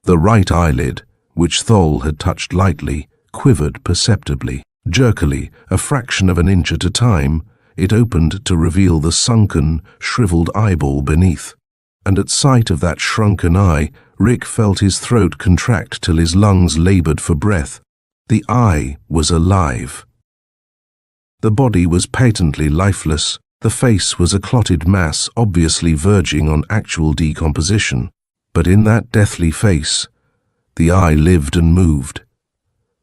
The right eyelid, which Thol had touched lightly, quivered perceptibly. Jerkily, a fraction of an inch at a time, it opened to reveal the sunken, shriveled eyeball beneath. And at sight of that shrunken eye, Rick felt his throat contract till his lungs labored for breath. The eye was alive. The body was patently lifeless. The face was a clotted mass, obviously verging on actual decomposition. But in that deathly face, the eye lived and moved.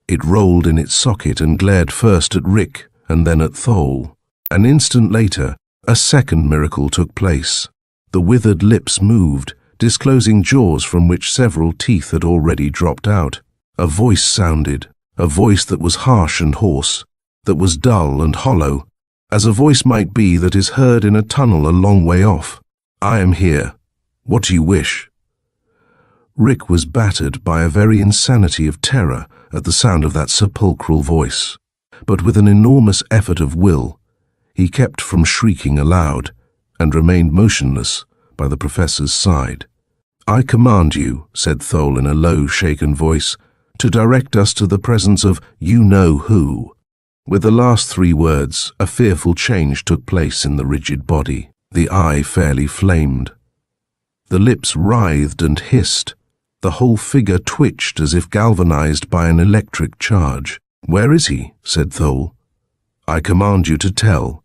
It rolled in its socket and glared first at Rick and then at Thol. An instant later, a second miracle took place. The withered lips moved, disclosing jaws from which several teeth had already dropped out. A voice sounded, a voice that was harsh and hoarse, that was dull and hollow, as a voice might be that is heard in a tunnel a long way off. "I am here. What do you wish?" Rick was battered by a very insanity of terror at the sound of that sepulchral voice. But with an enormous effort of will, he kept from shrieking aloud and remained motionless by the professor's side. "I command you," said Thol in a low, shaken voice, "to direct us to the presence of you-know-who." With the last three words, a fearful change took place in the rigid body. The eye fairly flamed. The lips writhed and hissed. The whole figure twitched as if galvanized by an electric charge. "Where is he?" said Thol. "I command you to tell."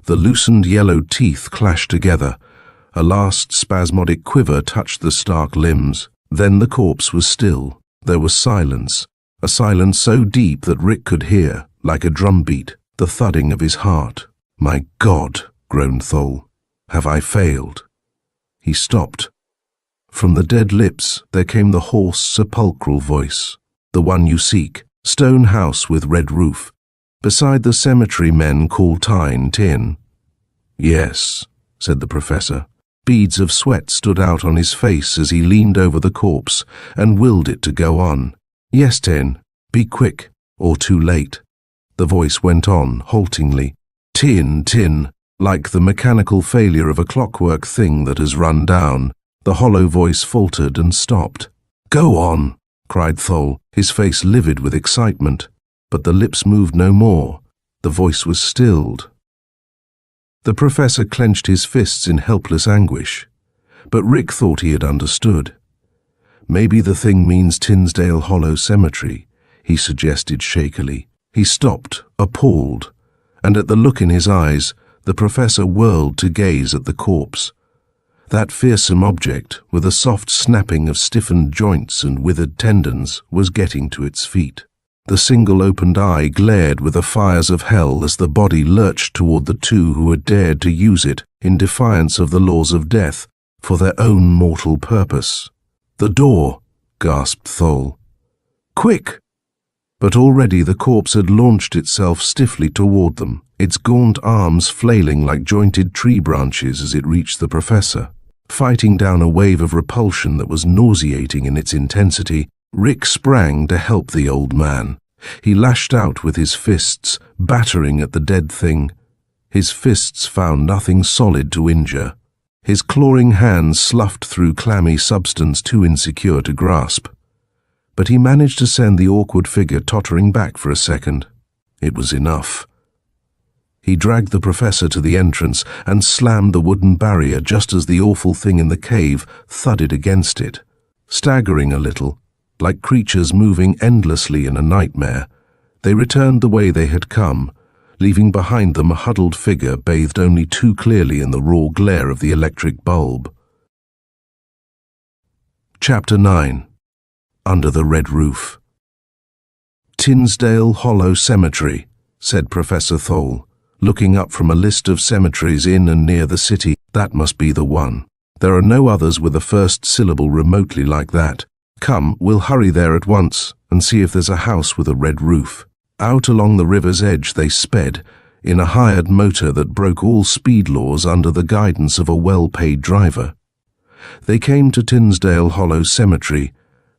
The loosened yellow teeth clashed together. A last spasmodic quiver touched the stark limbs. Then the corpse was still. There was silence, a silence so deep that Rick could hear, like a drumbeat, the thudding of his heart. "My God," groaned Thol, "have I failed?" He stopped. From the dead lips there came the hoarse, sepulchral voice. "The one you seek, stone house with red roof, beside the cemetery men call Tyne Tin." "Yes," said the professor. Beads of sweat stood out on his face as he leaned over the corpse and willed it to go on. "Yes, Tin, be quick, or too late." The voice went on, haltingly. "Tin, tin," like the mechanical failure of a clockwork thing that has run down. The hollow voice faltered and stopped. "Go on," cried Thol, his face livid with excitement. But the lips moved no more. The voice was stilled. The professor clenched his fists in helpless anguish. But Rick thought he had understood. "Maybe the thing means Tinsdale Hollow Cemetery," he suggested shakily. He stopped, appalled, and at the look in his eyes, the professor whirled to gaze at the corpse. That fearsome object, with a soft snapping of stiffened joints and withered tendons, was getting to its feet. The single opened eye glared with the fires of hell as the body lurched toward the two who had dared to use it, in defiance of the laws of death, for their own mortal purpose. "The door!" gasped Thol. "Quick!" But already the corpse had launched itself stiffly toward them, its gaunt arms flailing like jointed tree branches as it reached the professor. Fighting down a wave of repulsion that was nauseating in its intensity, Rick sprang to help the old man. He lashed out with his fists, battering at the dead thing. His fists found nothing solid to injure. His clawing hands sloughed through clammy substance too insecure to grasp. But he managed to send the awkward figure tottering back for a second. It was enough. He dragged the professor to the entrance and slammed the wooden barrier just as the awful thing in the cave thudded against it. Staggering a little, like creatures moving endlessly in a nightmare, they returned the way they had come, leaving behind them a huddled figure bathed only too clearly in the raw glare of the electric bulb. Chapter 9. Under the Red Roof. "Tinsdale Hollow Cemetery," said Professor Thol, looking up from a list of cemeteries in and near the city. "That must be the one. There are no others with a first syllable remotely like that. Come, we'll hurry there at once and see if there's a house with a red roof." Out along the river's edge they sped, in a hired motor that broke all speed laws under the guidance of a well-paid driver. They came to Tinsdale Hollow Cemetery,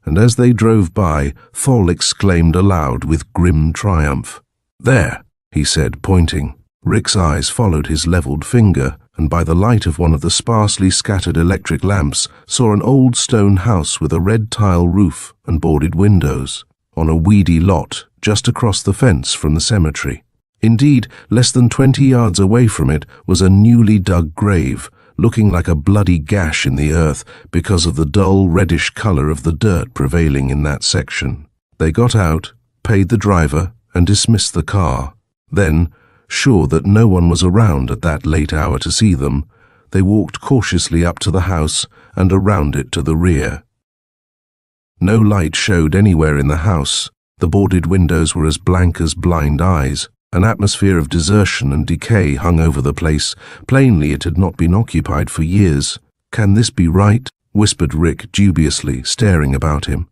and as they drove by, Thol exclaimed aloud with grim triumph. "There," he said, pointing. Rick's eyes followed his leveled finger, and by the light of one of the sparsely scattered electric lamps saw an old stone house with a red tile roof and boarded windows, on a weedy lot just across the fence from the cemetery. Indeed, less than 20 yards away from it was a newly dug grave, looking like a bloody gash in the earth because of the dull reddish color of the dirt prevailing in that section. They got out, paid the driver, and dismissed the car. Then, sure that no one was around at that late hour to see them, they walked cautiously up to the house and around it to the rear. No light showed anywhere in the house. The boarded windows were as blank as blind eyes. An atmosphere of desertion and decay hung over the place. Plainly it had not been occupied for years. "Can this be right?" whispered Rick dubiously, staring about him.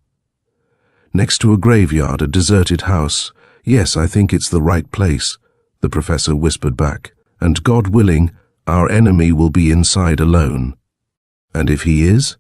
"Next to a graveyard, a deserted house. Yes, I think it's the right place," the professor whispered back. "And God willing, our enemy will be inside alone." "And if he is?"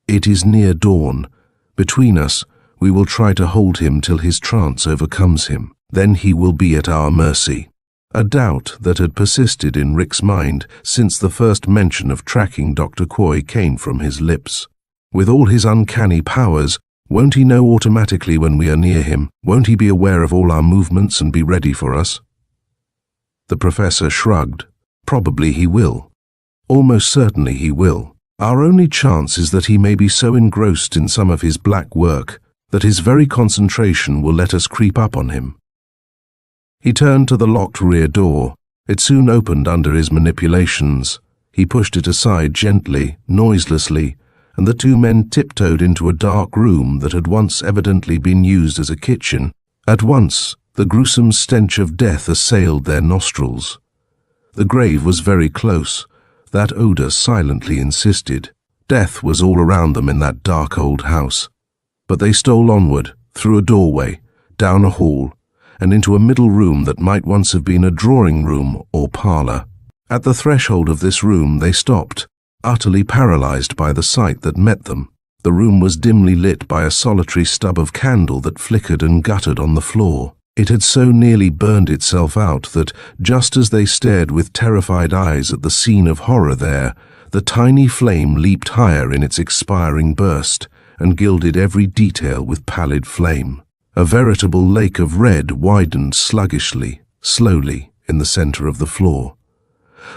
"It is near dawn. Between us, we will try to hold him till his trance overcomes him. Then he will be at our mercy." A doubt that had persisted in Rick's mind since the first mention of tracking Dr. Quoy came from his lips. With all his uncanny powers, won't he know automatically when we are near him? Won't he be aware of all our movements and be ready for us? The professor shrugged. "Probably he will. Almost certainly he will. Our only chance is that he may be so engrossed in some of his black work that his very concentration will let us creep up on him." He turned to the locked rear door. It soon opened under his manipulations. He pushed it aside gently, noiselessly, and the two men tiptoed into a dark room that had once evidently been used as a kitchen. At once, the gruesome stench of death assailed their nostrils. The grave was very close. That odor silently insisted. Death was all around them in that dark old house. But they stole onward, through a doorway, down a hall, and into a middle room that might once have been a drawing room or parlor. At the threshold of this room they stopped, utterly paralyzed by the sight that met them. The room was dimly lit by a solitary stub of candle that flickered and guttered on the floor. It had so nearly burned itself out that, just as they stared with terrified eyes at the scene of horror there, the tiny flame leaped higher in its expiring burst and gilded every detail with pallid flame. A veritable lake of red widened sluggishly, slowly, in the center of the floor.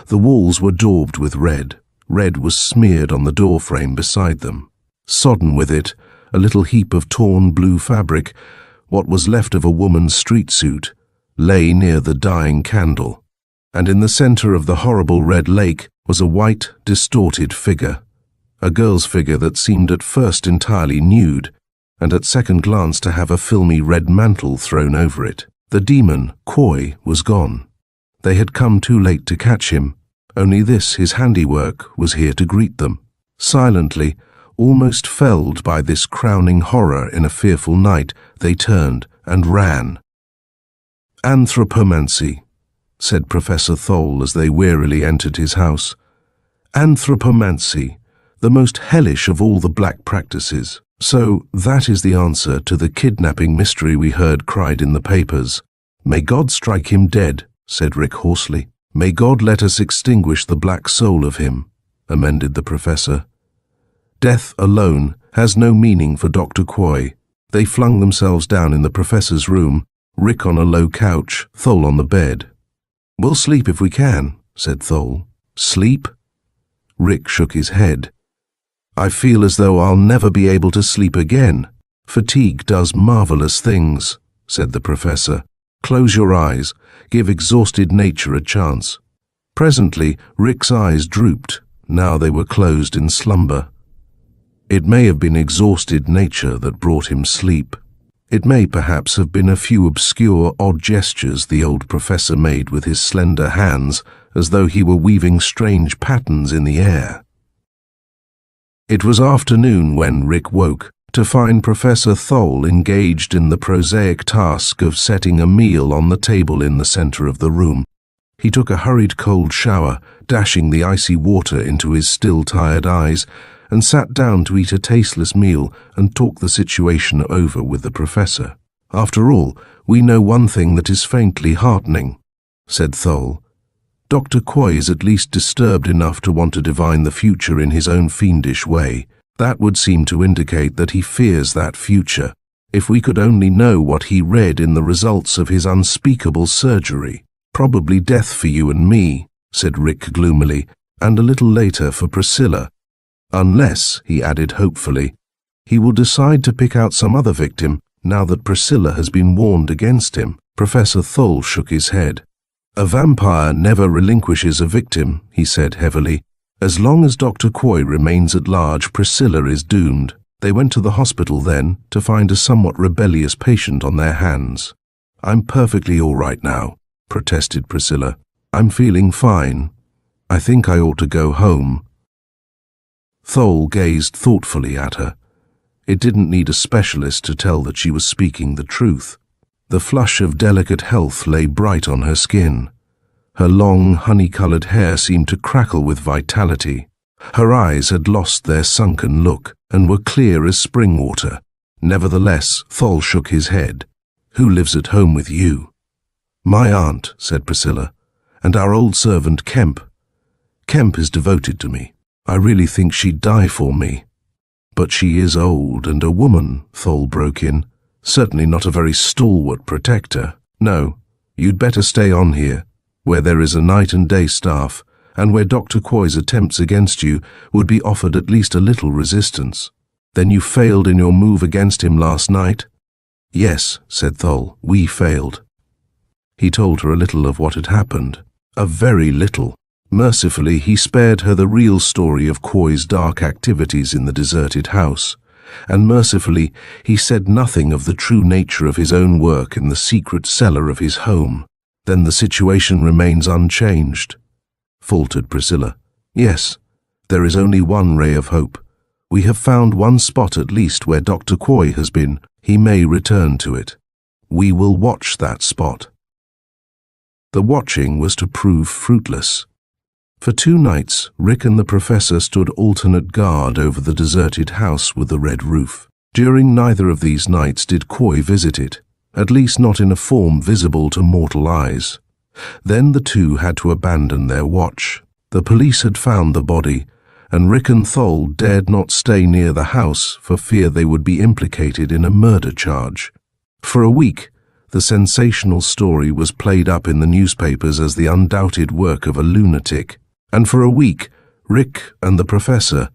The walls were daubed with red. Red was smeared on the doorframe beside them. Sodden with it, a little heap of torn blue fabric, what was left of a woman's street suit, lay near the dying candle. And in the center of the horrible red lake was a white, distorted figure. A girl's figure that seemed at first entirely nude, and at second glance to have a filmy red mantle thrown over it. The demon, Quoy, was gone. They had come too late to catch him. Only this, his handiwork, was here to greet them. Silently, almost felled by this crowning horror in a fearful night, they turned and ran. "Anthropomancy," said Professor Thol as they wearily entered his house. "Anthropomancy, the most hellish of all the black practices. So that is the answer to the kidnapping mystery we heard cried in the papers." "May God strike him dead," said Rick hoarsely. "May God let us extinguish the black soul of him," amended the professor. "Death alone has no meaning for Dr. Quoy." They flung themselves down in the professor's room, Rick on a low couch, Thol on the bed. "We'll sleep if we can," said Thol. "Sleep?" Rick shook his head. "I feel as though I'll never be able to sleep again. Fatigue does marvelous things," said the professor. "Close your eyes. Give exhausted nature a chance." Presently, Rick's eyes drooped. Now they were closed in slumber. It may have been exhausted nature that brought him sleep. It may perhaps have been a few obscure, odd gestures the old professor made with his slender hands, as though he were weaving strange patterns in the air. It was afternoon when Rick woke, to find Professor Thol engaged in the prosaic task of setting a meal on the table in the center of the room. He took a hurried cold shower, dashing the icy water into his still tired eyes, and sat down to eat a tasteless meal and talk the situation over with the professor. "After all, we know one thing that is faintly heartening," said Thole. "Dr. Quoy is at least disturbed enough to want to divine the future in his own fiendish way. That would seem to indicate that he fears that future. If we could only know what he read in the results of his unspeakable surgery. Probably death for you and me," said Rick gloomily, "and a little later for Priscilla. Unless," he added hopefully, "he will decide to pick out some other victim now that Priscilla has been warned against him." Professor Thole shook his head. "A vampire never relinquishes a victim," he said heavily. "As long as Dr. Quoy remains at large, Priscilla is doomed." They went to the hospital then to find a somewhat rebellious patient on their hands. "I'm perfectly all right now," protested Priscilla. "I'm feeling fine. I think I ought to go home." Thole gazed thoughtfully at her. It didn't need a specialist to tell that she was speaking the truth. The flush of delicate health lay bright on her skin. Her long, honey-colored hair seemed to crackle with vitality. Her eyes had lost their sunken look and were clear as spring water. Nevertheless, Thole shook his head. "Who lives at home with you?" "My aunt," said Priscilla, "and our old servant Kemp. Kemp is devoted to me. I really think she'd die for me." "But she is old and a woman," Thole broke in. "Certainly not a very stalwart protector. No, you'd better stay on here, where there is a night and day staff, and where Dr. Quoy's attempts against you would be offered at least a little resistance." "Then you failed in your move against him last night?" "Yes," said Thole, "we failed." He told her a little of what had happened. A very little. Mercifully, he spared her the real story of Quoy's dark activities in the deserted house, and mercifully, he said nothing of the true nature of his own work in the secret cellar of his home. "Then the situation remains unchanged," faltered Priscilla. "Yes, there is only one ray of hope. We have found one spot at least where Dr. Quoy has been. He may return to it. We will watch that spot." The watching was to prove fruitless. For 2 nights, Rick and the professor stood alternate guard over the deserted house with the red roof. During neither of these nights did Quoy visit it, at least not in a form visible to mortal eyes. Then the two had to abandon their watch. The police had found the body, and Rick and Thole dared not stay near the house for fear they would be implicated in a murder charge. For a week, the sensational story was played up in the newspapers as the undoubted work of a lunatic. And for a week, Rick and the professor,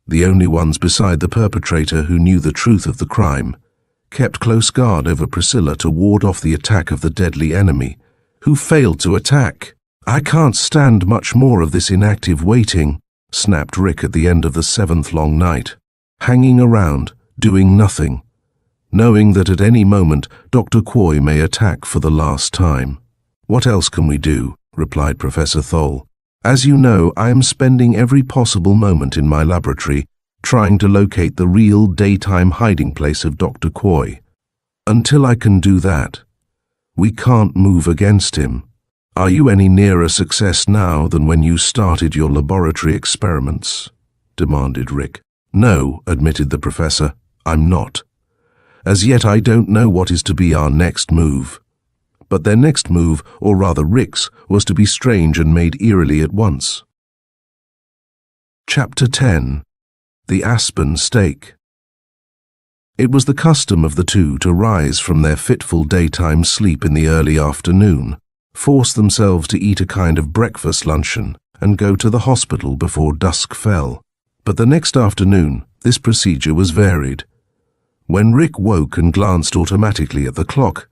the only ones beside the perpetrator who knew the truth of the crime, kept close guard over Priscilla to ward off the attack of the deadly enemy, who failed to attack. "I can't stand much more of this inactive waiting," snapped Rick at the end of the 7th long night. "Hanging around, doing nothing, knowing that at any moment Dr. Quoy may attack for the last time." "What else can we do?" replied Professor Thole. "As you know, I am spending every possible moment in my laboratory trying to locate the real daytime hiding place of Dr. Quoy. Until I can do that, we can't move against him." "Are you any nearer success now than when you started your laboratory experiments?" demanded Rick. "No," admitted the professor, "I'm not. As yet I don't know what is to be our next move." But their next move, or rather Rick's, was to be strange and made eerily at once. Chapter 10. The Aspen Steak. It was the custom of the two to rise from their fitful daytime sleep in the early afternoon, force themselves to eat a kind of breakfast luncheon, and go to the hospital before dusk fell. But the next afternoon, this procedure was varied. When Rick woke and glanced automatically at the clock,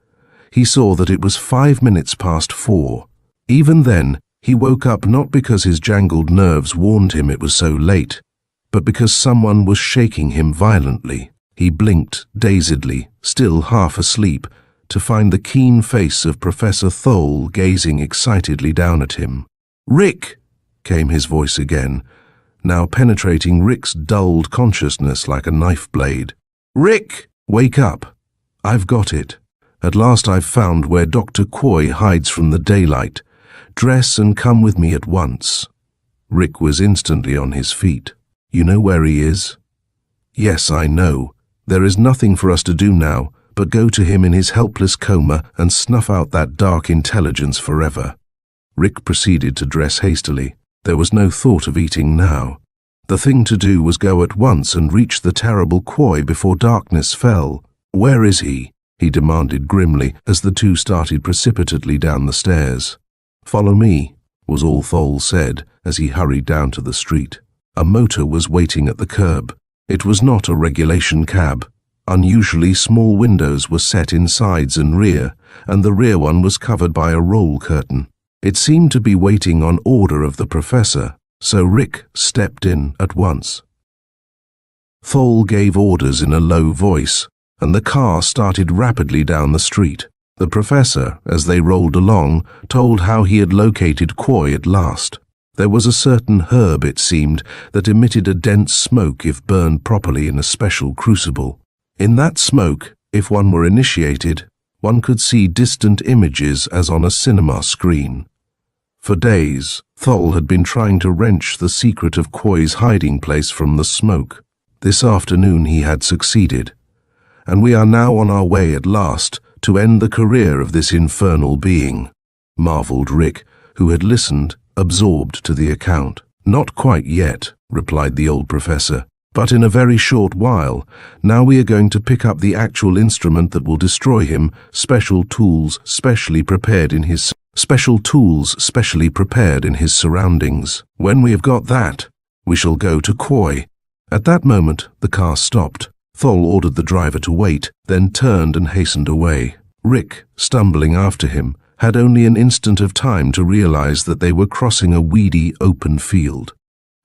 he saw that it was 5 minutes past 4. Even then, he woke up not because his jangled nerves warned him it was so late, but because someone was shaking him violently. He blinked dazedly, still half asleep, to find the keen face of Professor Thole gazing excitedly down at him. "Rick!" came his voice again, now penetrating Rick's dulled consciousness like a knife blade. "Rick! Wake up! I've got it. At last I've found where Dr. Quoy hides from the daylight. Dress and come with me at once." Rick was instantly on his feet. You know where he is?" "Yes, I know. There is nothing for us to do now but go to him in his helpless coma and snuff out that dark intelligence forever." Rick proceeded to dress hastily. There was no thought of eating now. The thing to do was go at once and reach the terrible Quoy before darkness fell. "Where is he?" he demanded grimly as the two started precipitately down the stairs. "Follow me," was all Thole said as he hurried down to the street. A motor was waiting at the curb. It was not a regulation cab. Unusually small windows were set in sides and rear, and the rear one was covered by a roll curtain. It seemed to be waiting on order of the professor, so Rick stepped in at once. Thole gave orders in a low voice, and the car started rapidly down the street. The professor, as they rolled along, told how he had located Quoy at last. There was a certain herb, it seemed, that emitted a dense smoke if burned properly in a special crucible. In that smoke, if one were initiated, one could see distant images as on a cinema screen. For days, Thole had been trying to wrench the secret of Quoy's hiding place from the smoke. This afternoon he had succeeded, and we are now on our way at last to end the career of this infernal being, marveled Rick, who had listened, absorbed to the account. "Not quite yet," replied the old professor, "but in a very short while. Now we are going to pick up the actual instrument that will destroy him, special tools specially prepared in his surroundings. When we have got that, we shall go to Quoy." At that moment, the car stopped. Thole ordered the driver to wait, then turned and hastened away. Rick, stumbling after him, had only an instant of time to realize that they were crossing a weedy, open field.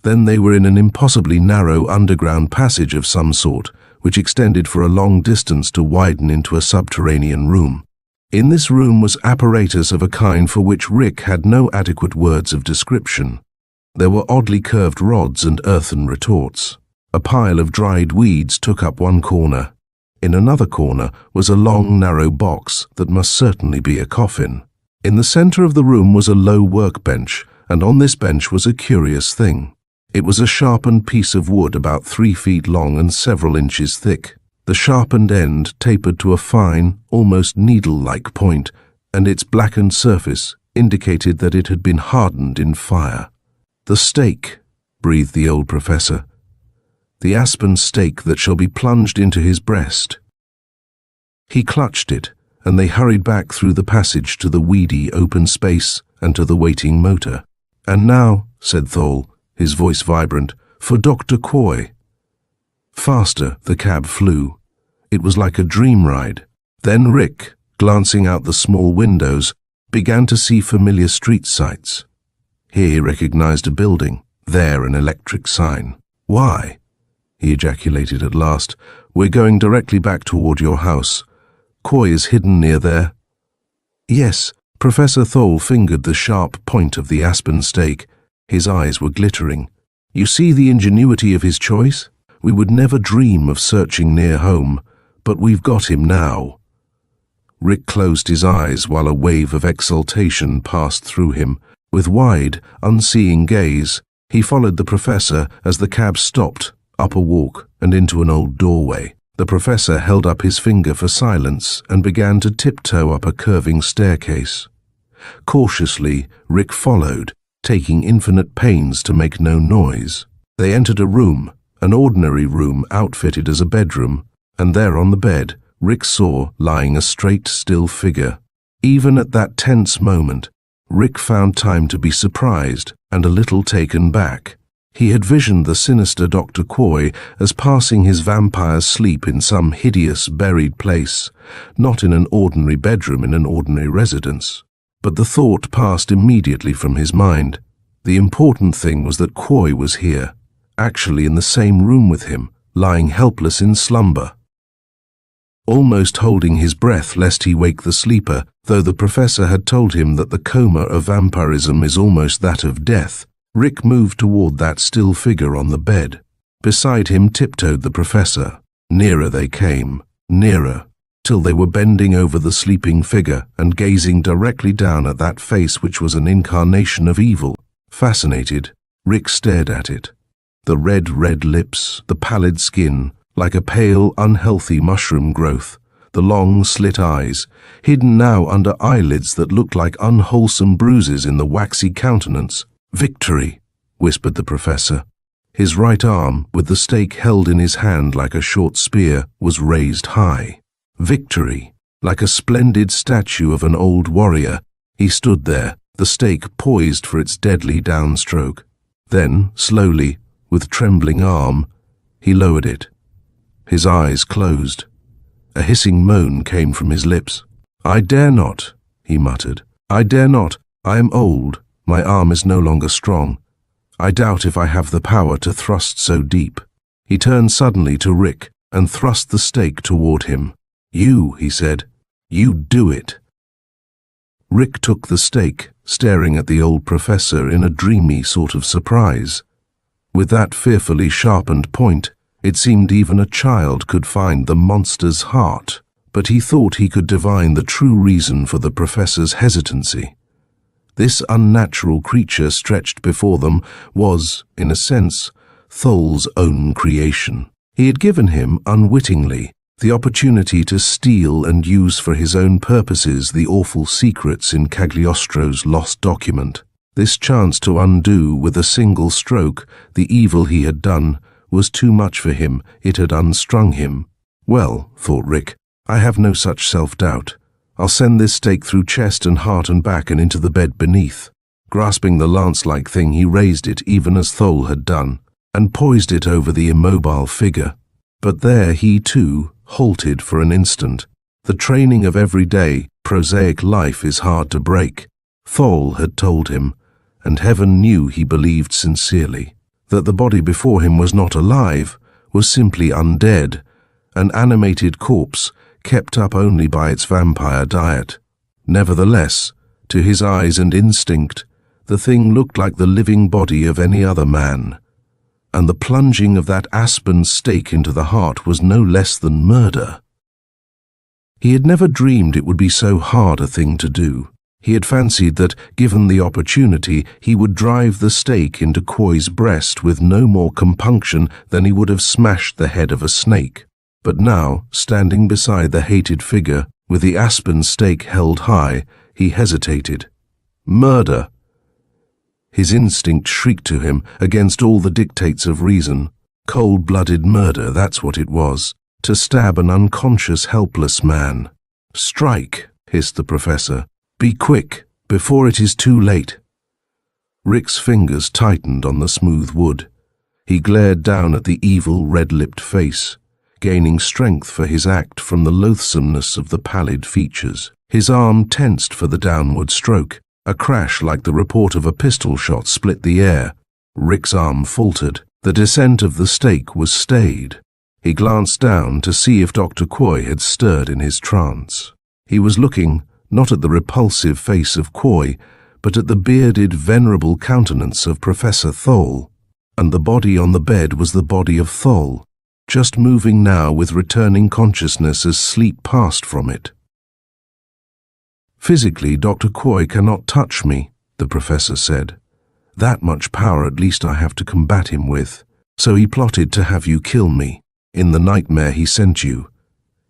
Then they were in an impossibly narrow underground passage of some sort, which extended for a long distance to widen into a subterranean room. In this room was apparatus of a kind for which Rick had no adequate words of description. There were oddly curved rods and earthen retorts. A pile of dried weeds took up one corner. In another corner was a long, narrow box that must certainly be a coffin. In the center of the room was a low workbench, and on this bench was a curious thing. It was a sharpened piece of wood about 3 feet long and several inches thick. The sharpened end tapered to a fine, almost needle-like point, and its blackened surface indicated that it had been hardened in fire. "The stake," breathed the old professor. "The aspen stake that shall be plunged into his breast." He clutched it, and they hurried back through the passage to the weedy open space and to the waiting motor. "And now," said Thole, his voice vibrant, "for Dr. Quoy." Faster the cab flew. It was like a dream ride. Then Rick, glancing out the small windows, began to see familiar street sights. Here he recognized a building, there an electric sign. "Why?" he ejaculated at last. "We're going directly back toward your house. Quoy is hidden near there." "Yes." Professor Thole fingered the sharp point of the aspen stake. His eyes were glittering. "You see the ingenuity of his choice? We would never dream of searching near home, but we've got him now." Rick closed his eyes while a wave of exultation passed through him. With wide, unseeing gaze, he followed the professor as the cab stopped, up a walk and into an old doorway. The professor held up his finger for silence and began to tiptoe up a curving staircase. Cautiously, Rick followed, taking infinite pains to make no noise. They entered a room, an ordinary room outfitted as a bedroom, and there on the bed, Rick saw lying a straight, still figure. Even at that tense moment, Rick found time to be surprised and a little taken back. He had visioned the sinister Dr. Quoy as passing his vampire's sleep in some hideous, buried place, not in an ordinary bedroom in an ordinary residence. But the thought passed immediately from his mind. The important thing was that Quoy was here, actually in the same room with him, lying helpless in slumber. Almost holding his breath lest he wake the sleeper, though the professor had told him that the coma of vampirism is almost that of death, Rick moved toward that still figure on the bed. Beside him tiptoed the professor. Nearer they came, nearer, till they were bending over the sleeping figure and gazing directly down at that face which was an incarnation of evil. Fascinated, Rick stared at it. The red lips, the pallid skin, like a pale, unhealthy mushroom growth, the long, slit eyes, hidden now under eyelids that looked like unwholesome bruises in the waxy countenance. "Victory," whispered the professor. His right arm, with the stake held in his hand like a short spear, was raised high. Victory. Like a splendid statue of an old warrior, he stood there, the stake poised for its deadly downstroke. Then, slowly, with trembling arm, he lowered it. His eyes closed. A hissing moan came from his lips. "I dare not," he muttered. "I dare not. I am old. My arm is no longer strong. I doubt if I have the power to thrust so deep." He turned suddenly to Rick and thrust the stake toward him. "You," he said. "You do it." Rick took the stake, staring at the old professor in a dreamy sort of surprise. With that fearfully sharpened point, it seemed even a child could find the monster's heart, but he thought he could divine the true reason for the professor's hesitancy. This unnatural creature stretched before them was, in a sense, Thol's own creation. He had given him, unwittingly, the opportunity to steal and use for his own purposes the awful secrets in Cagliostro's lost document. This chance to undo with a single stroke the evil he had done was too much for him. It had unstrung him. "Well," thought Rick, "I have no such self-doubt. I'll send this stake through chest and heart and back and into the bed beneath." Grasping the lance-like thing, he raised it even as Thol had done, and poised it over the immobile figure. But there he, too, halted for an instant. The training of everyday, prosaic life is hard to break. Thol had told him, and heaven knew he believed sincerely, that the body before him was not alive, was simply undead, an animated corpse kept up only by its vampire diet. Nevertheless, to his eyes and instinct, the thing looked like the living body of any other man, and the plunging of that aspen stake into the heart was no less than murder. He had never dreamed it would be so hard a thing to do. He had fancied that, given the opportunity, he would drive the stake into Quoy's breast with no more compunction than he would have smashed the head of a snake. But now, standing beside the hated figure, with the aspen stake held high, he hesitated. Murder! His instinct shrieked to him against all the dictates of reason. Cold-blooded murder, that's what it was. To stab an unconscious, helpless man. "Strike," hissed the professor. "Be quick, before it is too late." Rick's fingers tightened on the smooth wood. He glared down at the evil, red-lipped face, gaining strength for his act from the loathsomeness of the pallid features. His arm tensed for the downward stroke. A crash like the report of a pistol shot split the air. Rick's arm faltered. The descent of the stake was stayed. He glanced down to see if Dr. Quoy had stirred in his trance. He was looking, not at the repulsive face of Quoy, but at the bearded, venerable countenance of Professor Thol. And the body on the bed was the body of Thol, just moving now with returning consciousness as sleep passed from it. "Physically, Dr. Quoy cannot touch me," the professor said. "That much power at least I have to combat him with. So he plotted to have you kill me, in the nightmare he sent you.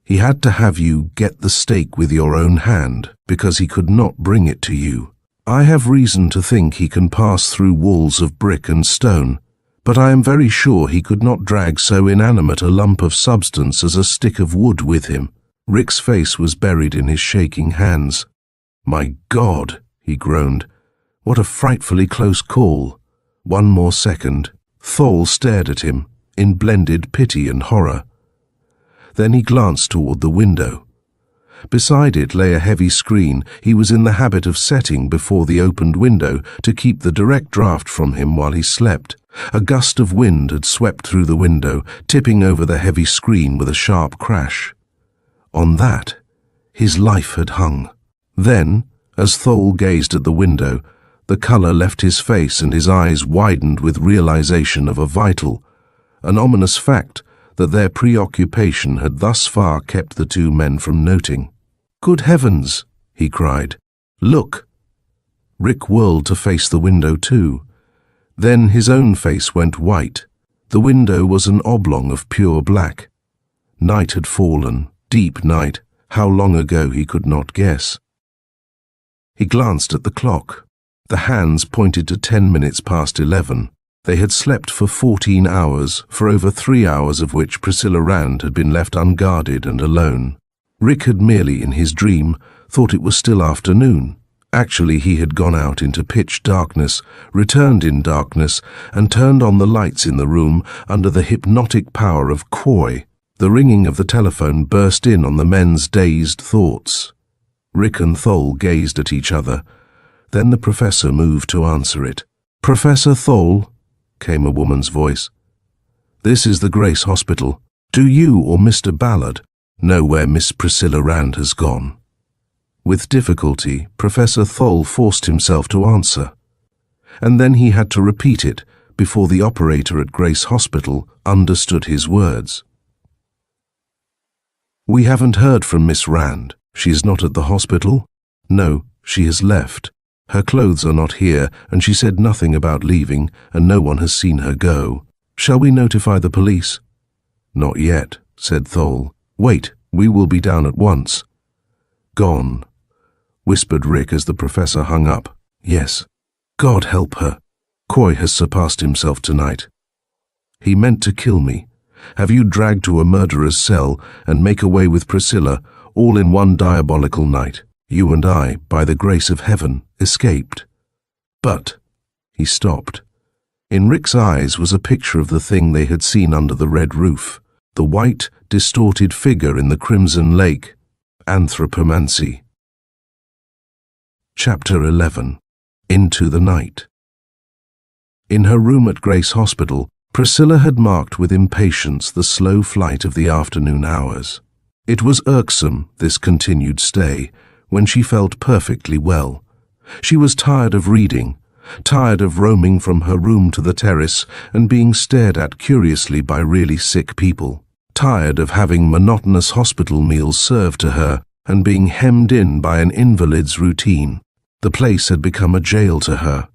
He had to have you get the stake with your own hand, because he could not bring it to you. I have reason to think he can pass through walls of brick and stone, but I am very sure he could not drag so inanimate a lump of substance as a stick of wood with him." Rick's face was buried in his shaking hands. "My God," he groaned. "What a frightfully close call." One more second. Thol stared at him, in blended pity and horror. Then he glanced toward the window. Beside it lay a heavy screen he was in the habit of setting before the opened window to keep the direct draft from him while he slept. A gust of wind had swept through the window, tipping over the heavy screen with a sharp crash. On that, his life had hung. Then, as Thol gazed at the window, the color left his face and his eyes widened with realization of a vital, an ominous fact that their preoccupation had thus far kept the two men from noting. "Good heavens!" he cried. "Look!" Rick whirled to face the window too. Then his own face went white. The window was an oblong of pure black. Night had fallen, deep night, how long ago he could not guess. He glanced at the clock. The hands pointed to 10 minutes past 11. They had slept for 14 hours, for over 3 hours of which Priscilla Rand had been left unguarded and alone. Rick had merely, in his dream, thought it was still afternoon. Actually, he had gone out into pitch darkness, returned in darkness, and turned on the lights in the room under the hypnotic power of Koi. The ringing of the telephone burst in on the men's dazed thoughts. Rick and Thole gazed at each other. Then the professor moved to answer it. "Professor Thole," came a woman's voice. "This is the Grace Hospital. Do you or Mr. Ballard know where Miss Priscilla Rand has gone?" With difficulty, Professor Thole forced himself to answer. And then he had to repeat it before the operator at Grace Hospital understood his words. "We haven't heard from Miss Rand. She is not at the hospital? No, she has left. Her clothes are not here, and she said nothing about leaving, and no one has seen her go. Shall we notify the police?" "Not yet," said Thole. "Wait, we will be down at once." "Gone," whispered Rick as the professor hung up. "Yes. God help her. Koi has surpassed himself tonight. He meant to kill me. Have you dragged to a murderer's cell and make away with Priscilla, all in one diabolical night? You and I, by the grace of heaven, escaped." But he stopped. In Rick's eyes was a picture of the thing they had seen under the red roof, the white, distorted figure in the crimson lake. Anthropomancy. Chapter 11. Into the Night. In her room at Grace Hospital, Priscilla had marked with impatience the slow flight of the afternoon hours. It was irksome, this continued stay, when she felt perfectly well. She was tired of reading, tired of roaming from her room to the terrace and being stared at curiously by really sick people, tired of having monotonous hospital meals served to her and being hemmed in by an invalid's routine. The place had become a jail to her.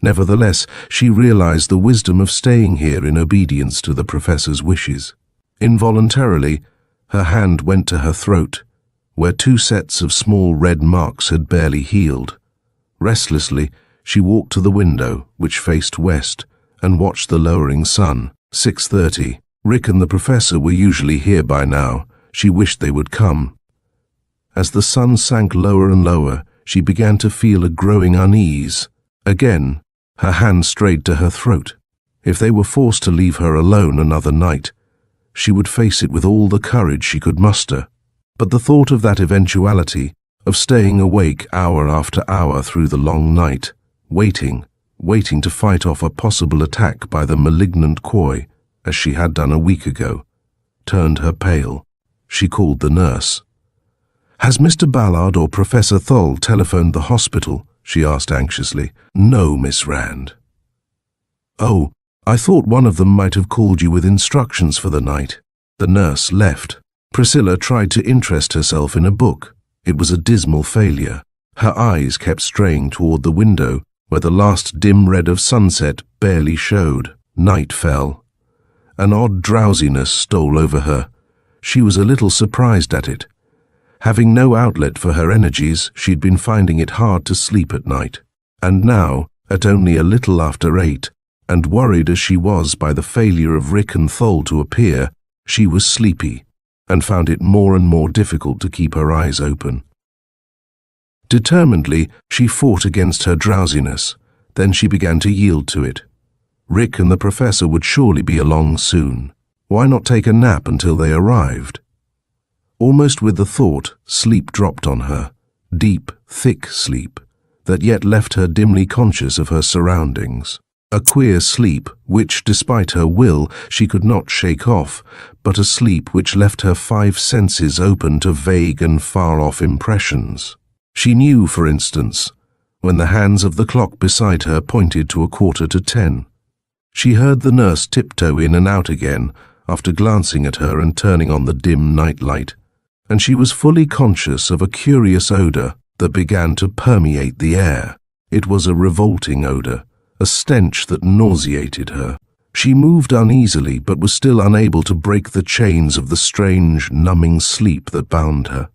Nevertheless, she realized the wisdom of staying here in obedience to the professor's wishes. Involuntarily, her hand went to her throat, where 2 sets of small red marks had barely healed. Restlessly, she walked to the window, which faced west, and watched the lowering sun. 6:30. Rick and the professor were usually here by now. She wished they would come. As the sun sank lower and lower, she began to feel a growing unease. Again, her hand strayed to her throat. If they were forced to leave her alone another night, she would face it with all the courage she could muster. But the thought of that eventuality, of staying awake hour after hour through the long night, waiting to fight off a possible attack by the malignant Koi, as she had done a week ago, turned her pale. She called the nurse. "Has Mr. Ballard or Professor Thole telephoned the hospital?" she asked anxiously. "No, Miss Rand." "Oh, I thought one of them might have called you with instructions for the night." The nurse left. Priscilla tried to interest herself in a book. It was a dismal failure. Her eyes kept straying toward the window, where the last dim red of sunset barely showed. Night fell. An odd drowsiness stole over her. She was a little surprised at it. Having no outlet for her energies, she'd been finding it hard to sleep at night. And now, at only a little after 8, and worried as she was by the failure of Rick and Thole to appear, she was sleepy, and found it more and more difficult to keep her eyes open. Determinedly, she fought against her drowsiness. Then she began to yield to it. Rick and the professor would surely be along soon. Why not take a nap until they arrived? Almost with the thought, sleep dropped on her, deep, thick sleep, that yet left her dimly conscious of her surroundings. A queer sleep which, despite her will, she could not shake off, but a sleep which left her 5 senses open to vague and far-off impressions. She knew, for instance, when the hands of the clock beside her pointed to 9:45. She heard the nurse tiptoe in and out again after glancing at her and turning on the dim night light, and she was fully conscious of a curious odor that began to permeate the air. It was a revolting odor, a stench that nauseated her. She moved uneasily but was still unable to break the chains of the strange, numbing sleep that bound her.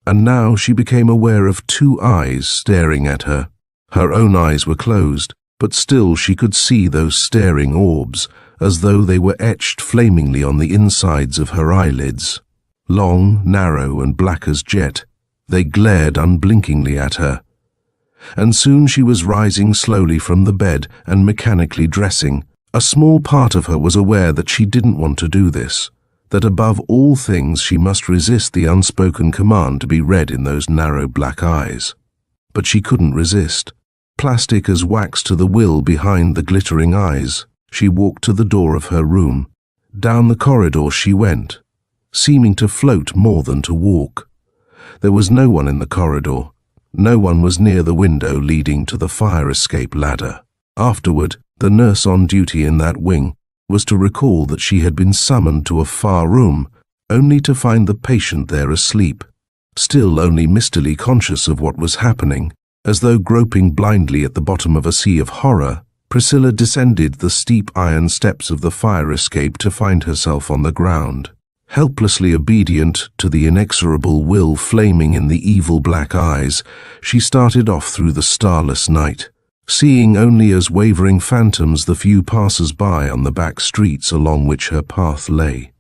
And now she became aware of two eyes staring at her. Her own eyes were closed, but still she could see those staring orbs, as though they were etched flamingly on the insides of her eyelids. Long, narrow, and black as jet, they glared unblinkingly at her. And soon she was rising slowly from the bed and mechanically dressing. A small part of her was aware that she didn't want to do this, that above all things she must resist the unspoken command to be read in those narrow black eyes. But she couldn't resist. Plastic as wax to the will behind the glittering eyes, she walked to the door of her room. Down the corridor she went, seeming to float more than to walk. There was no one in the corridor. No one was near the window leading to the fire escape ladder. Afterward, the nurse on duty in that wing was to recall that she had been summoned to a far room, only to find the patient there asleep, still only mistily conscious of what was happening. As though groping blindly at the bottom of a sea of horror, Priscilla descended the steep iron steps of the fire escape to find herself on the ground. Helplessly obedient to the inexorable will flaming in the evil black eyes, she started off through the starless night, seeing only as wavering phantoms the few passers-by on the back streets along which her path lay.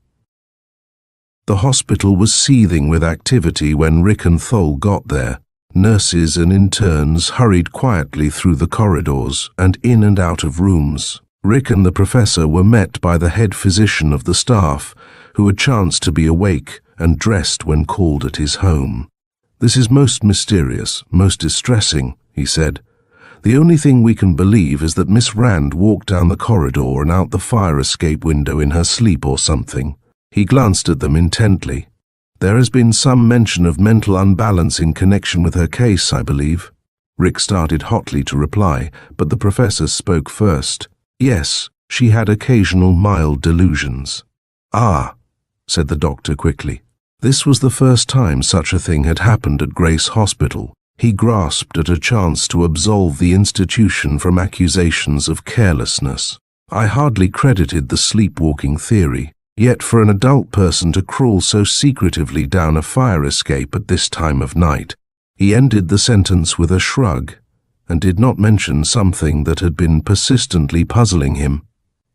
The hospital was seething with activity when Rick and Thol got there. Nurses and interns hurried quietly through the corridors and in and out of rooms. Rick and the professor were met by the head physician of the staff, who had chanced to be awake and dressed when called at his home. "This is most mysterious, most distressing," he said. "The only thing we can believe is that Miss Rand walked down the corridor and out the fire escape window in her sleep or something." He glanced at them intently. "There has been some mention of mental unbalance in connection with her case, I believe." Rick started hotly to reply, but the professor spoke first. "Yes, she had occasional mild delusions." "Ah," said the doctor quickly. This was the first time such a thing had happened at Grace Hospital. He grasped at a chance to absolve the institution from accusations of carelessness. "I hardly credited the sleepwalking theory. Yet for an adult person to crawl so secretively down a fire escape at this time of night." He ended the sentence with a shrug, and did not mention something that had been persistently puzzling him,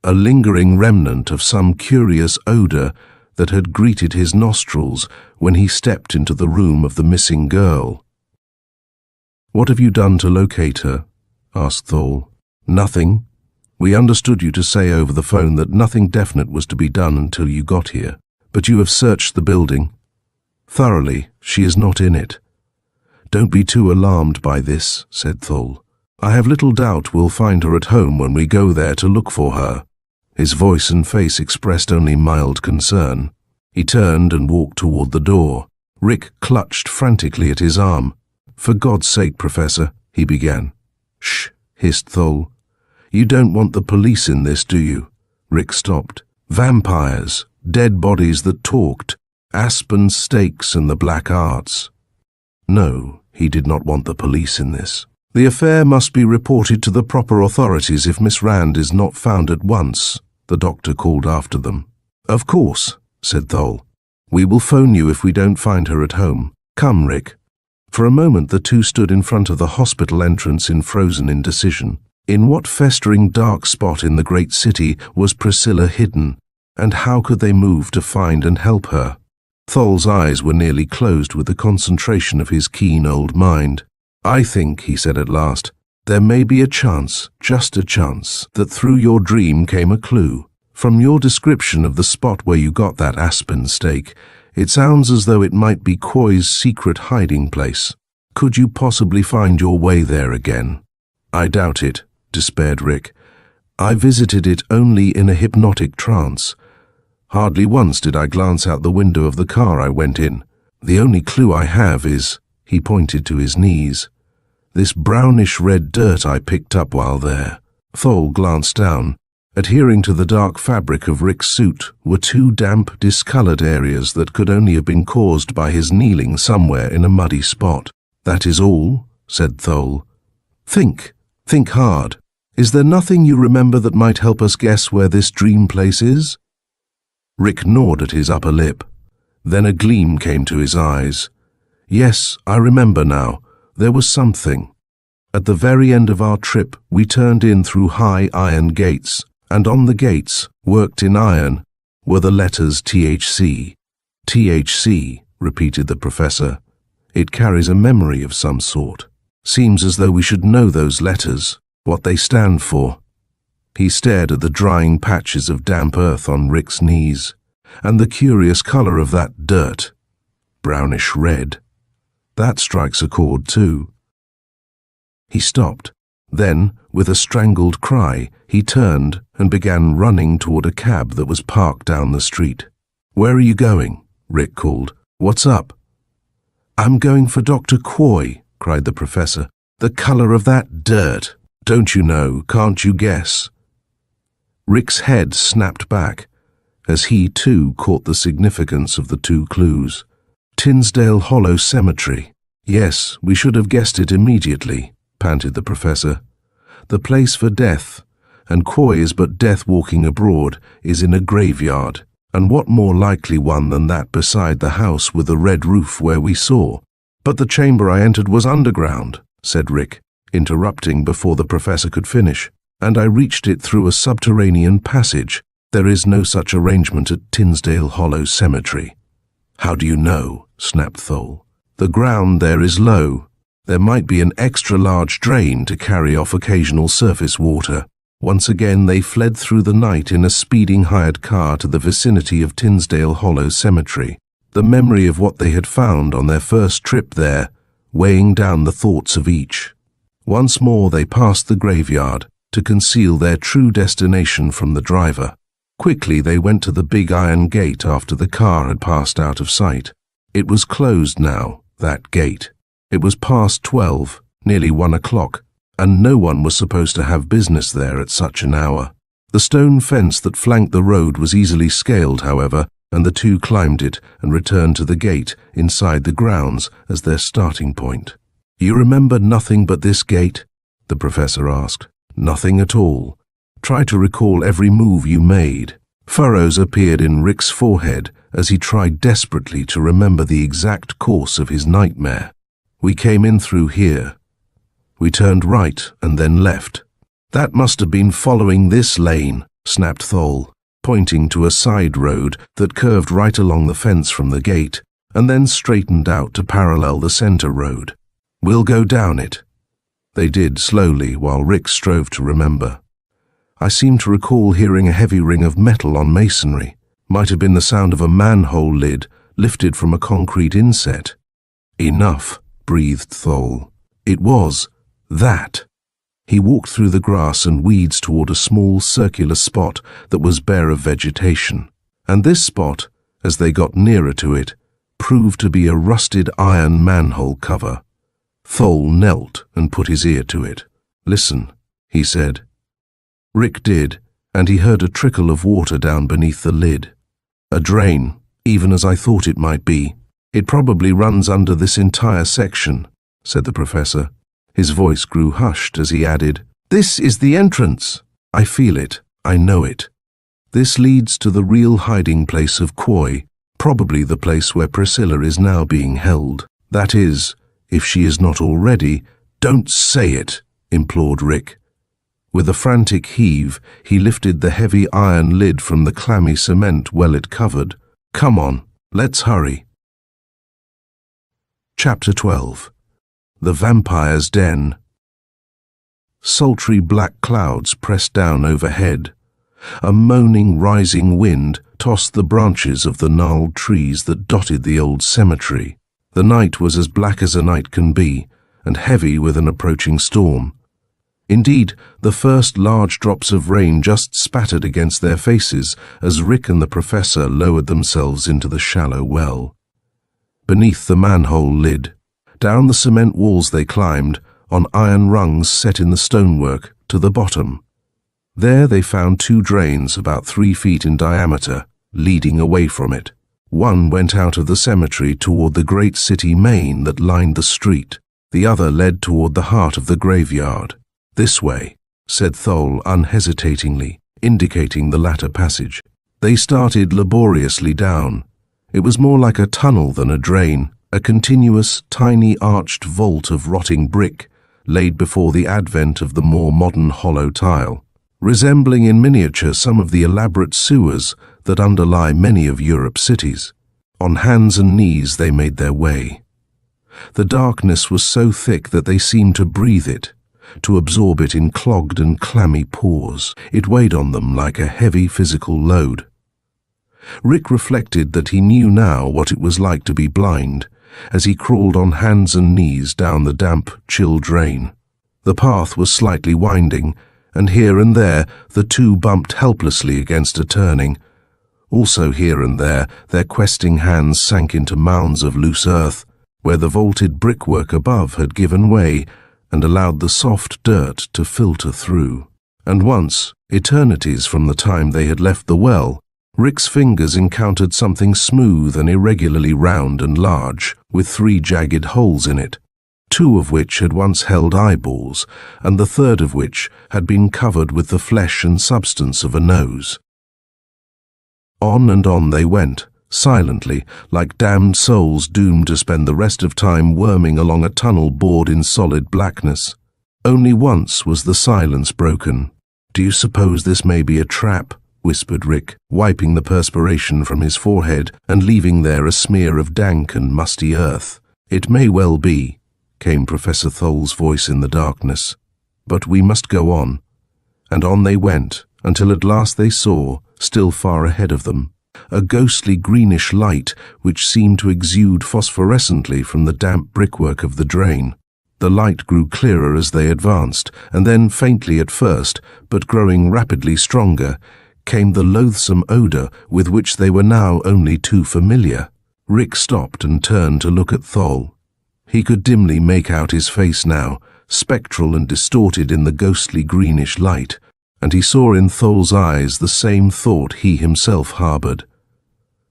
a lingering remnant of some curious odor that had greeted his nostrils when he stepped into the room of the missing girl. "What have you done to locate her?" asked Thol. "Nothing. We understood you to say over the phone that nothing definite was to be done until you got here. But you have searched the building thoroughly. She is not in it." "Don't be too alarmed by this," said Thol. "I have little doubt we'll find her at home when we go there to look for her." His voice and face expressed only mild concern. He turned and walked toward the door. Rick clutched frantically at his arm. "For God's sake, Professor," he began. "Shh," hissed Thol. "You don't want the police in this, do you?" Rick stopped. "Vampires, dead bodies that talked, aspen stakes and the black arts." No, he did not want the police in this. "The affair must be reported to the proper authorities if Miss Rand is not found at once," the doctor called after them. "Of course," said Thol. "We will phone you if we don't find her at home. Come, Rick." For a moment the two stood in front of the hospital entrance in frozen indecision. In what festering dark spot in the great city was Priscilla hidden, and how could they move to find and help her? Thol's eyes were nearly closed with the concentration of his keen old mind. "I think," he said at last, "there may be a chance, just a chance, that through your dream came a clue. From your description of the spot where you got that aspen stake, it sounds as though it might be Koi's secret hiding place. Could you possibly find your way there again?" "I doubt it," despaired Rick. "I visited it only in a hypnotic trance. Hardly once did I glance out the window of the car I went in. The only clue I have is," he pointed to his knees, "this brownish-red dirt I picked up while there." Thol glanced down. Adhering to the dark fabric of Rick's suit were two damp, discolored areas that could only have been caused by his kneeling somewhere in a muddy spot. "That is all," said Thol. Think hard. Is there nothing you remember that might help us guess where this dream place is? Rick gnawed at his upper lip. Then a gleam came to his eyes. Yes, I remember now. There was something. At the very end of our trip, we turned in through high iron gates, and on the gates, worked in iron, were the letters THC. THC, repeated the professor. It carries a memory of some sort. Seems as though we should know those letters, what they stand for. He stared at the drying patches of damp earth on Rick's knees, and the curious color of that dirt. Brownish red. That strikes a chord too. He stopped. Then, with a strangled cry, he turned and began running toward a cab that was parked down the street. Where are you going? Rick called. What's up? I'm going for Dr. Quoy, cried the professor. The color of that dirt. Don't you know? Can't you guess? Rick's head snapped back, as he too caught the significance of the two clues. Tinsdale Hollow Cemetery. Yes, we should have guessed it immediately, panted the professor. The place for death, and Quoy is but death walking abroad, is in a graveyard, and what more likely one than that beside the house with the red roof where we saw? But the chamber I entered was underground, said Rick, interrupting before the professor could finish, and I reached it through a subterranean passage. There is no such arrangement at Tinsdale Hollow Cemetery. How do you know? Snapped Thole. The ground there is low. There might be an extra-large drain to carry off occasional surface water. Once again they fled through the night in a speeding hired car to the vicinity of Tinsdale Hollow Cemetery, the memory of what they had found on their first trip there, weighing down the thoughts of each. Once more they passed the graveyard to conceal their true destination from the driver. Quickly they went to the big iron gate after the car had passed out of sight. It was closed now, that gate. It was past 12, nearly 1 o'clock, and no one was supposed to have business there at such an hour. The stone fence that flanked the road was easily scaled, however, and the two climbed it and returned to the gate inside the grounds as their starting point. You remember nothing but this gate? The professor asked. Nothing at all. Try to recall every move you made. Furrows appeared in Rick's forehead as he tried desperately to remember the exact course of his nightmare. We came in through here. We turned right and then left. That must have been following this lane, snapped Thole, pointing to a side road that curved right along the fence from the gate and then straightened out to parallel the center road. We'll go down it. They did slowly while Rick strove to remember. I seem to recall hearing a heavy ring of metal on masonry. Might have been the sound of a manhole lid lifted from a concrete inset. Enough, breathed Thole. It was that. He walked through the grass and weeds toward a small circular spot that was bare of vegetation. And this spot, as they got nearer to it, proved to be a rusted iron manhole cover. Thole knelt and put his ear to it. Listen, he said. Rick did, and he heard a trickle of water down beneath the lid. A drain, even as I thought it might be. It probably runs under this entire section, said the professor. His voice grew hushed as he added, This is the entrance. I feel it. I know it. This leads to the real hiding place of Quoy, probably the place where Priscilla is now being held. That is, if she is not already. Don't say it, implored Rick. With a frantic heave, he lifted the heavy iron lid from the clammy cement well it covered. Come on, let's hurry. Chapter 12. The Vampire's Den. Sultry black clouds pressed down overhead. A moaning, rising wind tossed the branches of the gnarled trees that dotted the old cemetery. The night was as black as a night can be, and heavy with an approaching storm. Indeed, the first large drops of rain just spattered against their faces as Rick and the professor lowered themselves into the shallow well. Beneath the manhole lid, down the cement walls they climbed, on iron rungs set in the stonework, to the bottom. There they found two drains about 3 feet in diameter, leading away from it. One went out of the cemetery toward the great city main that lined the street. The other led toward the heart of the graveyard. This way, said Thole unhesitatingly, indicating the latter passage. They started laboriously down. It was more like a tunnel than a drain, a continuous, tiny arched vault of rotting brick, laid before the advent of the more modern hollow tile, resembling in miniature some of the elaborate sewers that underlie many of Europe's cities. On hands and knees they made their way. The darkness was so thick that they seemed to breathe it, to absorb it in clogged and clammy pores. It weighed on them like a heavy physical load. Rick reflected that he knew now what it was like to be blind, as he crawled on hands and knees down the damp, chill drain. The path was slightly winding, and here and there the two bumped helplessly against a turning. Also here and there their questing hands sank into mounds of loose earth, where the vaulted brickwork above had given way and allowed the soft dirt to filter through. And once, eternities from the time they had left the well, Rick's fingers encountered something smooth and irregularly round and large, with 3 jagged holes in it, 2 of which had once held eyeballs, and the third of which had been covered with the flesh and substance of a nose. On and on they went, silently, like damned souls doomed to spend the rest of time worming along a tunnel bored in solid blackness. Only once was the silence broken. "Do you suppose this may be a trap?" whispered Rick, wiping the perspiration from his forehead and leaving there a smear of dank and musty earth. "It may well be," came Professor Thole's voice in the darkness. "But we must go on." And on they went, until at last they saw, still far ahead of them, a ghostly greenish light which seemed to exude phosphorescently from the damp brickwork of the drain. The light grew clearer as they advanced, and then faintly at first, but growing rapidly stronger, came the loathsome odor with which they were now only too familiar. Rick stopped and turned to look at Thole. He could dimly make out his face now, spectral and distorted in the ghostly greenish light, and he saw in Thole's eyes the same thought he himself harbored.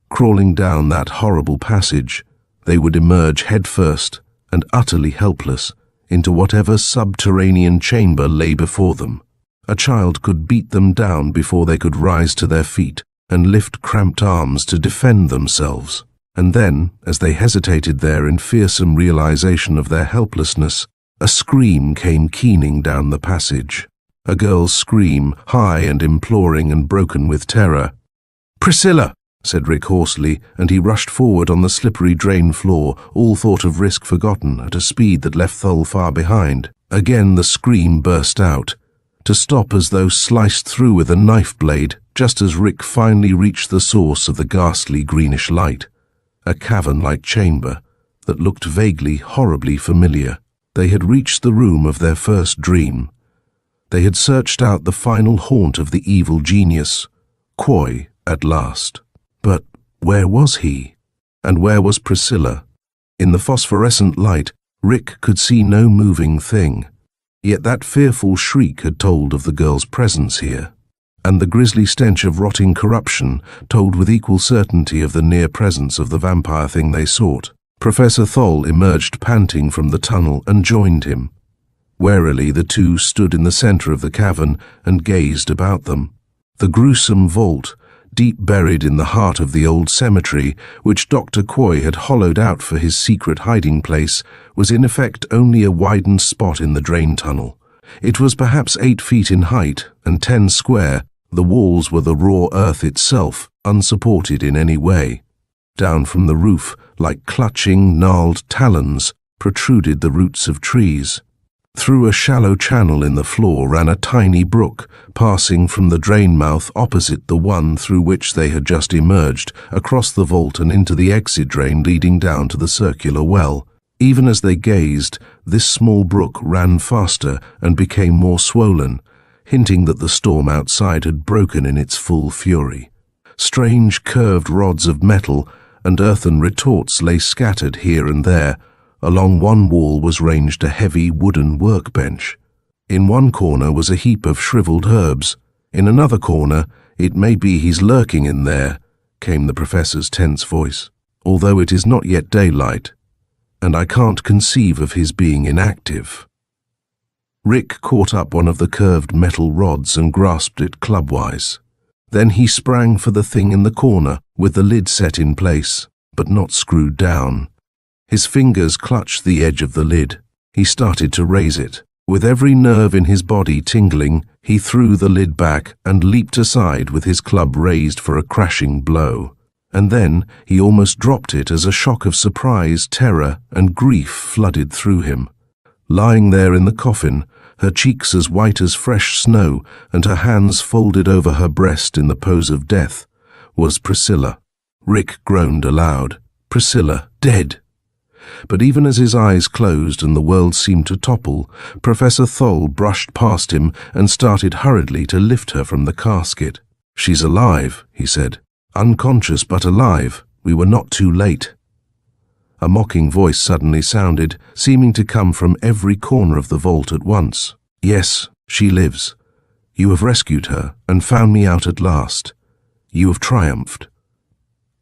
Crawling down that horrible passage, they would emerge headfirst and utterly helpless into whatever subterranean chamber lay before them. A child could beat them down before they could rise to their feet and lift cramped arms to defend themselves. And then, as they hesitated there in fearsome realization of their helplessness, a scream came keening down the passage. A girl's scream, high and imploring and broken with terror. "Priscilla!" said Rick hoarsely, and he rushed forward on the slippery drain floor, all thought of risk forgotten, at a speed that left Thole far behind. Again the scream burst out, to stop as though sliced through with a knife blade, just as Rick finally reached the source of the ghastly greenish light, a cavern-like chamber that looked vaguely, horribly familiar. They had reached the room of their first dream. They had searched out the final haunt of the evil genius, Coy, at last. But where was he? And where was Priscilla? In the phosphorescent light, Rick could see no moving thing. Yet that fearful shriek had told of the girl's presence here, and the grisly stench of rotting corruption told with equal certainty of the near presence of the vampire thing they sought. Professor Thole emerged panting from the tunnel and joined him. Warily the two stood in the center of the cavern and gazed about them. The gruesome vault, deep buried in the heart of the old cemetery, which Dr. Coy had hollowed out for his secret hiding place, was in effect only a widened spot in the drain tunnel. It was perhaps 8 feet in height and 10 square. The walls were the raw earth itself, unsupported in any way. Down from the roof, like clutching, gnarled talons, protruded the roots of trees. Through a shallow channel in the floor ran a tiny brook, passing from the drain mouth opposite the one through which they had just emerged, across the vault and into the exit drain leading down to the circular well. Even as they gazed, this small brook ran faster and became more swollen, hinting that the storm outside had broken in its full fury. Strange curved rods of metal and earthen retorts lay scattered here and there. Along one wall was ranged a heavy wooden workbench. In one corner was a heap of shriveled herbs. In another corner, "It may be he's lurking in there," came the professor's tense voice, "although it is not yet daylight, and I can't conceive of his being inactive." Rick caught up one of the curved metal rods and grasped it clubwise. Then he sprang for the thing in the corner, with the lid set in place, but not screwed down. His fingers clutched the edge of the lid. He started to raise it. With every nerve in his body tingling, he threw the lid back and leaped aside with his club raised for a crashing blow. And then he almost dropped it as a shock of surprise, terror, and grief flooded through him. Lying there in the coffin, her cheeks as white as fresh snow and her hands folded over her breast in the pose of death, was Priscilla. Rick groaned aloud. Priscilla, dead! But even as his eyes closed and the world seemed to topple, Professor Thole brushed past him and started hurriedly to lift her from the casket. "She's alive," he said. "Unconscious but alive. We were not too late." A mocking voice suddenly sounded, seeming to come from every corner of the vault at once. "Yes, she lives. You have rescued her and found me out at last. You have triumphed."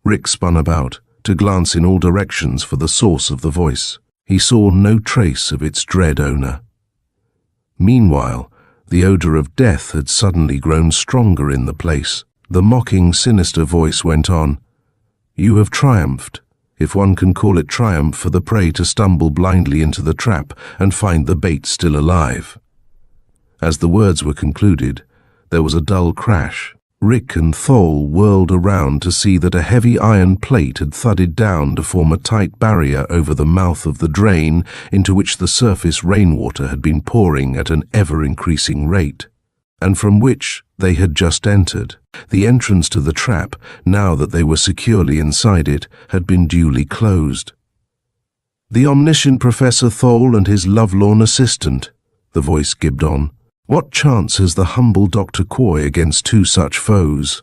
Rick spun about, to glance in all directions for the source of the voice. He saw no trace of its dread owner. Meanwhile, the odor of death had suddenly grown stronger in the place. The mocking, sinister voice went on, "You have triumphed, if one can call it triumph for the prey to stumble blindly into the trap and find the bait still alive." As the words were concluded, there was a dull crash. Rick and Thole whirled around to see that a heavy iron plate had thudded down to form a tight barrier over the mouth of the drain into which the surface rainwater had been pouring at an ever-increasing rate, and from which they had just entered. The entrance to the trap, now that they were securely inside it, had been duly closed. "The omniscient Professor Thole and his lovelorn assistant," the voice gibed on. "What chance has the humble Dr. Coy against two such foes?"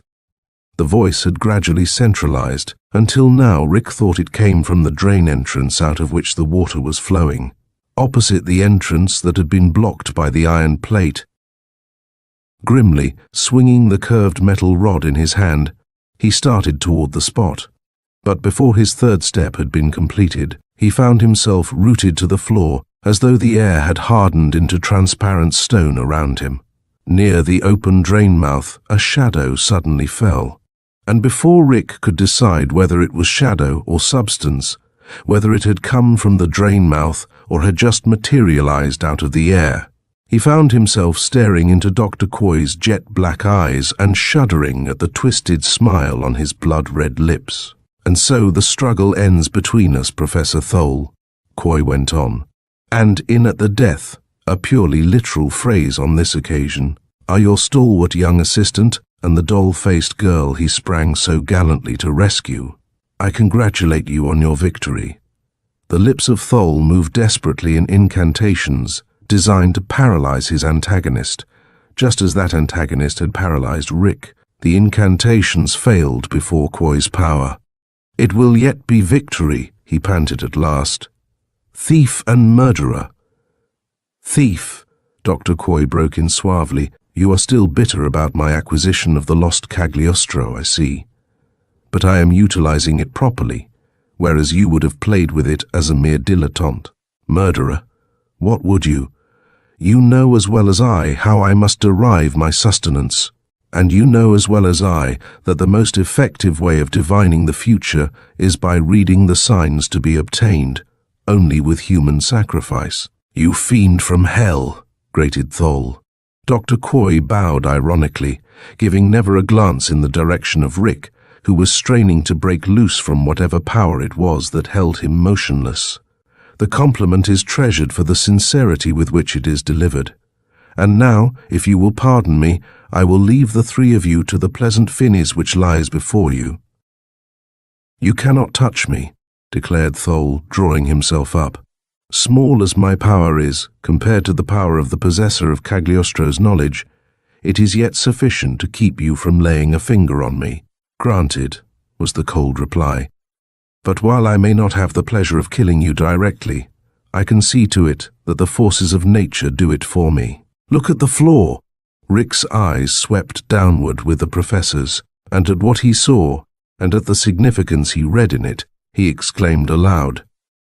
The voice had gradually centralized. Until now, Rick thought it came from the drain entrance out of which the water was flowing, opposite the entrance that had been blocked by the iron plate. Grimly, swinging the curved metal rod in his hand, he started toward the spot. But before his third step had been completed, he found himself rooted to the floor, as though the air had hardened into transparent stone around him. Near the open drain mouth, a shadow suddenly fell. And before Rick could decide whether it was shadow or substance, whether it had come from the drain mouth or had just materialized out of the air, he found himself staring into Dr. Coy's jet-black eyes and shuddering at the twisted smile on his blood-red lips. "And so the struggle ends between us, Professor Thole," Coy went on. "And in at the death, a purely literal phrase on this occasion, are your stalwart young assistant and the doll-faced girl he sprang so gallantly to rescue. I congratulate you on your victory." The lips of Thole moved desperately in incantations designed to paralyze his antagonist, just as that antagonist had paralyzed Rick. The incantations failed before Coy's power. "It will yet be victory," he panted at last. "Thief and murderer." "Thief," Dr. Coy broke in suavely, "you are still bitter about my acquisition of the lost Cagliostro, I see. But I am utilizing it properly, whereas you would have played with it as a mere dilettante. Murderer, what would you? You know as well as I how I must derive my sustenance, and you know as well as I that the most effective way of divining the future is by reading the signs to be obtained only with human sacrifice." "You fiend from hell," grated Thole. Dr. Coy bowed ironically, giving never a glance in the direction of Rick, who was straining to break loose from whatever power it was that held him motionless. "The compliment is treasured for the sincerity with which it is delivered. And now, if you will pardon me, I will leave the three of you to the pleasant finis which lies before you." "You cannot touch me," declared Thole, drawing himself up. "Small as my power is, compared to the power of the possessor of Cagliostro's knowledge, it is yet sufficient to keep you from laying a finger on me." "Granted," was the cold reply. "But while I may not have the pleasure of killing you directly, I can see to it that the forces of nature do it for me. Look at the floor." Rick's eyes swept downward with the professor's, and at what he saw, and at the significance he read in it, he exclaimed aloud.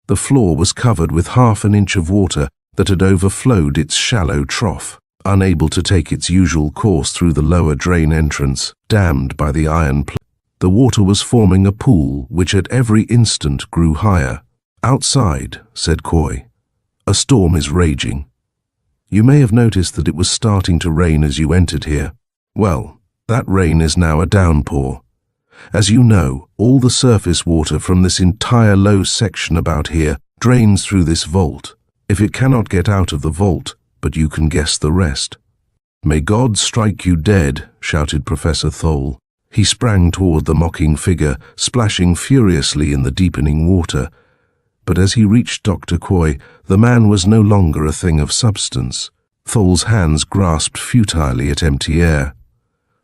The floor was covered with half an inch of water, that had overflowed its shallow trough, unable to take its usual course through the lower drain entrance, dammed by the iron plate. The water was forming a pool which at every instant grew higher. "Outside," said Coy, "a storm is raging. You may have noticed that it was starting to rain as you entered here. Well, that rain is now a downpour. As you know, all the surface water from this entire low section about here drains through this vault. If it cannot get out of the vault, but you can guess the rest." "May God strike you dead," shouted Professor Thole. He sprang toward the mocking figure, splashing furiously in the deepening water. But as he reached Dr. Coy, the man was no longer a thing of substance. Thole's hands grasped futilely at empty air.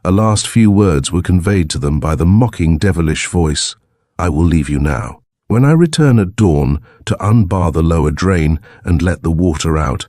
A last few words were conveyed to them by the mocking devilish voice. "I will leave you now. When I return at dawn to unbar the lower drain and let the water out,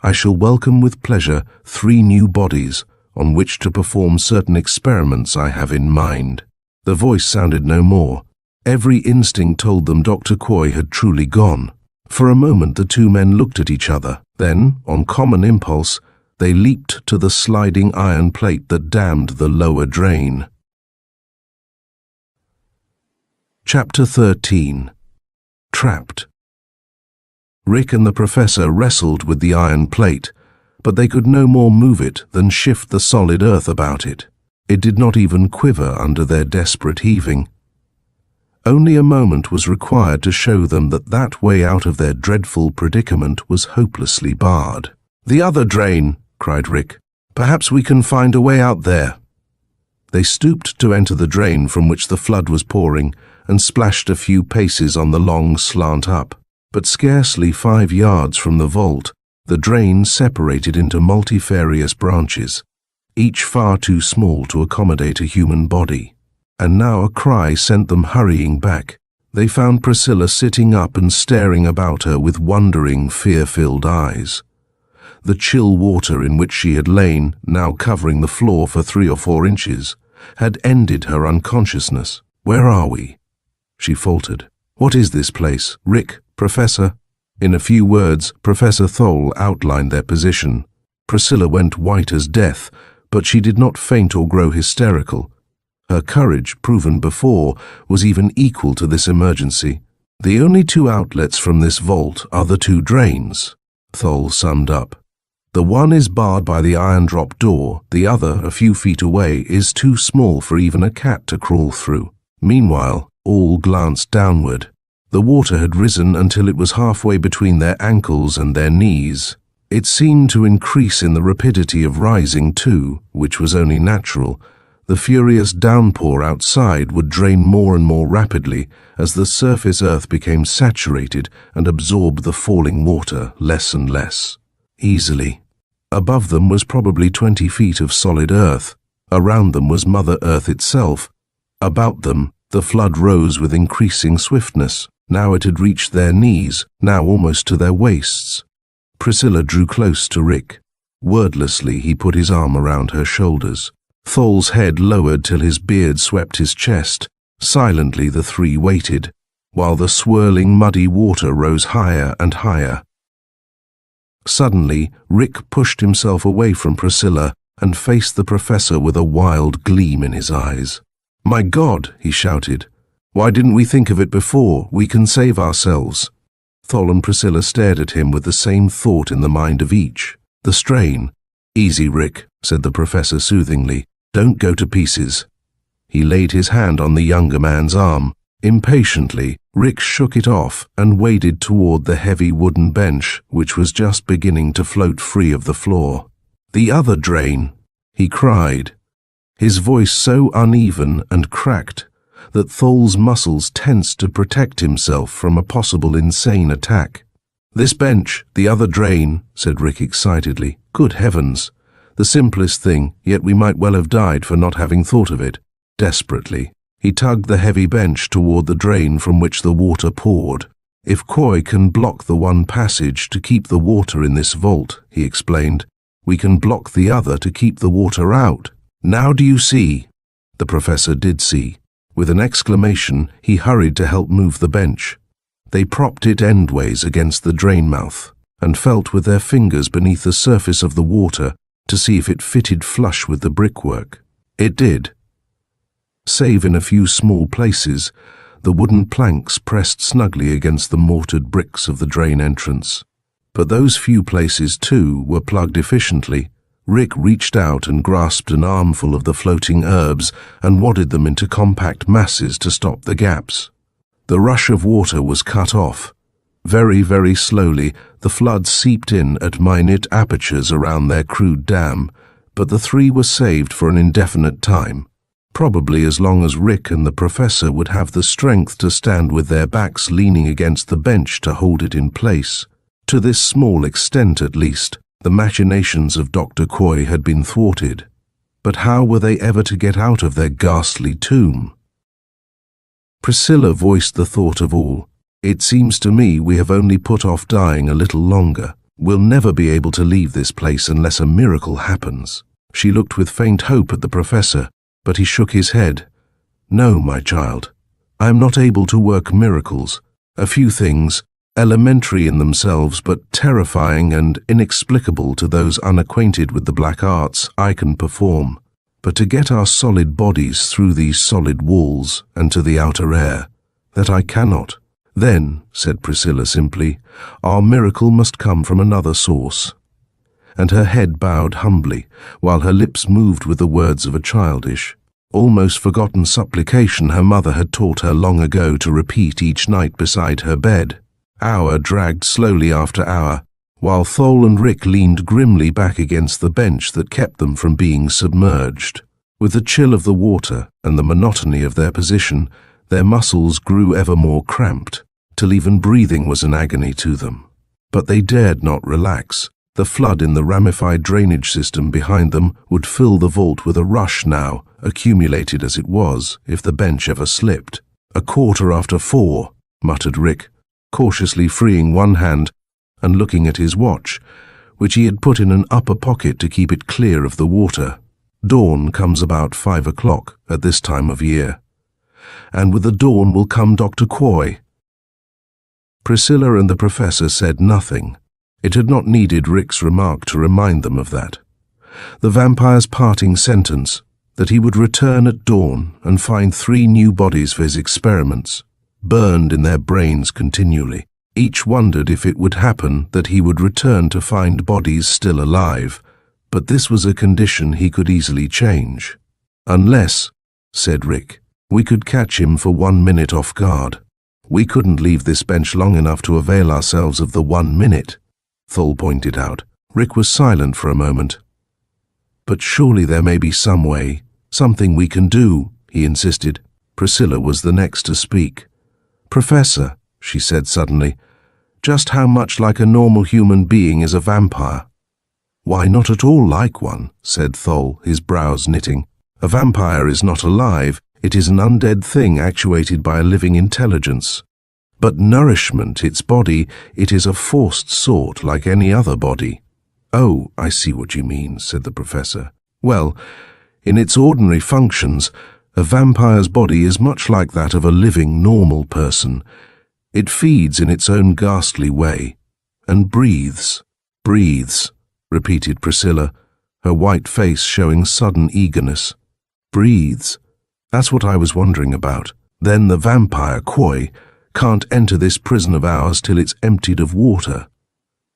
I shall welcome with pleasure 3 new bodies on which to perform certain experiments I have in mind." The voice sounded no more. Every instinct told them Dr. Coy had truly gone. For a moment the two men looked at each other. Then, on common impulse, they leaped to the sliding iron plate that dammed the lower drain. Chapter 13. Trapped. Rick and the professor wrestled with the iron plate, but they could no more move it than shift the solid earth about it. It did not even quiver under their desperate heaving. Only a moment was required to show them that that way out of their dreadful predicament was hopelessly barred. "The other drain!" cried Rick. "Perhaps we can find a way out there." They stooped to enter the drain from which the flood was pouring and splashed a few paces on the long slant up. But scarcely 5 yards from the vault, the drain separated into multifarious branches, each far too small to accommodate a human body. And now a cry sent them hurrying back. They found Priscilla sitting up and staring about her with wondering, fear-filled eyes. The chill water in which she had lain, now covering the floor for 3 or 4 inches, had ended her unconsciousness. "Where are we?" she faltered. "What is this place? Rick, Professor?" In a few words, Professor Thole outlined their position. Priscilla went white as death, but she did not faint or grow hysterical. Her courage, proven before, was even equal to this emergency. "The only 2 outlets from this vault are the 2 drains," Thole summed up. "The one is barred by the iron drop door, the other, a few feet away, is too small for even a cat to crawl through." Meanwhile, all glanced downward. The water had risen until it was halfway between their ankles and their knees. It seemed to increase in the rapidity of rising too, which was only natural. The furious downpour outside would drain more and more rapidly as the surface earth became saturated and absorbed the falling water less and less. Easily. Above them was probably 20 feet of solid earth. Around them was Mother Earth itself. About them, the flood rose with increasing swiftness. Now it had reached their knees, now almost to their waists. Priscilla drew close to Rick. Wordlessly, he put his arm around her shoulders. Thole's head lowered till his beard swept his chest. Silently the 3 waited, while the swirling muddy water rose higher and higher. Suddenly, Rick pushed himself away from Priscilla and faced the professor with a wild gleam in his eyes. "My God," he shouted. "Why didn't we think of it before? We can save ourselves." Thole and Priscilla stared at him with the same thought in the mind of each. The strain. "Easy, Rick," said the professor soothingly. "Don't go to pieces." He laid his hand on the younger man's arm. Impatiently, Rick shook it off and waded toward the heavy wooden bench, which was just beginning to float free of the floor. "The other drain," he cried, his voice so uneven and cracked that Thole's muscles tensed to protect himself from a possible insane attack. "This bench, the other drain," said Rick excitedly. "Good heavens! The simplest thing, yet we might well have died for not having thought of it." Desperately, he tugged the heavy bench toward the drain from which the water poured. "If Coy can block the one passage to keep the water in this vault," he explained, "we can block the other to keep the water out. Now do you see?" The professor did see. With an exclamation, he hurried to help move the bench. They propped it endways against the drain mouth. and felt with their fingers beneath the surface of the water to see if it fitted flush with the brickwork. It did. Save in a few small places, the wooden planks pressed snugly against the mortared bricks of the drain entrance. But those few places, too, were plugged efficiently. Rick reached out and grasped an armful of the floating herbs and wadded them into compact masses to stop the gaps. The rush of water was cut off. Very, very slowly, the flood seeped in at minute apertures around their crude dam, but the three were saved for an indefinite time. Probably as long as Rick and the professor would have the strength to stand with their backs leaning against the bench to hold it in place. To this small extent, at least, the machinations of Dr. Coy had been thwarted. But how were they ever to get out of their ghastly tomb? Priscilla voiced the thought of all. It seems to me we have only put off dying a little longer. We'll never be able to leave this place unless a miracle happens. She looked with faint hope at the professor, but he shook his head. No, my child. I am not able to work miracles. A few things, elementary in themselves but terrifying and inexplicable to those unacquainted with the black arts, I can perform. But to get our solid bodies through these solid walls and to the outer air, that I cannot. Then, said Priscilla simply, our miracle must come from another source. And her head bowed humbly, while her lips moved with the words of a childish, almost forgotten supplication her mother had taught her long ago to repeat each night beside her bed. Hour dragged slowly after hour, while Thole and Rick leaned grimly back against the bench that kept them from being submerged. With the chill of the water and the monotony of their position, their muscles grew ever more cramped, till even breathing was an agony to them. But they dared not relax. The flood in the ramified drainage system behind them would fill the vault with a rush now, accumulated as it was, if the bench ever slipped. 4:15, muttered Rick, cautiously freeing one hand and looking at his watch, which he had put in an upper pocket to keep it clear of the water. Dawn comes about 5 o'clock at this time of year. And with the dawn will come Dr. Coy. Priscilla and the professor said nothing. It had not needed Rick's remark to remind them of that. The vampire's parting sentence, that he would return at dawn and find 3 new bodies for his experiments, burned in their brains continually. Each wondered if it would happen that he would return to find bodies still alive, but this was a condition he could easily change. Unless, said Rick, we could catch him for 1 minute off guard. We couldn't leave this bench long enough to avail ourselves of the 1 minute, Thole pointed out. Rick was silent for a moment. But surely there may be some way, something we can do, he insisted. Priscilla was the next to speak. Professor, she said suddenly, just how much like a normal human being is a vampire? Why, not at all like one, said Thole, his brows knitting. A vampire is not alive. It is an undead thing actuated by a living intelligence. But nourishment, its body, it is a forced sort like any other body. Oh, I see what you mean, said the professor. Well, in its ordinary functions, a vampire's body is much like that of a living, normal person. It feeds in its own ghastly way, and breathes, repeated Priscilla, her white face showing sudden eagerness. Breathes. That's what I was wondering about. Then the vampire, Coy, can't enter this prison of ours till it's emptied of water.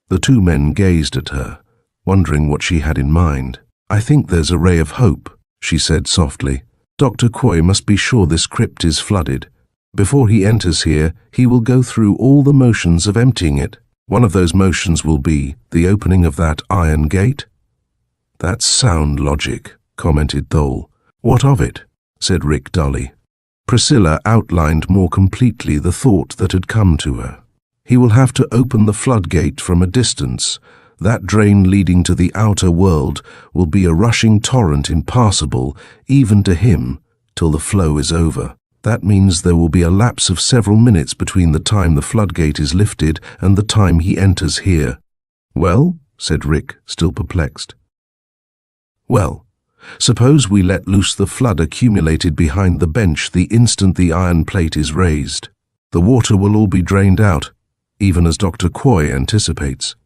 The 2 men gazed at her, wondering what she had in mind. I think there's a ray of hope, she said softly. Dr. Coy must be sure this crypt is flooded. Before he enters here, he will go through all the motions of emptying it. One of those motions will be the opening of that iron gate. That's sound logic, commented Thole. What of it? Said Rick dully. Priscilla outlined more completely the thought that had come to her. He will have to open the floodgate from a distance. That drain leading to the outer world will be a rushing torrent impassable, even to him, till the flow is over. That means there will be a lapse of several minutes between the time the floodgate is lifted and the time he enters here. Well, said Rick, still perplexed. Well, suppose we let loose the flood accumulated behind the bench the instant the iron plate is raised. The water will all be drained out, even as Dr. Coy anticipates.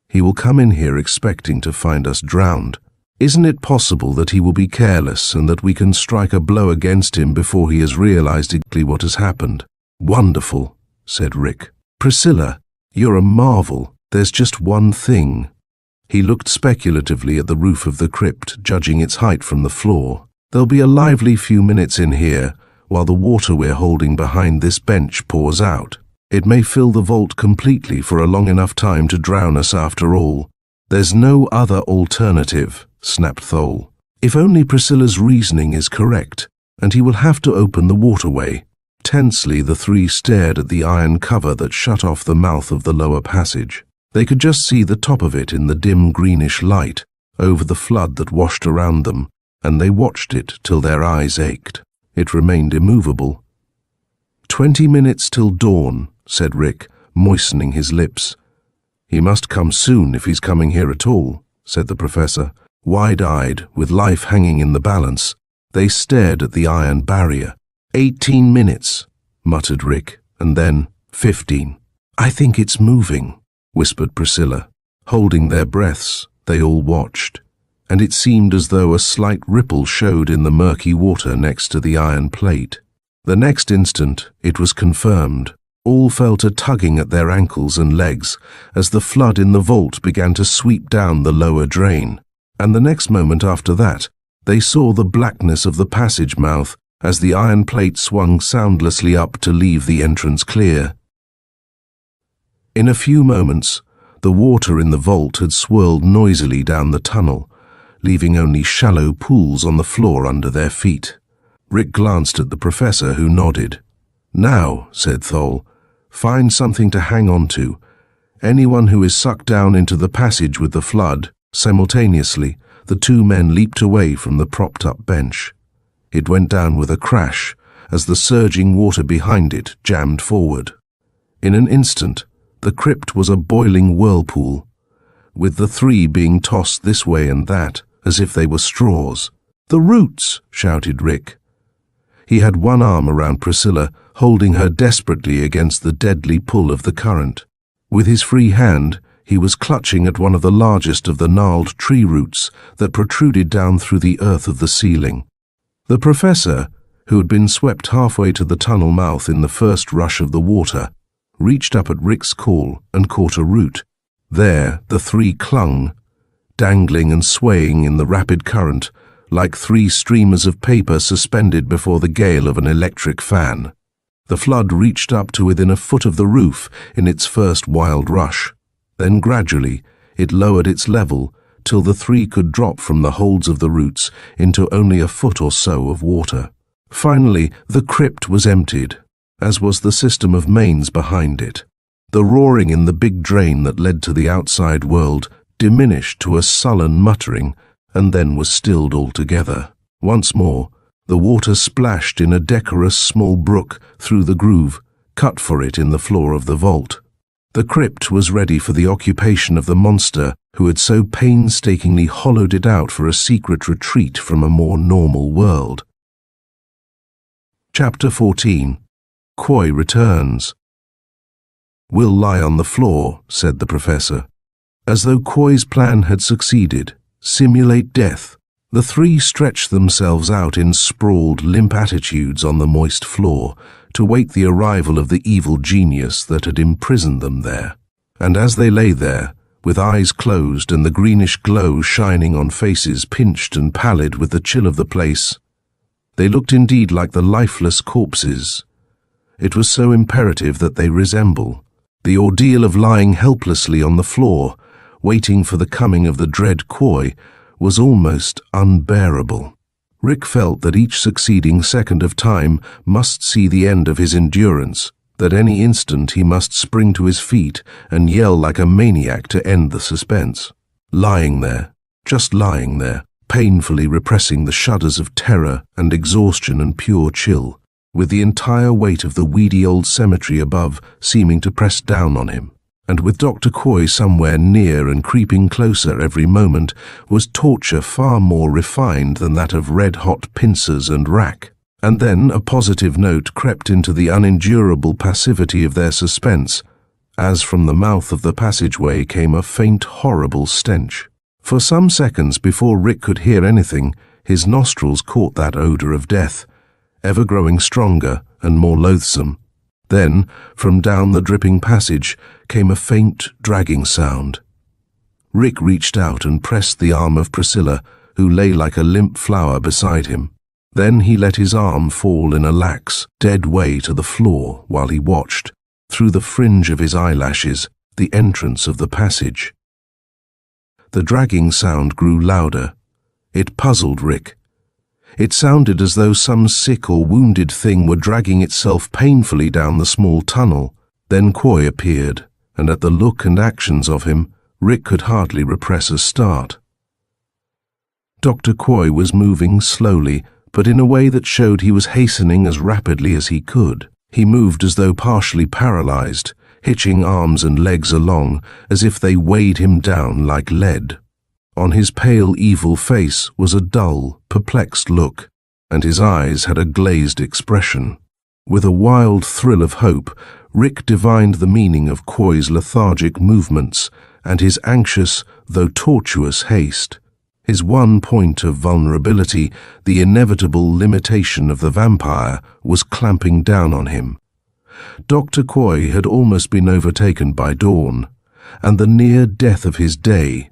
He will come in here expecting to find us drowned. Isn't it possible that he will be careless and that we can strike a blow against him before he has realized exactly what has happened?" "Wonderful," said Rick. "Priscilla, you're a marvel. There's just one thing." He looked speculatively at the roof of the crypt, judging its height from the floor. "There'll be a lively few minutes in here while the water we're holding behind this bench pours out. It may fill the vault completely for a long enough time to drown us after all." "There's no other alternative," snapped Thole. "If only Priscilla's reasoning is correct, and he will have to open the waterway." Tensely, the three stared at the iron cover that shut off the mouth of the lower passage. They could just see the top of it in the dim greenish light over the flood that washed around them, and they watched it till their eyes ached. It remained immovable. 20 minutes till dawn," said Rick, moistening his lips. "He must come soon if he's coming here at all," said the professor. Wide-eyed, with life hanging in the balance, they stared at the iron barrier. 18 minutes, muttered Rick, and then 15. "I think it's moving," whispered Priscilla. Holding their breaths, they all watched, and it seemed as though a slight ripple showed in the murky water next to the iron plate. The next instant, it was confirmed. All felt a tugging at their ankles and legs as the flood in the vault began to sweep down the lower drain, and the next moment after that, they saw the blackness of the passage mouth as the iron plate swung soundlessly up to leave the entrance clear. In a few moments, the water in the vault had swirled noisily down the tunnel, leaving only shallow pools on the floor under their feet. Rick glanced at the professor, who nodded. "Now," said Thole, "find something to hang on to. Anyone who is sucked down into the passage with the flood." Simultaneously, the two men leaped away from the propped-up bench. It went down with a crash as the surging water behind it jammed forward. In an instant, the crypt was a boiling whirlpool, with the three being tossed this way and that as if they were straws. "The roots!" shouted Rick. He had one arm around Priscilla, holding her desperately against the deadly pull of the current. With his free hand, he was clutching at one of the largest of the gnarled tree roots that protruded down through the earth of the ceiling. The professor, who had been swept halfway to the tunnel mouth in the first rush of the water, reached up at Rick's call and caught a root. There, the three clung, dangling and swaying in the rapid current, like three streamers of paper suspended before the gale of an electric fan. The flood reached up to within a foot of the roof in its first wild rush. Then gradually, it lowered its level till the three could drop from the holds of the roots into only a foot or so of water. Finally, the crypt was emptied, as was the system of mains behind it. The roaring in the big drain that led to the outside world diminished to a sullen muttering and then was stilled altogether. Once more, the water splashed in a decorous small brook through the groove cut for it in the floor of the vault. The crypt was ready for the occupation of the monster who had so painstakingly hollowed it out for a secret retreat from a more normal world. Chapter 14. Coy returns. "We'll lie on the floor," said the professor. As though Coy's plan had succeeded, simulate death. The three stretched themselves out in sprawled, limp attitudes on the moist floor to wait the arrival of the evil genius that had imprisoned them there. And as they lay there, with eyes closed and the greenish glow shining on faces pinched and pallid with the chill of the place, they looked indeed like the lifeless corpses. It was so imperative that they resemble. The ordeal of lying helplessly on the floor, waiting for the coming of the dread Coy, was almost unbearable. Rick felt that each succeeding second of time must see the end of his endurance, that any instant he must spring to his feet and yell like a maniac to end the suspense. Lying there, just lying there, painfully repressing the shudders of terror and exhaustion and pure chill, with the entire weight of the weedy old cemetery above seeming to press down on him. And with Dr. Coy somewhere near and creeping closer every moment was torture far more refined than that of red-hot pincers and rack. And then a positive note crept into the unendurable passivity of their suspense, as from the mouth of the passageway came a faint, horrible stench. For some seconds before Rick could hear anything, his nostrils caught that odor of death, ever growing stronger and more loathsome. Then, from down the dripping passage, came a faint, dragging sound. Rick reached out and pressed the arm of Priscilla, who lay like a limp flower beside him. Then he let his arm fall in a lax, dead way to the floor while he watched, through the fringe of his eyelashes, the entrance of the passage. The dragging sound grew louder. It puzzled Rick. It sounded as though some sick or wounded thing were dragging itself painfully down the small tunnel. Then Coy appeared, and at the look and actions of him, Rick could hardly repress a start. Dr. Coy was moving slowly, but in a way that showed he was hastening as rapidly as he could. He moved as though partially paralyzed, hitching arms and legs along as if they weighed him down like lead. On his pale, evil face was a dull, perplexed look, and his eyes had a glazed expression. With a wild thrill of hope, Rick divined the meaning of Coy's lethargic movements and his anxious, though tortuous haste. His one point of vulnerability, the inevitable limitation of the vampire, was clamping down on him. Dr. Coy had almost been overtaken by dawn, and the near death of his day,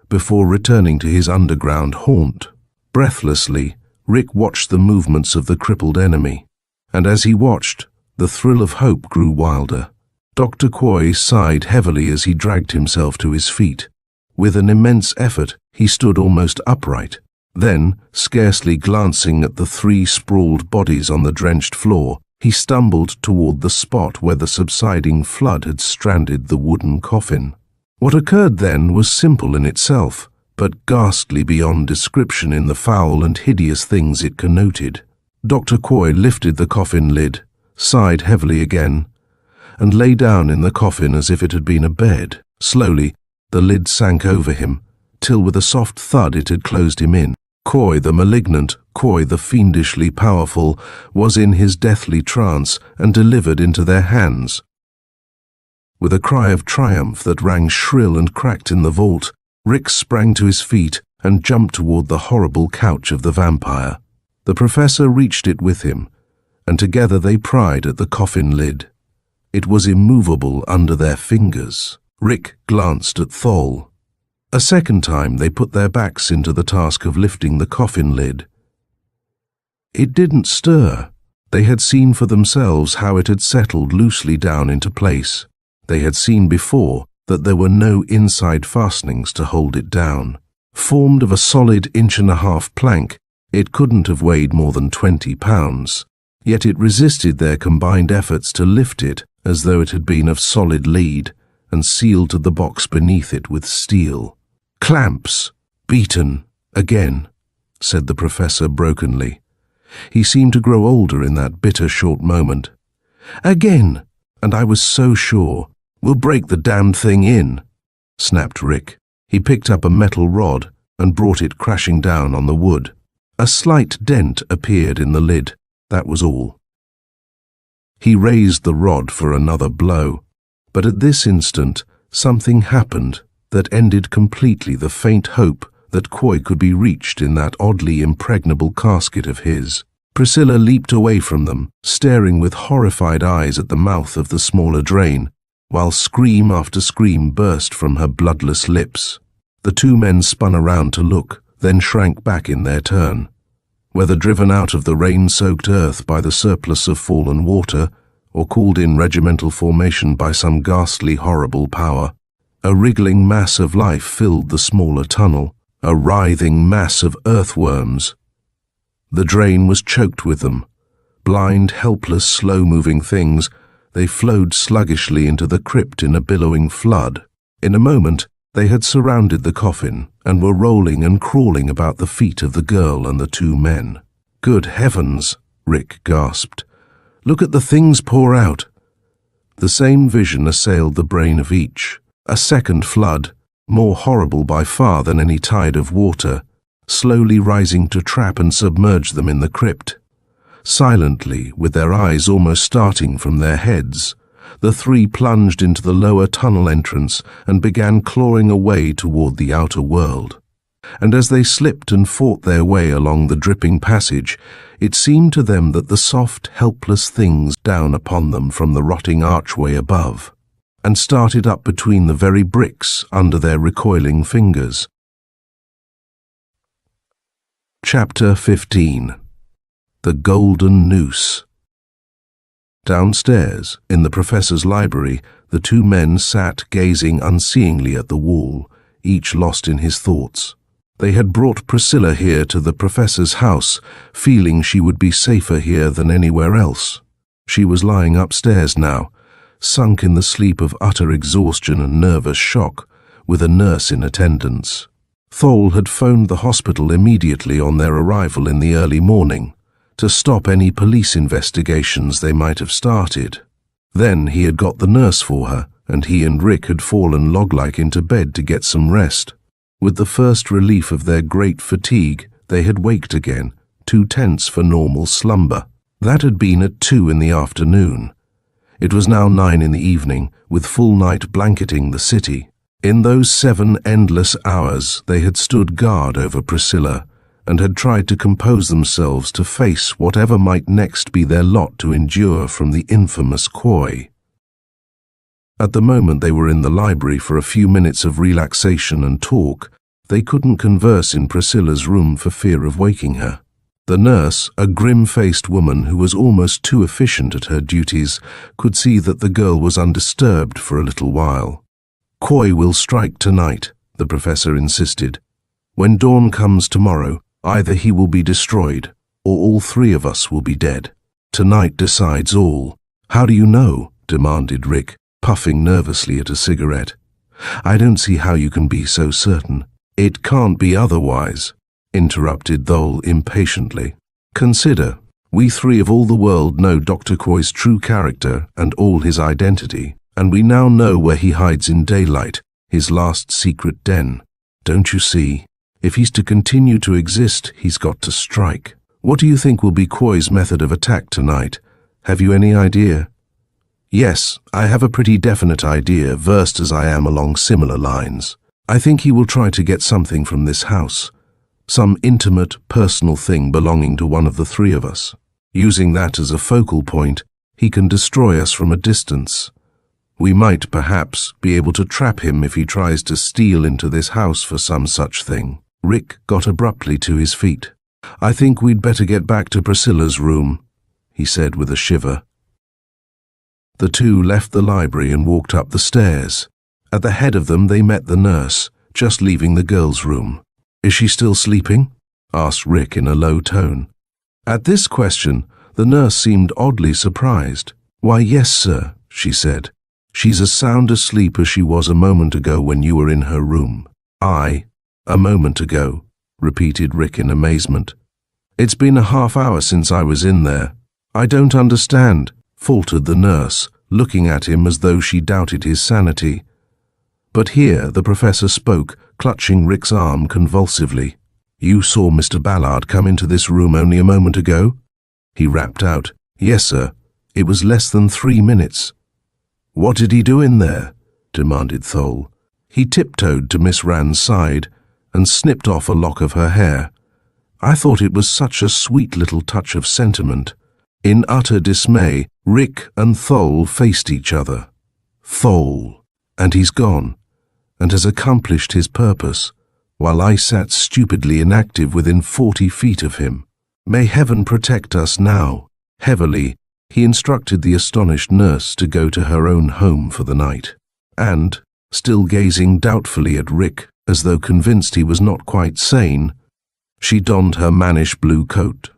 before returning to his underground haunt. Breathlessly, Rick watched the movements of the crippled enemy, and as he watched, the thrill of hope grew wilder. Dr. Coy sighed heavily as he dragged himself to his feet. With an immense effort, he stood almost upright. Then, scarcely glancing at the three sprawled bodies on the drenched floor, he stumbled toward the spot where the subsiding flood had stranded the wooden coffin. What occurred then was simple in itself, but ghastly beyond description in the foul and hideous things it connoted. Dr. Coy lifted the coffin lid, sighed heavily again, and lay down in the coffin as if it had been a bed. Slowly, the lid sank over him, till with a soft thud it had closed him in. Coy the malignant, Coy the fiendishly powerful, was in his deathly trance and delivered into their hands. With a cry of triumph that rang shrill and cracked in the vault, Rick sprang to his feet and jumped toward the horrible couch of the vampire. The professor reached it with him, and together they pried at the coffin lid. It was immovable under their fingers. Rick glanced at Thol. A second time they put their backs into the task of lifting the coffin lid. It didn't stir. They had seen for themselves how it had settled loosely down into place. They had seen before that there were no inside fastenings to hold it down. Formed of a solid 1.5-inch plank, it couldn't have weighed more than 20 pounds. Yet it resisted their combined efforts to lift it as though it had been of solid lead, and sealed to the box beneath it with steel. "Clamps! Beaten! Again," said the professor brokenly. He seemed to grow older in that bitter short moment. "Again! And I was so sure. We'll break the damned thing in," snapped Rick. He picked up a metal rod and brought it crashing down on the wood. A slight dent appeared in the lid, that was all. He raised the rod for another blow, but at this instant something happened that ended completely the faint hope that Coy could be reached in that oddly impregnable casket of his. Priscilla leaped away from them, staring with horrified eyes at the mouth of the smaller drain, while scream after scream burst from her bloodless lips. The two men spun around to look, then shrank back in their turn. Whether driven out of the rain-soaked earth by the surplus of fallen water, or called in regimental formation by some ghastly, horrible power, a wriggling mass of life filled the smaller tunnel, a writhing mass of earthworms. The drain was choked with them. Blind, helpless, slow-moving things, they flowed sluggishly into the crypt in a billowing flood. In a moment, they had surrounded the coffin and were rolling and crawling about the feet of the girl and the two men. "Good heavens," Rick gasped. "Look at the things pour out." The same vision assailed the brain of each. A second flood, more horrible by far than any tide of water, slowly rising to trap and submerge them in the crypt. Silently, with their eyes almost starting from their heads, The three plunged into the lower tunnel entrance and began clawing away toward the outer world. And as they slipped and fought their way along the dripping passage, it seemed to them that the soft, helpless things down upon them from the rotting archway above, and started up between the very bricks under their recoiling fingers. Chapter 15. The Golden Noose. Downstairs, in the professor's library, the two men sat gazing unseeingly at the wall, each lost in his thoughts. They had brought Priscilla here to the professor's house, feeling she would be safer here than anywhere else. She was lying upstairs now, sunk in the sleep of utter exhaustion and nervous shock, with a nurse in attendance. Thole had phoned the hospital immediately on their arrival in the early morning, to stop any police investigations they might have started. Then he had got the nurse for her, and he and Rick had fallen log-like into bed to get some rest. With the first relief of their great fatigue, they had waked again, too tense for normal slumber. That had been at 2 in the afternoon. It was now 9 in the evening, with full night blanketing the city. In those 7 endless hours, they had stood guard over Priscilla, and had tried to compose themselves to face whatever might next be their lot to endure from the infamous Coy. At the moment they were in the library for a few minutes of relaxation and talk, they couldn't converse in Priscilla's room for fear of waking her. The nurse, a grim-faced woman who was almost too efficient at her duties, could see that the girl was undisturbed for a little while. "Coy will strike tonight," the professor insisted. "When dawn comes tomorrow, either he will be destroyed, or all 3 of us will be dead. Tonight decides all." "How do you know?" demanded Rick, puffing nervously at a cigarette. "I don't see how you can be so certain." "It can't be otherwise," interrupted Thole impatiently. "Consider, we 3 of all the world know Dr. Coy's true character and all his identity, and we now know where he hides in daylight, his last secret den. Don't you see? If he's to continue to exist, he's got to strike. What do you think will be Coy's method of attack tonight? Have you any idea?" "Yes, I have a pretty definite idea, versed as I am along similar lines. I think he will try to get something from this house, some intimate, personal thing belonging to one of the 3 of us. Using that as a focal point, he can destroy us from a distance. We might, perhaps, be able to trap him if he tries to steal into this house for some such thing." Rick got abruptly to his feet. "I think we'd better get back to Priscilla's room," he said with a shiver. The 2 left the library and walked up the stairs. At the head of them they met the nurse, just leaving the girls' room. "Is she still sleeping?" asked Rick in a low tone. At this question, the nurse seemed oddly surprised. "Why, yes, sir," she said. "She's as sound asleep as she was a moment ago when you were in her room." A moment ago," repeated Rick in amazement. "It's been a half-hour since I was in there." "I don't understand," faltered the nurse, looking at him as though she doubted his sanity. But here the professor spoke, clutching Rick's arm convulsively. "You saw Mr. Ballard come into this room only a moment ago?" he rapped out. "Yes, sir. It was less than 3 minutes." "What did he do in there?" demanded Thole. He tiptoed to Miss Rand's side and snipped off a lock of her hair. "I thought it was such a sweet little touch of sentiment." In utter dismay, Rick and Thole faced each other. Thole! And he's gone, and has accomplished his purpose, while I sat stupidly inactive within 40 feet of him. May heaven protect us now. Heavily, he instructed the astonished nurse to go to her own home for the night. And, still gazing doubtfully at Rick, as though convinced he was not quite sane, she donned her mannish blue coat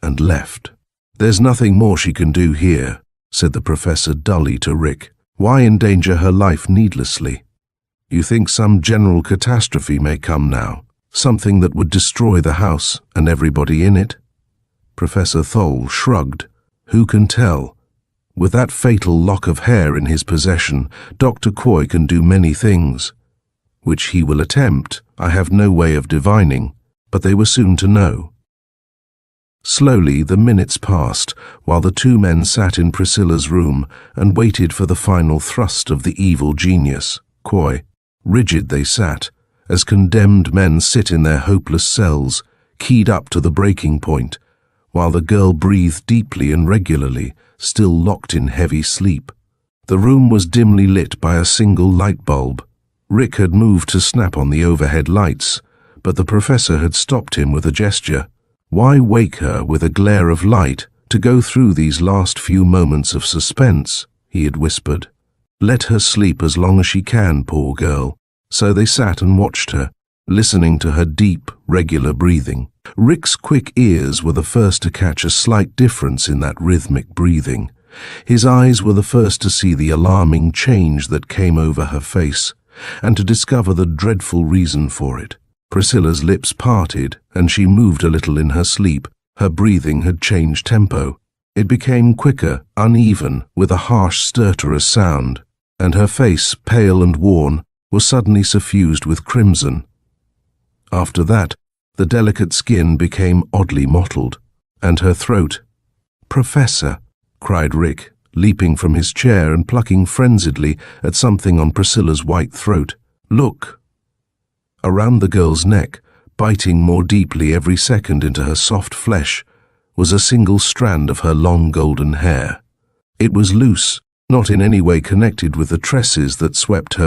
and left. "There's nothing more she can do here," said the professor dully to Rick. "Why endanger her life needlessly? You think some general catastrophe may come now, something that would destroy the house and everybody in it?" Professor Thole shrugged. "Who can tell? With that fatal lock of hair in his possession, Dr. Coy can do many things. Which he will attempt, I have no way of divining, but they were soon to know." Slowly, the minutes passed, while the two men sat in Priscilla's room and waited for the final thrust of the evil genius. Coy, rigid they sat, as condemned men sit in their hopeless cells, keyed up to the breaking point, while the girl breathed deeply and regularly, still locked in heavy sleep. The room was dimly lit by a single light bulb. Rick had moved to snap on the overhead lights, but the professor had stopped him with a gesture. Why wake her with a glare of light to go through these last few moments of suspense, he had whispered. Let her sleep as long as she can, poor girl. So they sat and watched her, listening to her deep, regular breathing. Rick's quick ears were the first to catch a slight difference in that rhythmic breathing. His eyes were the first to see the alarming change that came over her face, and to discover the dreadful reason for it. Priscilla's lips parted, and she moved a little in her sleep. Her breathing had changed tempo. It became quicker, uneven, with a harsh, stertorous sound, and her face, pale and worn, was suddenly suffused with crimson. After that, the delicate skin became oddly mottled, and her throat— "Professor," cried Rick, leaping from his chair and plucking frenziedly at something on Priscilla's white throat. "Look!" Around the girl's neck, biting more deeply every second into her soft flesh, was a single strand of her long golden hair. It was loose, not in any way connected with the tresses that swept her